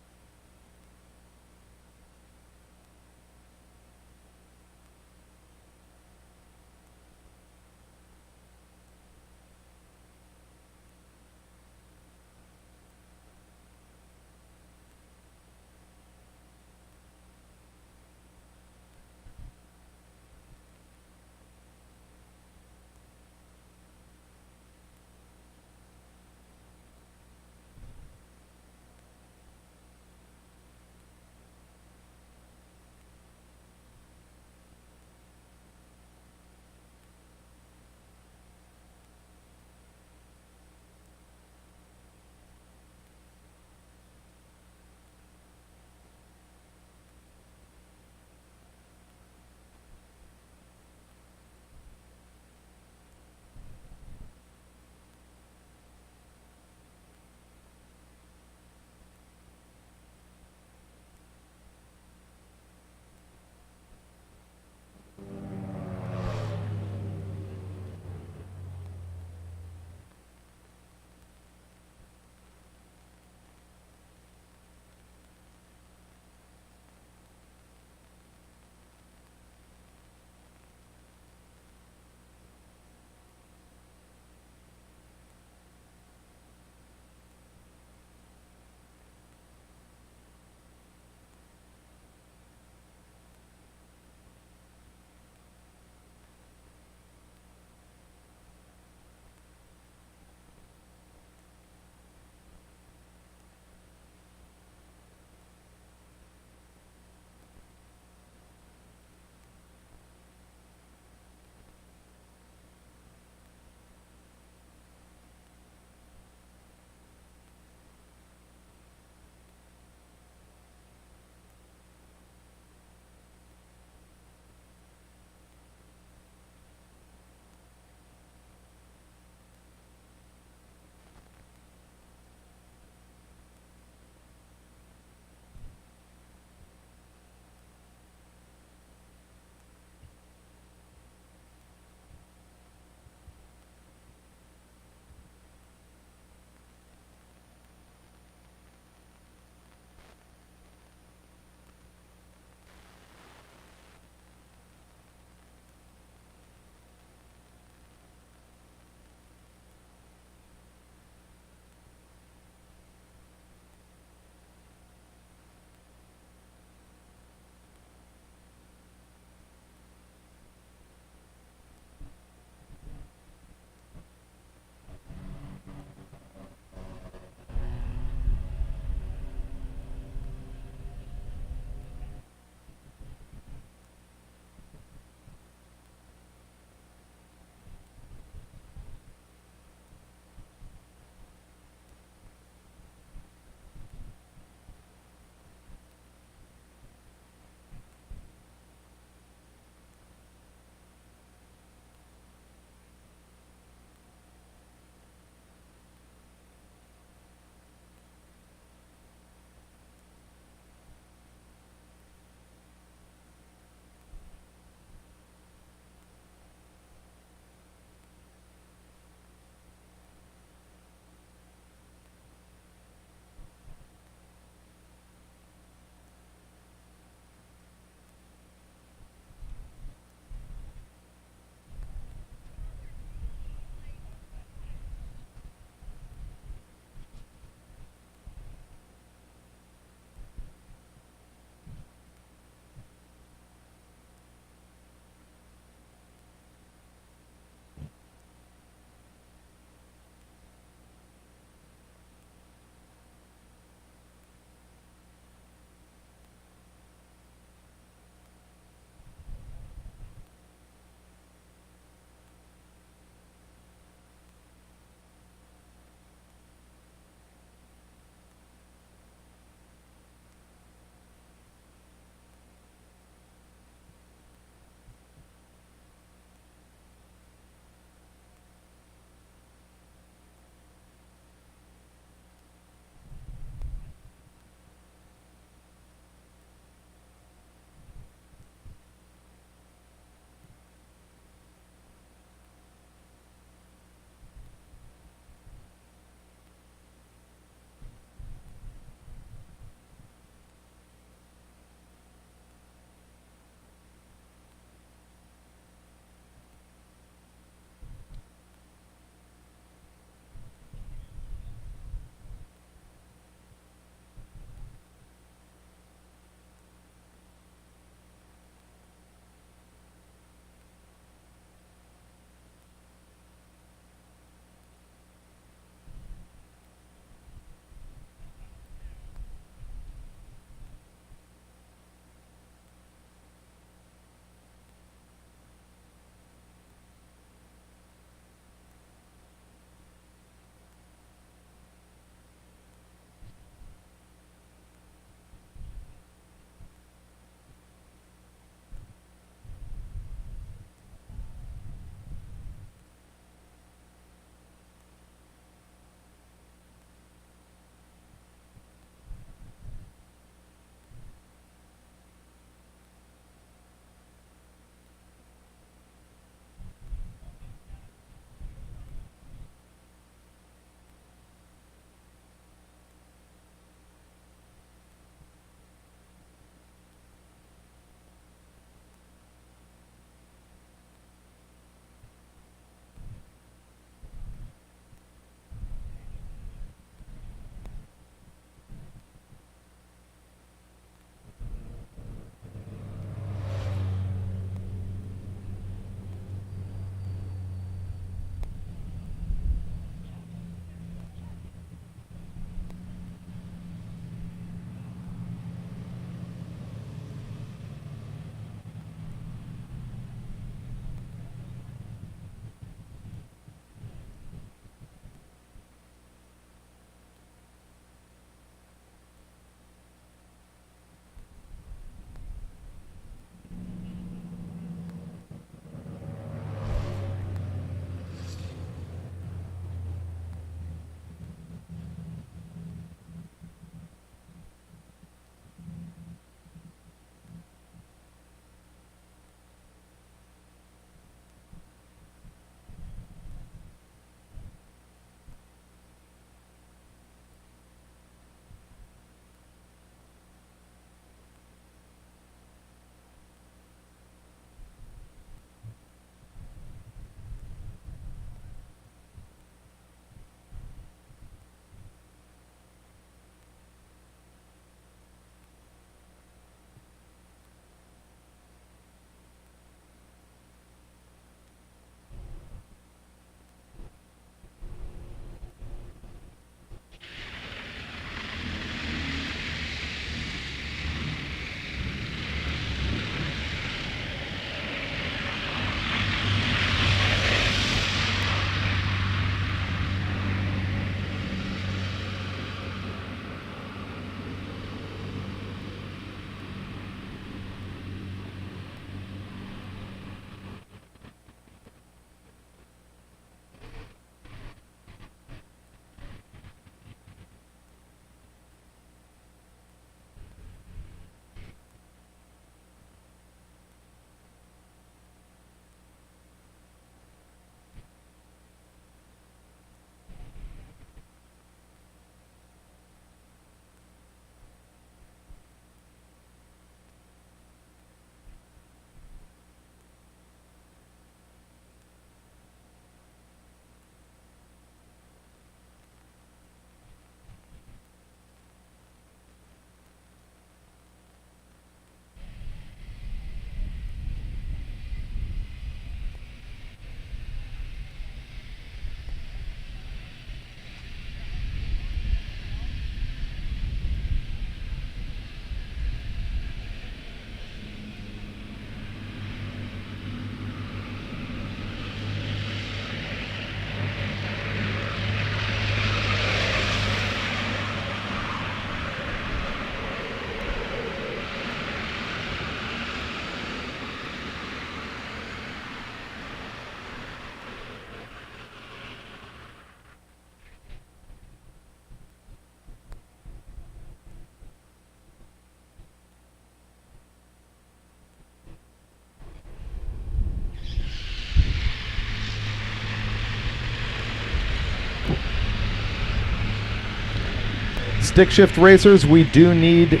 Speaker 1: Stick shift racers, we do need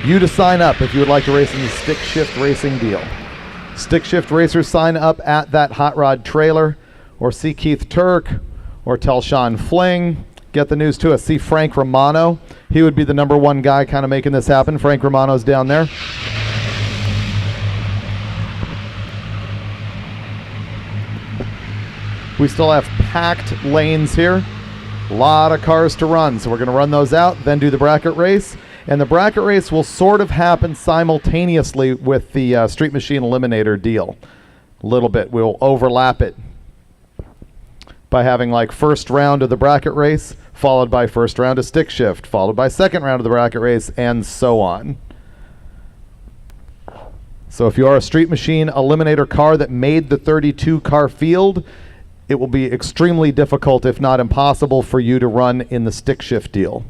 Speaker 1: you to sign up if you would like to race in the stick shift racing deal. Stick shift racers, sign up at that Hot Rod Trailer, or see Keith Turk, or tell Sean Fling. Get the news to us. See Frank Romano. He would be the number one guy kind of making this happen. Frank Romano's down there. We still have packed lanes here. A lot of cars to run, so we're going to run those out, then do the bracket race. And the bracket race will sort of happen simultaneously with the Street Machine Eliminator deal. A little bit. We'll overlap it by having like first round of the bracket race, followed by first round of stick shift, followed by second round of the bracket race, and so on. So if you are a Street Machine Eliminator car that made the 32 car field, it will be extremely difficult, if not impossible, for you to run in the stick shift deal.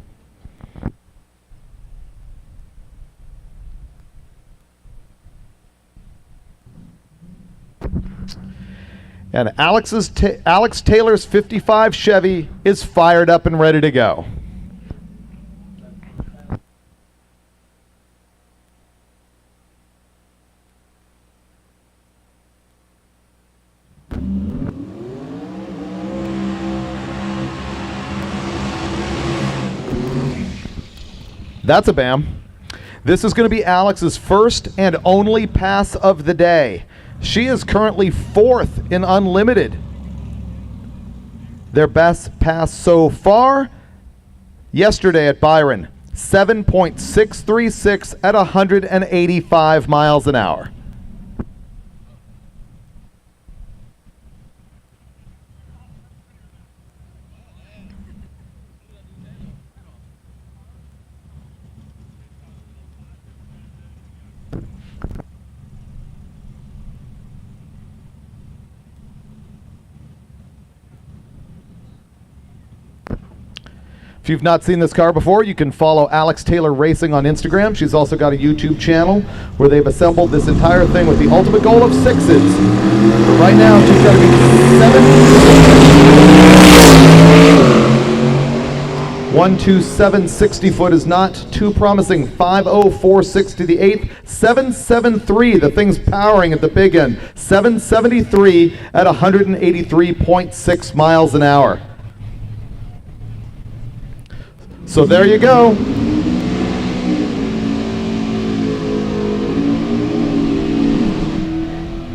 Speaker 1: And Alex Taylor's 55 Chevy is fired up and ready to go. That's a BAM. This is going to be Alex's first and only pass of the day. She is currently 4th in Unlimited. Their best pass so far, yesterday at Byron, 7.636 at 185 miles an hour. If you've not seen this car before, you can follow Alex Taylor Racing on Instagram. She's also got a YouTube channel where they've assembled this entire thing with the ultimate goal of 6s. But right now, she's got to be 127 60 foot is not too promising. 504.6 to the 8th. 773, the thing's powering at the big end. 773 at 183.6 miles an hour. So there you go.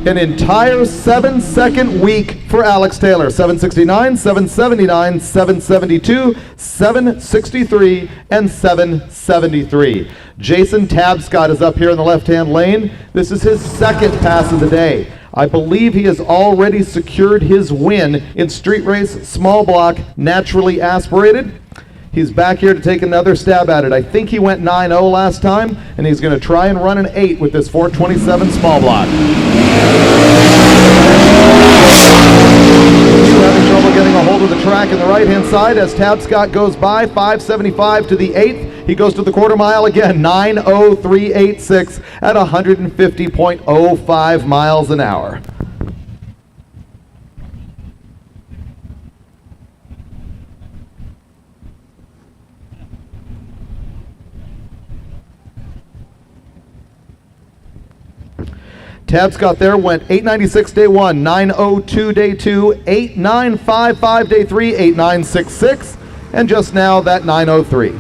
Speaker 1: An entire 7-second week for Alex Taylor. 769, 779, 772, 763, and 773. Jason Tabscott is up here in the left-hand lane. This is his second pass of the day. I believe he has already secured his win in street race, small block, naturally aspirated. He's back here to take another stab at it. I think he went 9-0 last time, and he's going to try and run an 8 with this 427 small block. He's having trouble getting a hold of the track in the right-hand side as Tabscott goes by. 575 to the 8th. He goes to the quarter mile again. 9:03.86 at 150.05 miles an hour. Tabscott there went 896 day 1, 902 day 2, 8955 day 3, 8966, and just now that 903.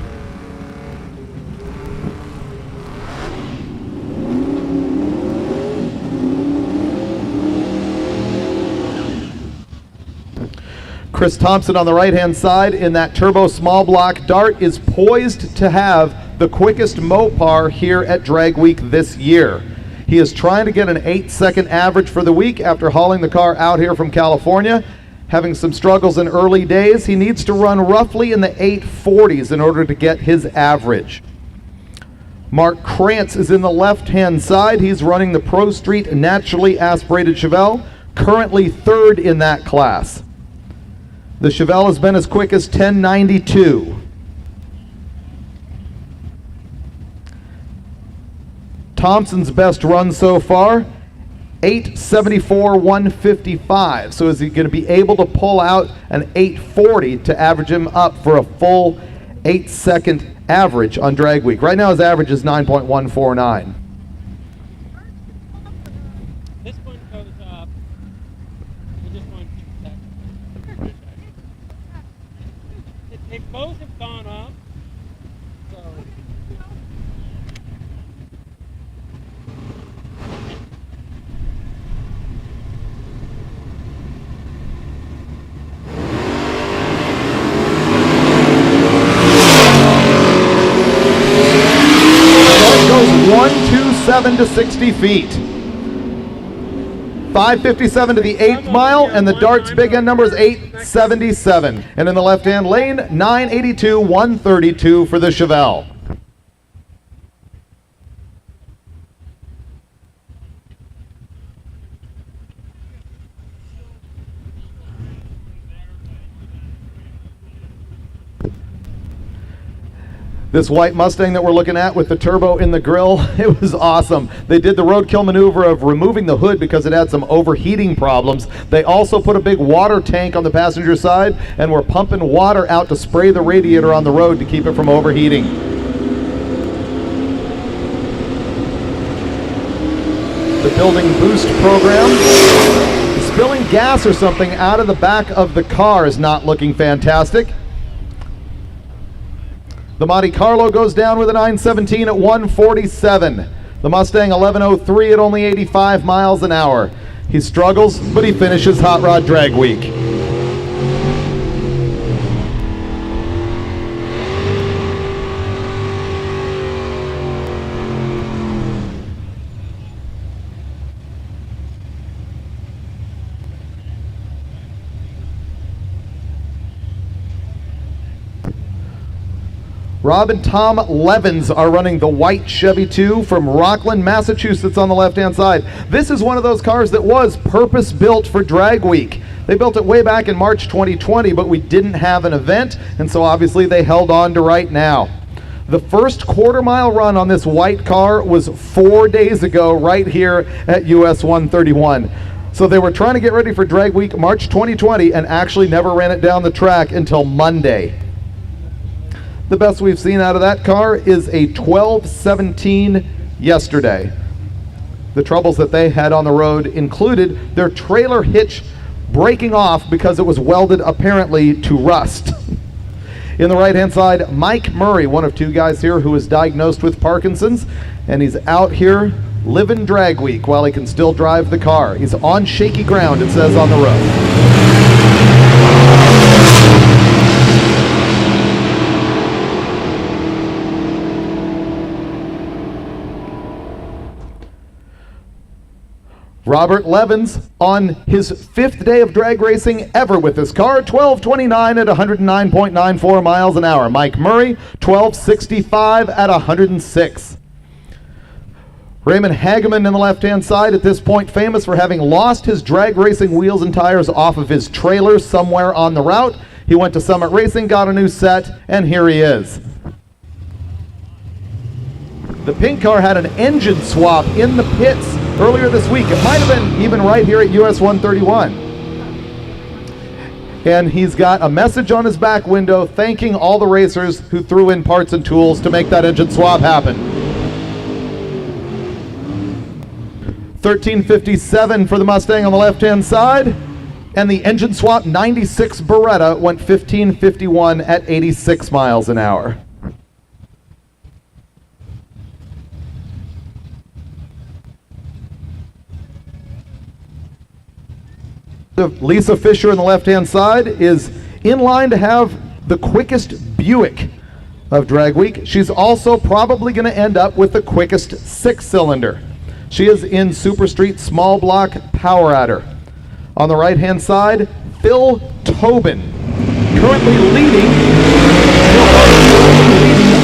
Speaker 1: Chris Thompson on the right-hand side in that turbo small block Dart is poised to have the quickest Mopar here at Drag Week this year. He is trying to get an 8-second average for the week after hauling the car out here from California. Having some struggles in early days, he needs to run roughly in the 840s in order to get his average. Mark Krantz is in the left-hand side. He's running the Pro Street naturally aspirated Chevelle, currently 3rd in that class. The Chevelle has been as quick as 1092. Thompson's best run so far, 874.155. So is he going to be able to pull out an 840 to average him up for a full 8-second average on drag week. Right now his average is 9.149.
Speaker 16: This one goes up. We just want to keep that. They both have gone up. So.
Speaker 1: Goes 127 to 60 feet. 557 to the 8th mile, and the dart's big end number is 877. And in the left-hand lane, 982, 132 for the Chevelle. This white Mustang that we're looking at with the turbo in the grill, it was awesome. They did the roadkill maneuver of removing the hood because it had some overheating problems. They also put a big water tank on the passenger side and were pumping water out to spray the radiator on the road to keep it from overheating. The building boost program. Spilling gas or something out of the back of the car is not looking fantastic. The Monte Carlo goes down with a 917 at 147. The Mustang 1103 at only 85 miles an hour. He struggles, but he finishes Hot Rod Drag Week. Rob and Tom Levins are running the white Chevy 2 from Rockland, Massachusetts on the left-hand side. This is one of those cars that was purpose-built for Drag Week. They built it way back in March 2020, but we didn't have an event, and so obviously they held on to right now. The first quarter-mile run on this white car was 4 days ago right here at US 131. So they were trying to get ready for Drag Week March 2020 and actually never ran it down the track until Monday. The best we've seen out of that car is a 1217 yesterday. The troubles that they had on the road included their trailer hitch breaking off because it was welded apparently to rust. In the right-hand side, Mike Murray, one of two guys here who is diagnosed with Parkinson's, and he's out here living Drag Week while he can still drive the car. He's on shaky ground, it says on the road. Robert Levins on his 5th day of drag racing ever with this car, 1229 at 109.94 miles an hour. Mike Murray, 1265 at 106. Raymond Hageman in the left-hand side, at this point famous for having lost his drag racing wheels and tires off of his trailer somewhere on the route. He went to Summit Racing, got a new set, and here he is. The pink car had an engine swap in the pits earlier this week. It might have been even right here at US 131. And he's got a message on his back window thanking all the racers who threw in parts and tools to make that engine swap happen. 1357 for the Mustang on the left-hand side. And the engine swap 96 Beretta went 1551 at 86 miles an hour. Lisa Fisher on the left-hand side is in line to have the quickest Buick of Drag Week. She's also probably going to end up with the quickest 6-cylinder. She is in Super Street Small Block Power Adder. On the right-hand side, Phil Tobin, currently leading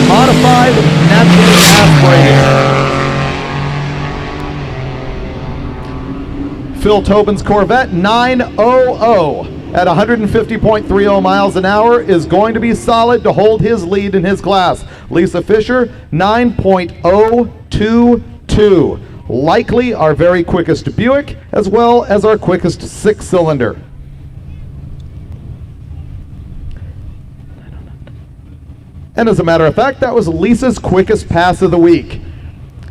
Speaker 1: modified naturally aspirated. Phil Tobin's Corvette 900 at 150.30 miles an hour is going to be solid to hold his lead in his class. Lisa Fisher 9.022. Likely our very quickest Buick as well as our quickest And as a matter of fact, that was Lisa's quickest pass of the week.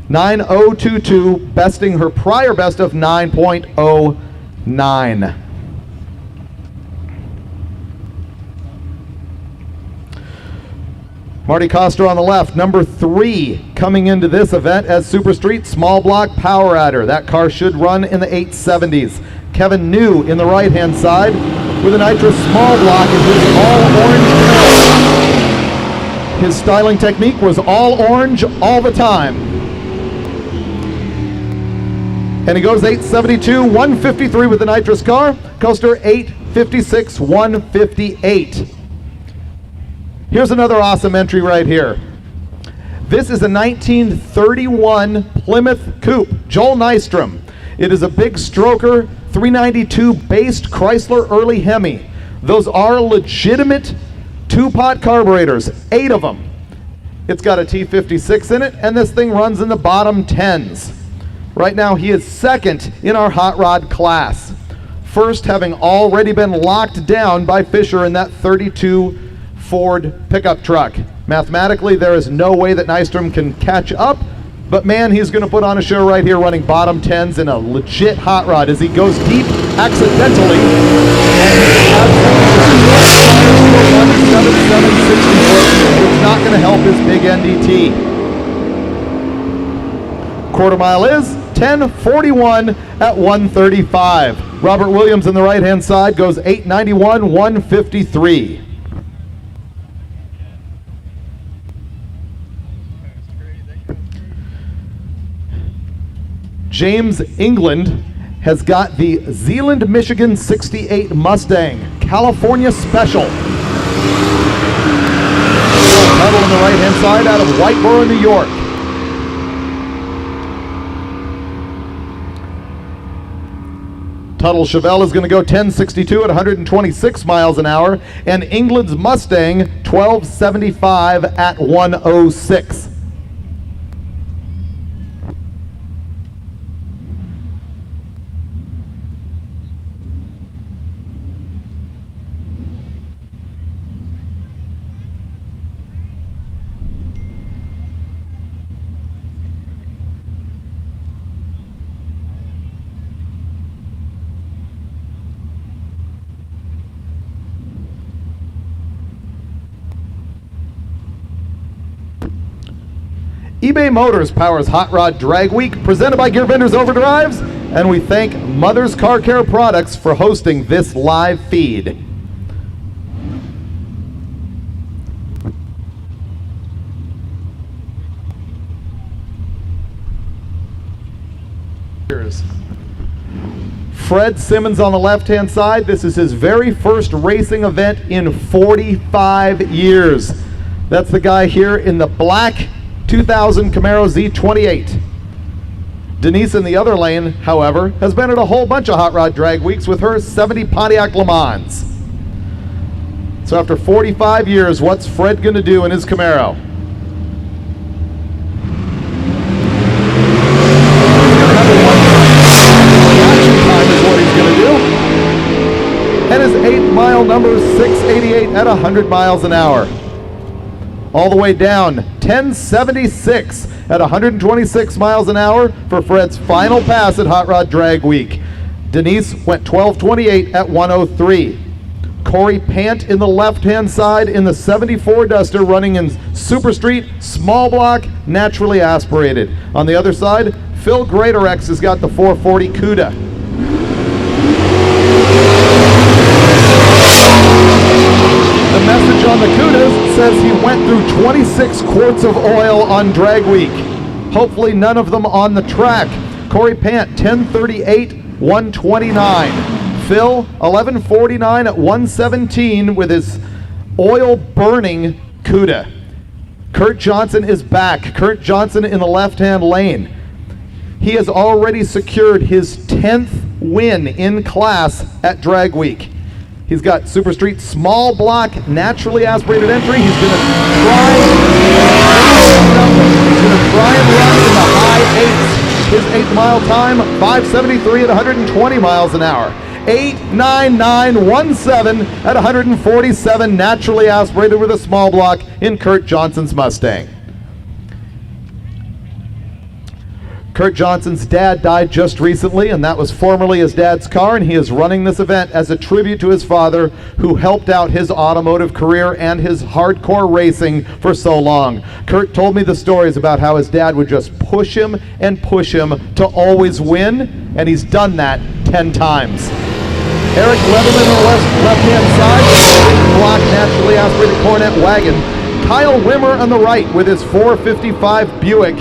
Speaker 1: 9:022, besting her prior best of 9.09. Marty Coster on the left, number 3 coming into this event as Super Street Small Block Power Adder. That car should run in the 870s. Kevin New in the right-hand side with a nitrous small block in his all-orange Camaro. His styling technique was all orange all the time. And he goes 872, 153 with the nitrous car. Coaster 856, 158. Here's another awesome entry right here. This is a 1931 Plymouth Coupe, Joel Nystrom. It is a big stroker, 392 based Chrysler early Hemi. Those are legitimate 2-pot carburetors, 8 of them. It's got a T56 in it, and this thing runs in the bottom 10s. Right now he is second in our hot rod class. First, having already been locked down by Fisher in that 32 Ford pickup truck. Mathematically, there is no way that Nystrom can catch up, but man, he's going to put on a show right here running bottom 10s in a legit hot rod as he goes deep accidentally. It's not going to help his big NDT. Quarter mile is 10:41 at 135. Robert Williams on the right-hand side goes 891, 153. James England has got the Zeeland, Michigan 68 Mustang, California Special. Tuttle on the right-hand side out of Whiteboro, New York. Tuttle Chevelle is going to go 1062 at 126 miles an hour, and England's Mustang 1275 at 106. eBay Motors powers Hot Rod Drag Week, presented by Gear Vendors Overdrives, and we thank Mother's Car Care Products for hosting this live feed. Fred Simmons on the left-hand side. This is his very first racing event in 45 years. That's the guy here in the black 2000 Camaro Z28. Denise in the other lane, however, has been at a whole bunch of Hot Rod Drag Weeks with her 70 Pontiac Le Mans. So after 45 years, what's Fred going to do in his Camaro? And his 8th mile number is 688 at 100 miles an hour. All the way down, 1076 at 126 miles an hour for Fred's final pass at Hot Rod Drag Week. Denise went 1228 at 103. Corey Pant in the left-hand side in the 74 Duster running in Super Street, small block, naturally aspirated. On the other side, Phil Greatorex has got the 440 CUDA. The message on the CUDAs says he went through 26 quarts of oil on Drag Week. Hopefully none of them on the track. Corey Pant, 1038, 129. Phil, 1149 at 117 with his oil-burning CUDA. Kurt Johnson is back. Kurt Johnson in the left-hand lane. He has already secured his 10th win in class at Drag Week. He's got Super Street small block, naturally aspirated entry. He's going to try and run in the high 8s. His 8th mile time, 573 at 120 miles an hour. 89917 at 147, naturally aspirated with a small block in Kurt Johnson's Mustang. Kurt Johnson's dad died just recently, and that was formerly his dad's car, and he is running this event as a tribute to his father, who helped out his automotive career and his hardcore racing for so long. Kurt told me the stories about how his dad would just push him and push him to always win, and he's done that 10 times. Eric Leatherman on the left-hand side, block naturally aspirated Coronet wagon. Kyle Wimmer on the right with his 455 Buick.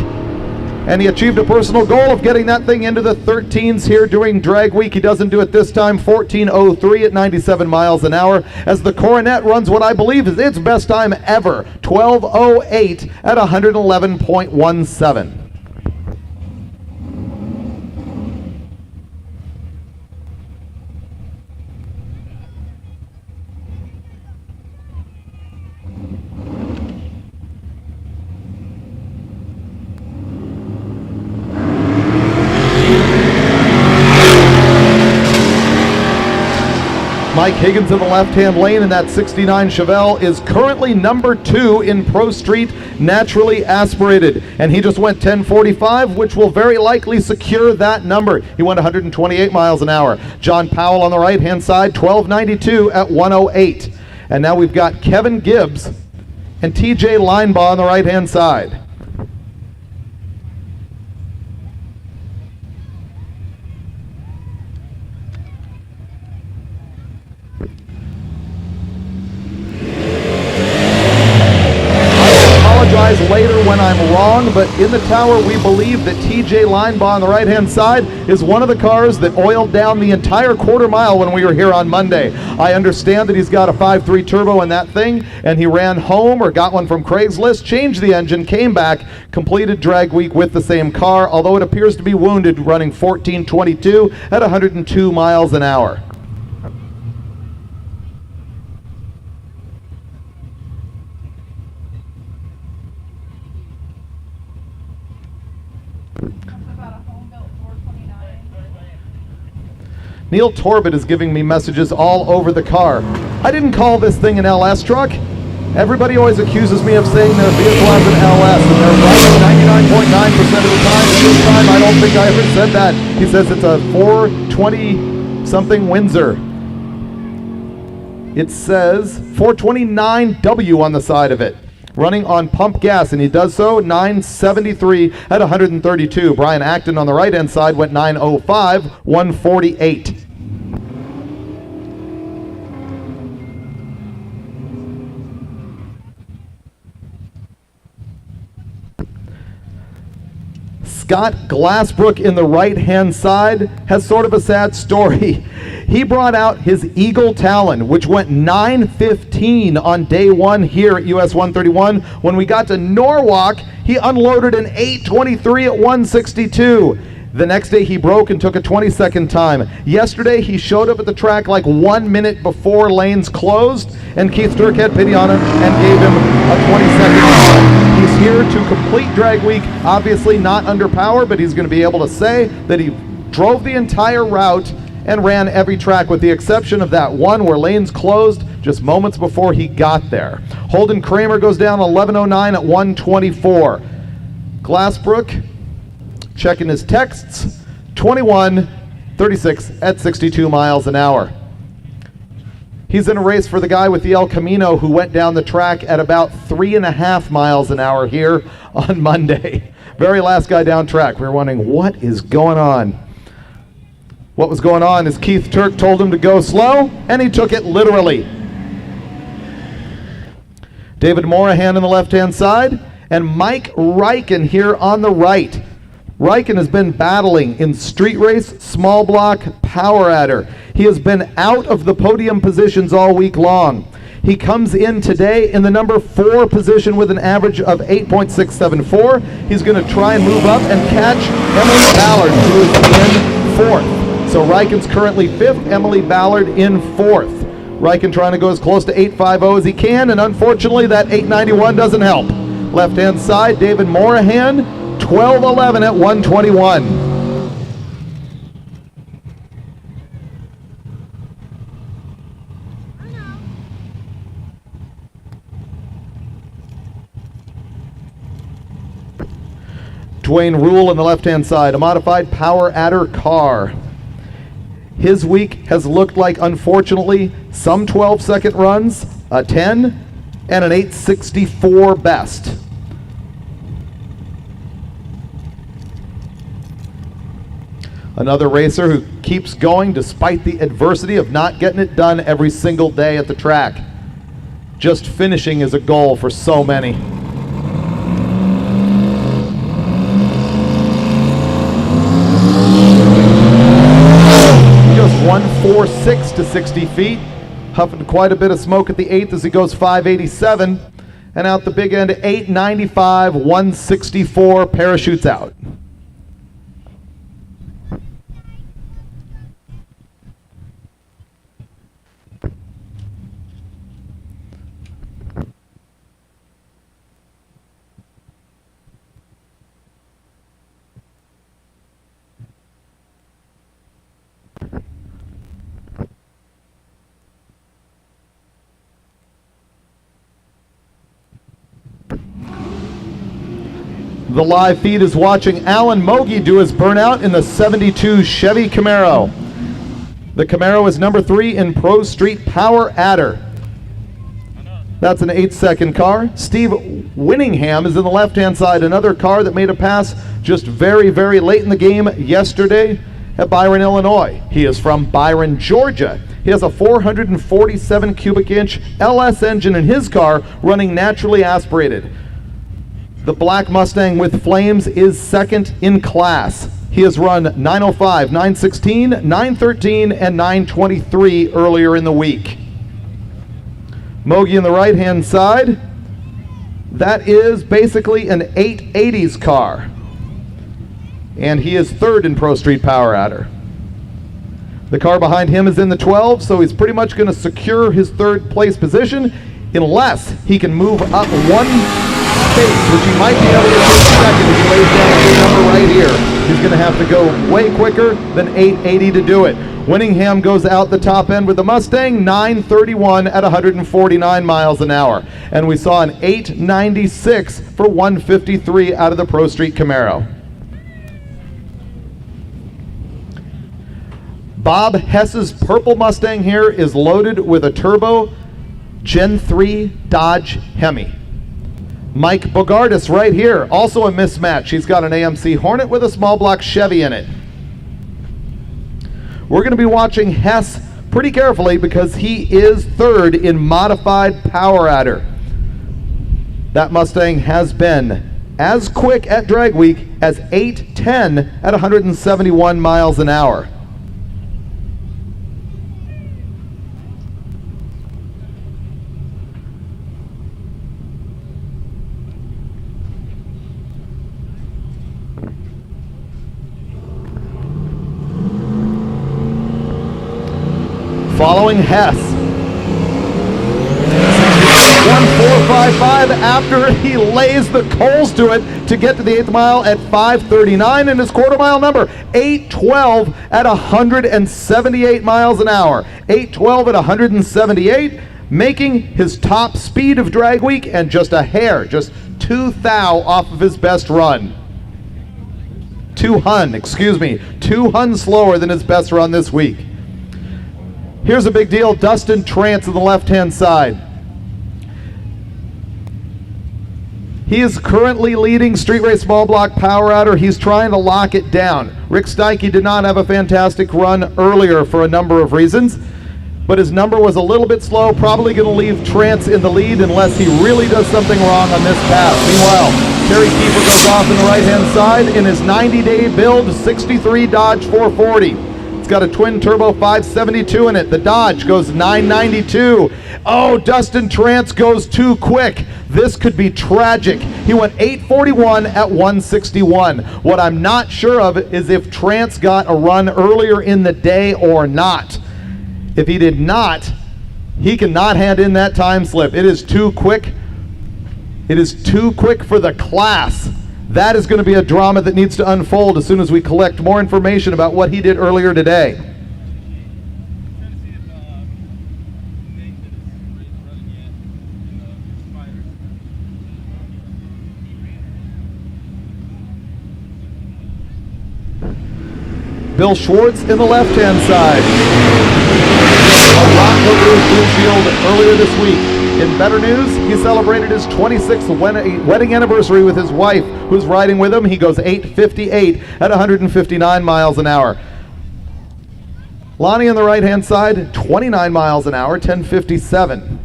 Speaker 1: And he achieved a personal goal of getting that thing into the 13s here during drag week. He doesn't do it this time. 14:03 at 97 miles an hour, as the Coronet runs what I believe is its best time ever, 12:08 at 111.17. Mike Higgins in the left-hand lane in that 69 Chevelle is currently number 2 in Pro Street, naturally aspirated. And he just went 10:45, which will very likely secure that number. He went 128 miles an hour. John Powell on the right-hand side, 12:92 at 108. And now we've got Kevin Gibbs and TJ Linebaugh on the right-hand side. Later when I'm wrong, but in the tower we believe that TJ Linebaugh on the right-hand side is one of the cars that oiled down the entire quarter mile when we were here on Monday. I understand that he's got a 5.3 turbo in that thing, and he ran home or got one from Craigslist, changed the engine, came back, completed drag week with the same car, although it appears to be wounded, running 14:22 at 102 miles an hour. Neil Torbett is giving me messages all over the car. I didn't call this thing an LS truck. Everybody always accuses me of saying their vehicle has an LS, and they're right 99.9% of the time. And this time, I don't think I ever said that. He says it's a 420-something Windsor. It says 429W on the side of it, running on pump gas, and he does so 973 at 132. Brian Acton on the right-hand side went 905, 148. Scott Glassbrook in the right-hand side has sort of a sad story. He brought out his Eagle Talon, which went 9:15 on day one here at US 131. When we got to Norwalk, he unloaded an 8:23 at 162. The next day he broke and took a 22nd time. Yesterday he showed up at the track like 1 minute before lanes closed, and Keith Sturck had pity on him and gave him a 22nd time. He's here to complete drag week, obviously not under power, but he's going to be able to say that he drove the entire route and ran every track with the exception of that one where lanes closed just moments before he got there. Holden Kramer goes down 11:09 at 124. Glassbrook checking his texts, 21:36 at 62 miles an hour. He's in a race for the guy with the El Camino who went down the track at about 3.5 miles an hour here on Monday. Very last guy down track. We were wondering what is going on. What was going on is Keith Turk told him to go slow, and he took it literally. David Morahan on the left-hand side, and Mike Ryken here on the right. Ryken has been battling in street race, small block, power adder. He has been out of the podium positions all week long. He comes in today in the number 4 position with an average of 8.674. He's going to try and move up and catch Emily Ballard, who is in 4th. So Ryken's currently 5th, Emily Ballard in 4th. Ryken trying to go as close to 8.50 as he can, and unfortunately that 8.91 doesn't help. Left-hand side, David Morahan, 12:11 at 121. Dwayne Rule on the left-hand side, a modified Power Adder car. His week has looked like, unfortunately, some 12-second runs, a 10, and an 864 best. Another racer who keeps going despite the adversity of not getting it done every single day at the track. Just finishing is a goal for so many. He goes 146 to 60 feet, huffing quite a bit of smoke at the 8th as he goes 587, and out the big end 895, 164, parachutes out. The live feed is watching Alan Mogi do his burnout in the 72 Chevy Camaro. The Camaro is number 3 in Pro Street Power Adder. That's an 8-second car. Steve Winningham is in the left-hand side, another car that made a pass just very, very late in the game yesterday at Byron, Illinois. He is from Byron, Georgia. He has a 447 cubic inch LS engine in his car running naturally aspirated. The black Mustang with flames is second in class. He has run 905, 916, 913, and 923 earlier in the week. Mogi on the right-hand side, that is basically an 880s car. And he is third in Pro Street Power Adder. The car behind him is in the 12, so he's pretty much going to secure his third place position unless he can move up one space, which he might be able to do second if he lays down a number right here. He's going to have to go way quicker than 880 to do it. Winningham goes out the top end with the Mustang, 931 at 149 miles an hour. And we saw an 896 for 153 out of the Pro Street Camaro. Bob Hess's purple Mustang here is loaded with a turbo Gen 3 Dodge Hemi. Mike Bogardus right here, also a mismatch. He's got an AMC Hornet with a small block Chevy in it. We're going to be watching Hess pretty carefully because he is third in modified Power Adder. That Mustang has been as quick at drag week as 810 at 171 miles an hour. Following Hess, 1455 after he lays the coals to it to get to the 8th mile at 539, and his quarter mile number 812 at 178 miles an hour. 812 at 178, making his top speed of drag week and just a hair, just 2 thou off of his best run. 2 hun slower than his best run this week. Here's a big deal, Dustin Trance on the left-hand side. He is currently leading Street Race Small Block Power Adder. He's trying to lock it down. Rick Steike did not have a fantastic run earlier for a number of reasons, but his number was a little bit slow, probably going to leave Trance in the lead unless he really does something wrong on this pass. Meanwhile, Terry Kiefer goes off on the right-hand side in his 90-day build 63 Dodge 440. It's got a twin turbo 572 in it. The Dodge goes 992. Oh, Dustin Trance goes too quick. This could be tragic. He went 841 at 161. What I'm not sure of is if Trance got a run earlier in the day or not. If he did not, he cannot hand in that time slip. It is too quick. It is too quick for the class. That is going to be a drama that needs to unfold as soon as we collect more information about what he did earlier today. Bill Schwartz in the left-hand side. A rock over his windshield earlier this week. In better news, he celebrated his 26th wedding anniversary with his wife, who's riding with him. He goes 8:58 at 159 miles an hour. Lonnie on the right-hand side, 29 miles an hour, 10:57.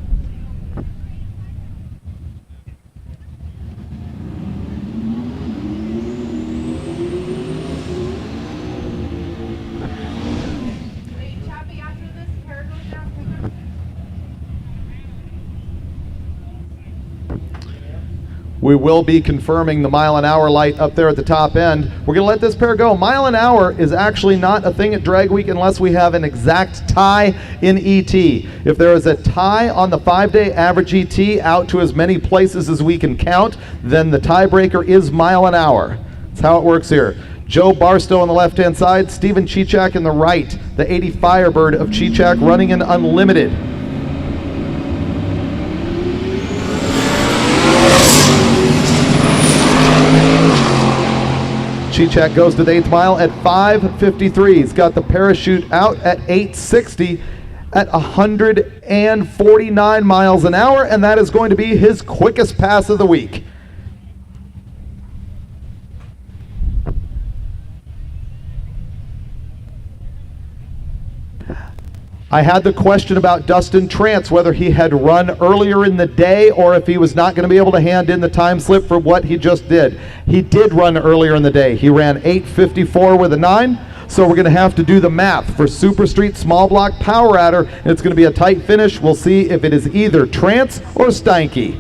Speaker 1: We will be confirming the mile an hour light up there at the top end. We're going to let this pair go. Mile an hour is actually not a thing at Drag Week unless we have an exact tie in ET. If there is a tie on the 5-day average ET out to as many places as we can count, then the tiebreaker is mile an hour. That's how it works here. Joe Barstow on the left-hand side, Steven Chichak in the right. The 80 Firebird of Chichak running in unlimited. Chichak goes to the 8th mile at 5:53. He's got the parachute out at 8:60 at 149 miles an hour, and that is going to be his quickest pass of the week. I had the question about Dustin Trance, whether he had run earlier in the day or if he was not going to be able to hand in the time slip for what he just did. He did run earlier in the day. He ran 8:54 with a 9, so we're going to have to do the math for Super Street Small Block Power Adder, and it's going to be a tight finish. We'll see if it is either Trance or Steinke.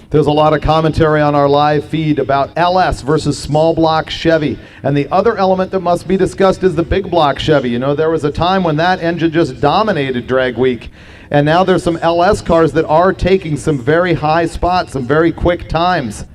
Speaker 1: There's a lot of commentary on our live feed about LS versus small block Chevy. And the other element that must be discussed is the big block Chevy. You know, there was a time when that engine just dominated Drag Week. And now there's some LS cars that are taking some very high spots, some very quick times.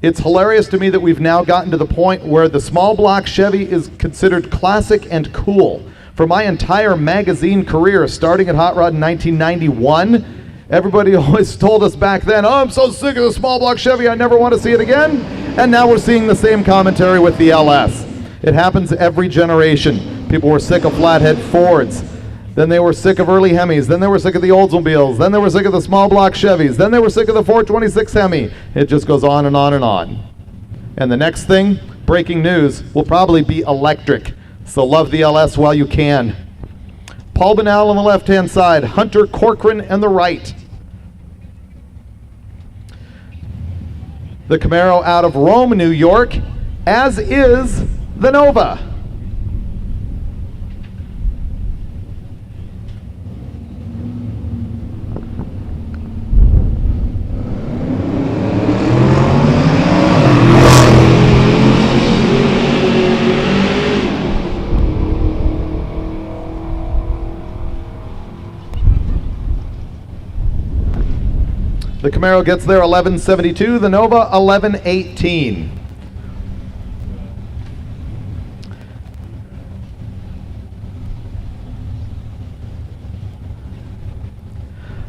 Speaker 1: It's hilarious to me that we've now gotten to the point where the small block Chevy is considered classic and cool. For my entire magazine career, starting at Hot Rod in 1991, everybody always told us back then, oh, I'm so sick of the small block Chevy, I never want to see it again. And now we're seeing the same commentary with the LS. It happens every generation. People were sick of flathead Fords. Then they were sick of early Hemis. Then they were sick of the Oldsmobiles. Then they were sick of the small block Chevys. Then they were sick of the 426 Hemi. It just goes on and on and on. And the next thing, breaking news, will probably be electric. So love the LS while you can. Paul Banal on the left-hand side, Hunter Corcoran on the right. The Camaro out of Rome, New York, as is the Nova. The Camaro gets there 11:72, the Nova 11:18.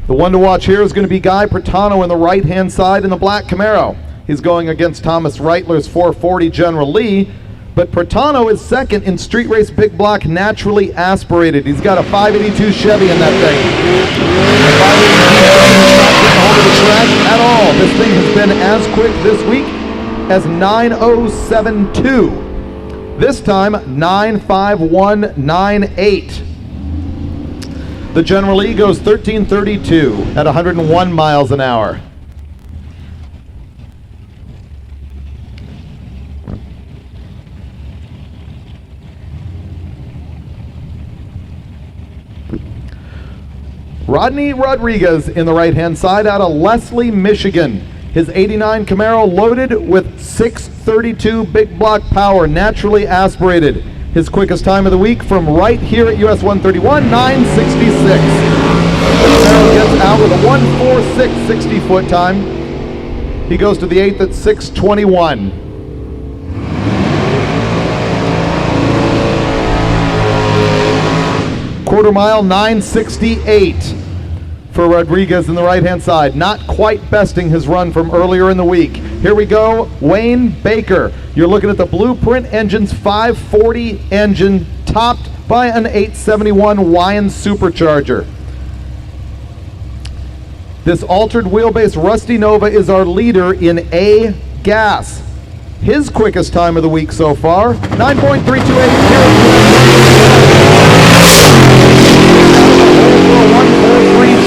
Speaker 1: The one to watch here is going to be Guy Pertano on the right-hand side in the black Camaro. He's going against Thomas Reitler's 440 General Lee. But Pertano is second in Street Race Big Block Naturally Aspirated. He's got a 582 Chevy in that thing. The 582 Chevy is not getting hold of the track at all. This thing has been as quick this week as 9072. This time, 95198. The General Lee goes 1332 at 101 miles an hour. Rodney Rodriguez in the right-hand side out of Leslie, Michigan. His 89 Camaro loaded with 632 big block power, naturally aspirated. His quickest time of the week from right here at US 131, 966. The Camaro gets out with a 146 60-foot time. He goes to the 8th at 621. Quarter mile, 968 for Rodriguez in the right-hand side. Not quite besting his run from earlier in the week. Here we go, Wayne Baker. You're looking at the Blueprint Engines 540 engine topped by an 871 Wyand supercharger. This altered wheelbase Rusty Nova is our leader in A gas. His quickest time of the week so far, 9.328.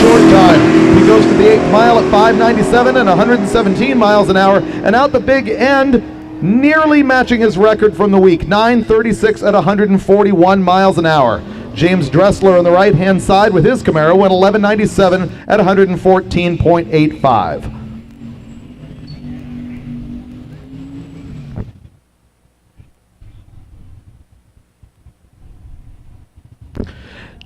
Speaker 1: Short time. He goes to the 8th mile at 597 and 117 miles an hour, and out the big end, nearly matching his record from the week, 936 at 141 miles an hour. James Dressler on the right-hand side with his Camaro went 1197 at 114.85.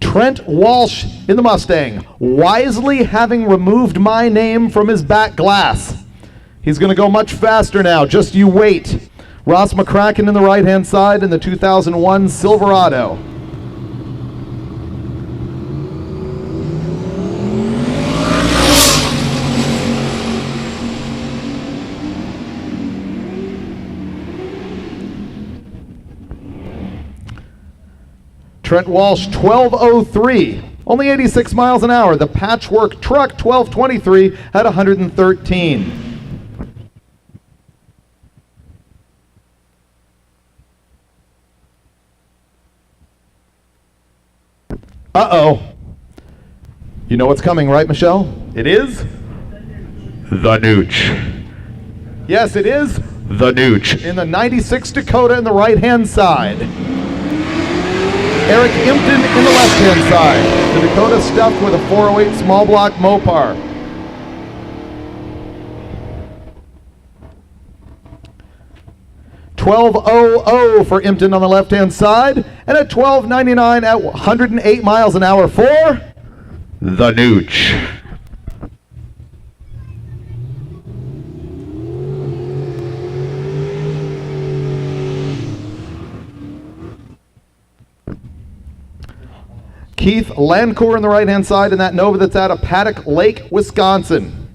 Speaker 1: Trent Walsh in the Mustang, wisely having removed my name from his back glass. He's going to go much faster now, just you wait. Ross McCracken in the right-hand side in the 2001 Silverado. Trent Walsh, 1203, only 86 miles an hour. The Patchwork Truck, 1223 at 113. Uh-oh. You know what's coming, right, Michelle? It is the Nooch. Yes, it is the Nooch in the 96 Dakota in the right-hand side. Eric Impton in the left-hand side. The Dakota stuffed with a 408 small block Mopar. $12.00 for Impton on the left-hand side, and at $12.99 at 108 miles an hour for the Nooch. Keith Lancourt on the right-hand side in that Nova that's out of Paddock Lake, Wisconsin.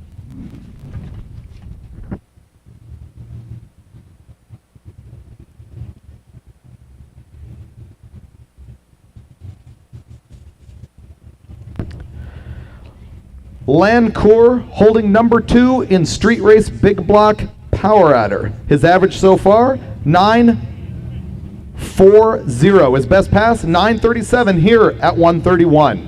Speaker 1: Lancourt holding number 2 in Street Race Big Block Power Adder. His average so far, 9.40. His best pass, 9.37 here at 131.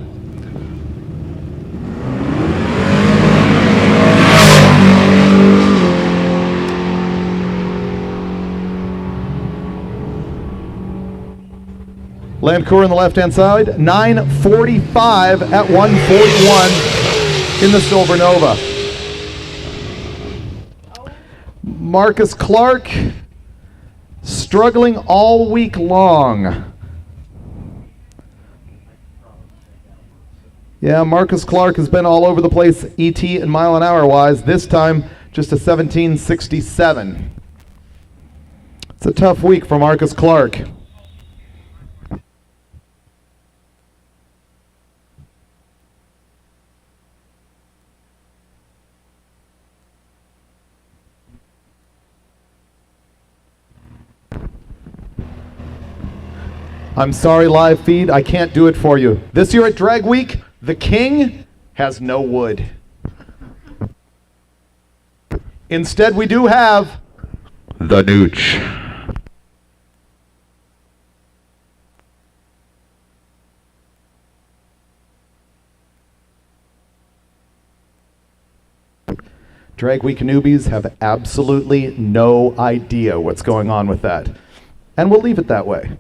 Speaker 1: Lancourt on the left-hand side, 9.45 at 141 in the Silver Nova. Marcus Clark struggling all week long. Yeah, Marcus Clark has been all over the place ET and mile an hour wise. This time just a 17.67. It's a tough week for Marcus Clark. I'm sorry, live feed, I can't do it for you. This year at Drag Week, the king has no wood. Instead, we do have the Nooch. Drag Week newbies have absolutely no idea what's going on with that. And we'll leave it that way.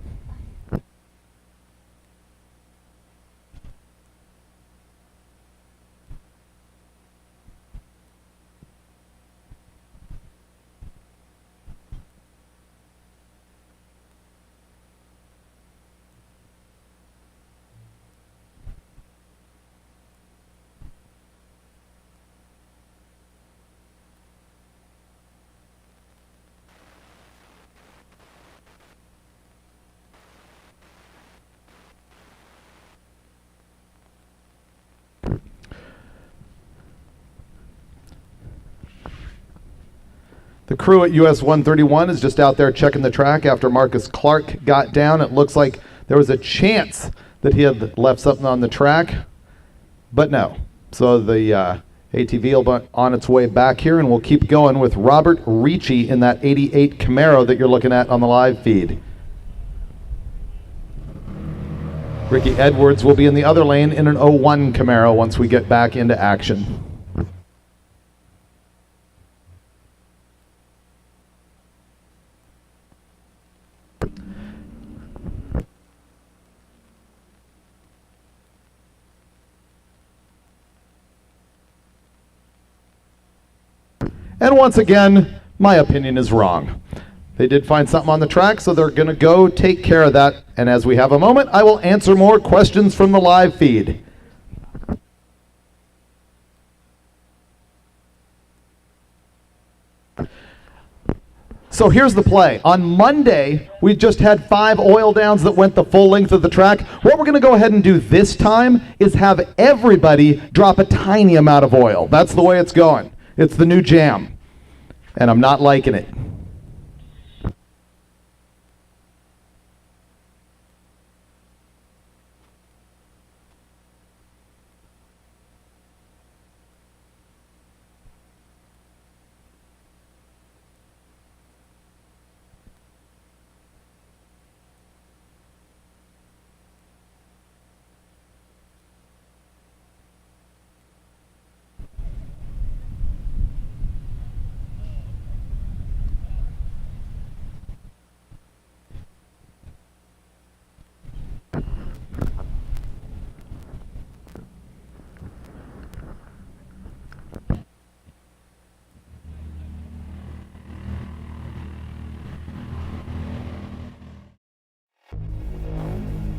Speaker 1: The crew at US 131 is just out there checking the track after Marcus Clark got down. It looks like there was a chance that he had left something on the track, but no. So the ATV will be on its way back here, and we'll keep going with Robert Ricci in that 88 Camaro that you're looking at on the live feed. Ricky Edwards will be in the other lane in an 01 Camaro once we get back into action. And once again, my opinion is wrong. They did find something on the track, so they're going to go take care of that. And as we have a moment, I will answer more questions from the live feed. So here's the play. On Monday, we just had 5 oil downs that went the full length of the track. What we're going to go ahead and do this time is have everybody drop a tiny amount of oil. That's the way it's going. It's the new jam, and I'm not liking it.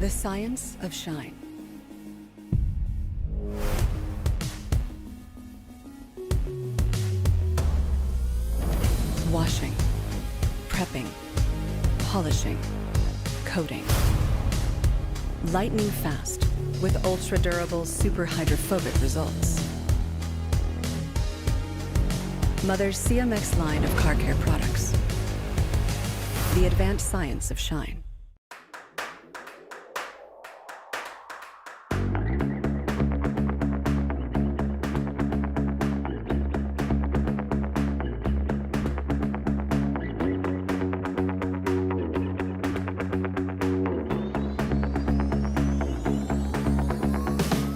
Speaker 3: The science of shine. Washing, prepping, polishing, coating. Lightning fast with ultra-durable, super hydrophobic results. Mother's CMX line of car care products. The advanced science of shine.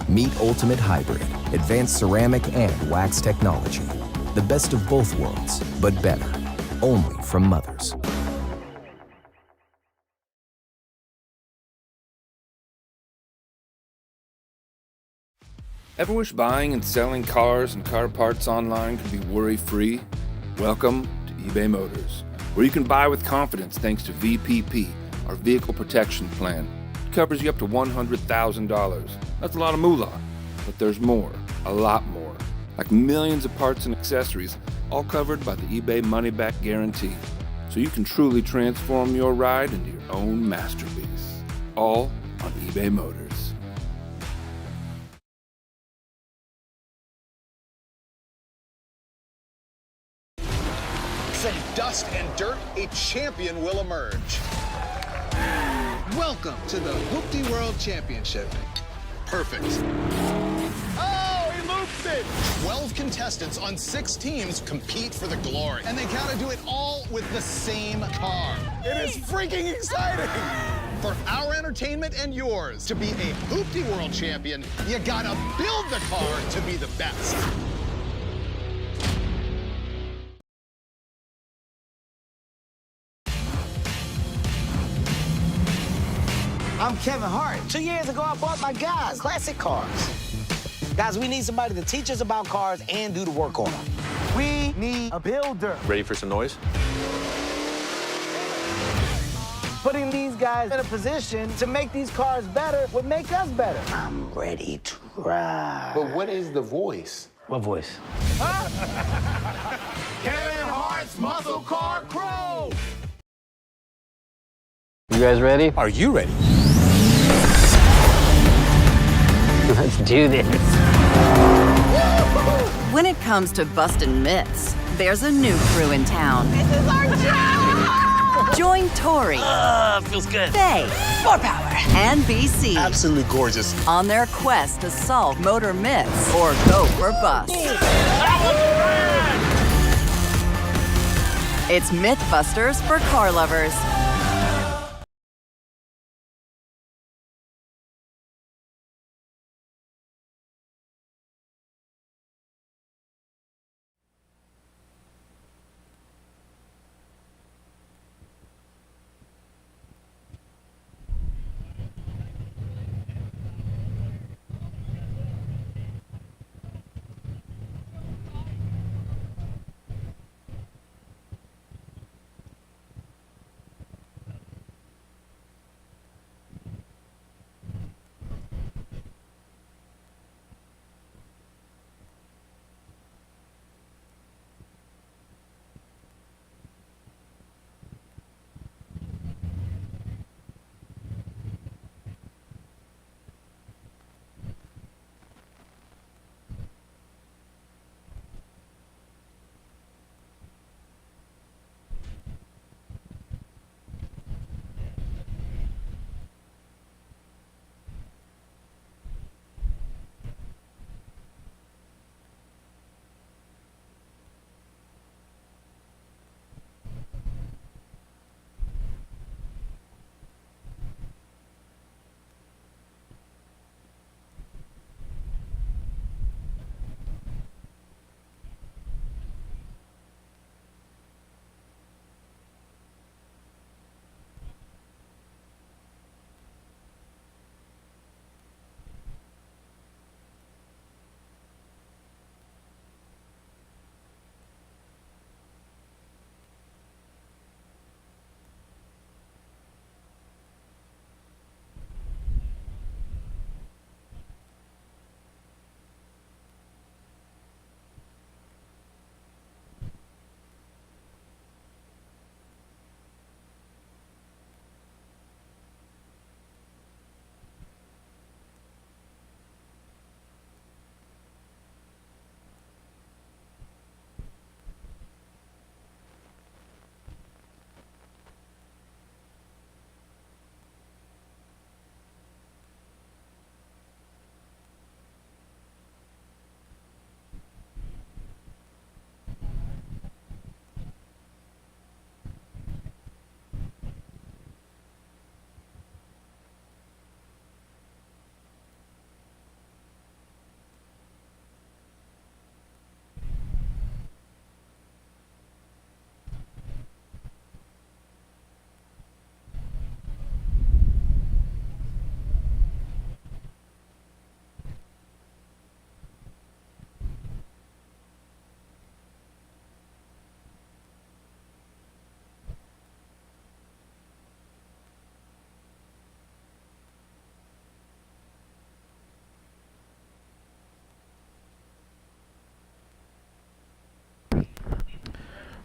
Speaker 4: Meet Ultimate Hybrid, advanced ceramic and wax technology. The best of both worlds, but better. Only from Mothers.
Speaker 2: Ever wish buying and selling cars and car parts online can be worry-free? Welcome to eBay Motors, where you can buy with confidence thanks to VPP, our vehicle protection plan. It covers you up to $100,000. That's a lot of moolah, but there's more, a lot more, like millions of parts and accessories, all covered by the eBay money-back guarantee, so you can truly transform your ride into your own masterpiece, all on eBay Motors.
Speaker 5: From dust and dirt, a champion will emerge.
Speaker 6: Welcome to the Hooptie World Championship.
Speaker 5: Perfect. Oh, he loops it! 12 contestants on 6 teams compete for the glory. And they gotta do it all with the same car. It is freaking exciting! For our entertainment and yours, to be a Hooptie World Champion, you gotta build the car to be the best.
Speaker 7: I'm Kevin Hart. 2 years ago, I bought my guys classic cars. Guys, we need somebody to teach us about cars and do the work on them. We need a builder.
Speaker 8: Ready for some noise?
Speaker 7: Putting these guys in a position to make these cars better would make us better. I'm ready to ride.
Speaker 8: But what is the voice?
Speaker 7: What voice?
Speaker 5: Kevin Hart's Muscle Car Crew!
Speaker 11: You guys ready?
Speaker 8: Are you ready?
Speaker 11: Let's do this.
Speaker 13: When it comes to busting myths, there's a new crew in town.
Speaker 7: This is our job!
Speaker 13: Join Tori,
Speaker 11: Feels good.
Speaker 13: Faye,
Speaker 11: More power.
Speaker 13: and BC
Speaker 5: Absolutely gorgeous.
Speaker 13: on their quest to solve motor myths or go for bust. It's Mythbusters for car lovers.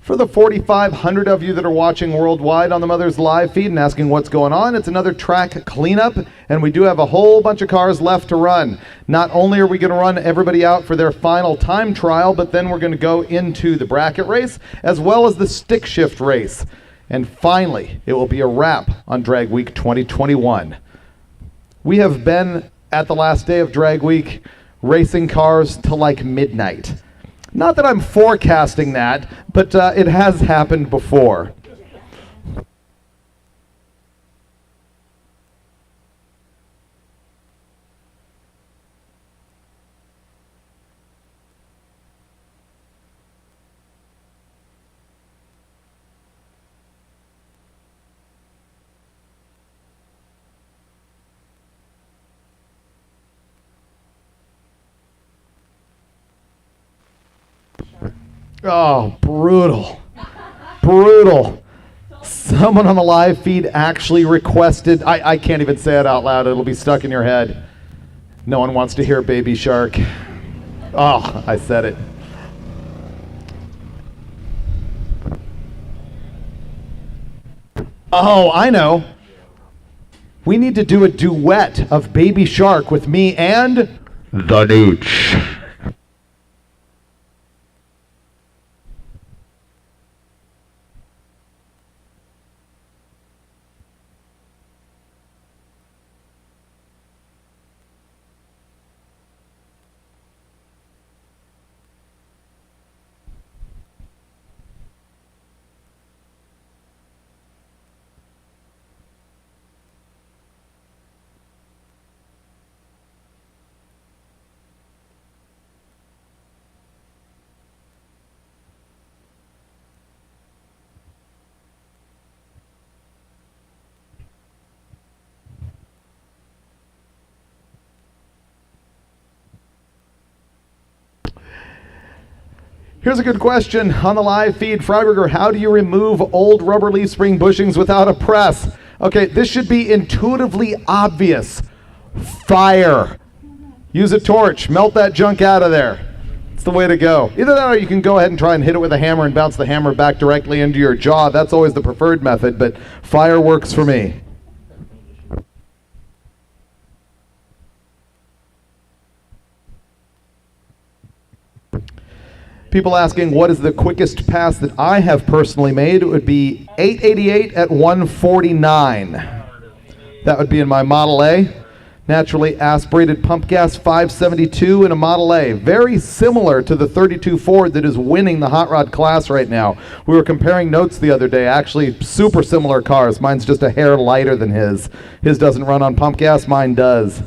Speaker 1: For the 4,500 of you that are watching worldwide on the Mother's live feed and asking what's going on, it's another track cleanup, and we do have a whole bunch of cars left to run. Not only are we going to run everybody out for their final time trial, but then we're going to go into the bracket race, as well as the stick shift race. And finally, it will be a wrap on Drag Week 2021. We have been at the last day of Drag Week racing cars till like midnight. Not that I'm forecasting that, but it has happened before. Oh, brutal. Brutal. Someone on the live feed actually requested, I can't even say it out loud, it'll be stuck in your head. No one wants to hear Baby Shark. Oh, I said it. Oh, I know. We need to do a duet of Baby Shark with me and the Nooch. Here's a good question on the live feed. Freiberger, how do you remove old rubber leaf spring bushings without a press? Okay, this should be intuitively obvious. Fire. Use a torch. Melt that junk out of there. It's the way to go. Either that or you can go ahead and try and hit it with a hammer and bounce the hammer back directly into your jaw. That's always the preferred method, but fire works for me. People asking what is the quickest pass that I have personally made. It would be 888 at 149. That would be in my Model A. Naturally aspirated pump gas 572 in a Model A. Very similar to the 32 Ford that is winning the hot rod class right now. We were comparing notes the other day. Actually, super similar cars. Mine's just a hair lighter than his. His doesn't run on pump gas. Mine does.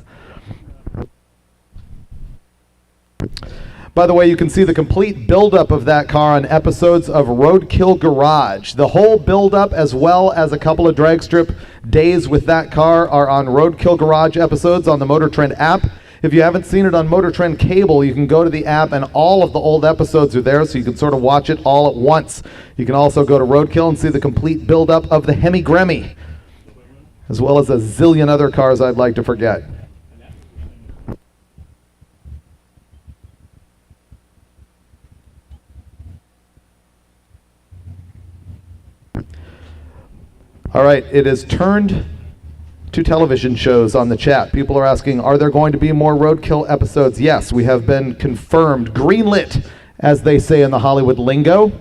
Speaker 1: By the way, you can see the complete buildup of that car on episodes of Roadkill Garage. The whole buildup, as well as a couple of drag strip days with that car, are on Roadkill Garage episodes on the MotorTrend app. If you haven't seen it on MotorTrend Cable, you can go to the app and all of the old episodes are there, so you can sort of watch it all at once. You can also go to Roadkill and see the complete buildup of the Hemi Gremmy, as well as a zillion other cars I'd like to forget. All right, it is turned to television shows on the chat. People are asking, are there going to be more Roadkill episodes? Yes, we have been confirmed, greenlit, as they say in the Hollywood lingo,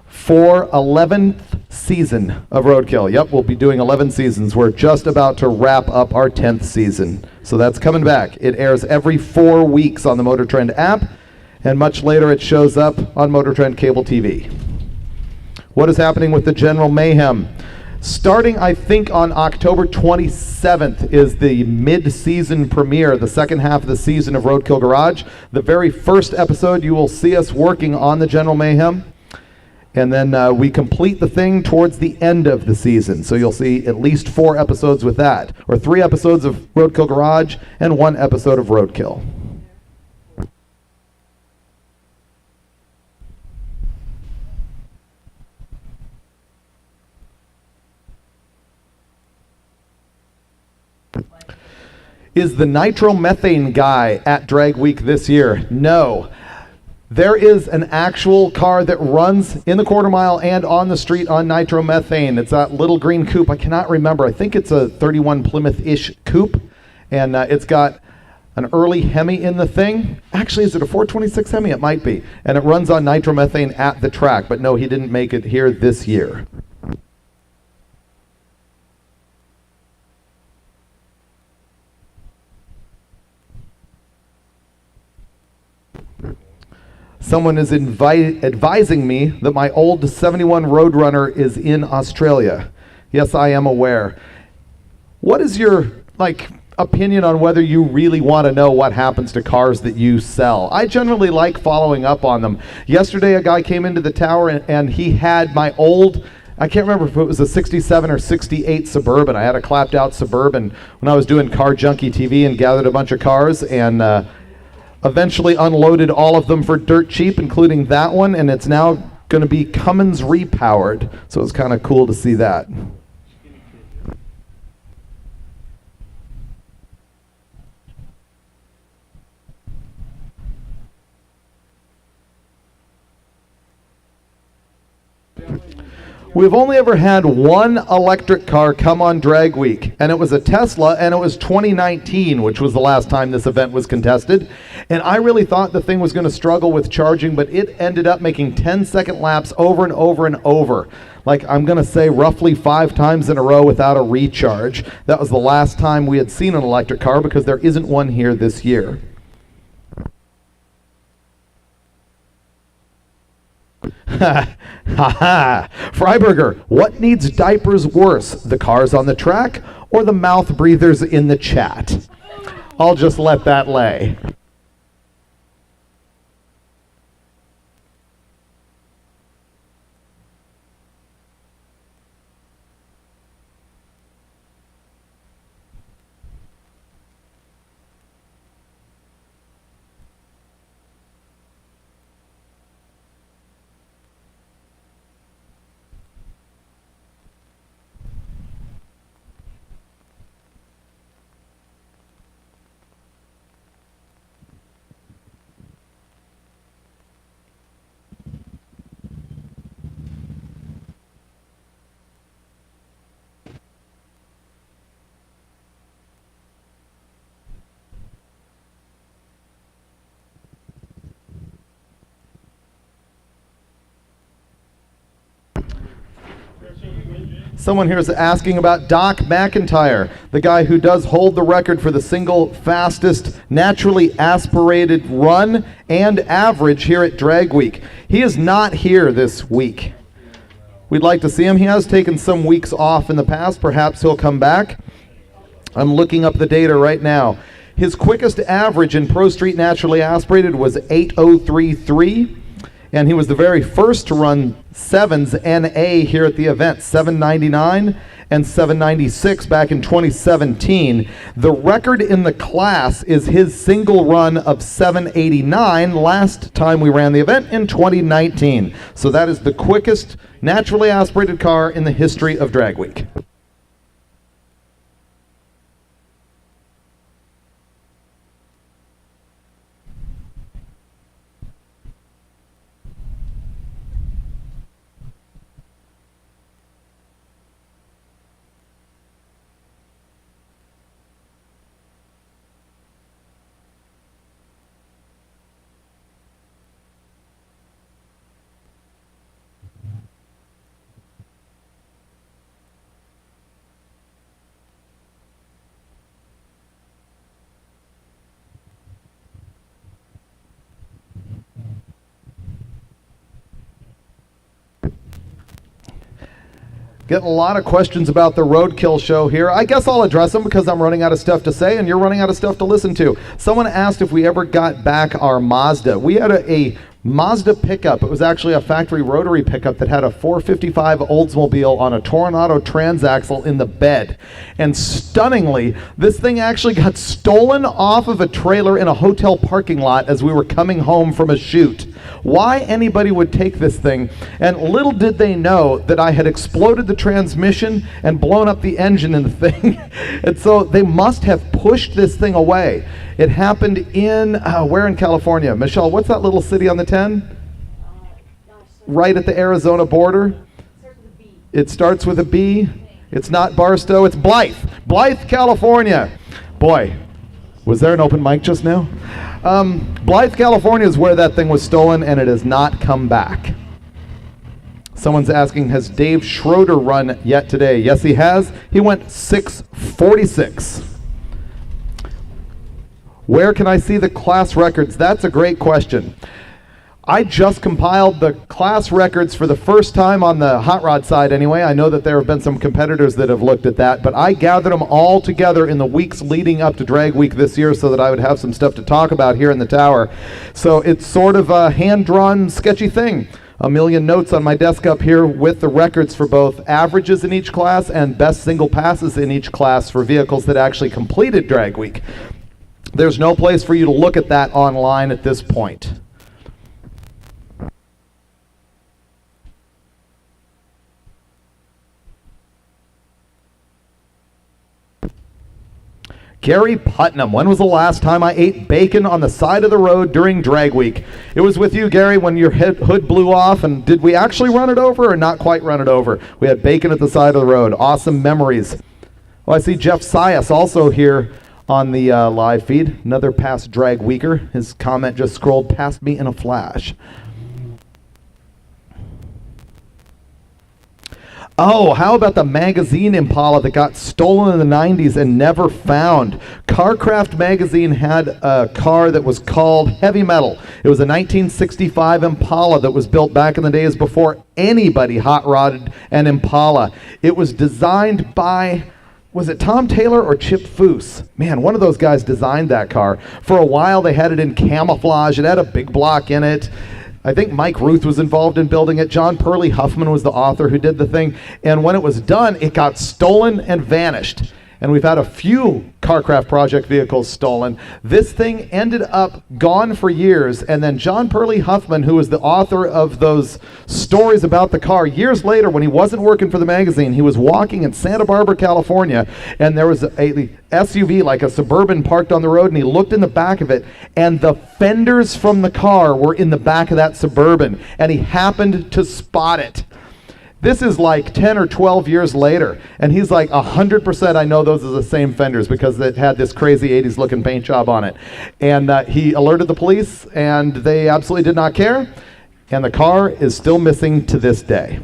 Speaker 1: for 11th season of Roadkill. Yep, we'll be doing 11 seasons. We're just about to wrap up our 10th season. So that's coming back. It airs every 4 weeks on the MotorTrend app, and much later it shows up on MotorTrend Cable TV. What is happening with the General Mayhem? Starting, I think, on October 27th is the mid-season premiere, the second half of the season of Roadkill Garage. The very first episode, you will see us working on the General Mayhem. And then we complete the thing towards the end of the season. So you'll see at least 4 episodes with that, or 3 episodes of Roadkill Garage and 1 episode of Roadkill. Is the nitromethane guy at Drag Week this year? No. There is an actual car that runs in the quarter mile and on the street on nitromethane. It's that little green coupe. I cannot remember. I think it's a 31 Plymouth-ish coupe. And it's got an early Hemi in the thing. Actually, is it a 426 Hemi? It might be. And it runs on nitromethane at the track. But no, he didn't make it here this year. Someone is advising me that my old 71 Roadrunner is in Australia. Yes, I am aware. What is your, opinion on whether you really want to know what happens to cars that you sell? I generally like following up on them. Yesterday, a guy came into the tower and he had my old, I can't remember if it was a 67 or 68 Suburban. I had a clapped out Suburban when I was doing Car Junkie TV and gathered a bunch of cars and eventually unloaded all of them for dirt cheap, including that one, and it's now going to be Cummins repowered. So it's kind of cool to see that. We've only ever had one electric car come on Drag Week, and it was a Tesla, and it was 2019, which was the last time this event was contested. And I really thought the thing was going to struggle with charging, but it ended up making 10-second laps over and over and over. I'm going to say roughly 5 times in a row without a recharge. That was the last time we had seen an electric car because there isn't one here this year. Ha ha! Freiberger, what needs diapers worse, the cars on the track or the mouth breathers in the chat? I'll just let that lay. Someone here is asking about Doc McIntyre, the guy who does hold the record for the single fastest naturally aspirated run and average here at Drag Week. He is not here this week. We'd like to see him. He has taken some weeks off in the past. Perhaps he'll come back. I'm looking up the data right now. His quickest average in Pro Street naturally aspirated was 8:03.3. And he was the very first to run 7s NA here at the event, 799 and 796 back in 2017. The record in the class is his single run of 789 last time we ran the event in 2019. So that is the quickest naturally aspirated car in the history of Drag Week. Getting a lot of questions about the Roadkill show here. I guess I'll address them because I'm running out of stuff to say and you're running out of stuff to listen to. Someone asked if we ever got back our Mazda. We had a Mazda pickup. It was actually a factory rotary pickup that had a 455 Oldsmobile on a Toronado transaxle in the bed. And stunningly, this thing actually got stolen off of a trailer in a hotel parking lot as we were coming home from a shoot. Why anybody would take this thing, and little did they know that I had exploded the transmission and blown up the engine in the thing. And so they must have pushed this thing away. It happened in, where in California? Michelle, what's that little city on the 10? Right at the Arizona border? It starts with a B. It's not Barstow, it's Blythe. Blythe, California. Boy, was there an open mic just now? Blythe, California is where that thing was stolen, and it has not come back. Someone's asking, has Dave Schroeder run yet today? Yes, he has. He went 6:46. Where can I see the class records? That's a great question. I just compiled the class records for the first time on the hot rod side anyway. I know that there have been some competitors that have looked at that, but I gathered them all together in the weeks leading up to Drag Week this year so that I would have some stuff to talk about here in the tower. So it's sort of a hand-drawn, sketchy thing. A million notes on my desk up here with the records for both averages in each class and best single passes in each class for vehicles that actually completed Drag Week. There's no place for you to look at that online at this point. Gary Putnam, when was the last time I ate bacon on the side of the road during Drag Week? It was with you, Gary, when your hood blew off, and did we actually run it over or not quite run it over? We had bacon at the side of the road. Awesome memories. Well, I see Jeff Sias also here on the live feed. Another past Drag Weeker. His comment just scrolled past me in a flash. Oh, how about the magazine Impala that got stolen in the 90s and never found? Carcraft magazine had a car that was called Heavy Metal. It was a 1965 Impala that was built back in the days before anybody hot rodded an Impala. It was designed by, was it Tom Taylor or Chip Foose? Man, one of those guys designed that car. For a while they had it in camouflage. It had a big block in it. I think Mike Ruth was involved in building it. John Perley Huffman was the author who did the thing. And when it was done, it got stolen and vanished. And we've had a few Carcraft project vehicles stolen. This thing ended up gone for years. And then John Perley Huffman, who was the author of those stories about the car, years later when he wasn't working for the magazine, he was walking in Santa Barbara, California, and there was a SUV, like a Suburban, parked on the road, and he looked in the back of it, and the fenders from the car were in the back of that Suburban, and he happened to spot it. This is like 10 or 12 years later, and he's like, 100% I know those are the same fenders because it had this crazy 80s looking paint job on it. And he alerted the police, and they absolutely did not care, and the car is still missing to this day.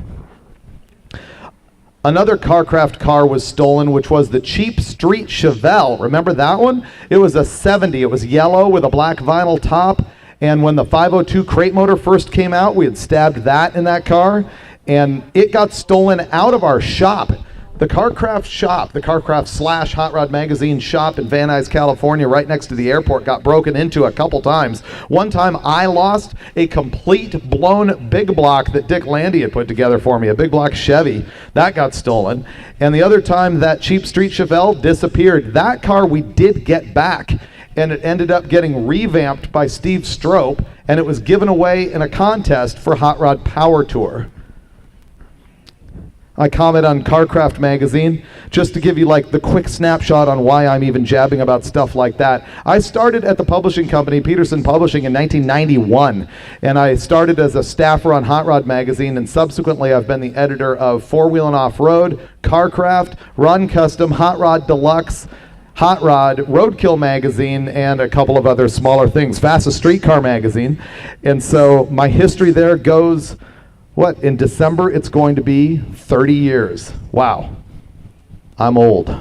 Speaker 1: Another Carcraft car was stolen, which was the cheap street Chevelle. Remember that one? It was a 70. It was yellow with a black vinyl top, and when the 502 crate motor first came out, we had stabbed that in that car. And it got stolen out of our shop. The Carcraft shop, the Carcraft / Hot Rod Magazine shop in Van Nuys, California, right next to the airport, got broken into a couple times. One time I lost a complete blown big block that Dick Landy had put together for me, a big block Chevy. That got stolen. And the other time that cheap street Chevelle disappeared. That car we did get back. And it ended up getting revamped by Steve Strope, and it was given away in a contest for Hot Rod Power Tour. I comment on Carcraft magazine, just to give you like the quick snapshot on why I'm even jabbing about stuff like that. I started at the publishing company, Peterson Publishing, in 1991, and I started as a staffer on Hot Rod magazine, and subsequently I've been the editor of Four Wheel and Off-Road, Carcraft, Run Custom, Hot Rod Deluxe, Hot Rod, Roadkill magazine, and a couple of other smaller things, Fastest Street Car magazine. And so my history there goes, what, in December it's going to be 30 years. Wow, I'm old.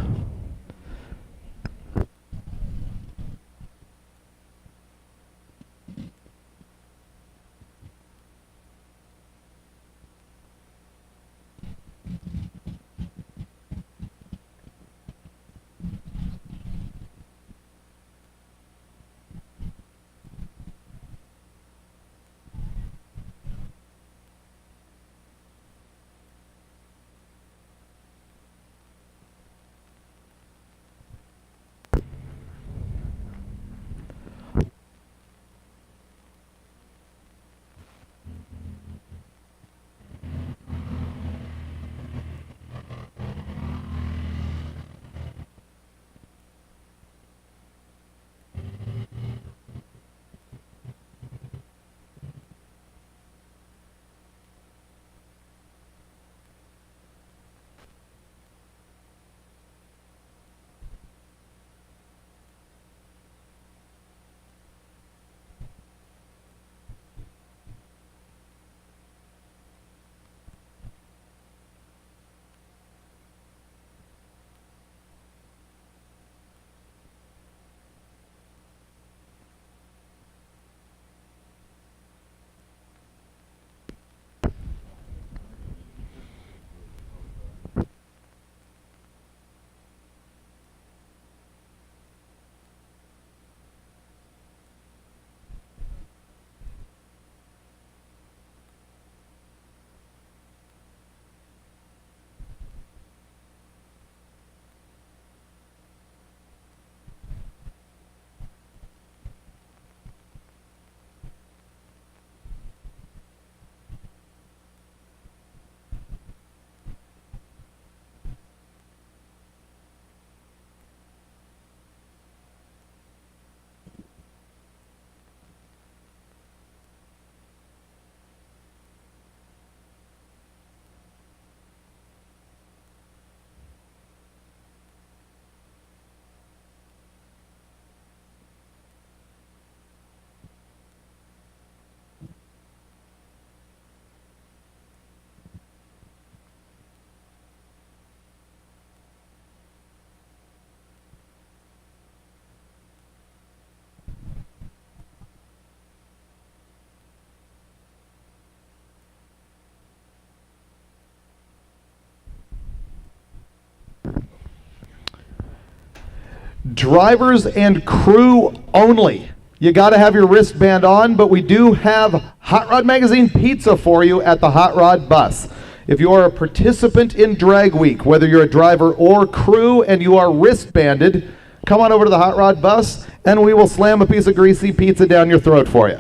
Speaker 1: Drivers and crew only. You got to have your wristband on, but we do have Hot Rod Magazine pizza for you at the Hot Rod Bus. If you are a participant in Drag Week, whether you're a driver or crew and you are wristbanded, come on over to the Hot Rod Bus and we will slam a piece of greasy pizza down your throat for you.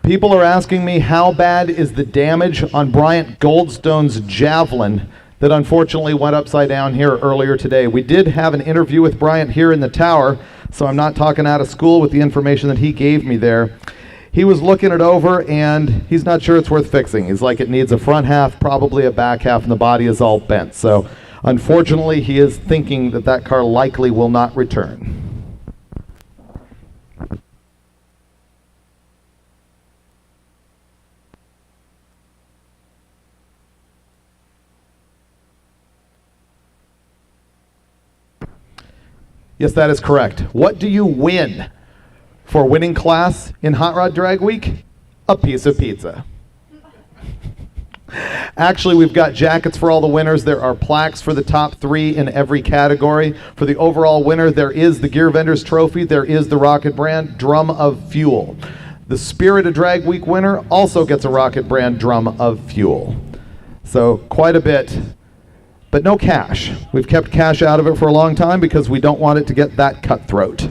Speaker 1: People are asking me how bad is the damage on Bryant Goldstone's Javelin that unfortunately went upside down here earlier today. We did have an interview with Bryant here in the tower, so I'm not talking out of school with the information that he gave me there. He was looking it over and he's not sure it's worth fixing. He's like, it needs a front half, probably a back half, and the body is all bent. So unfortunately, he is thinking that that car likely will not return. Yes, that is correct. What do you win for winning class in Hot Rod Drag Week? A piece of pizza. Actually, we've got jackets for all the winners. There are plaques for the top 3 in every category. For the overall winner, there is the Gear Vendors Trophy. There is the Rocket Brand Drum of Fuel. The Spirit of Drag Week winner also gets a Rocket Brand Drum of Fuel. So quite a bit. But no cash. We've kept cash out of it for a long time because we don't want it to get that cutthroat.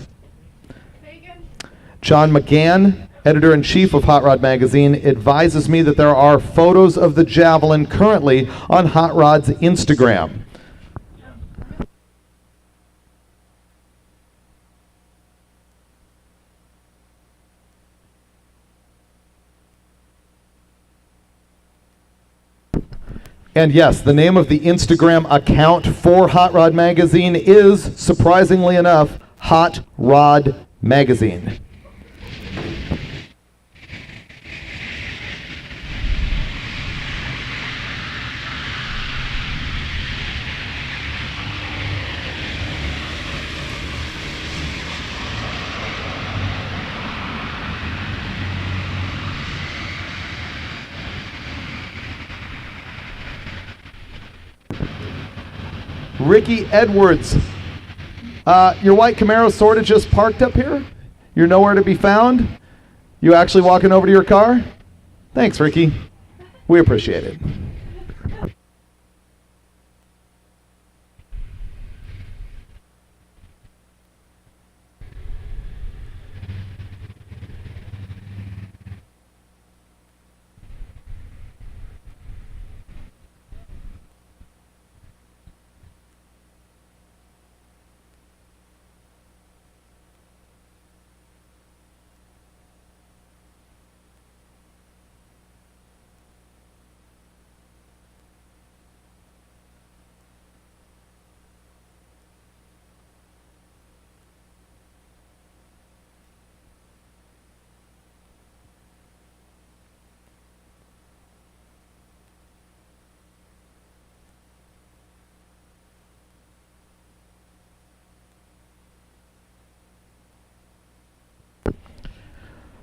Speaker 1: John McGann, editor-in-chief of Hot Rod Magazine, advises me that there are photos of the Javelin currently on Hot Rod's Instagram. And yes, the name of the Instagram account for Hot Rod Magazine is, surprisingly enough, Hot Rod Magazine. Ricky Edwards, your white Camaro sort of just parked up here? You're nowhere to be found? You actually walking over to your car? Thanks, Ricky. We appreciate it.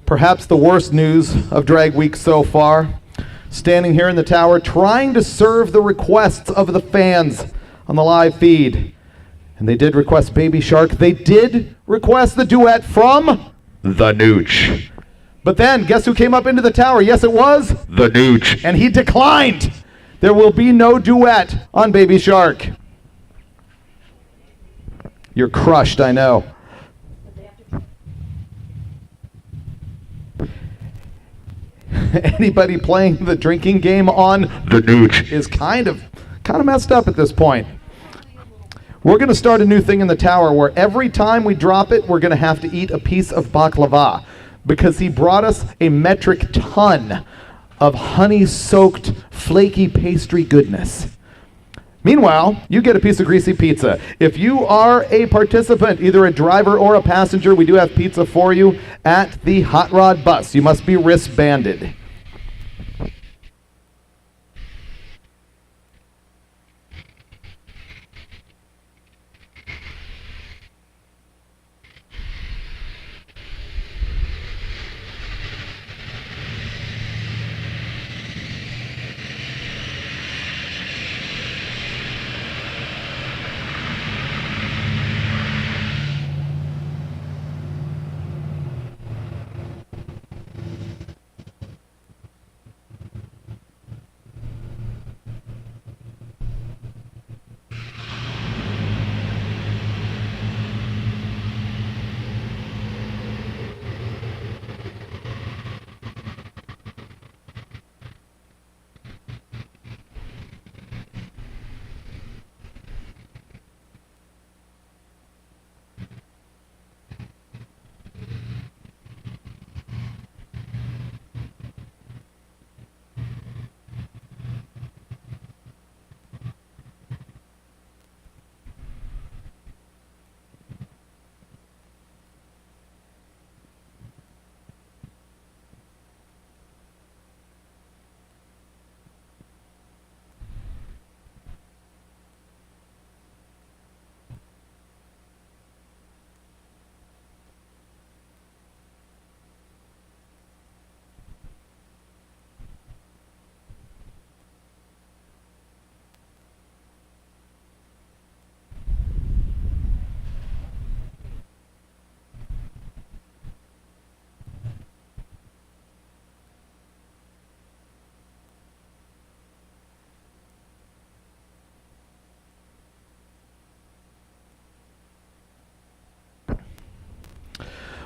Speaker 1: Perhaps the worst news of Drag Week so far. Standing here in the tower trying to serve the requests of the fans on the live feed. And they did request Baby Shark. They did request the duet from The Nooch. But then, guess who came up into the tower? Yes, it was The Nooch. And he declined. There will be no duet on Baby Shark. You're crushed, I know. anybody playing the drinking game on the Nooch is kind of messed up at this point. We're going to start a new thing in the tower where every time we drop it, we're going to have to eat a piece of baklava, because he brought us a metric ton of honey-soaked, flaky pastry goodness. Meanwhile, you get a piece of greasy pizza. If you are a participant, either a driver or a passenger, we do have pizza for you at the Hot Rod bus. You must be wristbanded.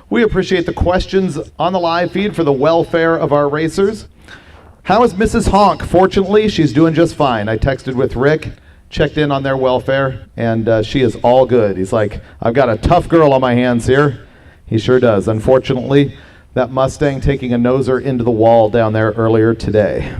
Speaker 1: We appreciate the questions on the live feed for the welfare of our racers. How is Mrs. Honk? Fortunately, she's doing just fine. I texted with Rick, checked in on their welfare, and she is all good. He's like, I've got a tough girl on my hands here. He sure does. Unfortunately, that Mustang taking a noser into the wall down there earlier today.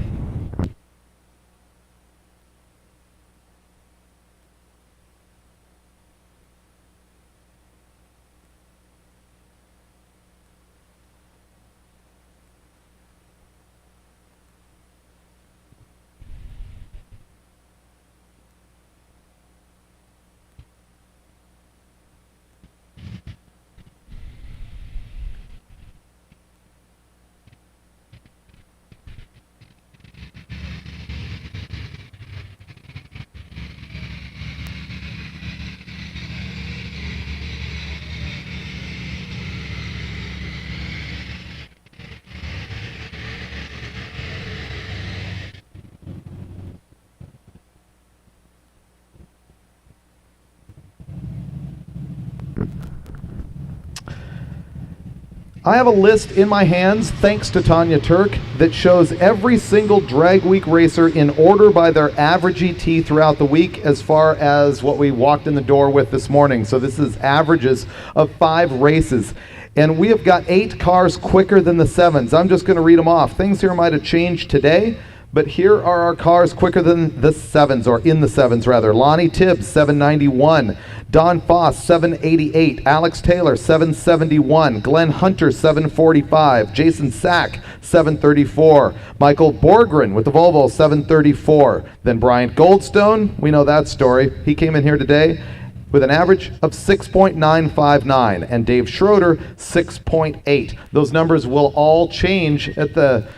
Speaker 1: I have a list in my hands, thanks to Tanya Turk, that shows every single Drag Week racer in order by their average ET throughout the week as far as what we walked in the door with this morning. So this is averages of 5 races. And we have got 8 cars quicker than the 7s. I'm just going to read them off. Things here might have changed today, but here are our cars quicker than the 7s, or in the 7s rather. Lonnie Tibbs, 791. Don Foss, 788. Alex Taylor, 771. Glenn Hunter, 745. Jason Sack, 734. Michael Borgren with the Volvo, 734. Then Bryant Goldstone, we know that story. He came in here today with an average of 6.959, and Dave Schroeder, 6.8. Those numbers will all change at the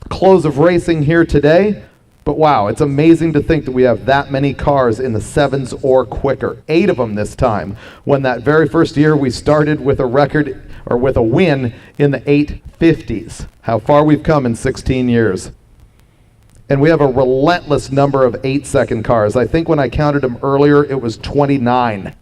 Speaker 1: close of racing here today, but wow, it's amazing to think that we have that many cars in the 7s or quicker. 8 of them this time, when that very first year we started with a record, or with a win, in the 850s. How far we've come in 16 years. And we have a relentless number of 8-second cars. I think when I counted them earlier, it was 29.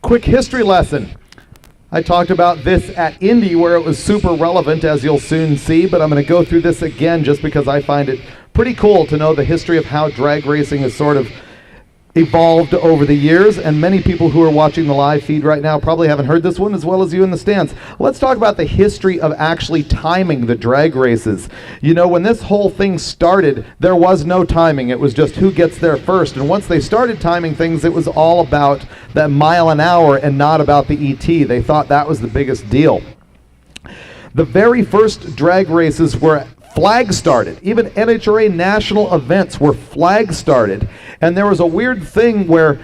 Speaker 1: Quick history lesson. I talked about this at Indy where it was super relevant, as you'll soon see, but I'm going to go through this again just because I find it pretty cool to know the history of how drag racing has sort of evolved over the years, and many people who are watching the live feed right now probably haven't heard this one as well as you in the stands. Let's talk about the history of actually timing the drag races. You know, when this whole thing started, there was no timing. It was just who gets there first, and once they started timing things, it was all about that mile an hour and not about the ET. They thought that was the biggest deal. The very first drag races were flag started. Even NHRA national events were flag started. And there was a weird thing where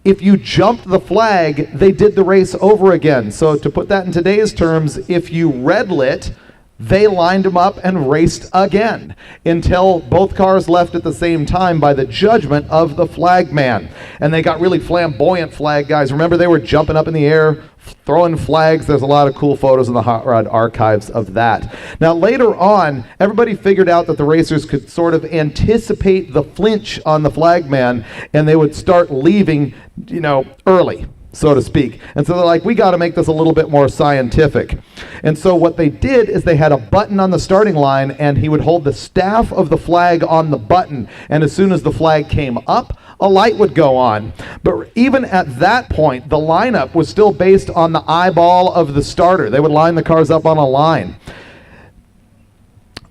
Speaker 1: if you jumped the flag, they did the race over again. So to put that in today's terms, if you red lit, they lined them up and raced again until both cars left at the same time by the judgment of the flag man. And they got really flamboyant flag guys. Remember, they were jumping up in the air, throwing flags. There's a lot of cool photos in the Hot Rod archives of that. Now, later on, everybody figured out that the racers could sort of anticipate the flinch on the flag man, and they would start leaving, you know, early, so to speak. And so they're like, we got to make this a little bit more scientific. And so what they did is they had a button on the starting line, and he would hold the staff of the flag on the button. And as soon as the flag came up, a light would go on. But even at that point, the lineup was still based on the eyeball of the starter. They would line the cars up on a line.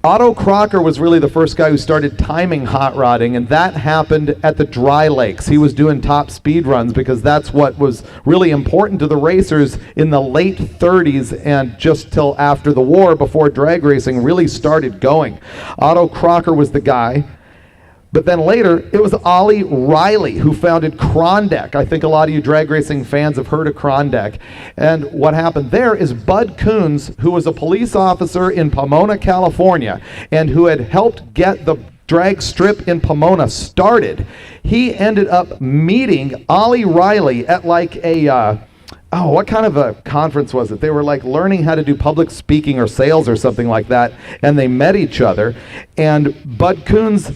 Speaker 1: Otto Crocker was really the first guy who started timing hot rodding, and that happened at the dry lakes. He was doing top speed runs because that's what was really important to the racers in the late 30s and just till after the war, before drag racing really started going. Otto Crocker was the guy. But then later, it was Ollie Riley who founded Krondek. I think a lot of you drag racing fans have heard of Krondek. And what happened there is Bud Coons, who was a police officer in Pomona, California, and who had helped get the drag strip in Pomona started, he ended up meeting Ollie Riley at like a, what kind of a conference was it? They were like learning how to do public speaking or sales or something like that, and they met each other. And Bud Coons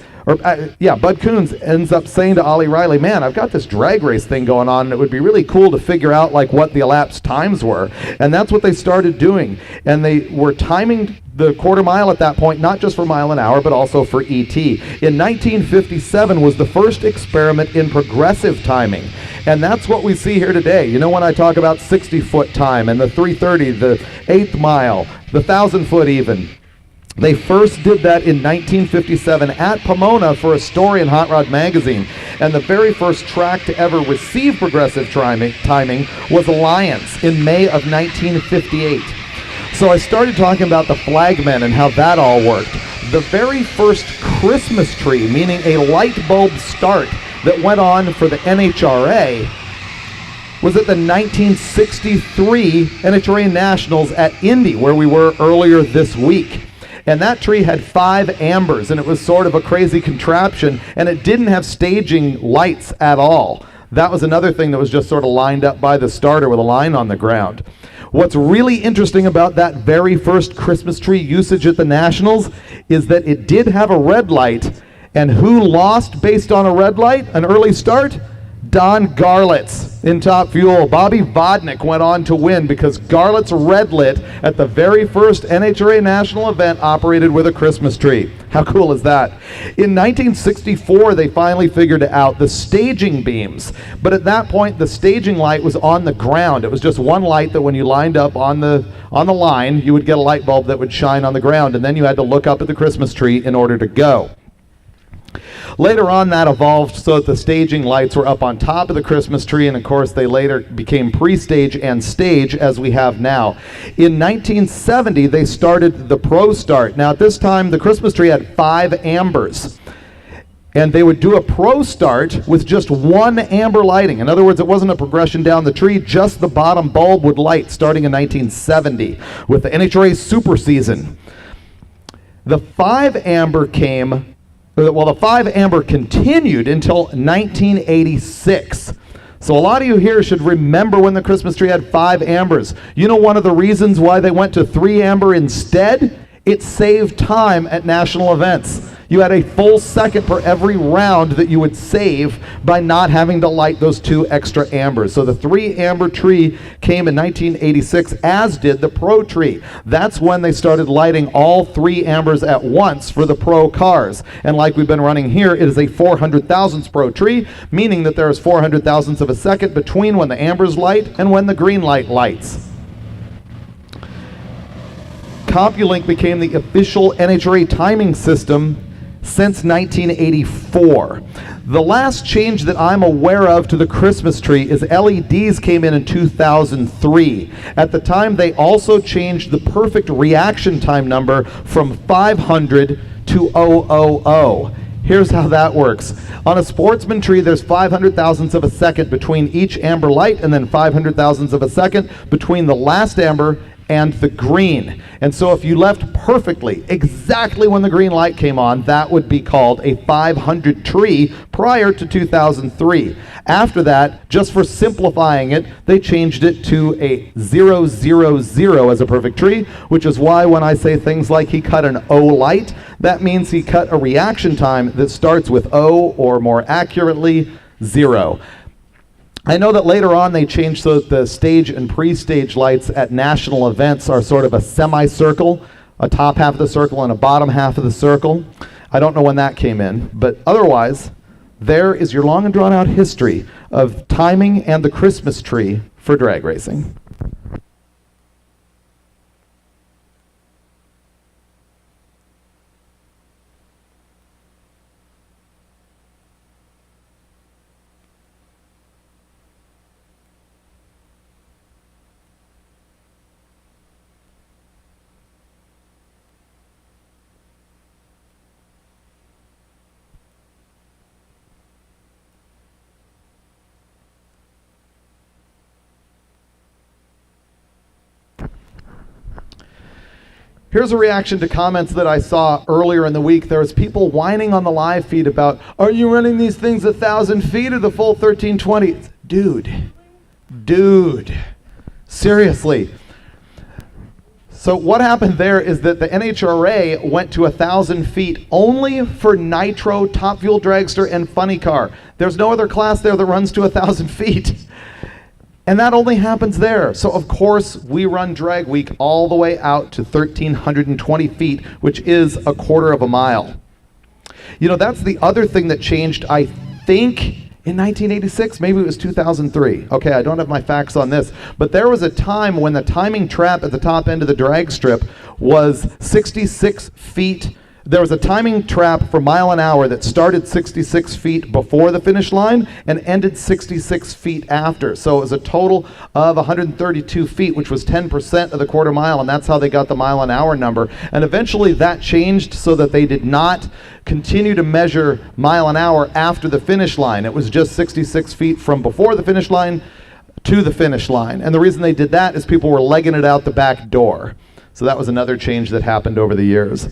Speaker 1: ends up saying to Ollie Riley, man, I've got this drag race thing going on, and it would be really cool to figure out like what the elapsed times were. And that's what they started doing. And they were timing the quarter mile at that point, not just for mile an hour, but also for ET. In 1957 was the first experiment in progressive timing. And that's what we see here today. You know, when I talk about 60-foot time and the 330, the 8th mile, the 1,000-foot even, they first did that in 1957 at Pomona for a story in Hot Rod Magazine. And the very first track to ever receive progressive timing was Alliance in May of 1958. So I started talking about the flagmen and how that all worked. The very first Christmas tree, meaning a light bulb start that went on for the NHRA, was at the 1963 NHRA Nationals at Indy, where we were earlier this week. And that tree had 5 ambers, and it was sort of a crazy contraption, and it didn't have staging lights at all. That was another thing that was just sort of lined up by the starter with a line on the ground. What's really interesting about that very first Christmas tree usage at the Nationals is that it did have a red light, and who lost based on a red light, an early start? Don Garlitz in Top Fuel. Bobby Vodnik went on to win because Garlitz red lit at the very first NHRA national event operated with a Christmas tree. How cool is that? In 1964, they finally figured out the staging beams. But at that point, the staging light was on the ground. It was just one light that when you lined up on the line, you would get a light bulb that would shine on the ground, and then you had to look up at the Christmas tree in order to go. Later on, that evolved so that the staging lights were up on top of the Christmas tree, and of course they later became pre-stage and stage as we have now. In 1970, they started the Pro Start. Now at this time, the Christmas tree had 5 ambers, and they would do a Pro Start with just 1 amber lighting. In other words, it wasn't a progression down the tree, just the bottom bulb would light starting in 1970 with the NHRA Super Season. The 5 amber the 5 amber continued until 1986. So a lot of you here should remember when the Christmas tree had 5 ambers. You know one of the reasons why they went to 3 amber instead? It saved time at national events. You had a full second per every round that you would save by not having to light those 2 extra ambers. So the 3 amber tree came in 1986, as did the Pro tree. That's when they started lighting all 3 ambers at once for the Pro cars. And like we've been running here, it is a 400 thousandths Pro tree, meaning that there is 400 thousandths of a second between when the ambers light and when the green light lights. CompuLink became the official NHRA timing system since 1984. The last change that I'm aware of to the Christmas tree is LEDs came in 2003. At the time, they also changed the perfect reaction time number from 500 to 000. Here's how that works. On a Sportsman tree, there's 500 thousandths of a second between each amber light, and then 500 thousandths of a second between the last amber and the green. And so if you left perfectly, exactly when the green light came on, that would be called a 500 tree prior to 2003. After that, just for simplifying it, they changed it to a 000 as a perfect tree, which is why when I say things like he cut an O light, that means he cut a reaction time that starts with O, or more accurately, 0. I know that later on they changed so that the stage and pre-stage lights at national events are sort of a semicircle, a top half of the circle and a bottom half of the circle. I don't know when that came in, but otherwise, there is your long and drawn out history of timing and the Christmas tree for drag racing. Here's a reaction to comments that I saw earlier in the week. There was people whining on the live feed about, are you running these things 1,000 feet or the full 1320? Dude, seriously. So what happened there is that the NHRA went to 1,000 feet only for nitro, top fuel dragster, and funny car. There's no other class there that runs to 1,000 feet. And that only happens there. So of course we run drag week all the way out to 1,320 feet, which is a quarter of a mile. You know, that's the other thing that changed, I think, in 1986, maybe it was 2003. Okay, I don't have my facts on this, but there was a time when the timing trap at the top end of the drag strip was 66 feet. There was a timing trap for mile an hour that started 66 feet before the finish line and ended 66 feet after. So it was a total of 132 feet, which was 10% of the quarter mile, and that's how they got the mile an hour number. And eventually that changed so that they did not continue to measure mile an hour after the finish line. It was just 66 feet from before the finish line to the finish line. And the reason they did that is people were legging it out the back door. So that was another change that happened over the years.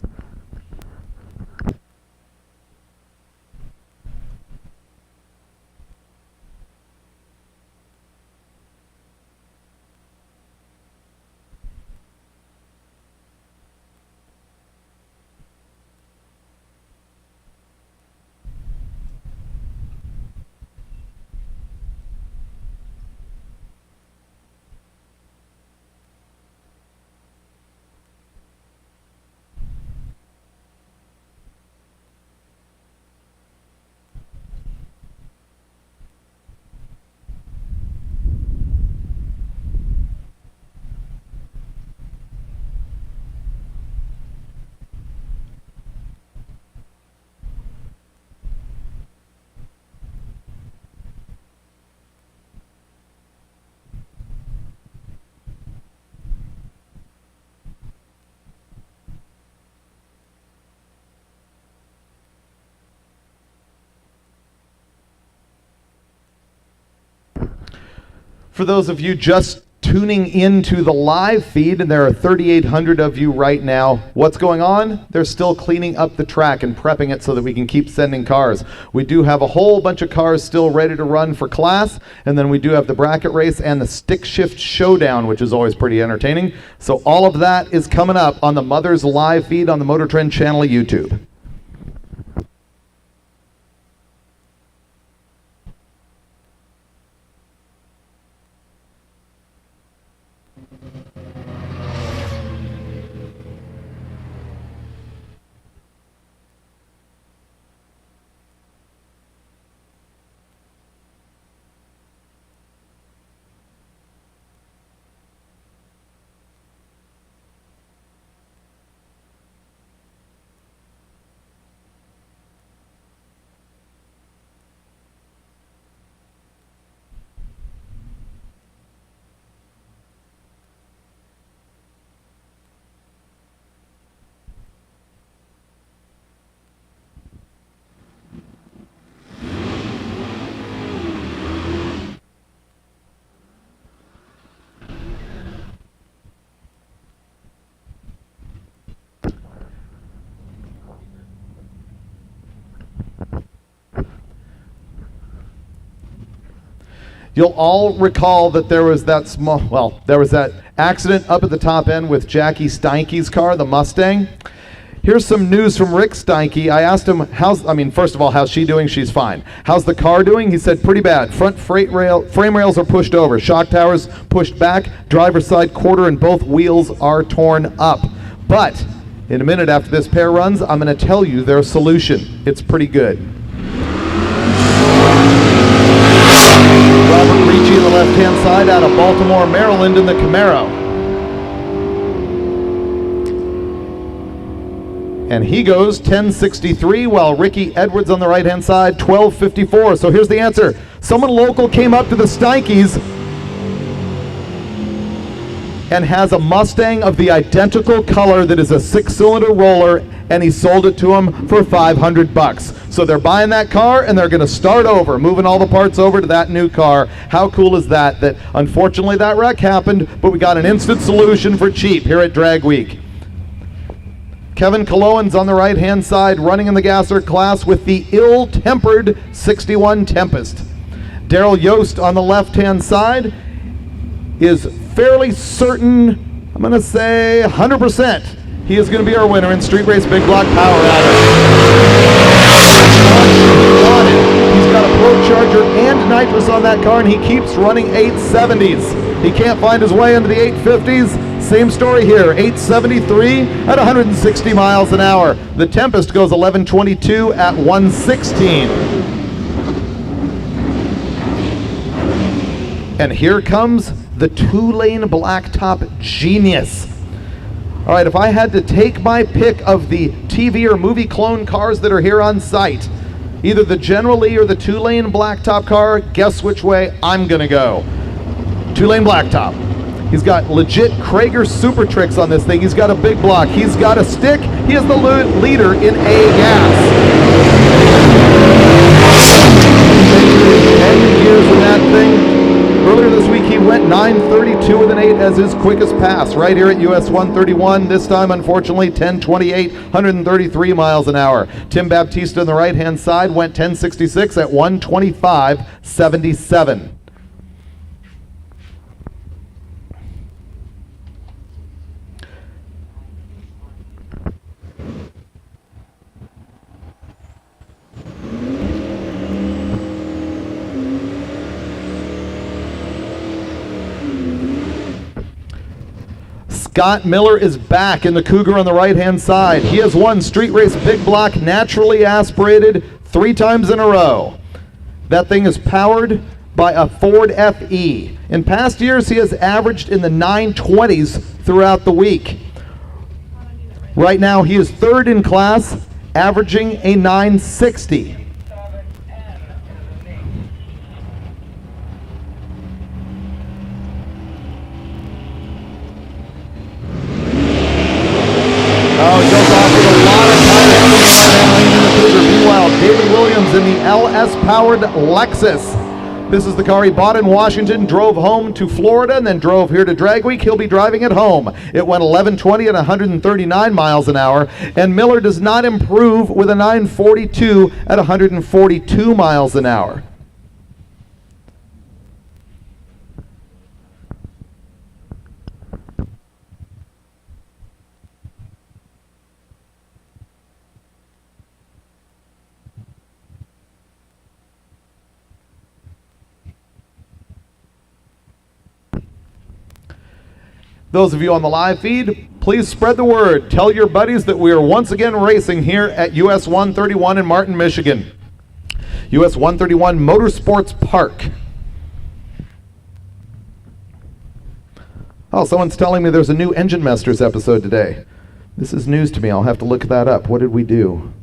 Speaker 1: For those of you just tuning into the live feed, and there are 3,800 of you right now, what's going on? They're still cleaning up the track and prepping it so that we can keep sending cars. We do have a whole bunch of cars still ready to run for class, and then we do have the bracket race and the stick shift showdown, which is always pretty entertaining. So all of that is coming up on the Mother's live feed on the MotorTrend channel of YouTube. You'll all recall that there was that there was that accident up at the top end with Jackie Steinke's car, the Mustang. Here's some news from Rick Steinke. I asked him, first of all, how's she doing? She's fine. How's the car doing? He said, pretty bad. Front frame rails are pushed over. Shock towers pushed back. Driver's side quarter and both wheels are torn up. But in a minute after this pair runs, I'm going to tell you their solution. It's pretty good. Robert Ricci on the left-hand side out of Baltimore, Maryland in the Camaro. And he goes 1063, while Ricky Edwards on the right-hand side, 1254. So here's the answer. Someone local came up to the Steinkes and has a Mustang of the identical color that is a 6-cylinder roller, and he sold it to him for $500. So they're buying that car, and they're going to start over, moving all the parts over to that new car. How cool is that? That unfortunately that wreck happened, but we got an instant solution for cheap here at Drag Week. Kevin Colohan's on the right-hand side, running in the gasser class with the ill-tempered 61 Tempest. Daryl Yost on the left-hand side is fairly certain, I'm going to say 100%, he is going to be our winner in Street Race Big Block Power Adder. He's got a Pro Charger and nitrous on that car, and he keeps running 870s. He can't find his way into the 850s. Same story here, 873 at 160 miles an hour. The Tempest goes 1122 at 116. And here comes the 2-lane blacktop genius. All right, if I had to take my pick of the TV or movie clone cars that are here on site, either the General Lee or the 2-lane blacktop car, guess which way I'm gonna go. 2-lane blacktop. He's got legit Krager super tricks on this thing. He's got a big block. He's got a stick. He is the leader in A-gas. 10 years in that thing. Earlier this week, he went 9:32 with an 8 as his quickest pass right here at US 131. This time, unfortunately, 10:28, 133 miles an hour. Tim Baptista on the right-hand side went 10:66 at 125.77. Scott Miller is back in the Cougar on the right-hand side. He has won Street Race Big Block naturally aspirated 3 times in a row. That thing is powered by a Ford FE. In past years, he has averaged in the 920s throughout the week. Right now, he is 3rd in class, averaging a 960. David Williams in the LS-powered Lexus. This is the car he bought in Washington, drove home to Florida, and then drove here to Drag Week. He'll be driving it home. It went 1120 at 139 miles an hour, and Miller does not improve with a 942 at 142 miles an hour. Those of you on the live feed, please spread the word. Tell your buddies that we are once again racing here at US 131 in Martin, Michigan. US 131 Motorsports Park. Oh, someone's telling me there's a new Engine Masters episode today. This is news to me. I'll have to look that up. What did we do?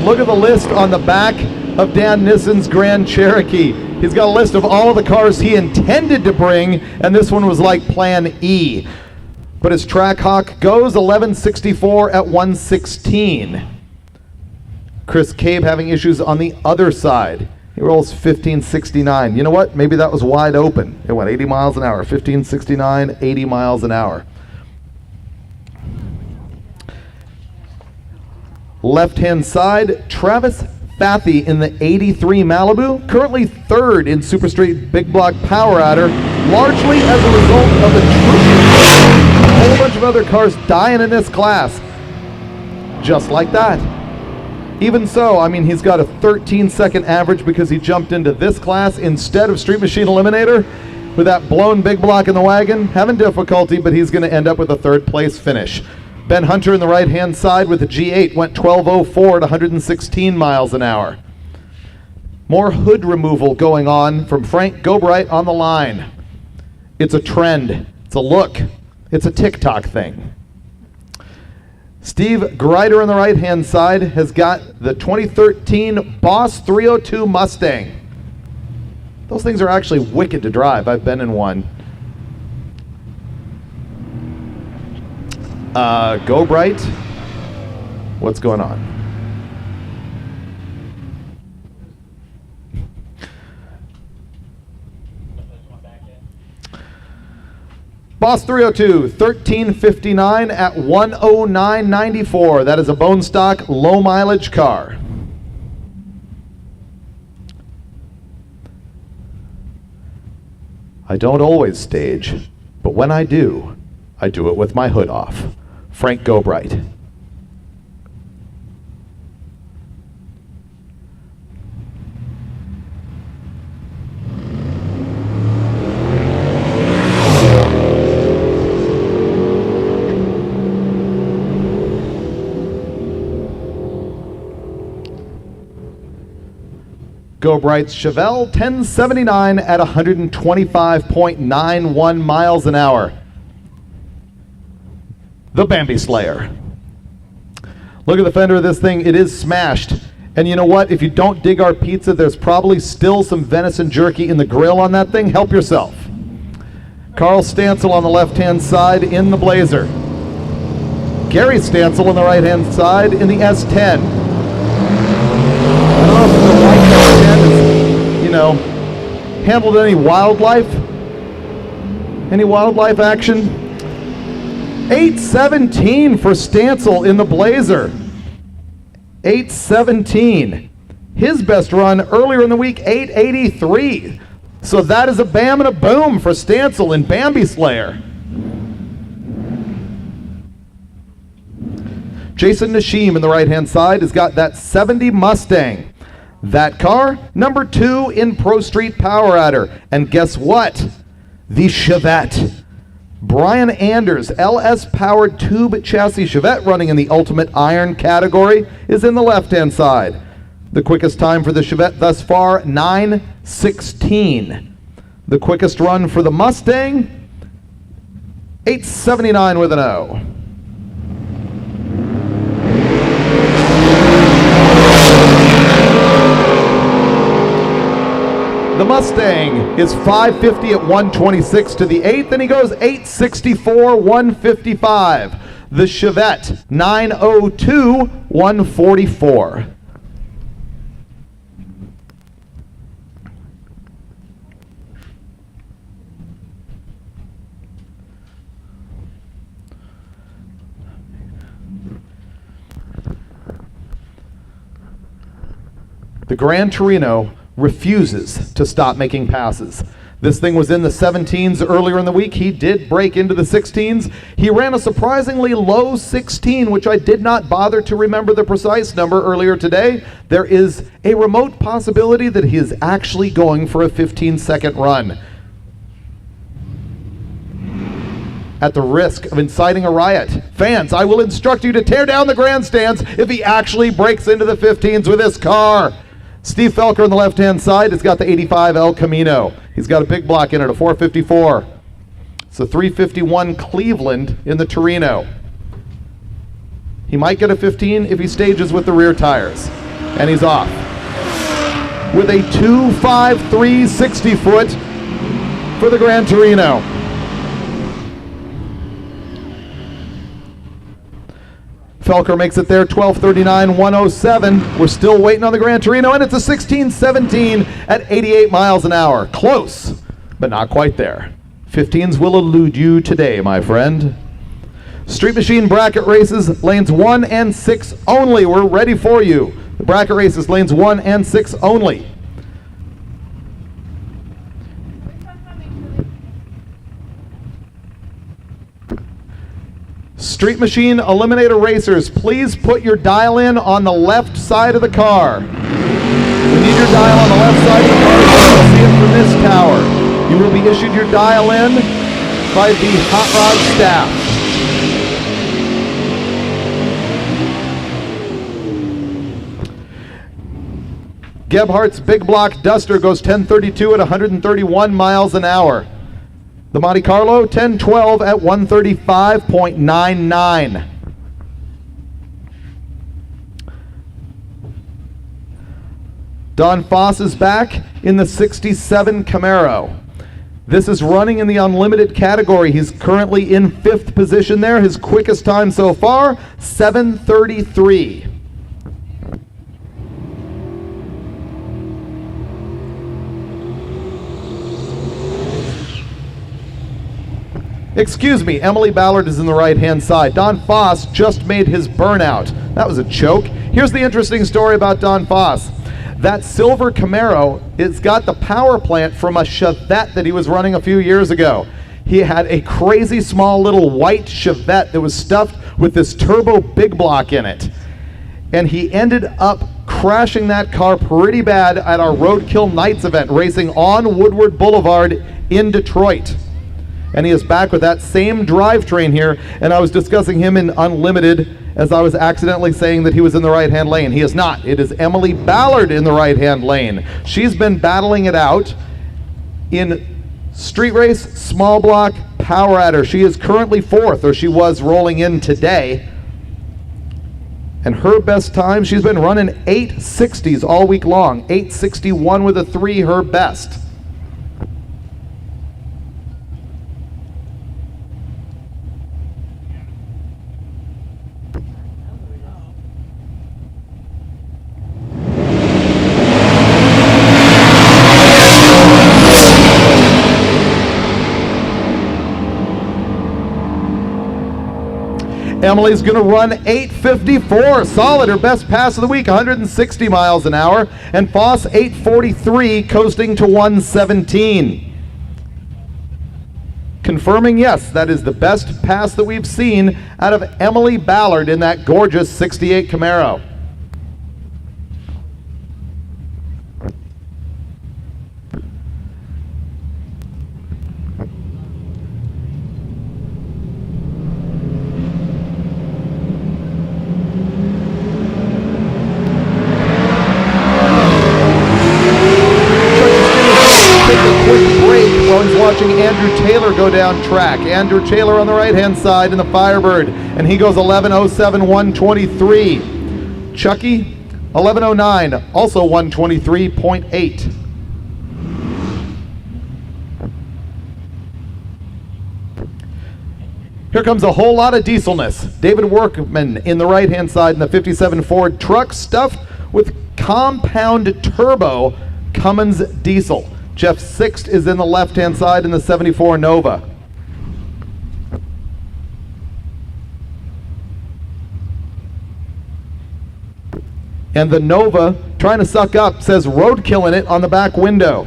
Speaker 1: Look at the list on the back of Dan Nissen's Grand Cherokee. He's got a list of all of the cars he intended to bring, and this one was like Plan E. But his Trackhawk goes 1164 at 116. Chris Cabe having issues on the other side. He rolls 1569. You know what? Maybe that was wide open. It went 80 miles an hour. 1569, 80 miles an hour. Left-hand side, Travis Fathy in the 83 Malibu, currently third in Super Street Big Block Power Adder, largely as a result of the a whole bunch of other cars dying in this class. Just like that. Even so, I mean, he's got a 13-second average because he jumped into this class instead of Street Machine Eliminator with that blown big block in the wagon. Having difficulty, but he's going to end up with a third-place finish. Ben Hunter in the right-hand side with the G8 went 12:04 at 116 miles an hour. More hood removal going on from Frank Gobright on the line. It's a trend. It's a look. It's a TikTok thing. Steve Greider on the right-hand side has got the 2013 Boss 302 Mustang. Those things are actually wicked to drive. I've been in one. Go Bright. What's going on? Boss 302, 1359 at 109.94. That is a bone stock, low mileage car. I don't always stage, but when I do it with my hood off. Frank Gobright. Gobright's Chevelle 1079 at 125.91 miles an hour. The Bambi Slayer. Look at the fender of this thing. It is smashed. And you know what? If you don't dig our pizza, there's probably still some venison jerky in the grill on that thing. Help yourself. Carl Stansel on the left-hand side in the Blazer. Gary Stansel on the right-hand side in the S10. I don't know if the white S10 has, handled any wildlife action. 817 for Stansel in the Blazer. 817. His best run earlier in the week, 883. So that is a bam and a boom for Stansel in Bambi Slayer. Jason Nashim in the right-hand side has got that 70 Mustang. That car, number 2 in Pro Street Power Adder. And guess what? The Chevette. Brian Anders, LS-powered tube chassis Chevette running in the Ultimate Iron category, is in the left-hand side. The quickest time for the Chevette thus far, 9:16. The quickest run for the Mustang, 8:79 with an O. The Mustang is 550 at 126 to the 8th, and he goes 864, 155. The Chevette, 902, 144. The Gran Torino refuses to stop making passes. This thing was in the 17s earlier in the week. He did break into the 16s. He ran a surprisingly low 16, which I did not bother to remember the precise number earlier today. There is a remote possibility that he is actually going for a 15-second run. At the risk of inciting a riot, fans, I will instruct you to tear down the grandstands if he actually breaks into the 15s with this car. Steve Felker on the left-hand side has got the 85 El Camino. He's got a big block in it, a 454. It's a 351 Cleveland in the Torino. He might get a 15 if he stages with the rear tires. And he's off. With a 253 60-foot for the Gran Torino. Felker makes it there, 12:39, 107. We're still waiting on the Gran Torino, and it's a 16-17 at 88 miles an hour. Close, but not quite there. 15s will elude you today, my friend. Street Machine bracket races, lanes 1 and 6 only. We're ready for you. The bracket races, lanes 1 and 6 only. Street Machine Eliminator Racers, please put your dial in on the left side of the car. We need your dial on the left side of the car so you can see it from this tower. You will be issued your dial in by the Hot Rod staff. Gebhardt's Big Block Duster goes 1032 at 131 miles an hour. The Monte Carlo, 1012 at 135.99. Don Foss is back in the 67 Camaro. This is running in the unlimited category. He's currently in 5th position there. His quickest time so far, 7:33. Excuse me, Emily Ballard is in the right-hand side. Don Foss just made his burnout. That was a choke. Here's the interesting story about Don Foss. That silver Camaro, it's got the power plant from a Chevette that he was running a few years ago. He had a crazy small little white Chevette that was stuffed with this turbo big block in it. And he ended up crashing that car pretty bad at our Roadkill Nights event, racing on Woodward Boulevard in Detroit. And he is back with that same drivetrain here, and I was discussing him in Unlimited as I was accidentally saying that he was in the right-hand lane. He is not. It is Emily Ballard in the right-hand lane. She's been battling it out in street race, small block, power adder. She is currently 4th, or she was rolling in today. And her best time, she's been running 860s all week long. 861 with a 3, her best. Emily's going to run 8:54, solid, her best pass of the week, 160 miles an hour. And Foss, 8:43, coasting to 117. Confirming, yes, that is the best pass that we've seen out of Emily Ballard in that gorgeous 68 Camaro. Watching Andrew Taylor go down track. Andrew Taylor on the right-hand side in the Firebird, and he goes 11:07, 123. Chucky, 11:09, also 123.8. Here comes a whole lot of dieselness. David Workman in the right-hand side in the 57 Ford truck, stuffed with compound turbo Cummins diesel. Jeff Sixt is in the left-hand side in the 74 Nova. And the Nova, trying to suck up, says roadkill in it on the back window.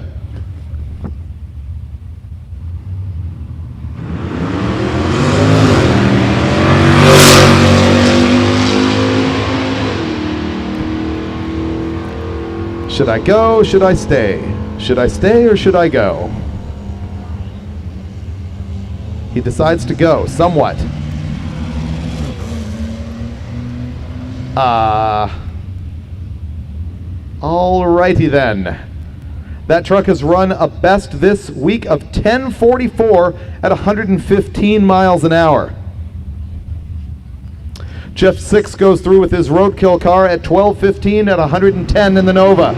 Speaker 1: Should I go? Should I stay? Should I stay or should I go? He decides to go, somewhat. Alrighty then. That truck has run a best this week of 10:44 at 115 miles an hour. Jeff Sixt goes through with his roadkill car at 12:15 at 110 in the Nova.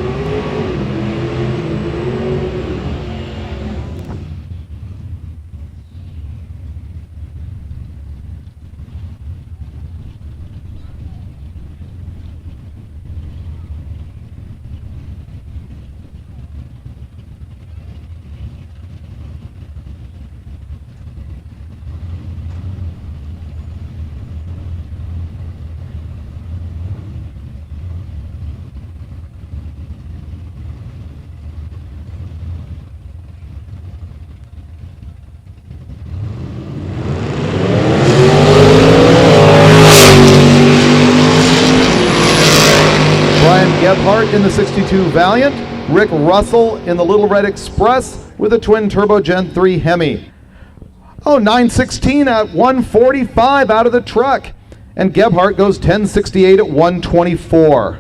Speaker 1: Gebhardt in the 62 Valiant, Rick Russell in the Little Red Express with a twin turbo Gen 3 Hemi. Oh, 916 at 145 out of the truck. And Gebhardt goes 1068 at 124.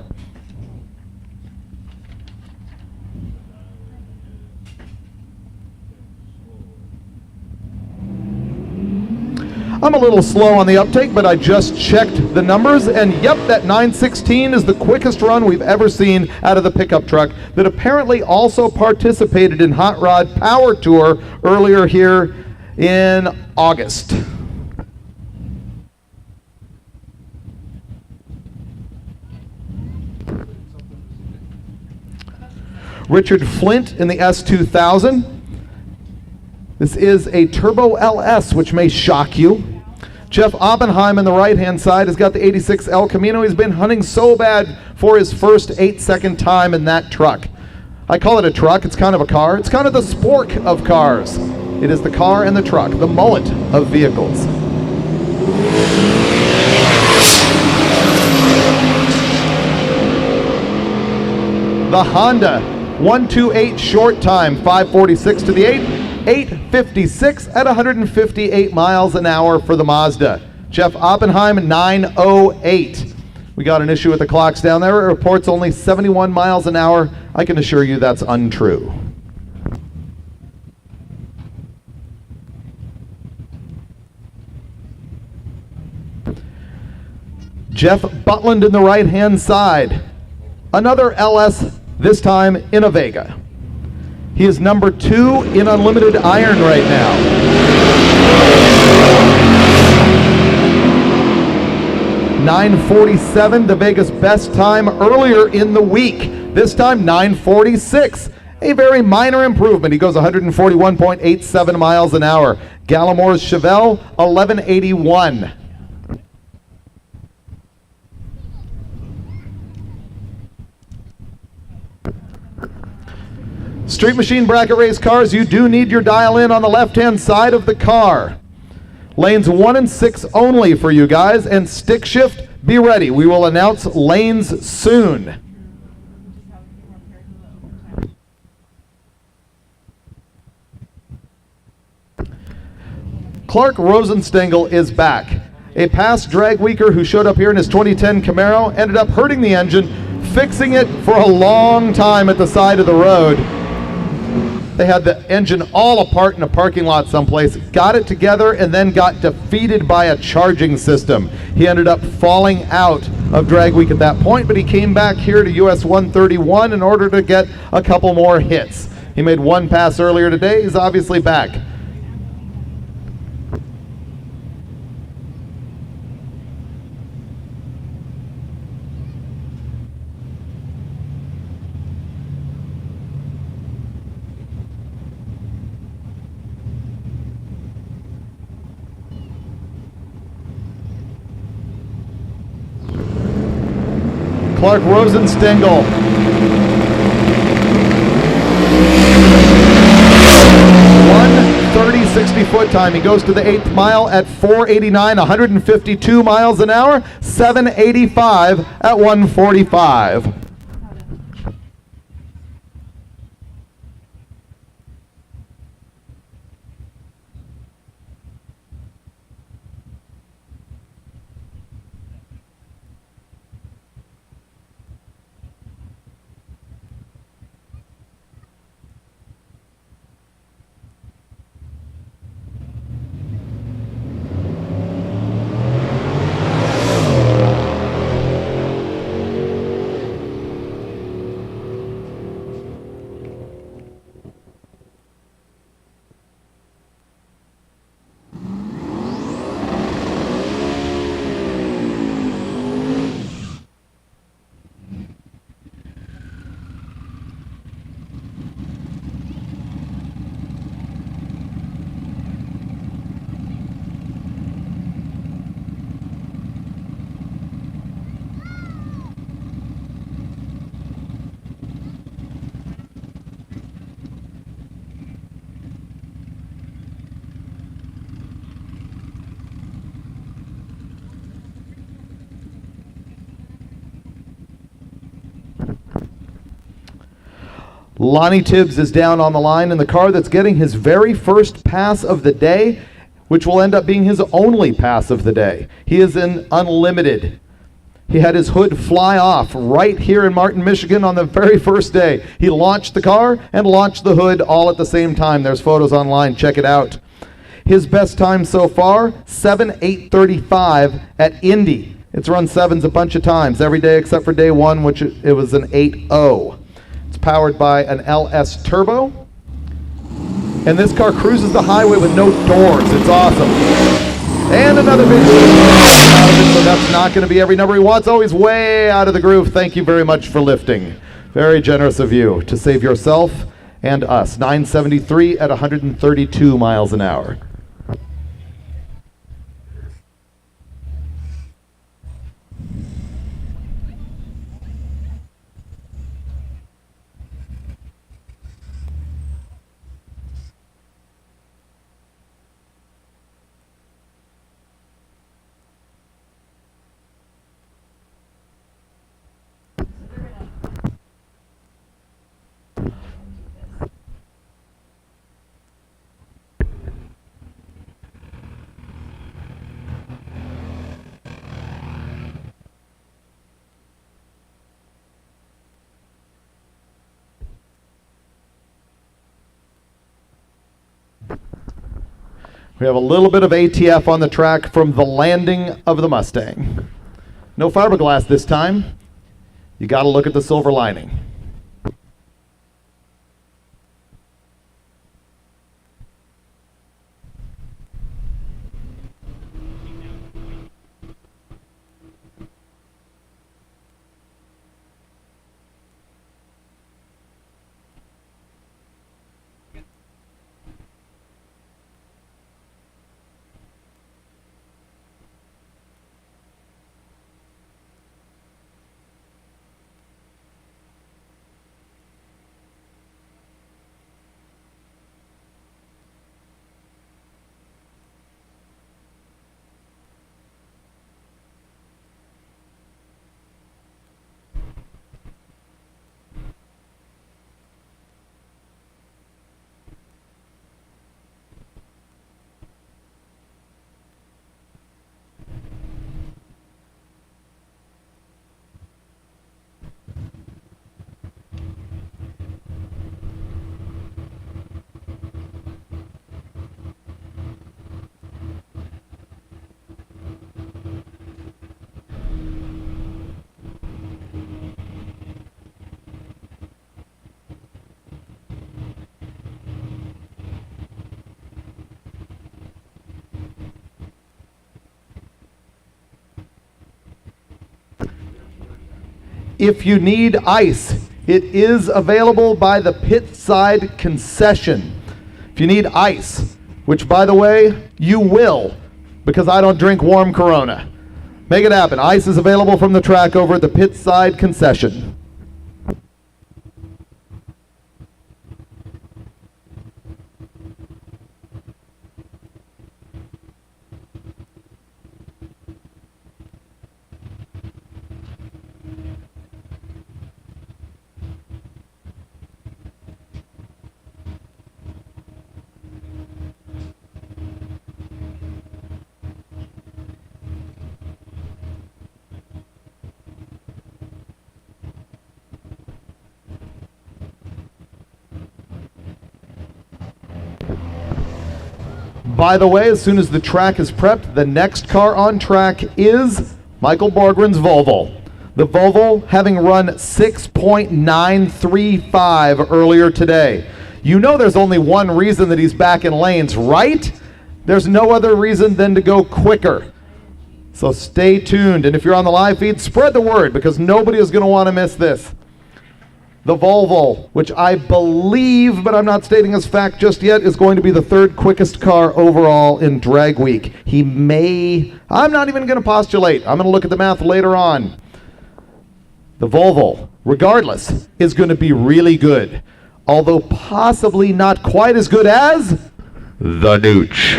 Speaker 1: I'm a little slow on the uptake, but I just checked the numbers, and yep, that 916 is the quickest run we've ever seen out of the pickup truck that apparently also participated in Hot Rod Power Tour earlier here in August. Richard Flint in the S2000. This is a Turbo LS, which may shock you. Jeff Oppenheim on the right-hand side has got the 86 El Camino. He's been hunting so bad for his first 8-second time in that truck. I call it a truck. It's kind of a car. It's kind of the spork of cars. It is the car and the truck, the mullet of vehicles. The Honda 128 short time, 546 to the 8. 856 at 158 miles an hour for the Mazda. Jeff Oppenheim, 908. We got an issue with the clocks down there. It reports only 71 miles an hour. I can assure you that's untrue. Jeff Butland in the right-hand side. Another LS, this time in a Vega. He is number 2 in Unlimited Iron right now. .947, the Vegas best time earlier in the week. This time 946, a very minor improvement. He goes 141.87 miles an hour. Gallimore's Chevelle, 1181. Street Machine bracket race cars, you do need your dial in on the left-hand side of the car. Lanes 1 and 6 only for you guys, and stick shift, be ready. We will announce lanes soon. Clark Rosenstengel is back. A past drag weeker who showed up here in his 2010 Camaro, ended up hurting the engine, fixing it for a long time at the side of the road. They had the engine all apart in a parking lot someplace, got it together, and then got defeated by a charging system. He ended up falling out of Drag Week at that point, but he came back here to US 131 in order to get a couple more hits. He made one pass earlier today. He's obviously back. Clark Rosenstengel. 1:30.60 foot time. He goes to the 8th mile at 4:89, 152 miles an hour, 7:85 at 1:45. Lonnie Tibbs is down on the line in the car that's getting his very first pass of the day, which will end up being his only pass of the day. He is in Unlimited. He had his hood fly off right here in Martin, Michigan on the very first day. He launched the car and launched the hood all at the same time. There's photos online. Check it out. His best time so far, 7:8:35 at Indy. It's run sevens a bunch of times, every day except for day one, which it was an 8.0. It's powered by an LS Turbo. And this car cruises the highway with no doors. It's awesome. And another big out of it, so that's not going to be every number he wants. Always way out of the groove. Thank you very much for lifting. Very generous of you to save yourself and us. 973 at 132 miles an hour. We have a little bit of ATF on the track from the landing of the Mustang. No fiberglass this time. You got to look at the silver lining. If you need ice, it is available by the pit side concession. If you need ice, which by the way, you will, because I don't drink warm Corona. Make it happen. Ice is available from the track over at the pit side concession. By the way, as soon as the track is prepped, the next car on track is Michael Borgren's Volvo. The Volvo having run 6.935 earlier today. You know there's only one reason that he's back in lanes, right? There's no other reason than to go quicker. So stay tuned, and if you're on the live feed, spread the word because nobody is going to want to miss this. The Volvo, which I believe, but I'm not stating as fact just yet, is going to be the third quickest car overall in drag week. He may, I'm not even going to postulate. I'm going to look at the math later on. The Volvo, regardless, is going to be really good, although possibly not quite as good as the Nooch.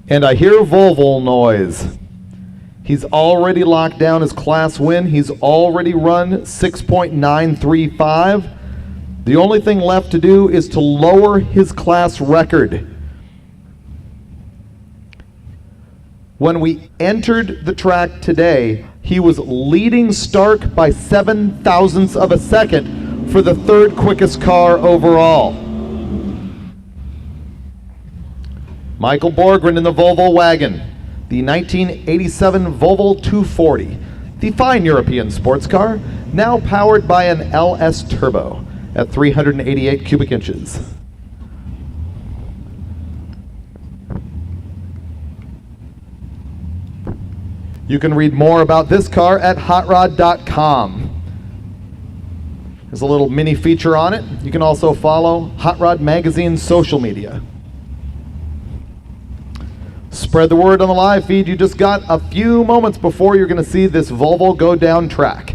Speaker 1: And I hear Volvo noise. He's already locked down his class win. He's already run 6.935. The only thing left to do is to lower his class record. When we entered the track today, he was leading Stark by 0.07 of a second for the third quickest car overall. Michael Borgren in the Volvo wagon, the 1987 Volvo 240, the fine European sports car, now powered by an LS turbo at 388 cubic inches. You can read more about this car at hotrod.com. There's a little mini feature on it. You can also follow Hot Rod Magazine's social media. Spread the word on the live feed. You just got a few moments before you're going to see this Volvo go down track.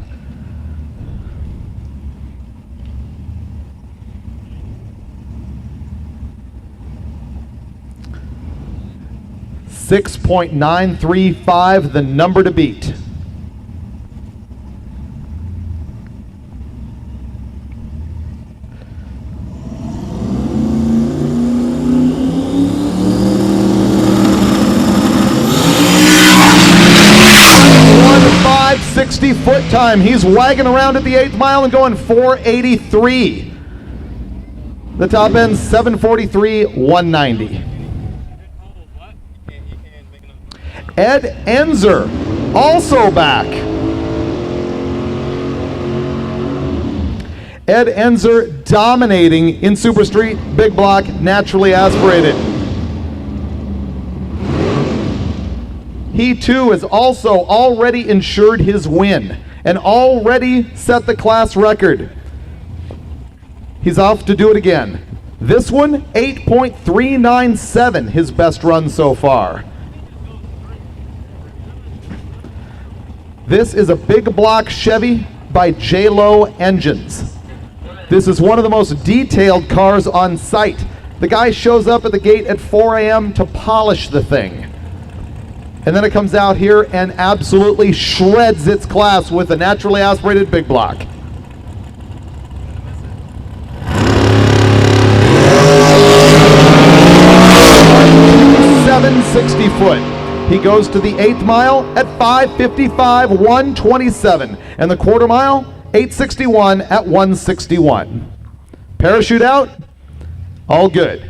Speaker 1: .935, the number to beat. .60 foot time. He's wagging around at the 8th mile and going 483. The top end 743, 190. Ed Enzer, also back. Ed Enzer dominating in Super Street, big block, naturally aspirated. He too has also already ensured his win and already set the class record. He's off to do it again. This one, 8.397, his best run so far. This is a big block Chevy by J-Lo Engines. This is one of the most detailed cars on site. The guy shows up at the gate at 4 a.m. to polish the thing. And then it comes out here and absolutely shreds its class with a naturally aspirated big block. .760 foot. He goes to the 8th mile at 5:55, 127. And the quarter mile, 8:61 at 161. Parachute out, all good.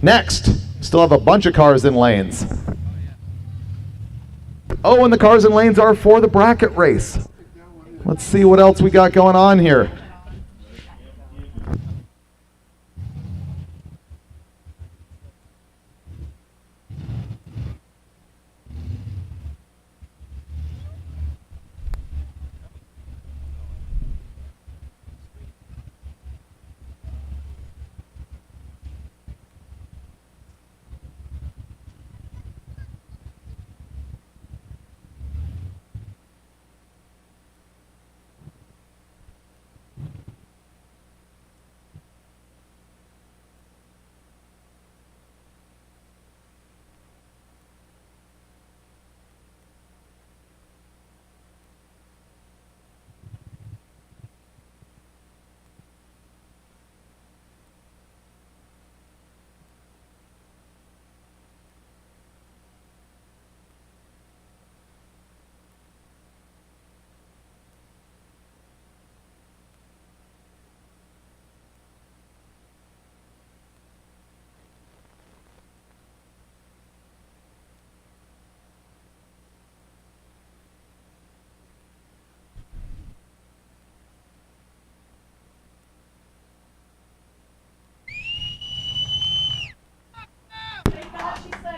Speaker 1: Next, still have a bunch of cars in lanes. Oh, and the cars in lanes are for the bracket race. Let's see what else we got going on here.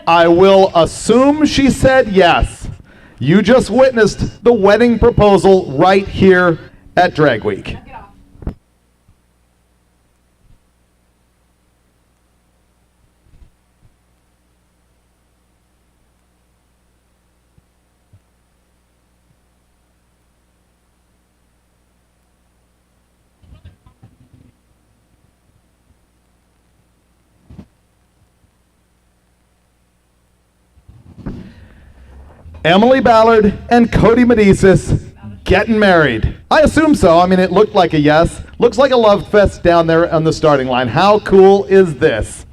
Speaker 1: I will assume she said yes. You just witnessed the wedding proposal right here at Drag Week. Emily Ballard and Cody Medicis getting married. I assume so. I mean, it looked like a yes. Looks like a love fest down there on the starting line. How cool is this?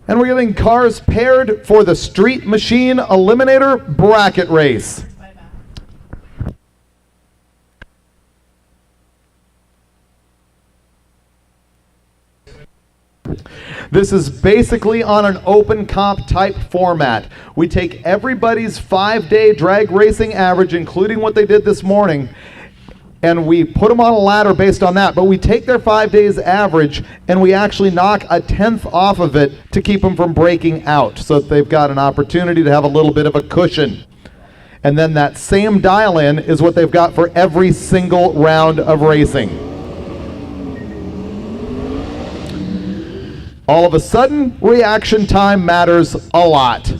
Speaker 1: And we're getting cars paired for the Street Machine Eliminator Bracket Race. This is basically on an open comp type format. We take everybody's 5-day drag racing average, including what they did this morning, and we put them on a ladder based on that. But we take their 5 days average and we actually knock a 1/10 off of it to keep them from breaking out, so that they've got an opportunity to have a little bit of a cushion. And then that same dial-in is what they've got for every single round of racing. All of a sudden, reaction time matters a lot.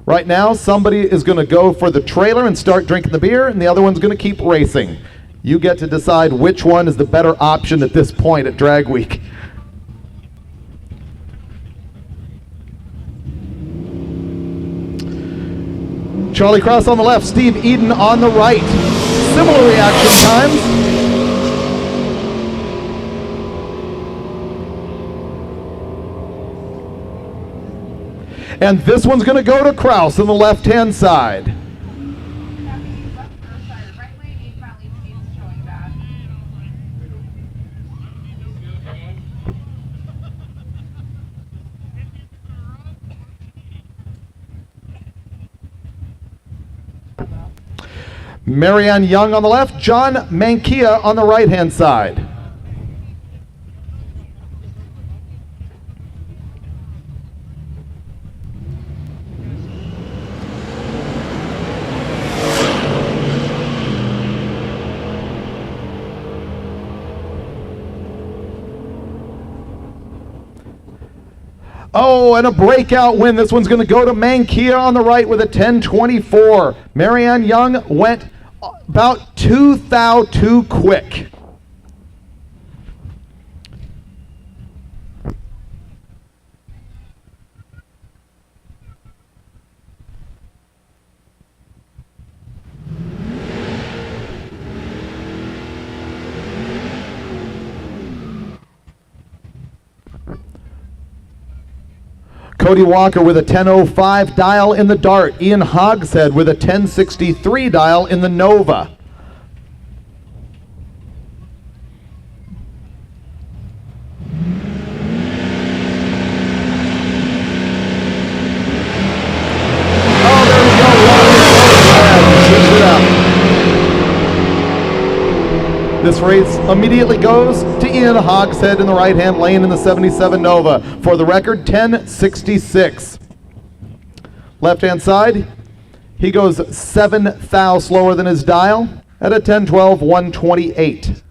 Speaker 1: Right now, somebody is going to go for the trailer and start drinking the beer, and the other one's going to keep racing. You get to decide which one is the better option at this point at Drag Week. Charlie Cross on the left, Steve Eden on the right. Similar reaction times. And this one's going to go to Kraus on the left-hand side. Marianne Young on the left, John Mankia on the right-hand side. Oh, and a breakout win. This one's going to go to Mankia on the right with a 10:24. Marianne Young went about 2 thou too quick. Cody Walker with a 10:05 dial in the Dart. Ian Hogshead with a 10:63 dial in the Nova. Oh, there we go. This race immediately goes to Ian Hogshead in the right-hand lane in the 77 Nova. For the record, 10:66. Left-hand side, He goes 7 thou slower than his dial at a 10-12, 128.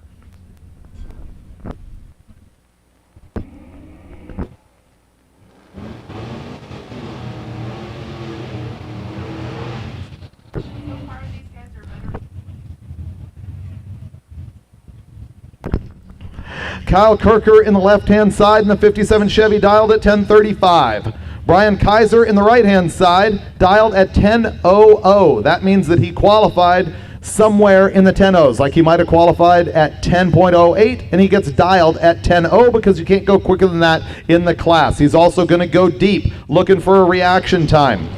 Speaker 1: Kyle Kirker in the left-hand side in the 57 Chevy dialed at 1035. Brian Kaiser in the right-hand side dialed at 10:00. That means that he qualified somewhere in the 10:00s, like he might have qualified at 10.08, and he gets dialed at 10:00 because you can't go quicker than that in the class. He's also going to go deep, looking for a reaction time.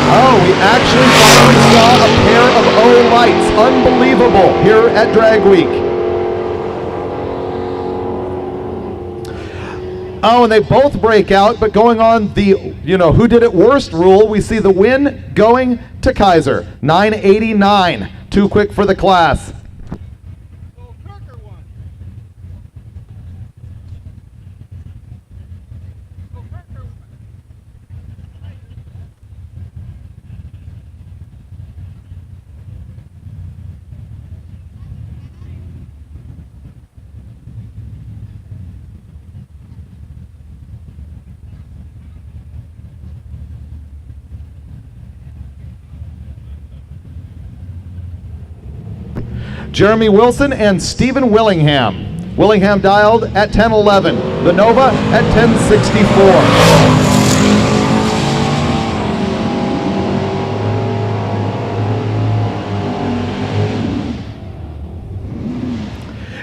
Speaker 1: Oh, we actually finally saw a pair of O lights. Unbelievable here at Drag Week. Oh, and they both break out, but going on the, who did it worst rule, we see the win going to Kaiser. 989. Too quick for the class. Jeremy Wilson and Stephen Willingham. Willingham dialed at 1011. The Nova at 1064.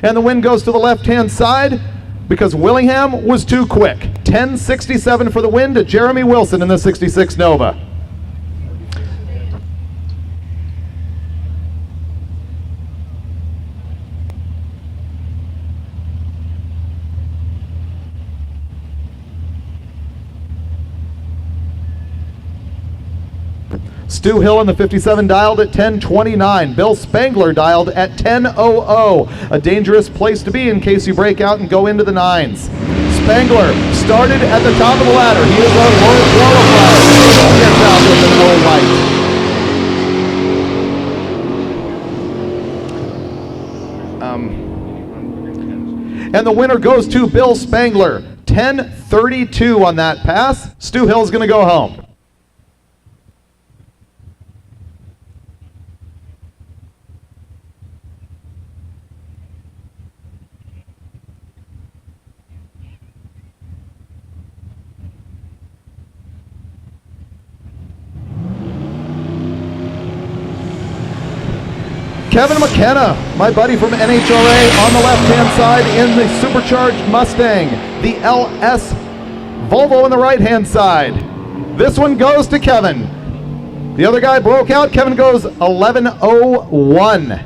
Speaker 1: And the win goes to the left-hand side because Willingham was too quick. 1067 for the win to Jeremy Wilson in the 66 Nova. Stu Hill in the 57 dialed at 1029. Bill Spangler dialed at 10:00. A dangerous place to be in case you break out and go into the nines. Spangler started at the top of the ladder. He is our Lord qualifier. Gets out with an O light. And the winner goes to Bill Spangler. 10:32 on that pass. Stu Hill's going to go home. Kevin McKenna, my buddy from NHRA, on the left-hand side in the supercharged Mustang. The LS Volvo on the right-hand side. This one goes to Kevin. The other guy broke out. Kevin goes 11:01.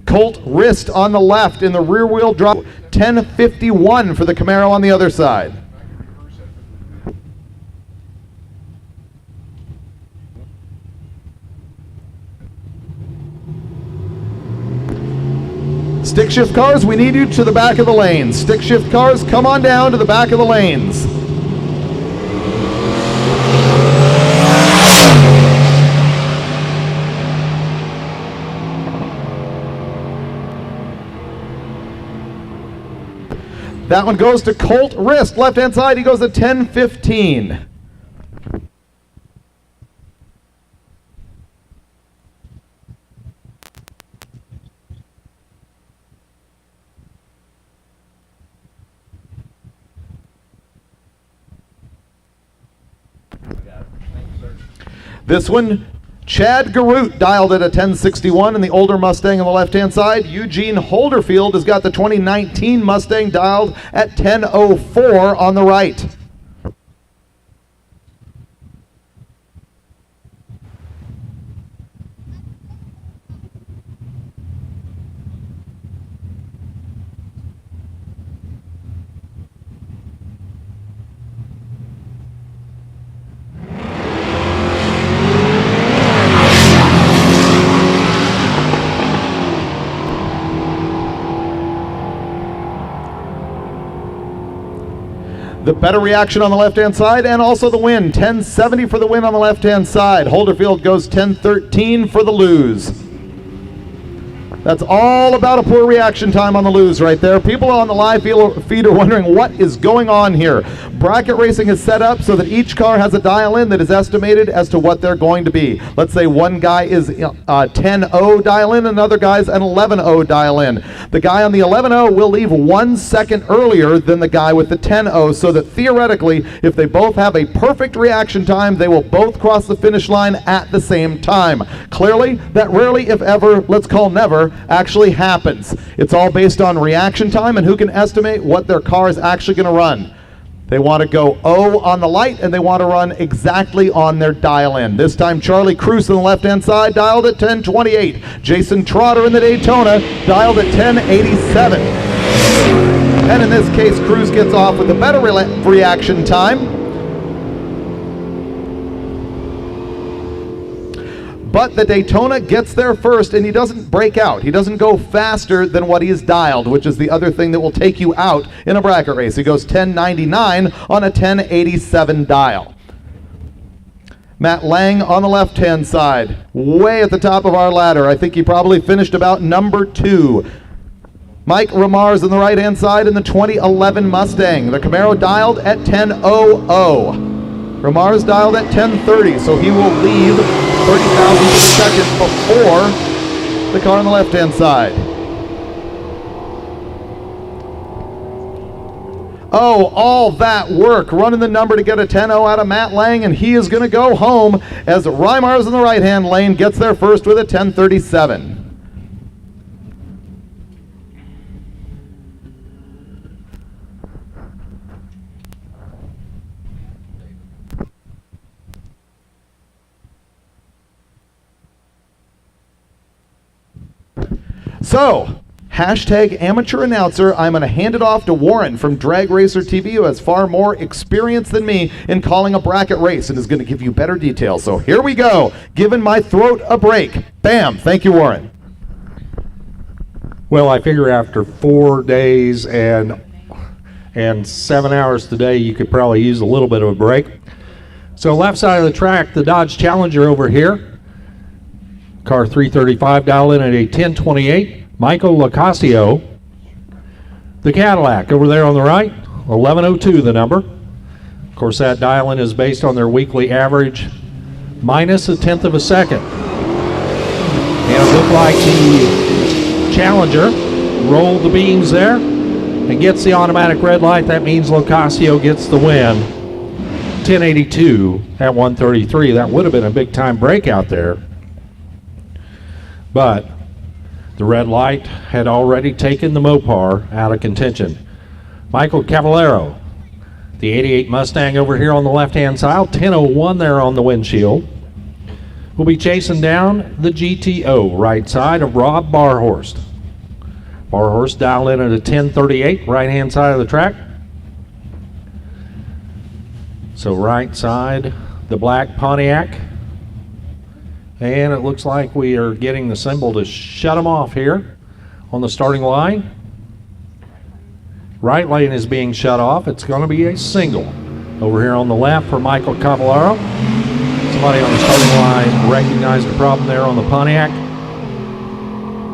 Speaker 1: Colt Rist on the left in the rear-wheel drop. 10:51 for the Camaro on the other side. Stick shift cars, we need you to the back of the lanes. Stick shift cars, come on down to the back of the lanes. That one goes to Colt Rist, left-hand side, he goes at 10:15. This one, Chad Garut dialed at a 1061 in the older Mustang on the left-hand side. Eugene Holderfield has got the 2019 Mustang dialed at 1004 on the right. The better reaction on the left-hand side, and also the win. 1070 for the win on the left-hand side. Holderfield goes 1013 for the lose. That's all about a poor reaction time on the lose right there. People on the live feed are wondering what is going on here. Bracket racing is set up so that each car has a dial-in that is estimated as to what they're going to be. Let's say one guy is 10-0 dial-in, another guy's an 11-0 dial-in. The guy on the 11-0 will leave 1 second earlier than the guy with the 10-0, so that theoretically, if they both have a perfect reaction time, they will both cross the finish line at the same time. Clearly, that rarely, if ever, let's call never, actually happens. It's all based on reaction time and who can estimate what their car is actually going to run. They want to go O on the light, and they want to run exactly on their dial-in. This time, Charlie Cruz on the left-hand side dialed at 1028. Jason Trotter in the Daytona dialed at 1087. And in this case, Cruz gets off with a better reaction time. But the Daytona gets there first, and he doesn't break out. He doesn't go faster than what he is dialed, which is the other thing that will take you out in a bracket race. He goes 1099 on a 1087 dial. Matt Lang on the left-hand side, way at the top of our ladder. I think he probably finished about number 2. Mike Ramar's on the right-hand side in the 2011 Mustang. The Camaro dialed at 1000. Ramar's dialed at 1030, so he will leave 30,000 per second before the car on the left-hand side. Oh, all that work running the number to get a 10-0 out of Matt Lang, and he is going to go home as Reimar's in the right-hand lane gets there first with a 1037. So, hashtag amateur announcer, I'm going to hand it off to Warren from Drag Racer TV, who has far more experience than me in calling a bracket race and is going to give you better details. So here we go, giving my throat a break. Bam, thank you, Warren.
Speaker 9: Well, I figure after 4 days and 7 hours today, you could probably use a little bit of a break. So left side of the track, the Dodge Challenger over here. Car 335 dial in at a 1028. Michael Locasio. The Cadillac over there on the right, 1102 the number. Of course, that dial in is based on their weekly average minus 1/10 of a second. And it looked like the Challenger rolled the beams there and gets the automatic red light. That means Locasio gets the win. 1082 at 133. That would have been a big time breakout there. But the red light had already taken the Mopar out of contention. Michael Cavallero, the 88 Mustang over here on the left-hand side, 1001 there on the windshield. We'll be chasing down the GTO right side of Rob Barhorst. Barhorst dialed in at a 1038, right-hand side of the track. So right side, the black Pontiac. And it looks like we are getting the symbol to shut them off here on the starting line. Right lane is being shut off. It's going to be a single over here on the left for Michael Cavallero. Somebody on the starting line recognized the problem there on the Pontiac.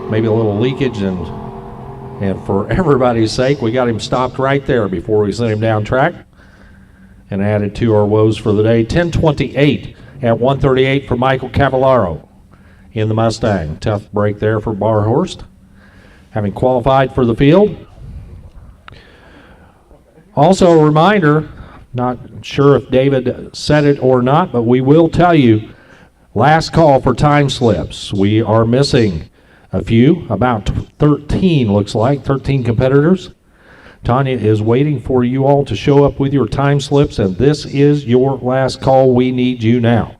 Speaker 9: Maybe a little leakage, and for everybody's sake, we got him stopped right there before we sent him down track and added to our woes for the day. 1028 at 138 for Michael Cavallero in the Mustang. Tough break there for Barhorst, having qualified for the field. Also a reminder, not sure if David said it or not, but we will tell you, last call for time slips. We are missing a few, about 13 looks like, 13 competitors. Tanya is waiting for you all to show up with your time slips, and this is your last call. We need you now.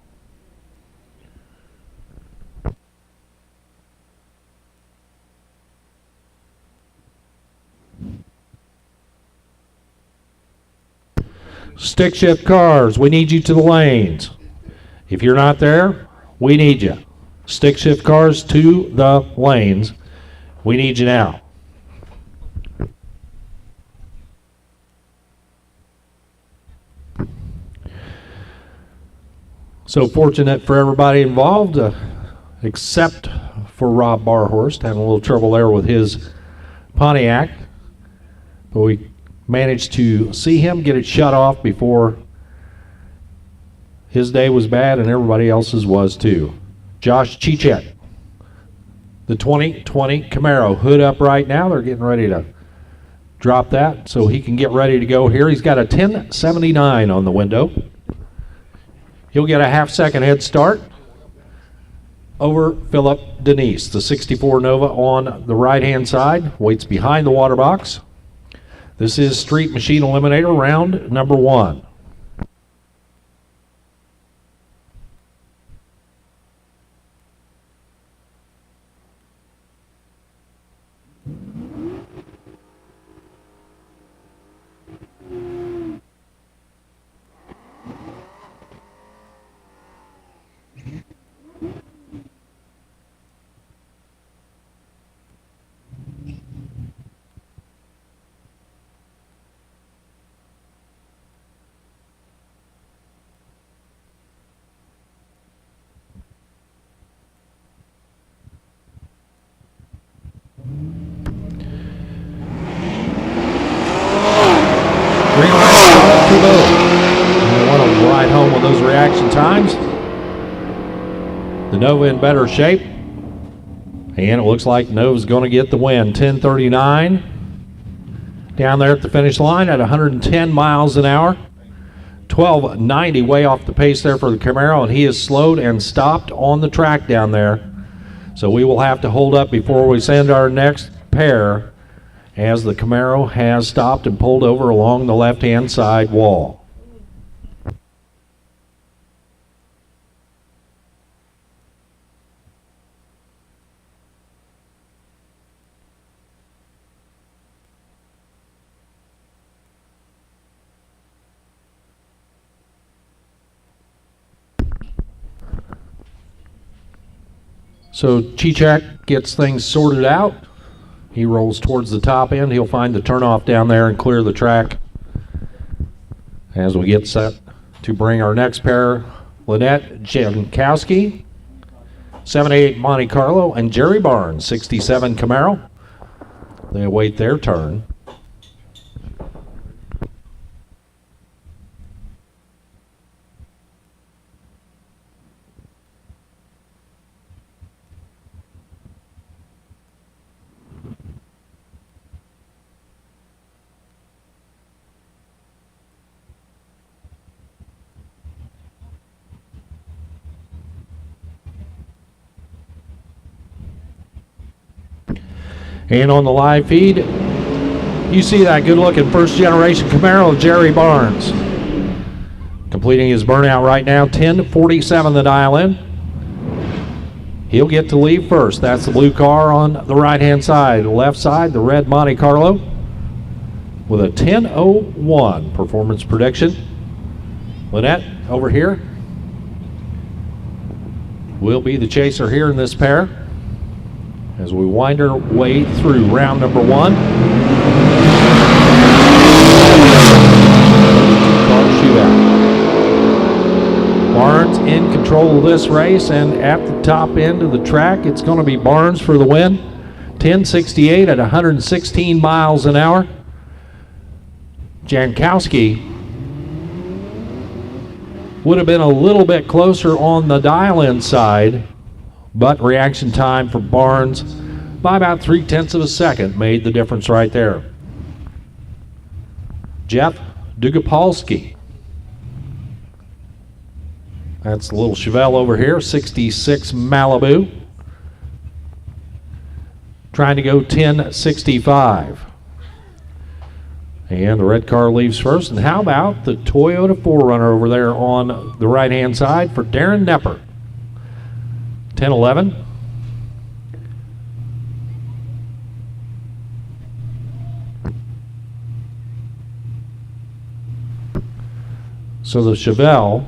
Speaker 9: Stick shift cars, we need you to the lanes. If you're not there, we need you. Stick shift cars to the lanes. We need you now. So fortunate for everybody involved, except for Rob Barhorst, having a little trouble there with his Pontiac. But we managed to see him get it shut off before his day was bad and everybody else's was too. Josh Chichek, the 2020 Camaro, hood up right now. They're getting ready to drop that so he can get ready to go here. He's got a 1079 on the window. He'll get a half-second head start over Philip Denise. The 64 Nova on the right-hand side, waits behind the water box. This is Street Machine Eliminator, round number 1. Right home with those reaction times. The Nova in better shape, and it looks like Nova's going to get the win. 10:39 down there at the finish line at 110 miles an hour. 12:90 way off the pace there for the Camaro, and he is slowed and stopped on the track down there. So we will have to hold up before we send our next pair, as the Camaro has stopped and pulled over along the left-hand side wall. So Chichak gets things sorted out. He rolls towards the top end. He'll find the turnoff down there and clear the track as we get set to bring our next pair, Lynette Jankowski, 78 Monte Carlo, and Jerry Barnes, 67 Camaro. They await their turn. And on the live feed, you see that good-looking first-generation Camaro of Jerry Barnes. Completing his burnout right now, 10:47 the dial in. He'll get to leave first. That's the blue car on the right-hand side. The left side, the red Monte Carlo with a 10:01 performance prediction. Lynette, over here, will be the chaser here in this pair as we wind our way through round number 1. Car shootout. Barnes in control of this race, and at the top end of the track, it's going to be Barnes for the win. 10:68 at 116 miles an hour. Jankowski would have been a little bit closer on the dial-in side, but reaction time for Barnes by about 0.3 of a second made the difference right there. Jeff Dugopolsky. That's the little Chevelle over here, 66 Malibu. Trying to go 10:65. And the red car leaves first. And how about the Toyota 4Runner over there on the right-hand side for Darren Nepper? 10:11. So the Chevelle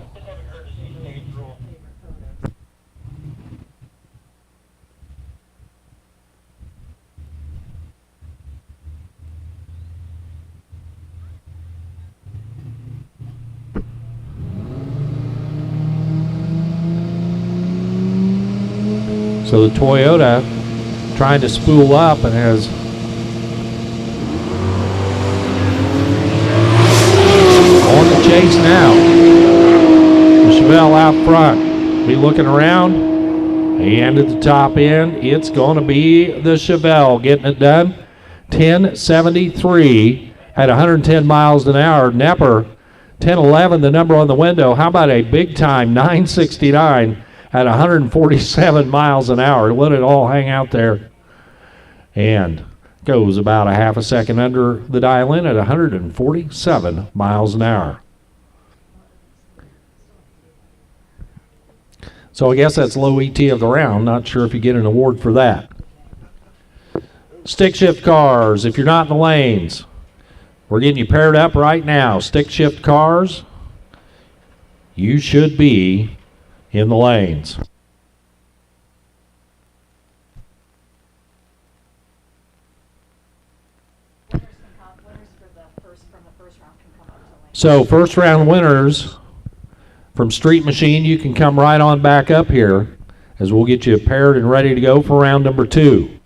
Speaker 9: So the Toyota trying to spool up and has on the chase now. The Chevelle out front. Be looking around. And at the top end, it's going to be the Chevelle getting it done. 1073 at 110 miles an hour. Nepper, 1011, the number on the window. How about a big time 969 at 147 miles an hour? Let it all hang out there. And goes about a half a second under the dial in at 147 miles an hour. So I guess that's low ET of the round. Not sure if you get an award for that. Stick shift cars, if you're not in the lanes, we're getting you paired up right now. Stick shift cars, you should be in the lanes. So first round winners from Street Machine, you can come right on back up here as we'll get you paired and ready to go for round number 2.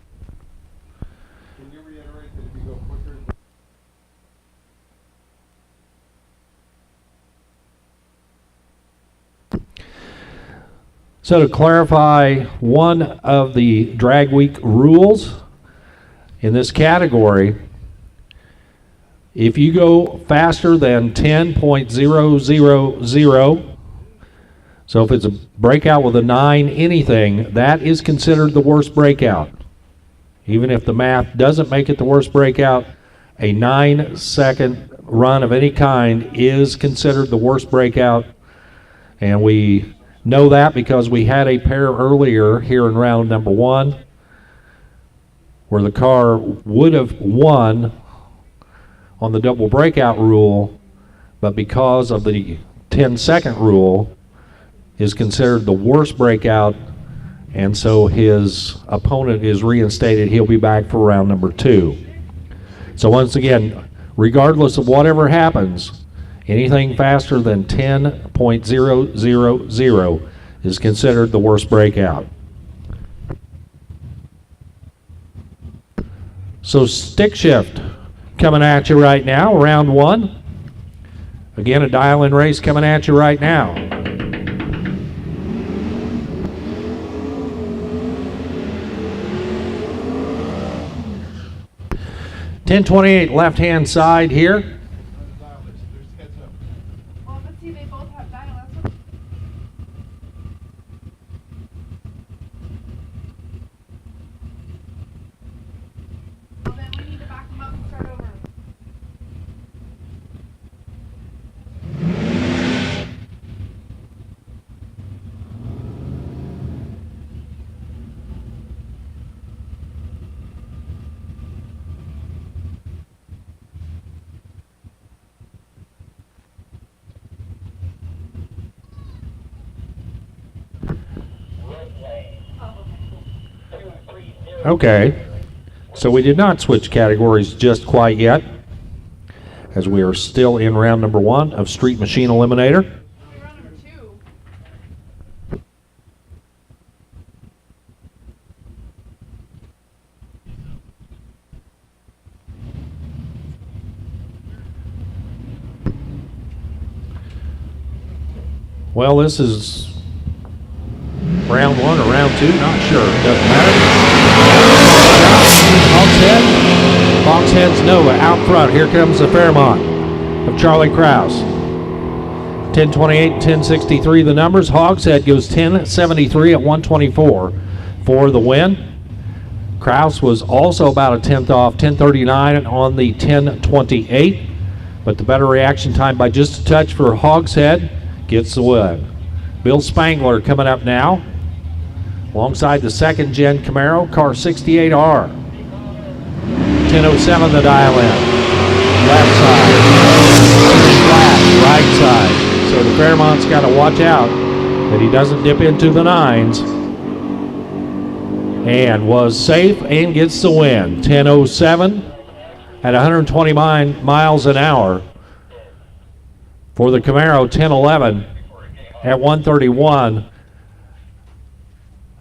Speaker 9: So to clarify one of the drag week rules in this category, if you go faster than 10.000, so if it's a breakout with a 9 anything, that is considered the worst breakout. Even if the math doesn't make it the worst breakout, a 9-second run of any kind is considered the worst breakout. And we know that because we had a pair earlier here in round number 1 where the car would have won on the double breakout rule, but because of the 10-second rule is considered the worst breakout, and so his opponent is reinstated. He'll be back for round number 2. So once again, regardless of whatever happens, anything faster than 10.000 is considered the worst breakout. So stick shift coming at you right now, round 1. Again, a dial-in race coming at you right now. .1028 left-hand side here. Okay, so we did not switch categories just quite yet, as we are still in round number 1 of Street Machine Eliminator. Well, this is round 1 or round 2, not sure, doesn't matter. Foxhead's Nova out front. Here comes the Fairmont of Charlie Krause. 1028, 1063 the numbers. Hogshead goes 1073 at 124 for the win. Krause was also about a tenth off, 1039 on the 1028, but the better reaction time by just a touch for Hogshead gets the win. Bill Spangler coming up now, alongside the second gen Camaro, car 68R. 1007 the dial in. Left side. Flat, right side. So the Fairmont's got to watch out that he doesn't dip into the 9s. And was safe and gets the win. 1007 at 120 miles an hour for the Camaro. 1011 at 131.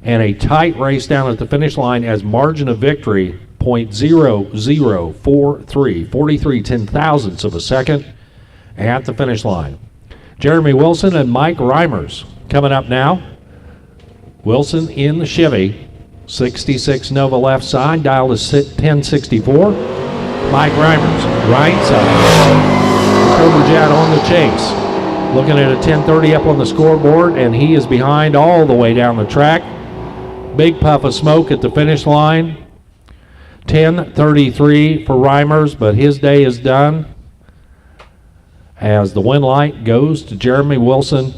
Speaker 9: and a tight race down at the finish line as margin of victory, 0.0043, 43 ten-thousandths of a second at the finish line. Jeremy Wilson and Mike Reimers coming up now. Wilson in the Chevy, 66 Nova left side, dial is 1064. Mike Reimers, right side. Cobra Jet on the chase. Looking at a 10:30 up on the scoreboard, and he is behind all the way down the track. Big puff of smoke at the finish line. 10:33 for Reimers, but his day is done as the win light goes to Jeremy Wilson.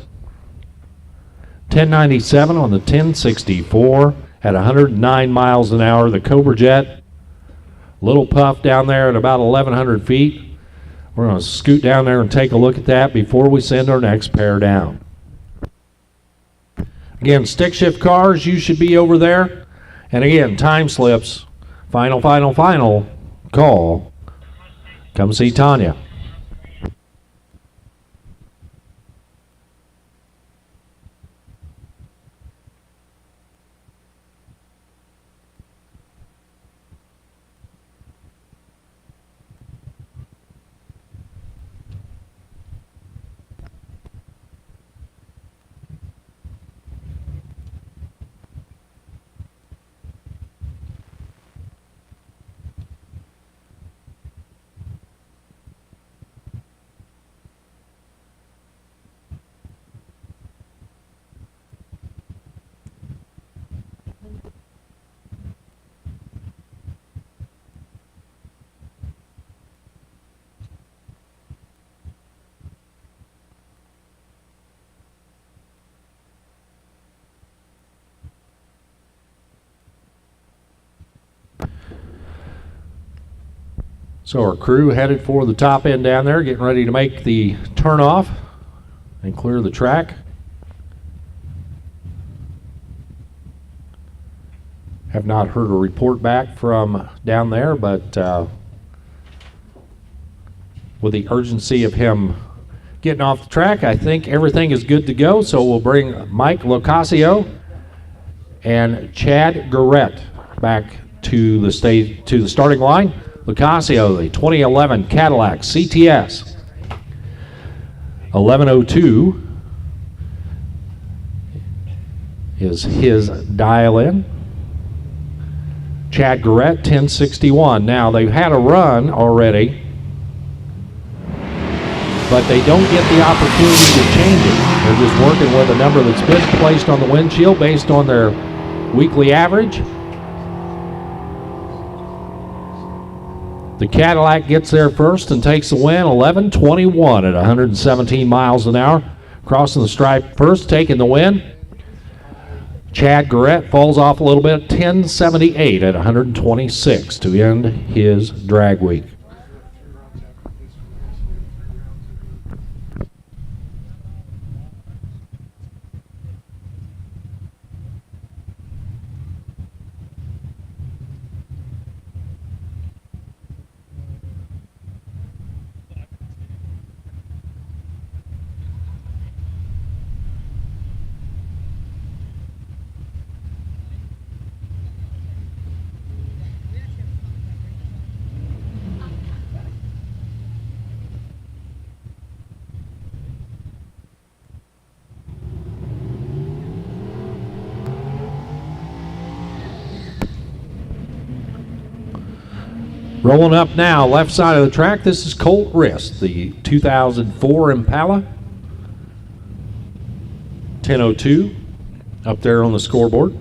Speaker 9: 10:97 on the 1064 at 109 miles an hour. The Cobra Jet, little puff down there at about 1,100 feet. We're going to scoot down there and take a look at that before we send our next pair down. Again, stick shift cars, you should be over there. And again, time slips, final call. Come see Tanya. So our crew headed for the top end down there, getting ready to make the turnoff and clear the track. Have not heard a report back from down there, but with the urgency of him getting off the track, I think everything is good to go. So we'll bring Mike Locasio and Chad Garrett back to the starting line. Locasio, the 2011 Cadillac CTS. 1102 is his dial-in. Chad Garrett, 1061. Now, they've had a run already, but they don't get the opportunity to change it. They're just working with a number that's been placed on the windshield based on their weekly average. The Cadillac gets there first and takes the win, 11:21 at 117 miles an hour. Crossing the stripe first, taking the win. Chad Garrett falls off a little bit, 10:78 at 126 to end his drag week. Rolling up now, left side of the track, this is Colt Rist, the 2004 Impala. 10:02 up there on the scoreboard.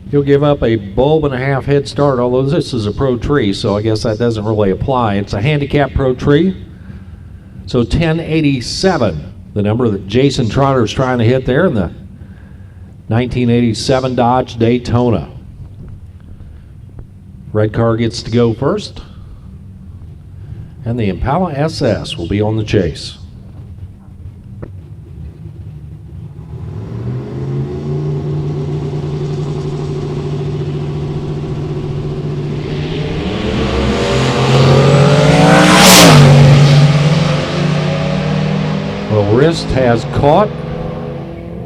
Speaker 9: He'll give up a bulb and a half head start, although this is a pro tree, so I guess that doesn't really apply. It's a handicap pro tree. So 1087, the number that Jason Trotter is trying to hit there in the 1987 Dodge Daytona. Red car gets to go first, and the Impala SS will be on the chase. Well, Rist has caught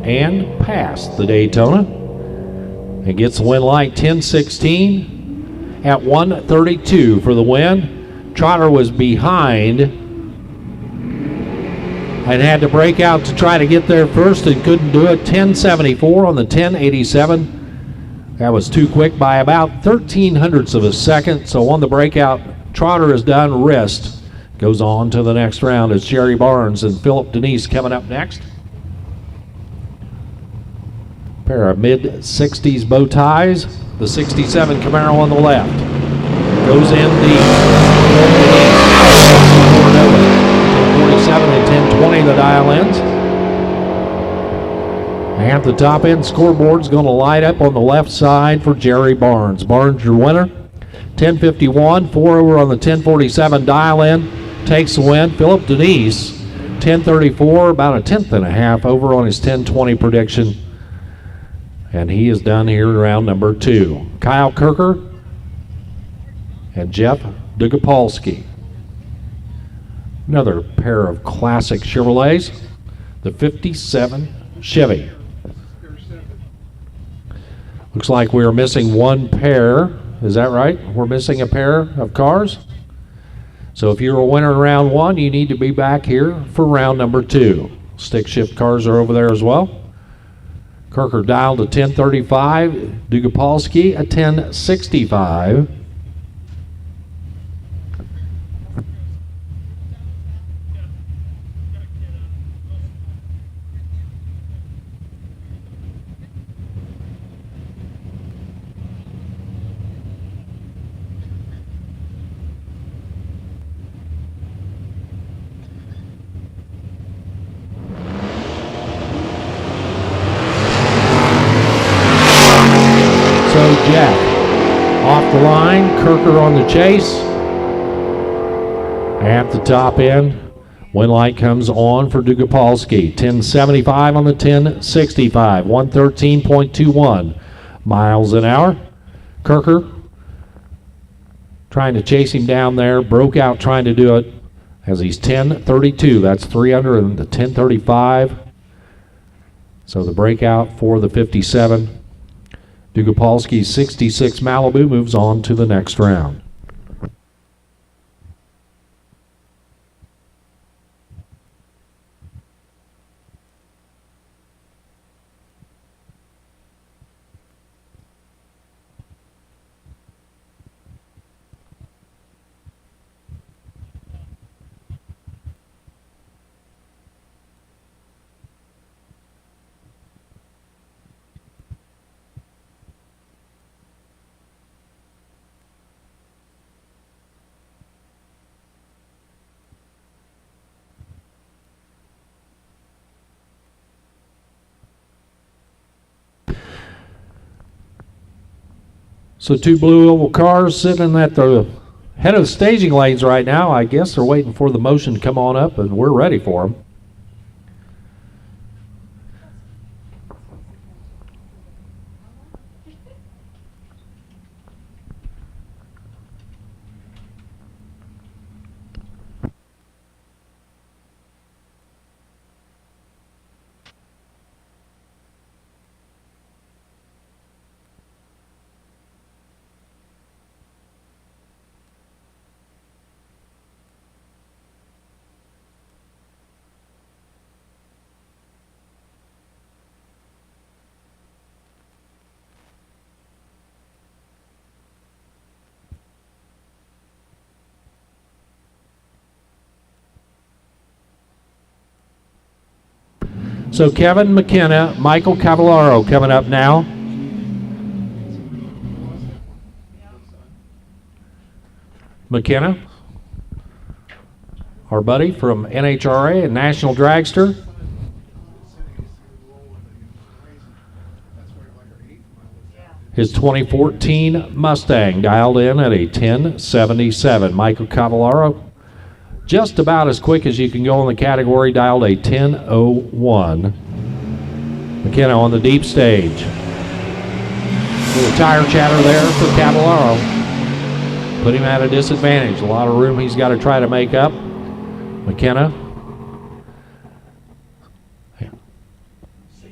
Speaker 9: and passed the Daytona and gets the win light 10:16 at 1:32 for the win. Trotter was behind and had to break out to try to get there first and couldn't do it. 10:74 on the 10:87. That was too quick by about 13/100ths of a second. So on the breakout, Trotter is done. Wrist goes on to the next round. It's Jerry Barnes and Philip Denise coming up next. Pair of mid-60s bow ties. The 67 Camaro on the left. Goes in the 10:47 and 10:20 the dial ends. At the top end, scoreboard's going to light up on the left side for Jerry Barnes. Barnes, your winner. 10:51, 4 over on the 10:47 dial in, takes the win. Philip Denise, 10:34, about a 1/10.5 over on his 10:20 prediction. And he is done here in round number 2. Kyle Kirker and Jeff Dugopolsky. Another pair of classic Chevrolets, the 57 Chevy. Looks like we're missing one pair. Is that right? We're missing a pair of cars. So if you're a winner in round 1, you need to be back here for round number 2. Stick shift cars are over there as well. Kirker dialed to 10:35. Dugopolsky at 10:65. Jack off the line, Kirker on the chase. At the top end, win light comes on for Dugopolsky. 10:75 on the 10:65, 113.21 miles an hour. Kirker trying to chase him down there, broke out trying to do it as he's 10:32. That's 300 and the 10:35. So the breakout for the 57. Dugopolsky's 66 Malibu moves on to the next round. So 2 blue oval cars sitting at the head of the staging lanes right now. I guess they're waiting for the motion to come on up, and we're ready for them. So Kevin McKenna, Michael Cavallaro coming up now. McKenna, our buddy from NHRA and National Dragster. His 2014 Mustang dialed in at a 1077. Michael Cavallaro, just about as quick as you can go in the category, dialed a 10:01. McKenna on the deep stage. Little tire chatter there for Cavallaro. Put him at a disadvantage. A lot of room he's got to try to make up.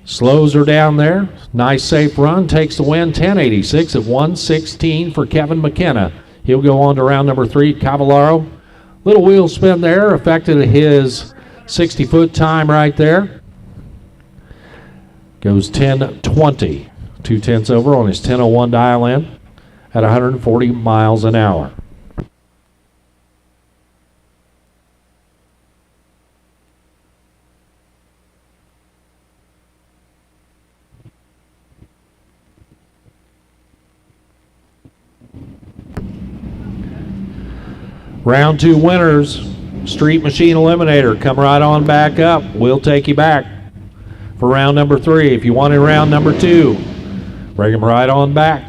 Speaker 9: Slows her down there. Nice safe run. Takes the win. 10:86 at 1:16 for Kevin McKenna. He'll go on to round number 3. Cavallaro. Little wheel spin there. Affected his 60-foot time right there. Goes 10:20. 2/10 over on his 10:01 dial in at 140 miles an hour. Round 2 winners, Street Machine Eliminator. Come right on back up. We'll take you back for round number 3. If you wanted round number 2, bring them right on back.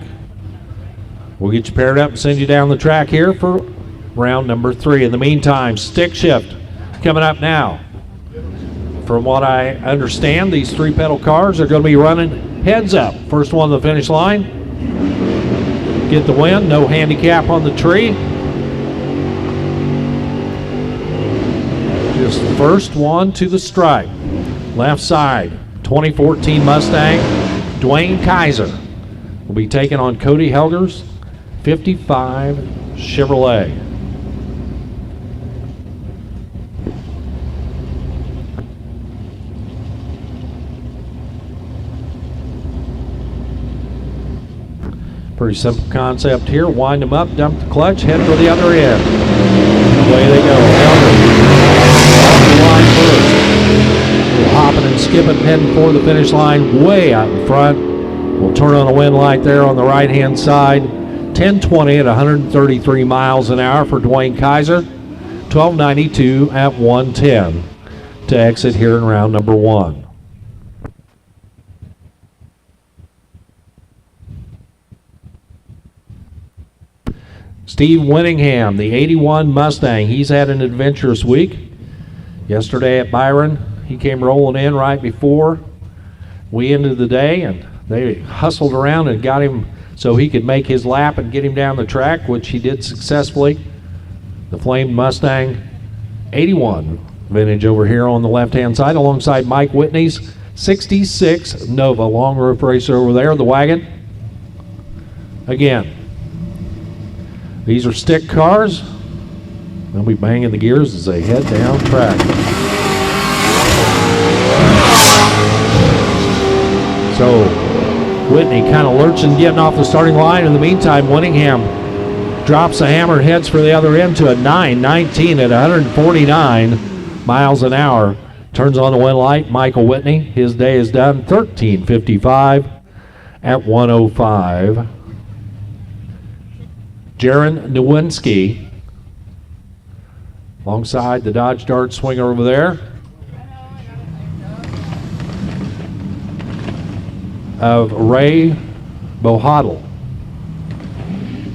Speaker 9: We'll get you paired up and send you down the track here for round number 3. In the meantime, stick shift coming up now. From what I understand, these 3-pedal cars are going to be running heads up. First one to the finish line. Get the win. No handicap on the tree. Just the first one to the stripe. Left side, 2014 Mustang, Dwayne Kaiser will be taking on Cody Helger's 55 Chevrolet. Pretty simple concept here. Wind them up, dump the clutch, head for the other end. Away they go. Helger off the line first. Hopping and skipping, heading for the finish line way out in front. We'll turn on a wind light there on the right-hand side. 10:20 at 133 miles an hour for Dwayne Kaiser. 12:92 at 1:10 to exit here in round number 1. Steve Winningham, the 81 Mustang. He's had an adventurous week. Yesterday at Byron, he came rolling in right before we ended the day, and they hustled around and got him so he could make his lap and get him down the track, which he did successfully. The flamed Mustang 81 vintage over here on the left-hand side alongside Mike Whitney's 66 Nova. Long roof racer over there, the wagon. Again, these are stick cars. They'll be banging the gears as they head down track. So Whitney kind of lurching, getting off the starting line. In the meantime, Winningham drops the hammer and heads for the other end to a 9:19 at 149 miles an hour. Turns on the wind light. Michael Whitney, his day is done. 13:55 at 105. Jaron Nowinski alongside the Dodge Dart swinger over there of Ray Bohadl.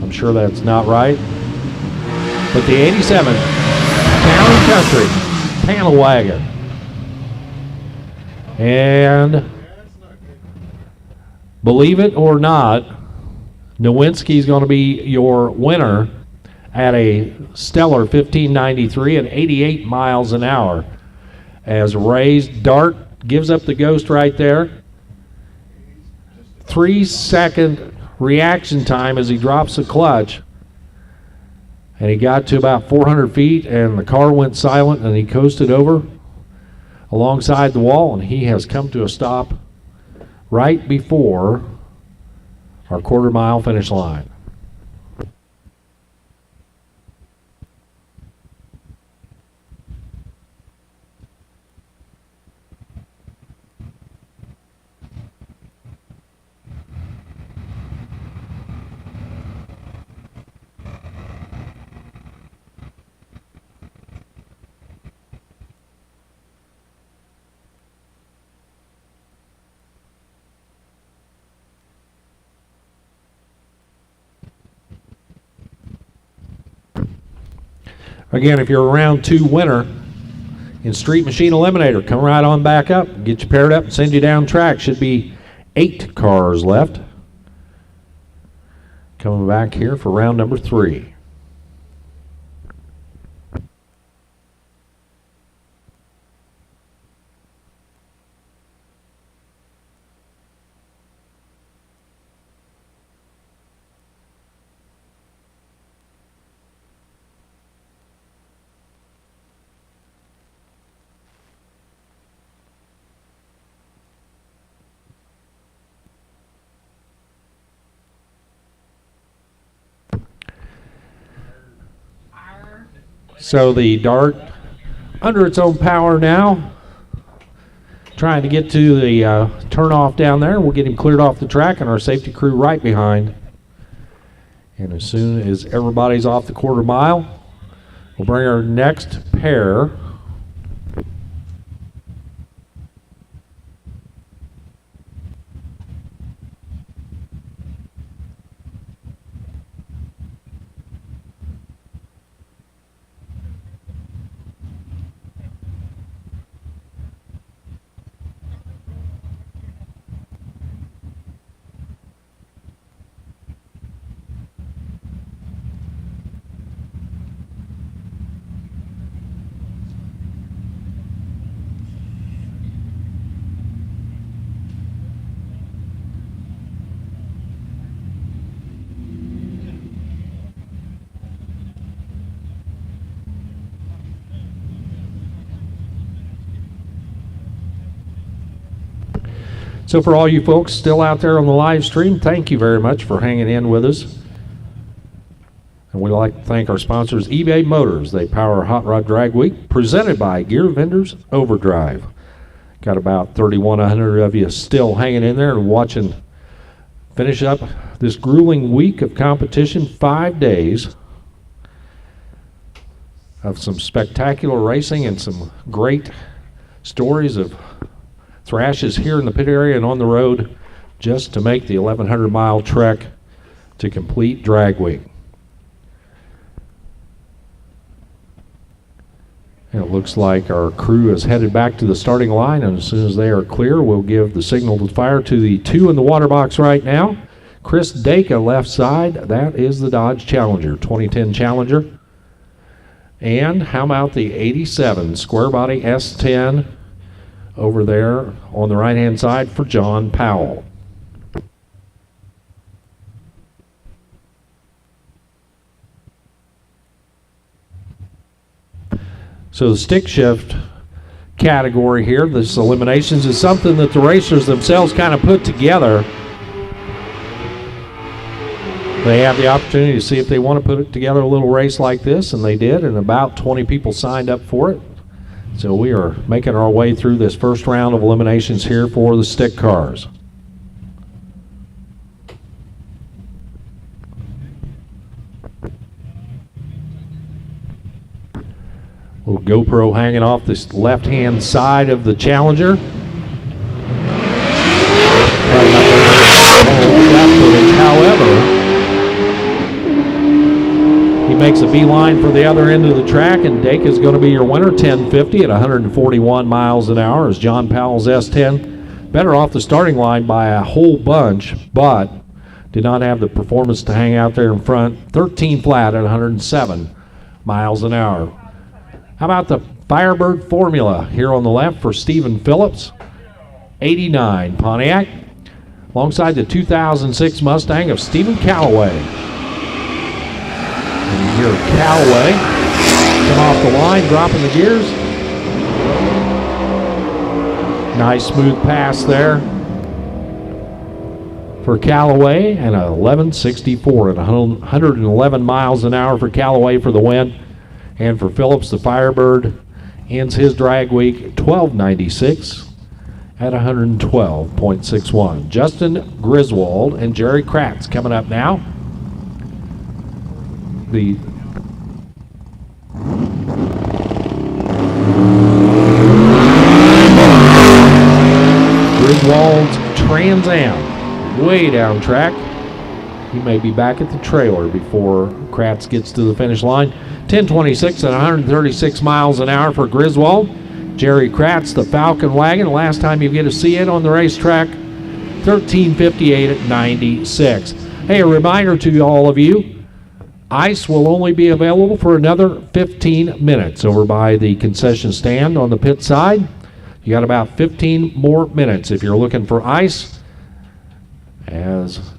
Speaker 9: I'm sure that's not right. But the 87 Town Country panel wagon. And believe it or not, Nowinski is going to be your winner at a stellar 1593 at 88 miles an hour. As Ray's Dart gives up the ghost right there. 3-second reaction time as he drops the clutch. And he got to about 400 feet and the car went silent and he coasted over alongside the wall, and he has come to a stop right before our quarter-mile finish line. Again, if you're a round 2 winner in Street Machine Eliminator, come right on back up, get you paired up, and send you down track. Should be 8 cars left. Coming back here for round number 3. So the Dart under its own power now, trying to get to the turnoff down there. We'll get him cleared off the track and our safety crew right behind. And as soon as everybody's off the quarter mile, we'll bring our next pair. So for all you folks still out there on the live stream, thank you very much for hanging in with us. And we'd like to thank our sponsors, eBay Motors. They power Hot Rod Drag Week, presented by Gear Vendors Overdrive. Got about 3,100 of you still hanging in there and watching finish up this grueling week of competition, 5 days of some spectacular racing and some great stories of thrashes here in the pit area and on the road just to make the 1,100-mile trek to complete drag week. And it looks like our crew is headed back to the starting line, and as soon as they are clear, we'll give the signal to fire to the 2 in the water box right now. Chris Dacre left side, that is the Dodge Challenger, 2010 Challenger. And how about the 87 square body S10 over there on the right-hand side for John Powell. So the stick shift category here, this eliminations, is something that the racers themselves kind of put together. They have the opportunity to see if they want to put together a little race like this, and they did, and about 20 people signed up for it. So we are making our way through this first round of eliminations here for the stick cars. Little GoPro hanging off this left-hand side of the Challenger. However, he makes a beeline for the other end of the track, and Dake is going to be your winner, 1050 at 141 miles an hour as John Powell's S10. Better off the starting line by a whole bunch, but did not have the performance to hang out there in front. 13 flat at 107 miles an hour. How about the Firebird Formula here on the left for Stephen Phillips, 89 Pontiac, alongside the 2006 Mustang of Stephen Calloway. And here Calloway come off the line, dropping the gears. Nice smooth pass there for Calloway, and a 1164 at 111 miles an hour for Calloway for the win. And for Phillips, the Firebird ends his drag week 1296 at 112.61. Justin Griswold and Jerry Kratz coming up now. The Griswold's Trans Am, way down track. He may be back at the trailer before Kratz gets to the finish line. 1026 at 136 miles an hour for Griswold. Jerry Kratz, the Falcon Wagon, last time you get to see it on the racetrack, 1358 at 96. Hey, a reminder to all of you, ice will only be available for another 15 minutes over by the concession stand on the pit side. You got about 15 more minutes if you're looking for ice, as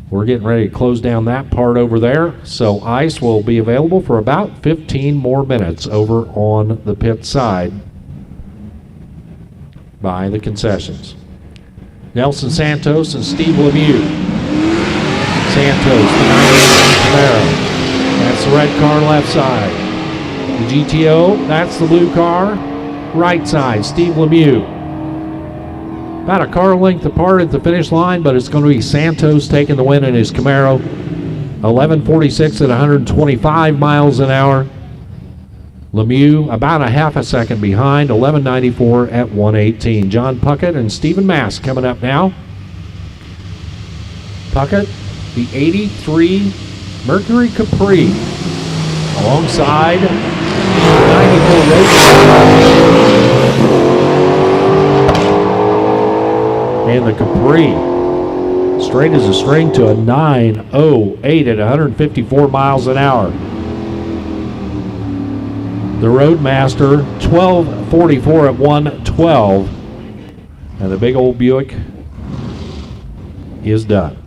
Speaker 9: we're getting ready to close down that part over there. So ice will be available for about 15 more minutes over on the pit side by the concessions. Nelson Santos and Steve Lemieux. Santos, the Camaro. That's That's the red car left side. The GTO, that's the blue car. Right side, Steve Lemieux. About a car length apart at the finish line, but it's going to be Santos taking the win in his Camaro. 11:46 at 125 miles an hour. Lemieux about a half a second behind, 11:94 at 118. John Puckett and Stephen Mast coming up now. Puckett, the 83 Mercury Capri, alongside the 94 Rotator. And the Capri, straight as a string to a 9:08 at 154 miles an hour. The Roadmaster, 12:44 at 112. And the big old Buick is done.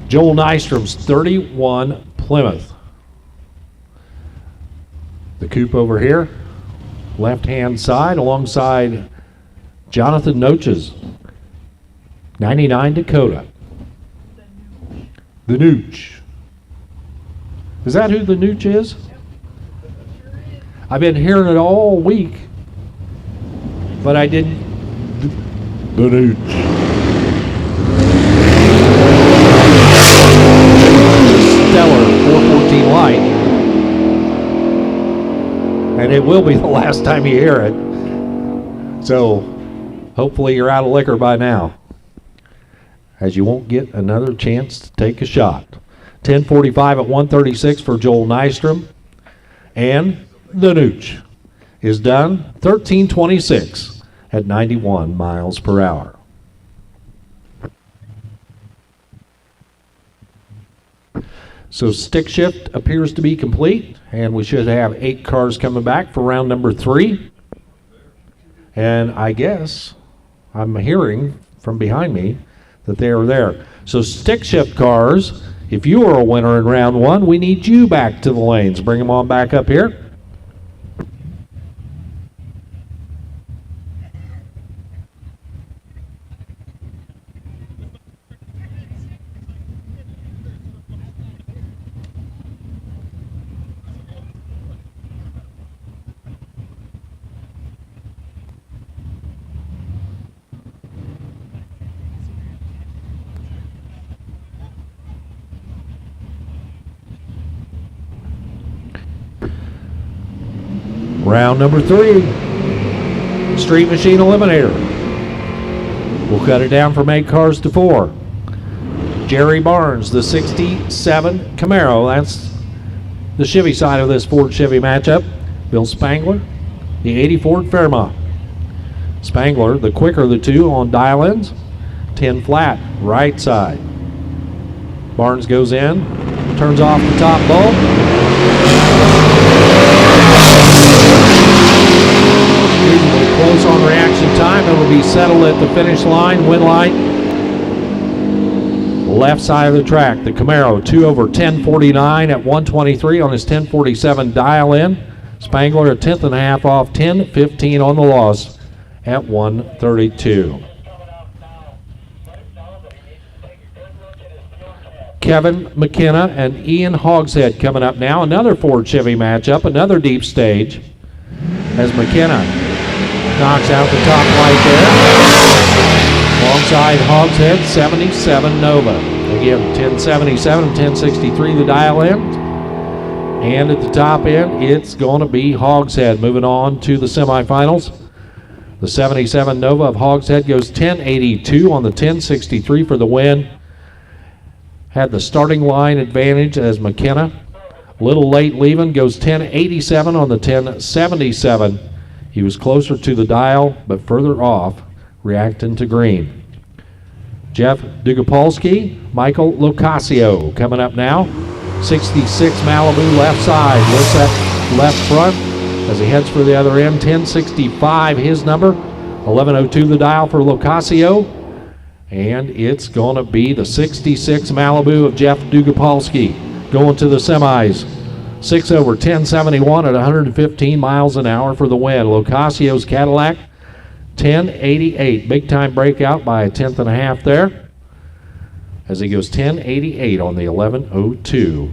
Speaker 9: Joel Nystrom's 31 Plymouth. The coupe over here, left-hand side, alongside Jonathan Noches, 99 Dakota. The Nooch. Is that who the Nooch is? I've been hearing it all week, but I didn't. The Nooch. Stellar 414 light. And it will be the last time you hear it. So hopefully you're out of liquor by now, as you won't get another chance to take a shot. 10:45 at 136 for Joel Nystrom. And the Nooch is done. 13:26 at 91 miles per hour. So stick shift appears to be complete, and we should have 8 cars coming back for round number 3. And I guess I'm hearing from behind me that they are there. So stick shift cars, if you are a winner in round 1, we need you back to the lanes. Bring them on back up here. Round number 3, Street Machine Eliminator. We'll cut it down from 8 cars to 4. Jerry Barnes, the 67 Camaro. That's the Chevy side of this Ford Chevy matchup. Bill Spangler, the 80 Ford Fairmont. Spangler, the quicker of the two on dial-ins. 10 flat, right side. Barnes goes in, turns off the top bulb. Reasonably close on reaction time. It will be settled at the finish line. Win light, left side of the track. The Camaro 2 over 10:49 at 123 on his 10:47 dial in. Spangler a 10th and a half off, 10:15 on the loss at 132. Kevin McKenna and Ian Hogshead coming up now. Another Ford Chevy matchup, another deep stage, as McKenna knocks out the top light there. Alongside Hogshead, 77 Nova. Again, 1077 and 1063 the dial in. And at the top end, it's going to be Hogshead. Moving on to the semifinals. The 77 Nova of Hogshead goes 1082 on the 1063 for the win. Had the starting line advantage as McKenna. A little late leaving, goes 1087 on the 1077. He was closer to the dial, but further off, reacting to green. Jeff Dugopolsky, Michael Locasio coming up now. 66 Malibu left side, lifts that left front as he heads for the other end. 1065 his number, 1102 the dial for Locasio. And it's going to be the 66 Malibu of Jeff Dugopolsky going to the semis. 6 over 1071 at 115 miles an hour for the win. Locasio's Cadillac, 1088. Big time breakout by a 10th and a half there, as he goes 1088 on the 1102.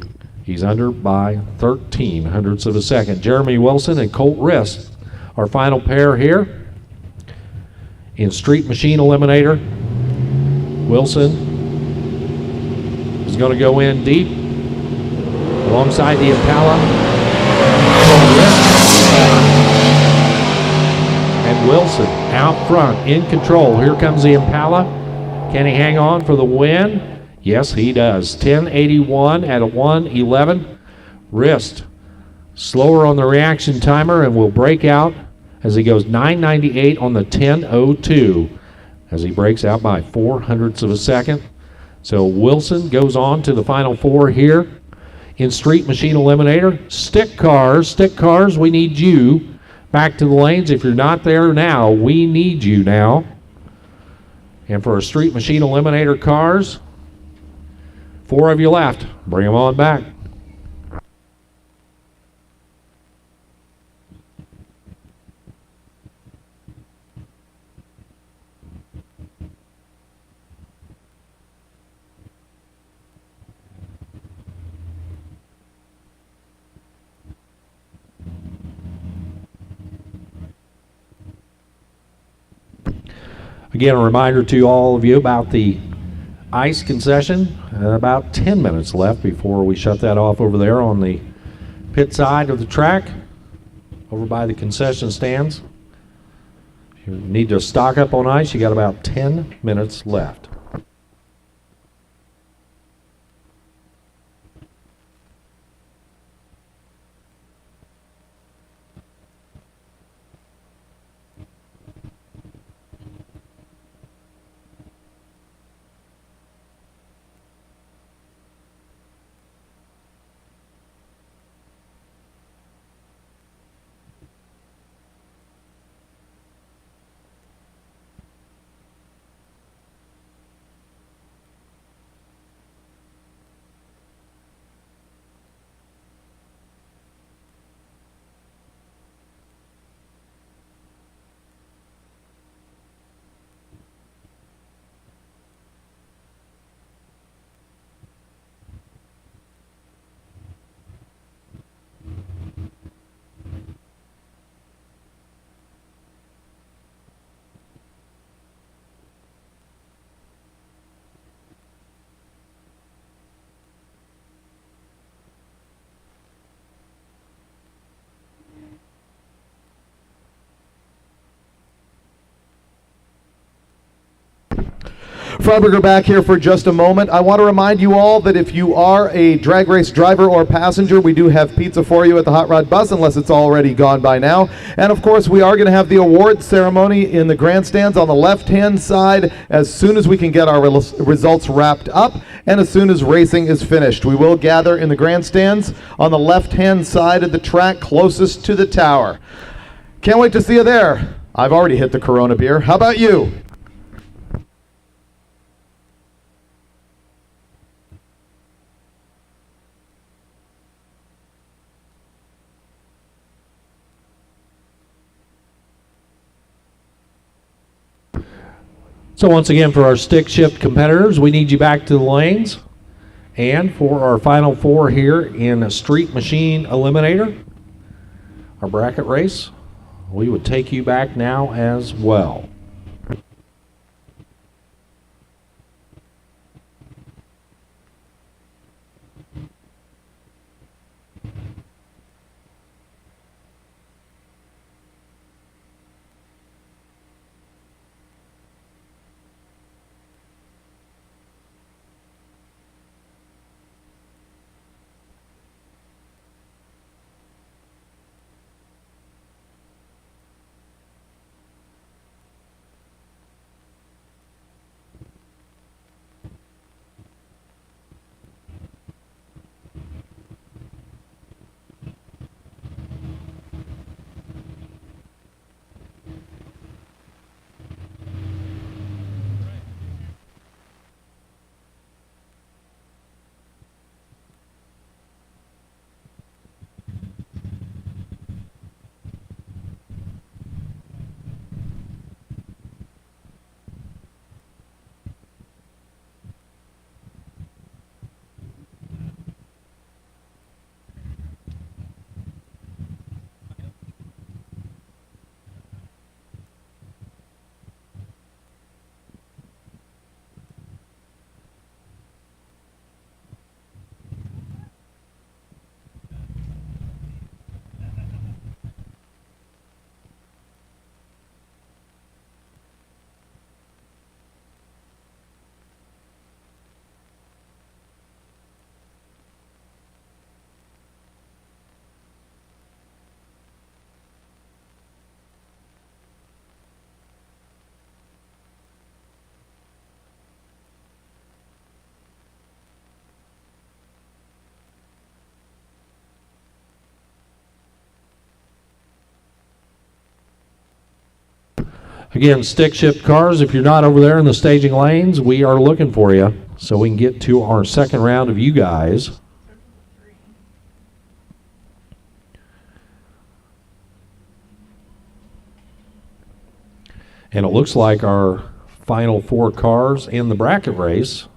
Speaker 9: He's under by 13 hundredths of a second. Jeremy Wilson and Colt Rist, our final pair here. In Street Machine Eliminator, Wilson is going to go in deep alongside the Impala. And Wilson out front in control. Here comes the Impala. Can he hang on for the win? Yes, he does. 1081 at a 111. Rist slower on the reaction timer and will break out as he goes 998 on the 1002 as he breaks out by 4 hundredths of a second. So Wilson goes on to the final four here. In Street Machine Eliminator, stick cars, we need you back to the lanes. If you're not there now, we need you now. And for our Street Machine Eliminator cars, 4 of you left. Bring them on back. Again, a reminder to all of you about the ice concession. About 10 minutes left before we shut that off over there on the pit side of the track, over by the concession stands. If you need to stock up on ice, you got about 10 minutes left.
Speaker 1: Freiberger back here for just a moment. I want to remind you all that if you are a drag race driver or passenger, we do have pizza for you at the Hot Rod Bus, unless it's already gone by now. And of course, we are going to have the awards ceremony in the grandstands on the left-hand side as soon as we can get our results wrapped up and as soon as racing is finished. We will gather in the grandstands on the left-hand side of the track closest to the tower. Can't wait to see you there. I've already hit the Corona beer. How about you?
Speaker 9: So once again, for our stick shift competitors, we need you back to the lanes. And for our final four here in a Street Machine Eliminator, our bracket race, we would take you back now as well. Again, stick shift cars, if you're not over there in the staging lanes, we are looking for you so we can get to our second round of you guys. And it looks like our final 4 cars in the bracket race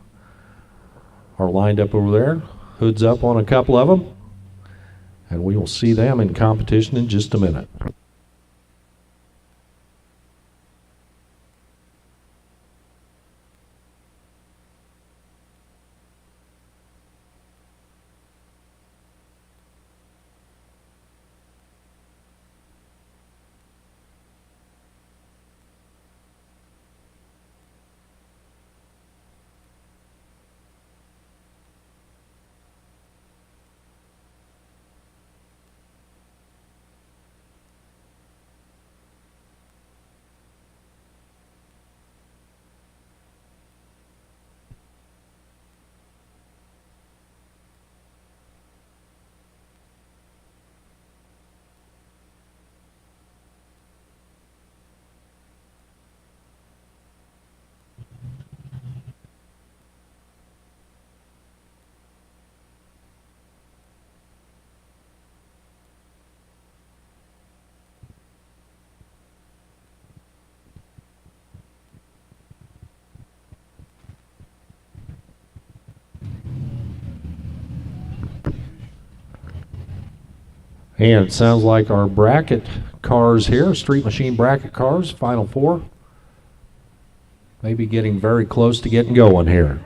Speaker 9: are lined up over there. Hoods up on a couple of them. And we will see them in competition in just a minute. And it sounds like our bracket cars here, Street Machine bracket cars, final 4, maybe getting very close to getting going here.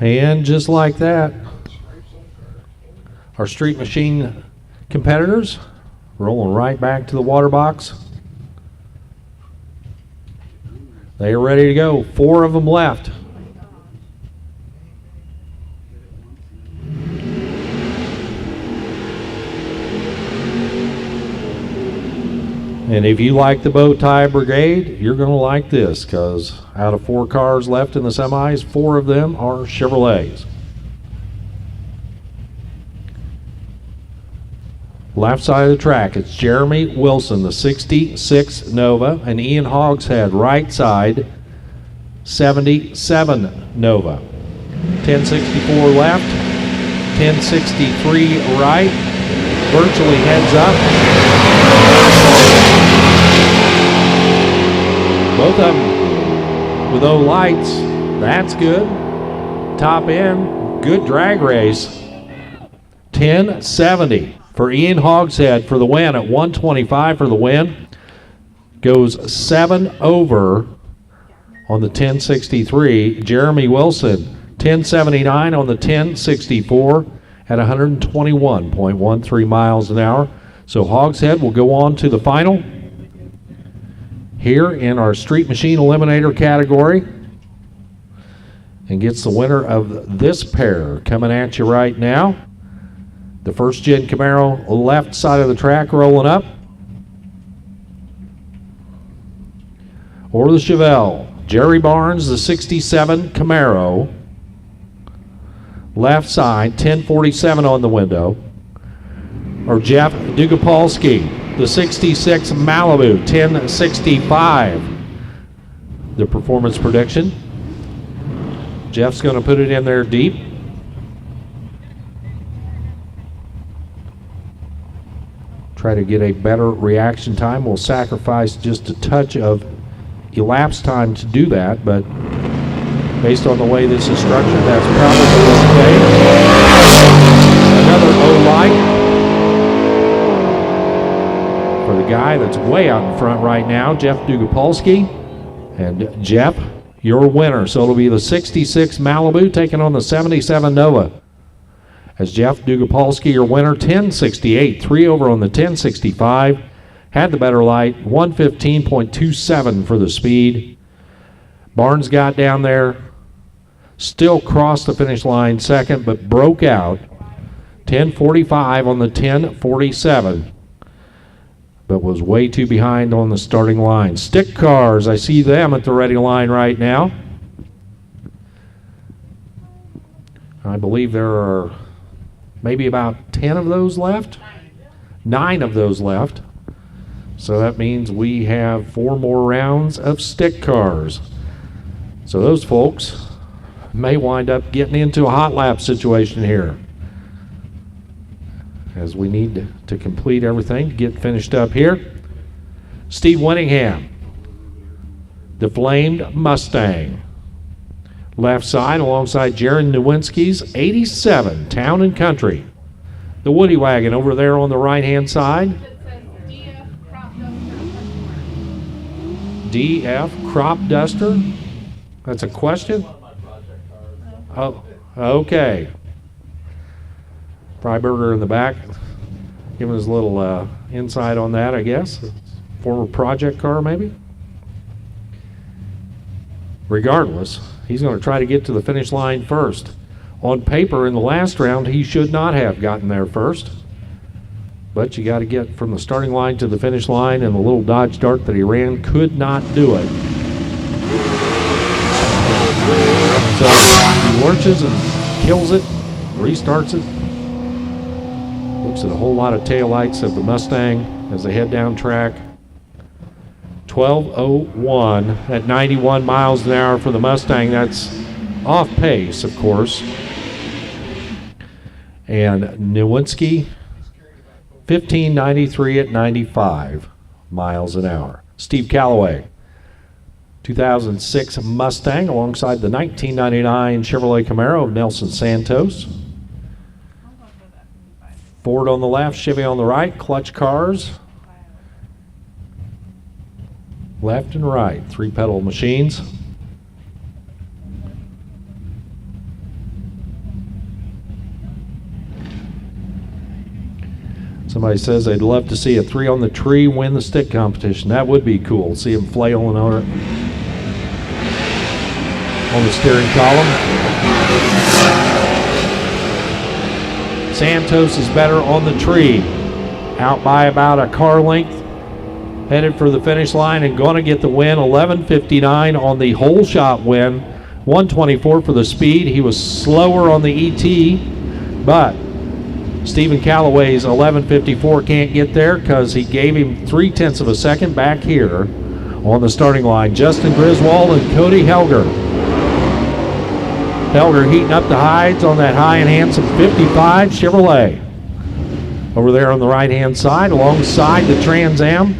Speaker 9: And just like that, our Street Machine competitors rolling right back to the water box. They are ready to go. 4 of them left. And if you like the bow tie brigade, you're going to like this, because out of 4 cars left in the semis, 4 of them are Chevrolets. Left side of the track, it's Jeremy Wilson, the 66 Nova, and Ian Hogshead, right side, 77 Nova. 1064 left, 1063 right, virtually heads up. Both of them with O lights, that's good. Top end, good drag race. 1070 for Ian Hogshead for the win at 125 for the win. Goes 7 over on the 1063. Jeremy Wilson, 1079 on the 1064 at 121.13 miles an hour. So Hogshead will go on to the final here in our Street Machine Eliminator category. and gets the winner of this pair. Coming at you right now, the first gen Camaro, left side of the track, rolling up. Or the Chevelle, Jerry Barnes, the 67 Camaro. Left side, 1047 on the window. Or Jeff Dugopolsky, the 66 Malibu, 1065. The performance prediction. Jeff's going to put it in there deep. Try to get a better reaction time. We'll sacrifice just a touch of elapsed time to do that, but based on the way this is structured, that's probably okay. Another O-light for the guy that's way out in front right now, Jeff Dugopolsky. And Jeff, your winner. So it'll be the 66 Malibu taking on the 77 Nova. As Jeff Dugopolsky, your winner, 1068, 3 over on the 1065. Had the better light, 115.27 for the speed. Barnes got down there, still crossed the finish line second, but broke out. 1045 on the 1047, but was way too behind on the starting line. Stick cars, I see them at the ready line right now. I believe there are maybe about 10 of those left. 9 of those left. So that means we have 4 more rounds of stick cars. So those folks may wind up getting into a hot lap situation here, as we need to complete everything to get finished up here. Steve Winningham, the flamed Mustang. Left side alongside Jaron Nowinski's 87 Town and Country. The Woody Wagon over there on the right-hand side. DF Crop Duster. That's a question? Oh, okay. Freiberger in the back, giving us a little insight on that, I guess. Former project car, maybe? Regardless, he's going to try to get to the finish line first. On paper, in the last round, he should not have gotten there first. But you got to get from the starting line to the finish line, and the little Dodge Dart that he ran could not do it. So he lurches and kills it, restarts it. Looks at a whole lot of taillights of the Mustang as they head down track. 12:01 at 91 miles an hour for the Mustang. That's off pace, of course. And Nowinski, 1593 at 95 miles an hour. Steve Calloway, 2006 Mustang alongside the 1999 Chevrolet Camaro of Nelson Santos. Ford on the left, Chevy on the right, clutch cars. Left and right, 3-pedal machines. Somebody says they'd love to see a 3 on the tree win the stick competition. That would be cool. See him flailing on it on the steering column. Santos is better on the tree. Out by about a car length. Headed for the finish line and going to get the win. 11:59 on the whole shot win. 1:24 for the speed. He was slower on the ET, but Stephen Calloway's 11:54 can't get there because he gave him 0.3 of a second back here on the starting line. Justin Griswold and Cody Helger. Helger heating up the hides on that high and handsome 55 Chevrolet. Over there on the right-hand side, alongside the Trans Am.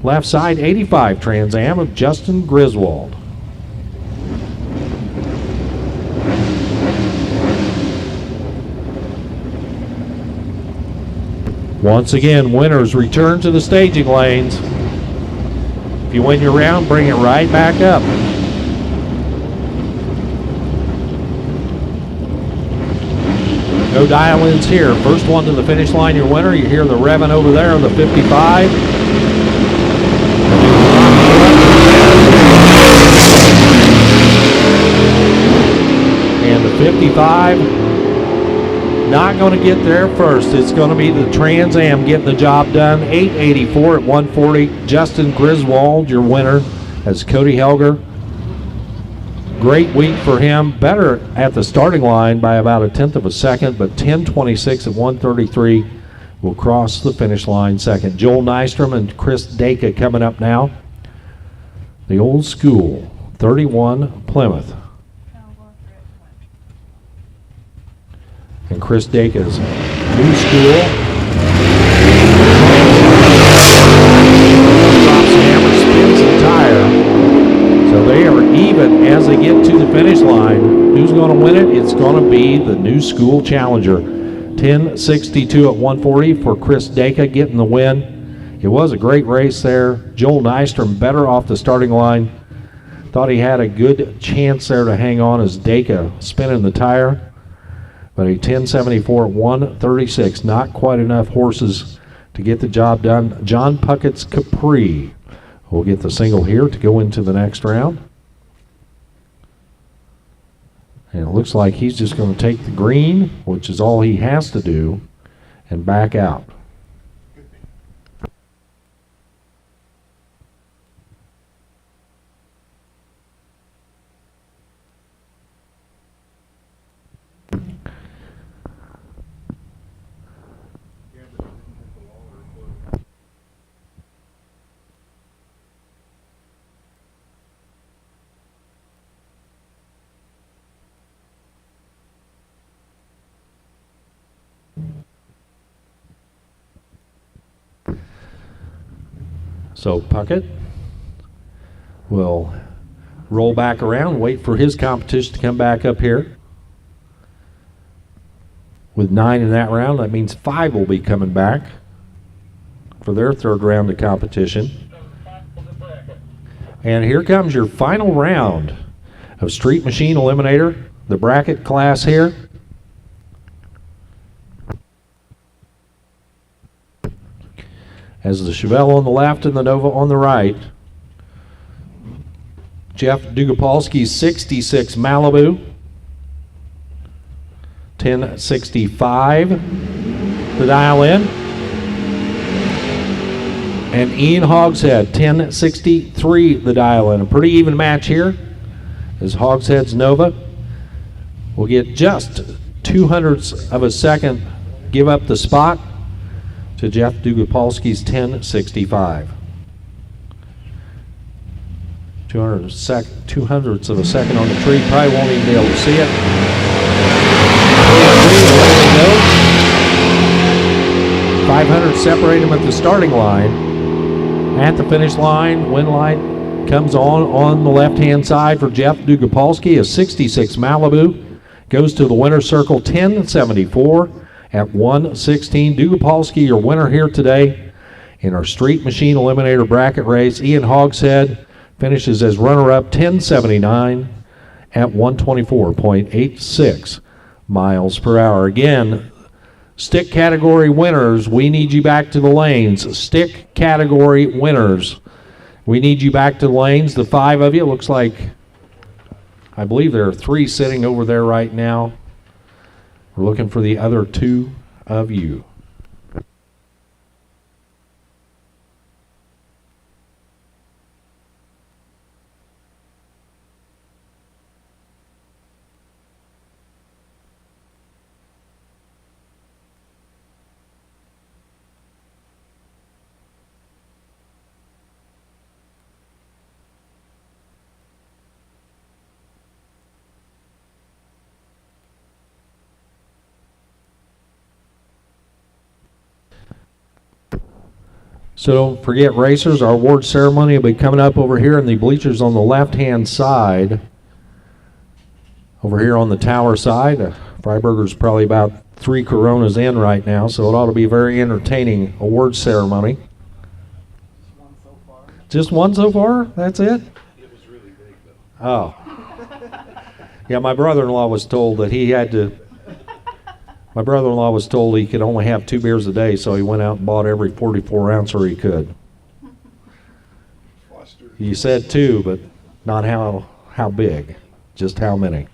Speaker 9: Left side, 85 Trans Am of Justin Griswold. Once again, winners return to the staging lanes. If you win your round, bring it right back up. No dial-ins here. First one to the finish line, your winner. You hear the revving over there on the 55. 55. Not going to get there first. It's going to be the Trans Am getting the job done. 884 at 140. Justin Griswold, your winner, as Cody Helger. Great week for him. Better at the starting line by about a tenth of a second, but 10:26 at 133 will cross the finish line second. Joel Nystrom and Chris Dacre coming up now. The old school, 31 Plymouth. And Chris Dacre's new school. Drops the hammer, spins the tire. So they are even as they get to the finish line. Who's going to win it? It's going to be the new school challenger. 10:62 at 140 for Chris Dacre getting the win. It was a great race there. Joel Nystrom better off the starting line. Thought he had a good chance there to hang on as Dacre spinning the tire. But a 10:74 at 136, not quite enough horses to get the job done. John Puckett's Capri will get the single here to go into the next round. And it looks like he's just going to take the green, which is all he has to do, and back out. So Puckett will roll back around, wait for his competition to come back up here. With 9 in that round, that means 5 will be coming back for their third round of competition. And here comes your final round of Street Machine Eliminator, the bracket class here. As the Chevelle on the left and the Nova on the right. Jeff Dugopolsky's 66 Malibu. 1065 to dial in. And Ian Hogshead, 1063 the dial in. A pretty even match here as Hogshead's Nova will get just 2/100ths of a second give up the spot to Jeff Dugopolsky's 1065. 2/200ths of a second on the tree. Probably won't even be able to see it. 500 separate him at the starting line. At the finish line, wind light comes on the left-hand side for Jeff Dugopolsky. A 66 Malibu goes to the winner's circle, 1074 at 116. Dugopolsky, your winner here today in our Street Machine Eliminator bracket race. Ian Hogshead finishes as runner-up, 1079 at 124.86 miles per hour. Again, stick category winners, we need you back to the lanes. Stick category winners, we need you back to the lanes. The 5 of you, it looks like, I believe there are 3 sitting over there right now. We're looking for the other 2 of you. So don't forget, racers, our award ceremony will be coming up over here in the bleachers on the left-hand side. Over here on the tower side. Freiburger's probably about 3 Coronas in right now, so it ought to be a very entertaining award ceremony. Just one so far? That's it?
Speaker 17: It was really big, though.
Speaker 9: Oh. Yeah, my brother-in-law was told that he had to... My brother-in-law was told he could only have 2 beers a day, so he went out and bought every 44 ouncer he could. He said 2, but not how big, just how many.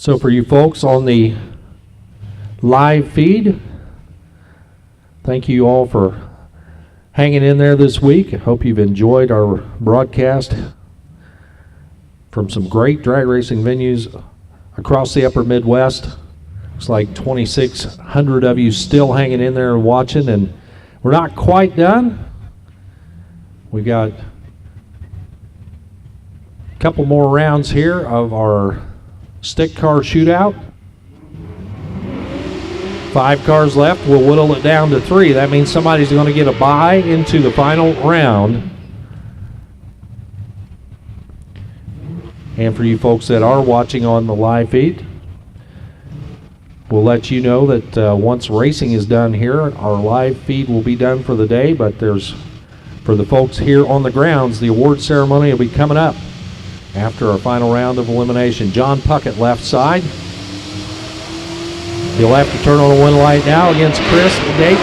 Speaker 9: So for you folks on the live feed, thank you all for hanging in there this week. I hope you've enjoyed our broadcast from some great drag racing venues across the upper Midwest. Looks like 2,600 of you still hanging in there and watching, and we're not quite done. We've got a couple more rounds here of our stick car shootout. 5 cars left. We'll whittle it down to 3. That means somebody's going to get a bye into the final round. And for you folks that are watching on the live feed, we'll let you know that once racing is done here, our live feed will be done for the day, but for the folks here on the grounds, the award ceremony will be coming up after our final round of elimination. John Puckett left side. He'll have to turn on a win light now against Chris Dacre.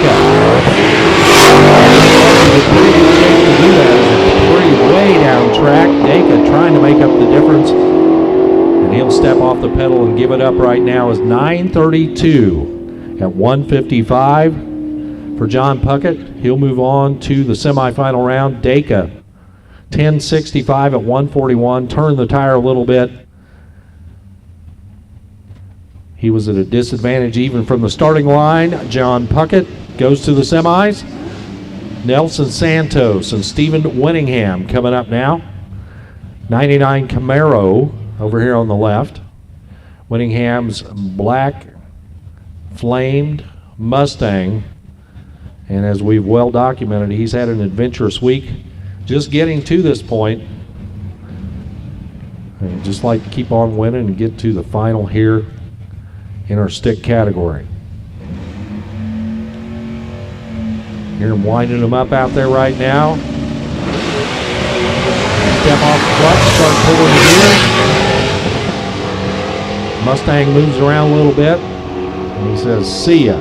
Speaker 9: Way down track. Dacre trying to make up the difference. And he'll step off the pedal and give it up right now as 9:32 at 1:55 for John Puckett. He'll move on to the semifinal round. Dacre 10:65 at 1:41. Turn the tire a little bit. He was at a disadvantage even from the starting line. John Puckett goes to the semis. Nelson Santos and Stephen Winningham coming up now. 99 Camaro over here on the left. Winningham's black flamed Mustang. And as we've well documented, he's had an adventurous week just getting to this point. And just like to keep on winning and get to the final here in our stick category. Hear him winding them up out there right now. Step off the clutch, start pulling the gear. Mustang moves around a little bit, and he says, see ya.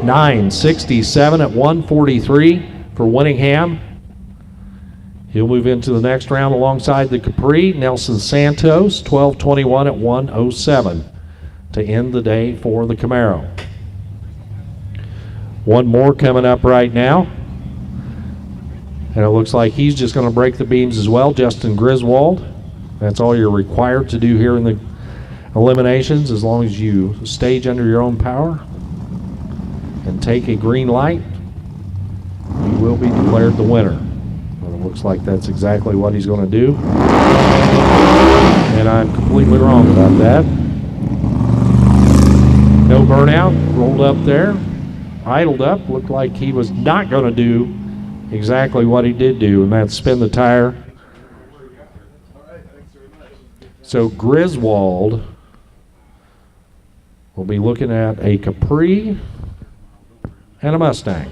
Speaker 9: 9:67 at 1:43 for Winningham. He'll move into the next round alongside the Capri. Nelson Santos, 12:21 at 1:07 to end the day for the Camaro. One more coming up right now. And it looks like he's just going to break the beams as well. Justin Griswold. That's all you're required to do here in the eliminations, as long as you stage under your own power and take a green light, you will be declared the winner. But it looks like that's exactly what he's going to do. And I'm completely wrong about that. No burnout, rolled up there, idled up, looked like he was not going to do exactly what he did do, and that's spin the tire. So Griswold will be looking at a Capri and a Mustang.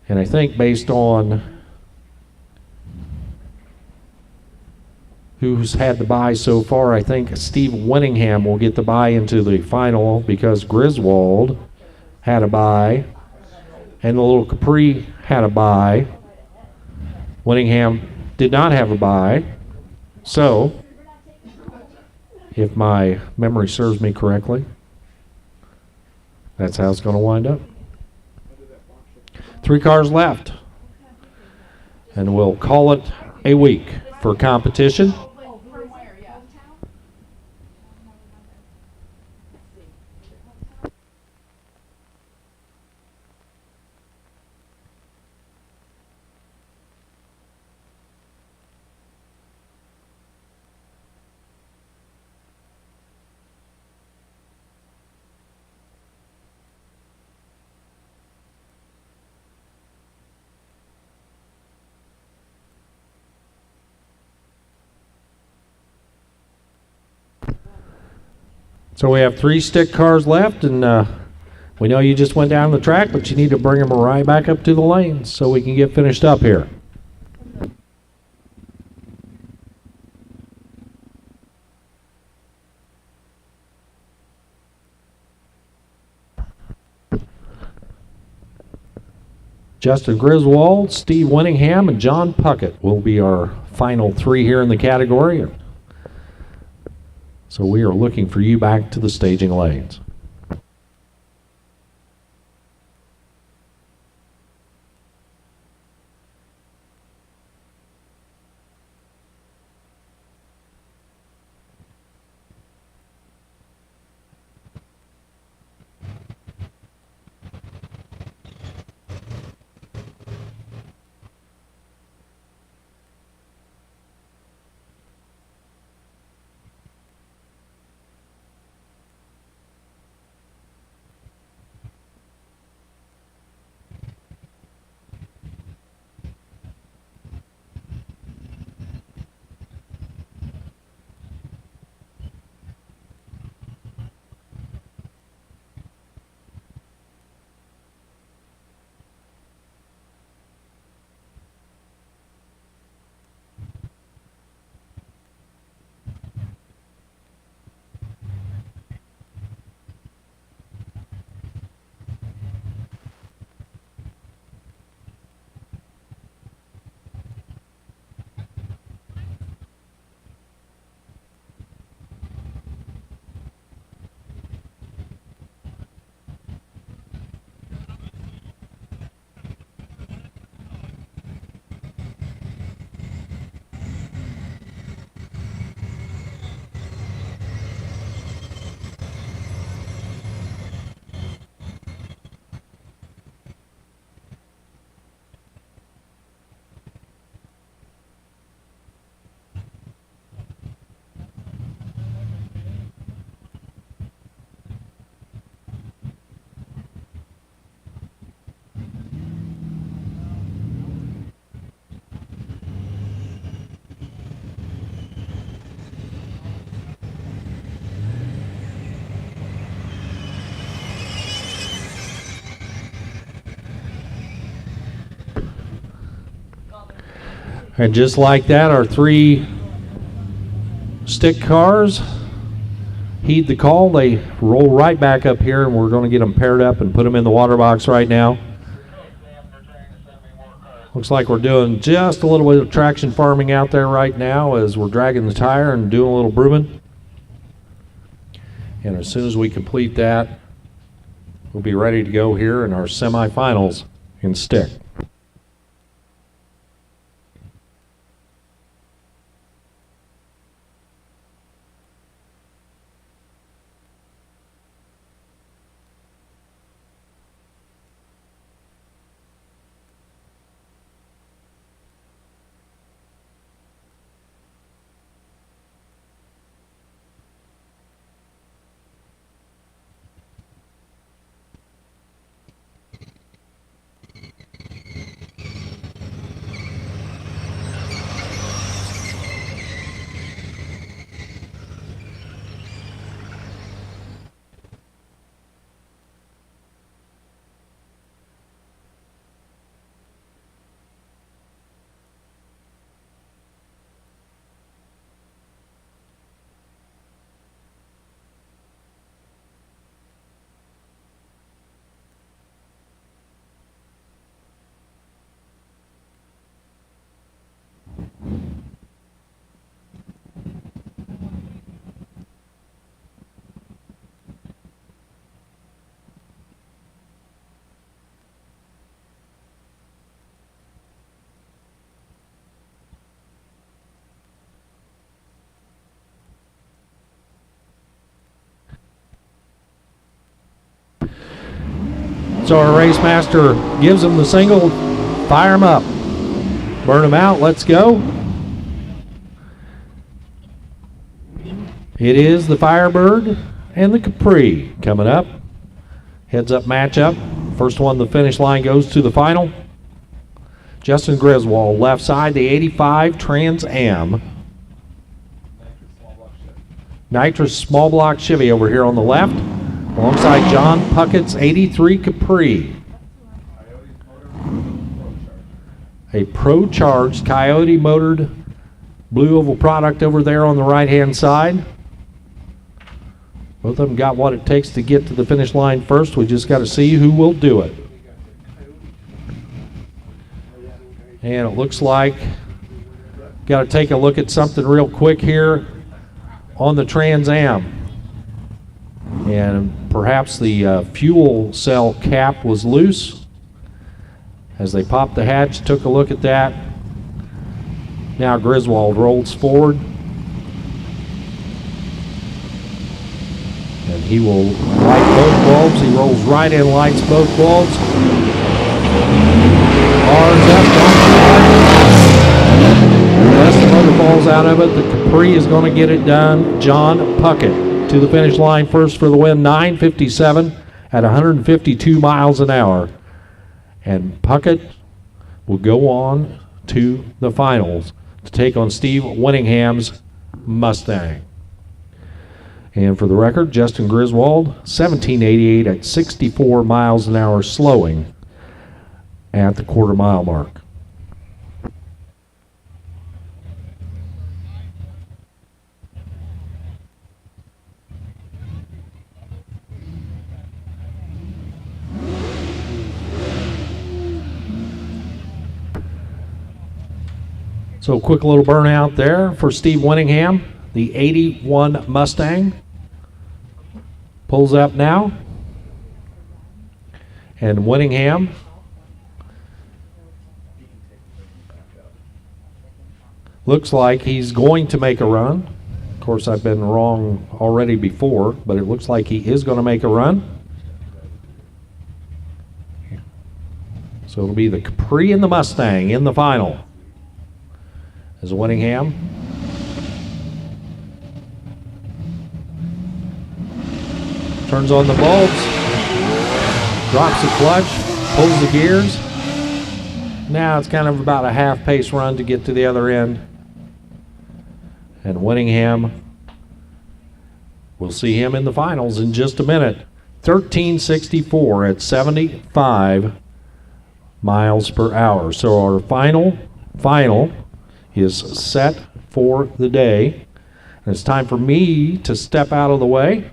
Speaker 9: And I think based on who's had the bye so far, I think Steve Winningham will get the bye into the final because Griswold had a bye and the little Capri had a bye. Winningham did not have a bye. So, if my memory serves me correctly, that's how it's going to wind up. 3 cars left. And we'll call it a week for competition. So we have 3 stick cars left, and we know you just went down the track, but you need to bring them right back up to the lanes so we can get finished up here. Justin Griswold, Steve Winningham, and John Puckett will be our final 3 here in the category. So we are looking for you back to the staging lanes. And just like that, our 3 stick cars heed the call. They roll right back up here, and we're going to get them paired up and put them in the water box right now. Looks like we're doing just a little bit of traction farming out there right now as we're dragging the tire and doing a little brooming. And as soon as we complete that, we'll be ready to go here in our semifinals in stick. So our race master gives them the single, fire them up, burn them out, let's go. It is the Firebird and the Capri coming up. Heads up matchup. First one to the finish line goes to the final. Justin Griswold, left side, the 85 Trans Am. Nitrous small block Chevy over here on the left. Alongside John Puckett's 83 Capri. A Pro-Charged Coyote motored blue oval product over there on the right-hand side. Both of them got what it takes to get to the finish line first. We just got to see who will do it. And it looks like, got to take a look at something real quick here. on the Trans Am. And perhaps the fuel cell cap was loose. As they popped the hatch, took a look at that. Now Griswold rolls forward. And he will light both bulbs. He rolls right in, lights both bulbs. Bars up, as the motor falls out of it, the Capri is going to get it done. John Puckett to the finish line first for the win, 9:57 at 152 miles an hour. And Puckett will go on to the finals to take on Steve Winningham's Mustang. And for the record, Justin Griswold, 1788 at 64 miles an hour, slowing at the quarter-mile mark. So quick little burnout there for Steve Winningham, the 81 Mustang. Pulls up now. And Winningham looks like he's going to make a run. Of course, I've been wrong already before, but it looks like he is going to make a run. So it'll be the Capri and the Mustang in the final. As Winningham turns on the bulbs, drops the clutch, pulls the gears. Now it's kind of about a half-pace run to get to the other end. And Winningham, we'll see him in the finals in just a minute. 13:64 at 75 miles per hour. So our final is set for the day. And it's time for me to step out of the way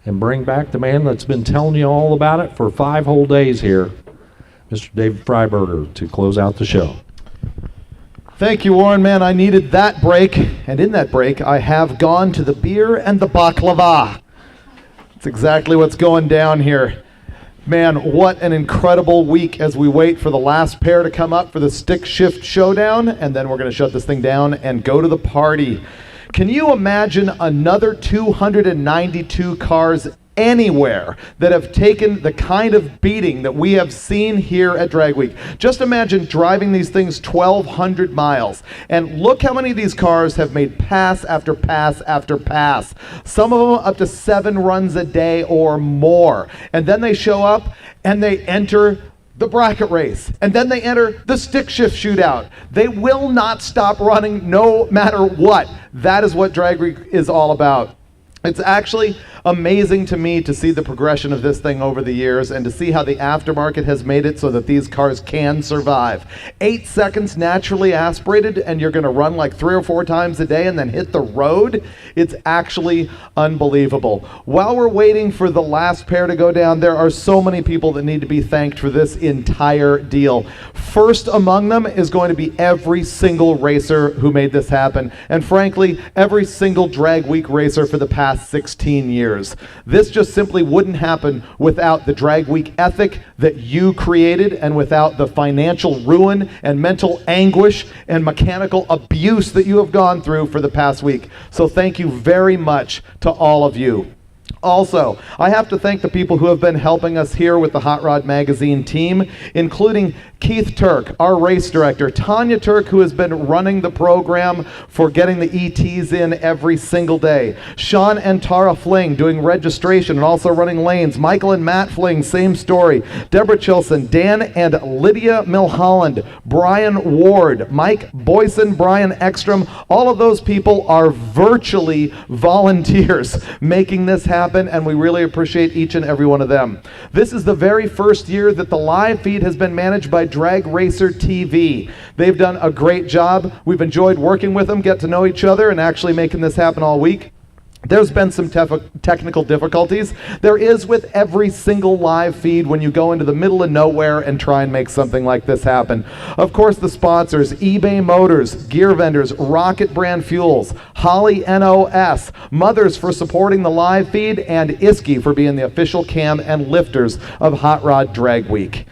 Speaker 9: and bring back the man that's been telling you all about it for 5 whole days here, Mr. David Freiberger, to close out the show.
Speaker 1: Thank you, Warren. Man, I needed that break. And in that break, I have gone to the beer and the baklava. That's exactly what's going down here. Man, what an incredible week as we wait for the last pair to come up for the stick shift showdown, and then we're going to shut this thing down and go to the party. Can you imagine another 292 cars anywhere that have taken the kind of beating that we have seen here at Drag Week? Just imagine driving these things 1,200 miles, and look how many of these cars have made pass after pass after pass. Some of them up to 7 runs a day or more. And then they show up and they enter the bracket race, and then they enter the stick shift shootout. They will not stop running no matter what. That is what Drag Week is all about. It's actually amazing to me to see the progression of this thing over the years and to see how the aftermarket has made it so that these cars can survive. 8 seconds naturally aspirated, and you're going to run like 3 or 4 times a day and then hit the road. It's actually unbelievable. While we're waiting for the last pair to go down, there are so many people that need to be thanked for this entire deal. First among them is going to be every single racer who made this happen, and frankly, every single Drag Week racer for the past 16 years. This just simply wouldn't happen without the Drag Week ethic that you created and without the financial ruin and mental anguish and mechanical abuse that you have gone through for the past week. So thank you very much to all of you. Also, I have to thank the people who have been helping us here with the Hot Rod Magazine team, including Keith Turk, our race director, Tanya Turk, who has been running the program for getting the ETs in every single day, Sean and Tara Fling doing registration and also running lanes, Michael and Matt Fling, same story, Deborah Chilson, Dan and Lydia Milholland, Brian Ward, Mike Boyson, Brian Ekstrom. All of those people are virtually volunteers making this happen, and we really appreciate each and every one of them. This is the very first year that the live feed has been managed by Drag Racer TV. They've done a great job. We've enjoyed working with them, get to know each other, and actually making this happen all week. There's been some technical difficulties. There is with every single live feed when you go into the middle of nowhere and try and make something like this happen. Of course, the sponsors, eBay Motors, Gear Vendors, Rocket Brand Fuels, Holly NOS, Mothers for supporting the live feed, and Iski for being the official cam and lifters of Hot Rod Drag Week.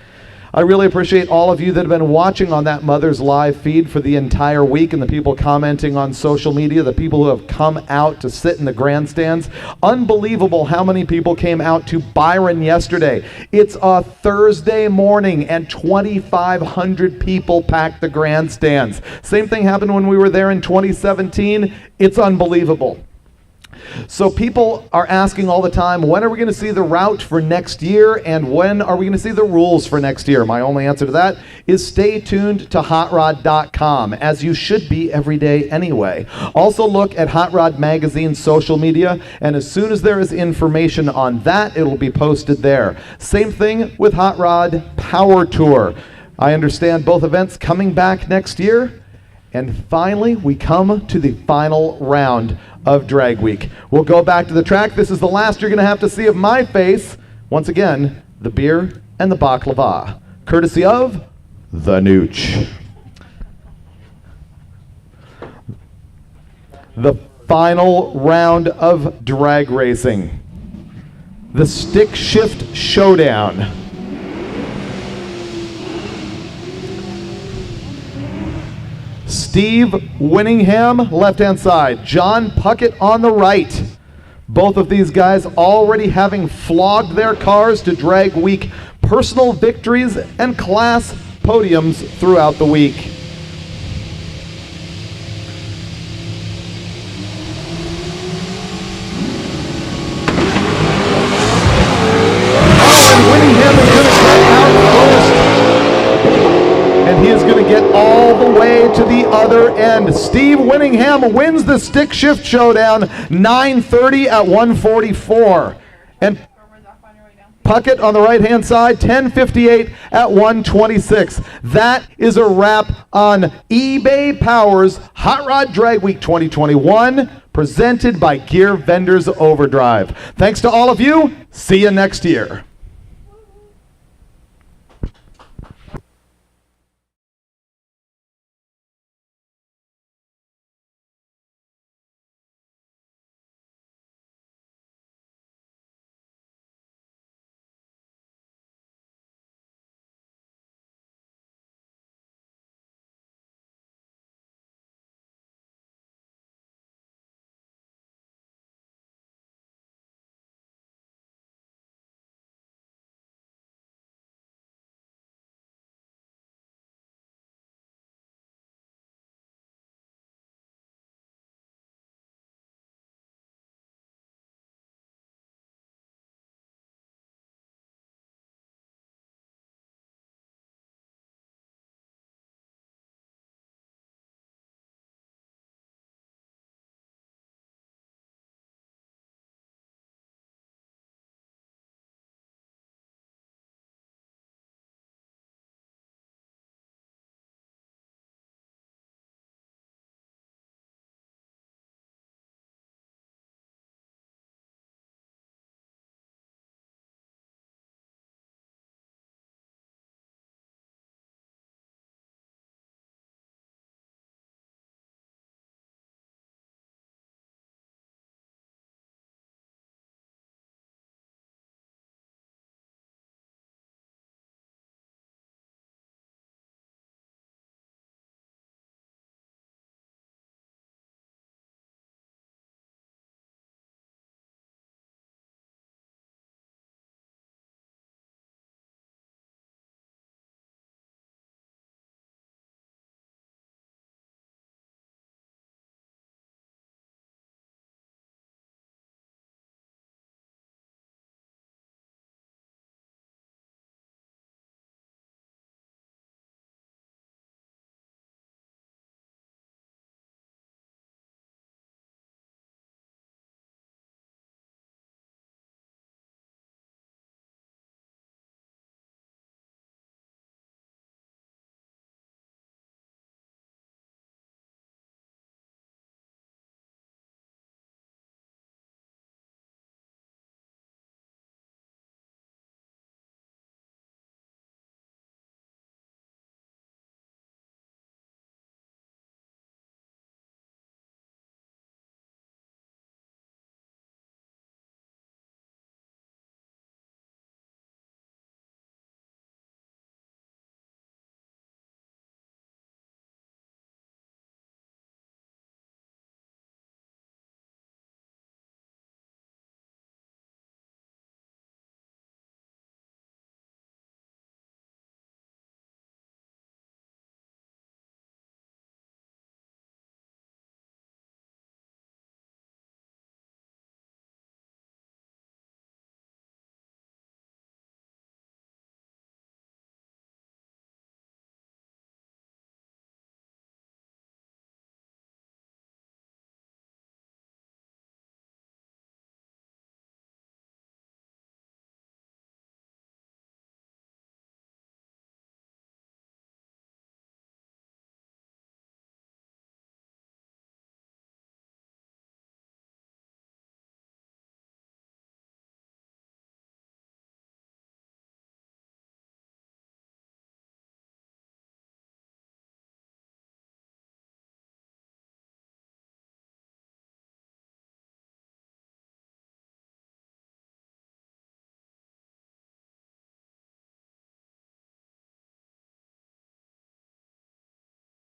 Speaker 1: I really appreciate all of you that have been watching on that Mother's live feed for the entire week, and the people commenting on social media, the people who have come out to sit in the grandstands. Unbelievable how many people came out to Byron yesterday. It's a Thursday morning and 2,500 people packed the grandstands. Same thing happened when we were there in 2017. It's unbelievable. So people are asking all the time, when are we going to see the route for next year, and when are we going to see the rules for next year? My only answer to that is stay tuned to hotrod.com, as you should be every day anyway. Also look at Hot Rod Magazine's social media, and as soon as there is information on that, it'll be posted there. Same thing with Hot Rod Power Tour. I understand both events coming back next year. And finally, we come to the final round of Drag Week. We'll go back to the track. This is the last you're going to have to see of my face. Once again, the beer and the baklava, courtesy of The Nooch. The final round of drag racing. The Stick Shift Showdown. Steve Winningham, left-hand side. John Puckett on the right. Both of these guys already having flogged their cars to Drag Week personal victories and class podiums throughout the week. Winningham is going to get out first. And he is going to get all the way to the other end. Steve Winningham wins the Stick Shift Showdown, 9:30 at 1:44. And Puckett on the right-hand side, 10:58 at 1:26. That is a wrap on eBay Power's Hot Rod Drag Week 2021, presented by Gear Vendors Overdrive. Thanks to all of you. See you next year.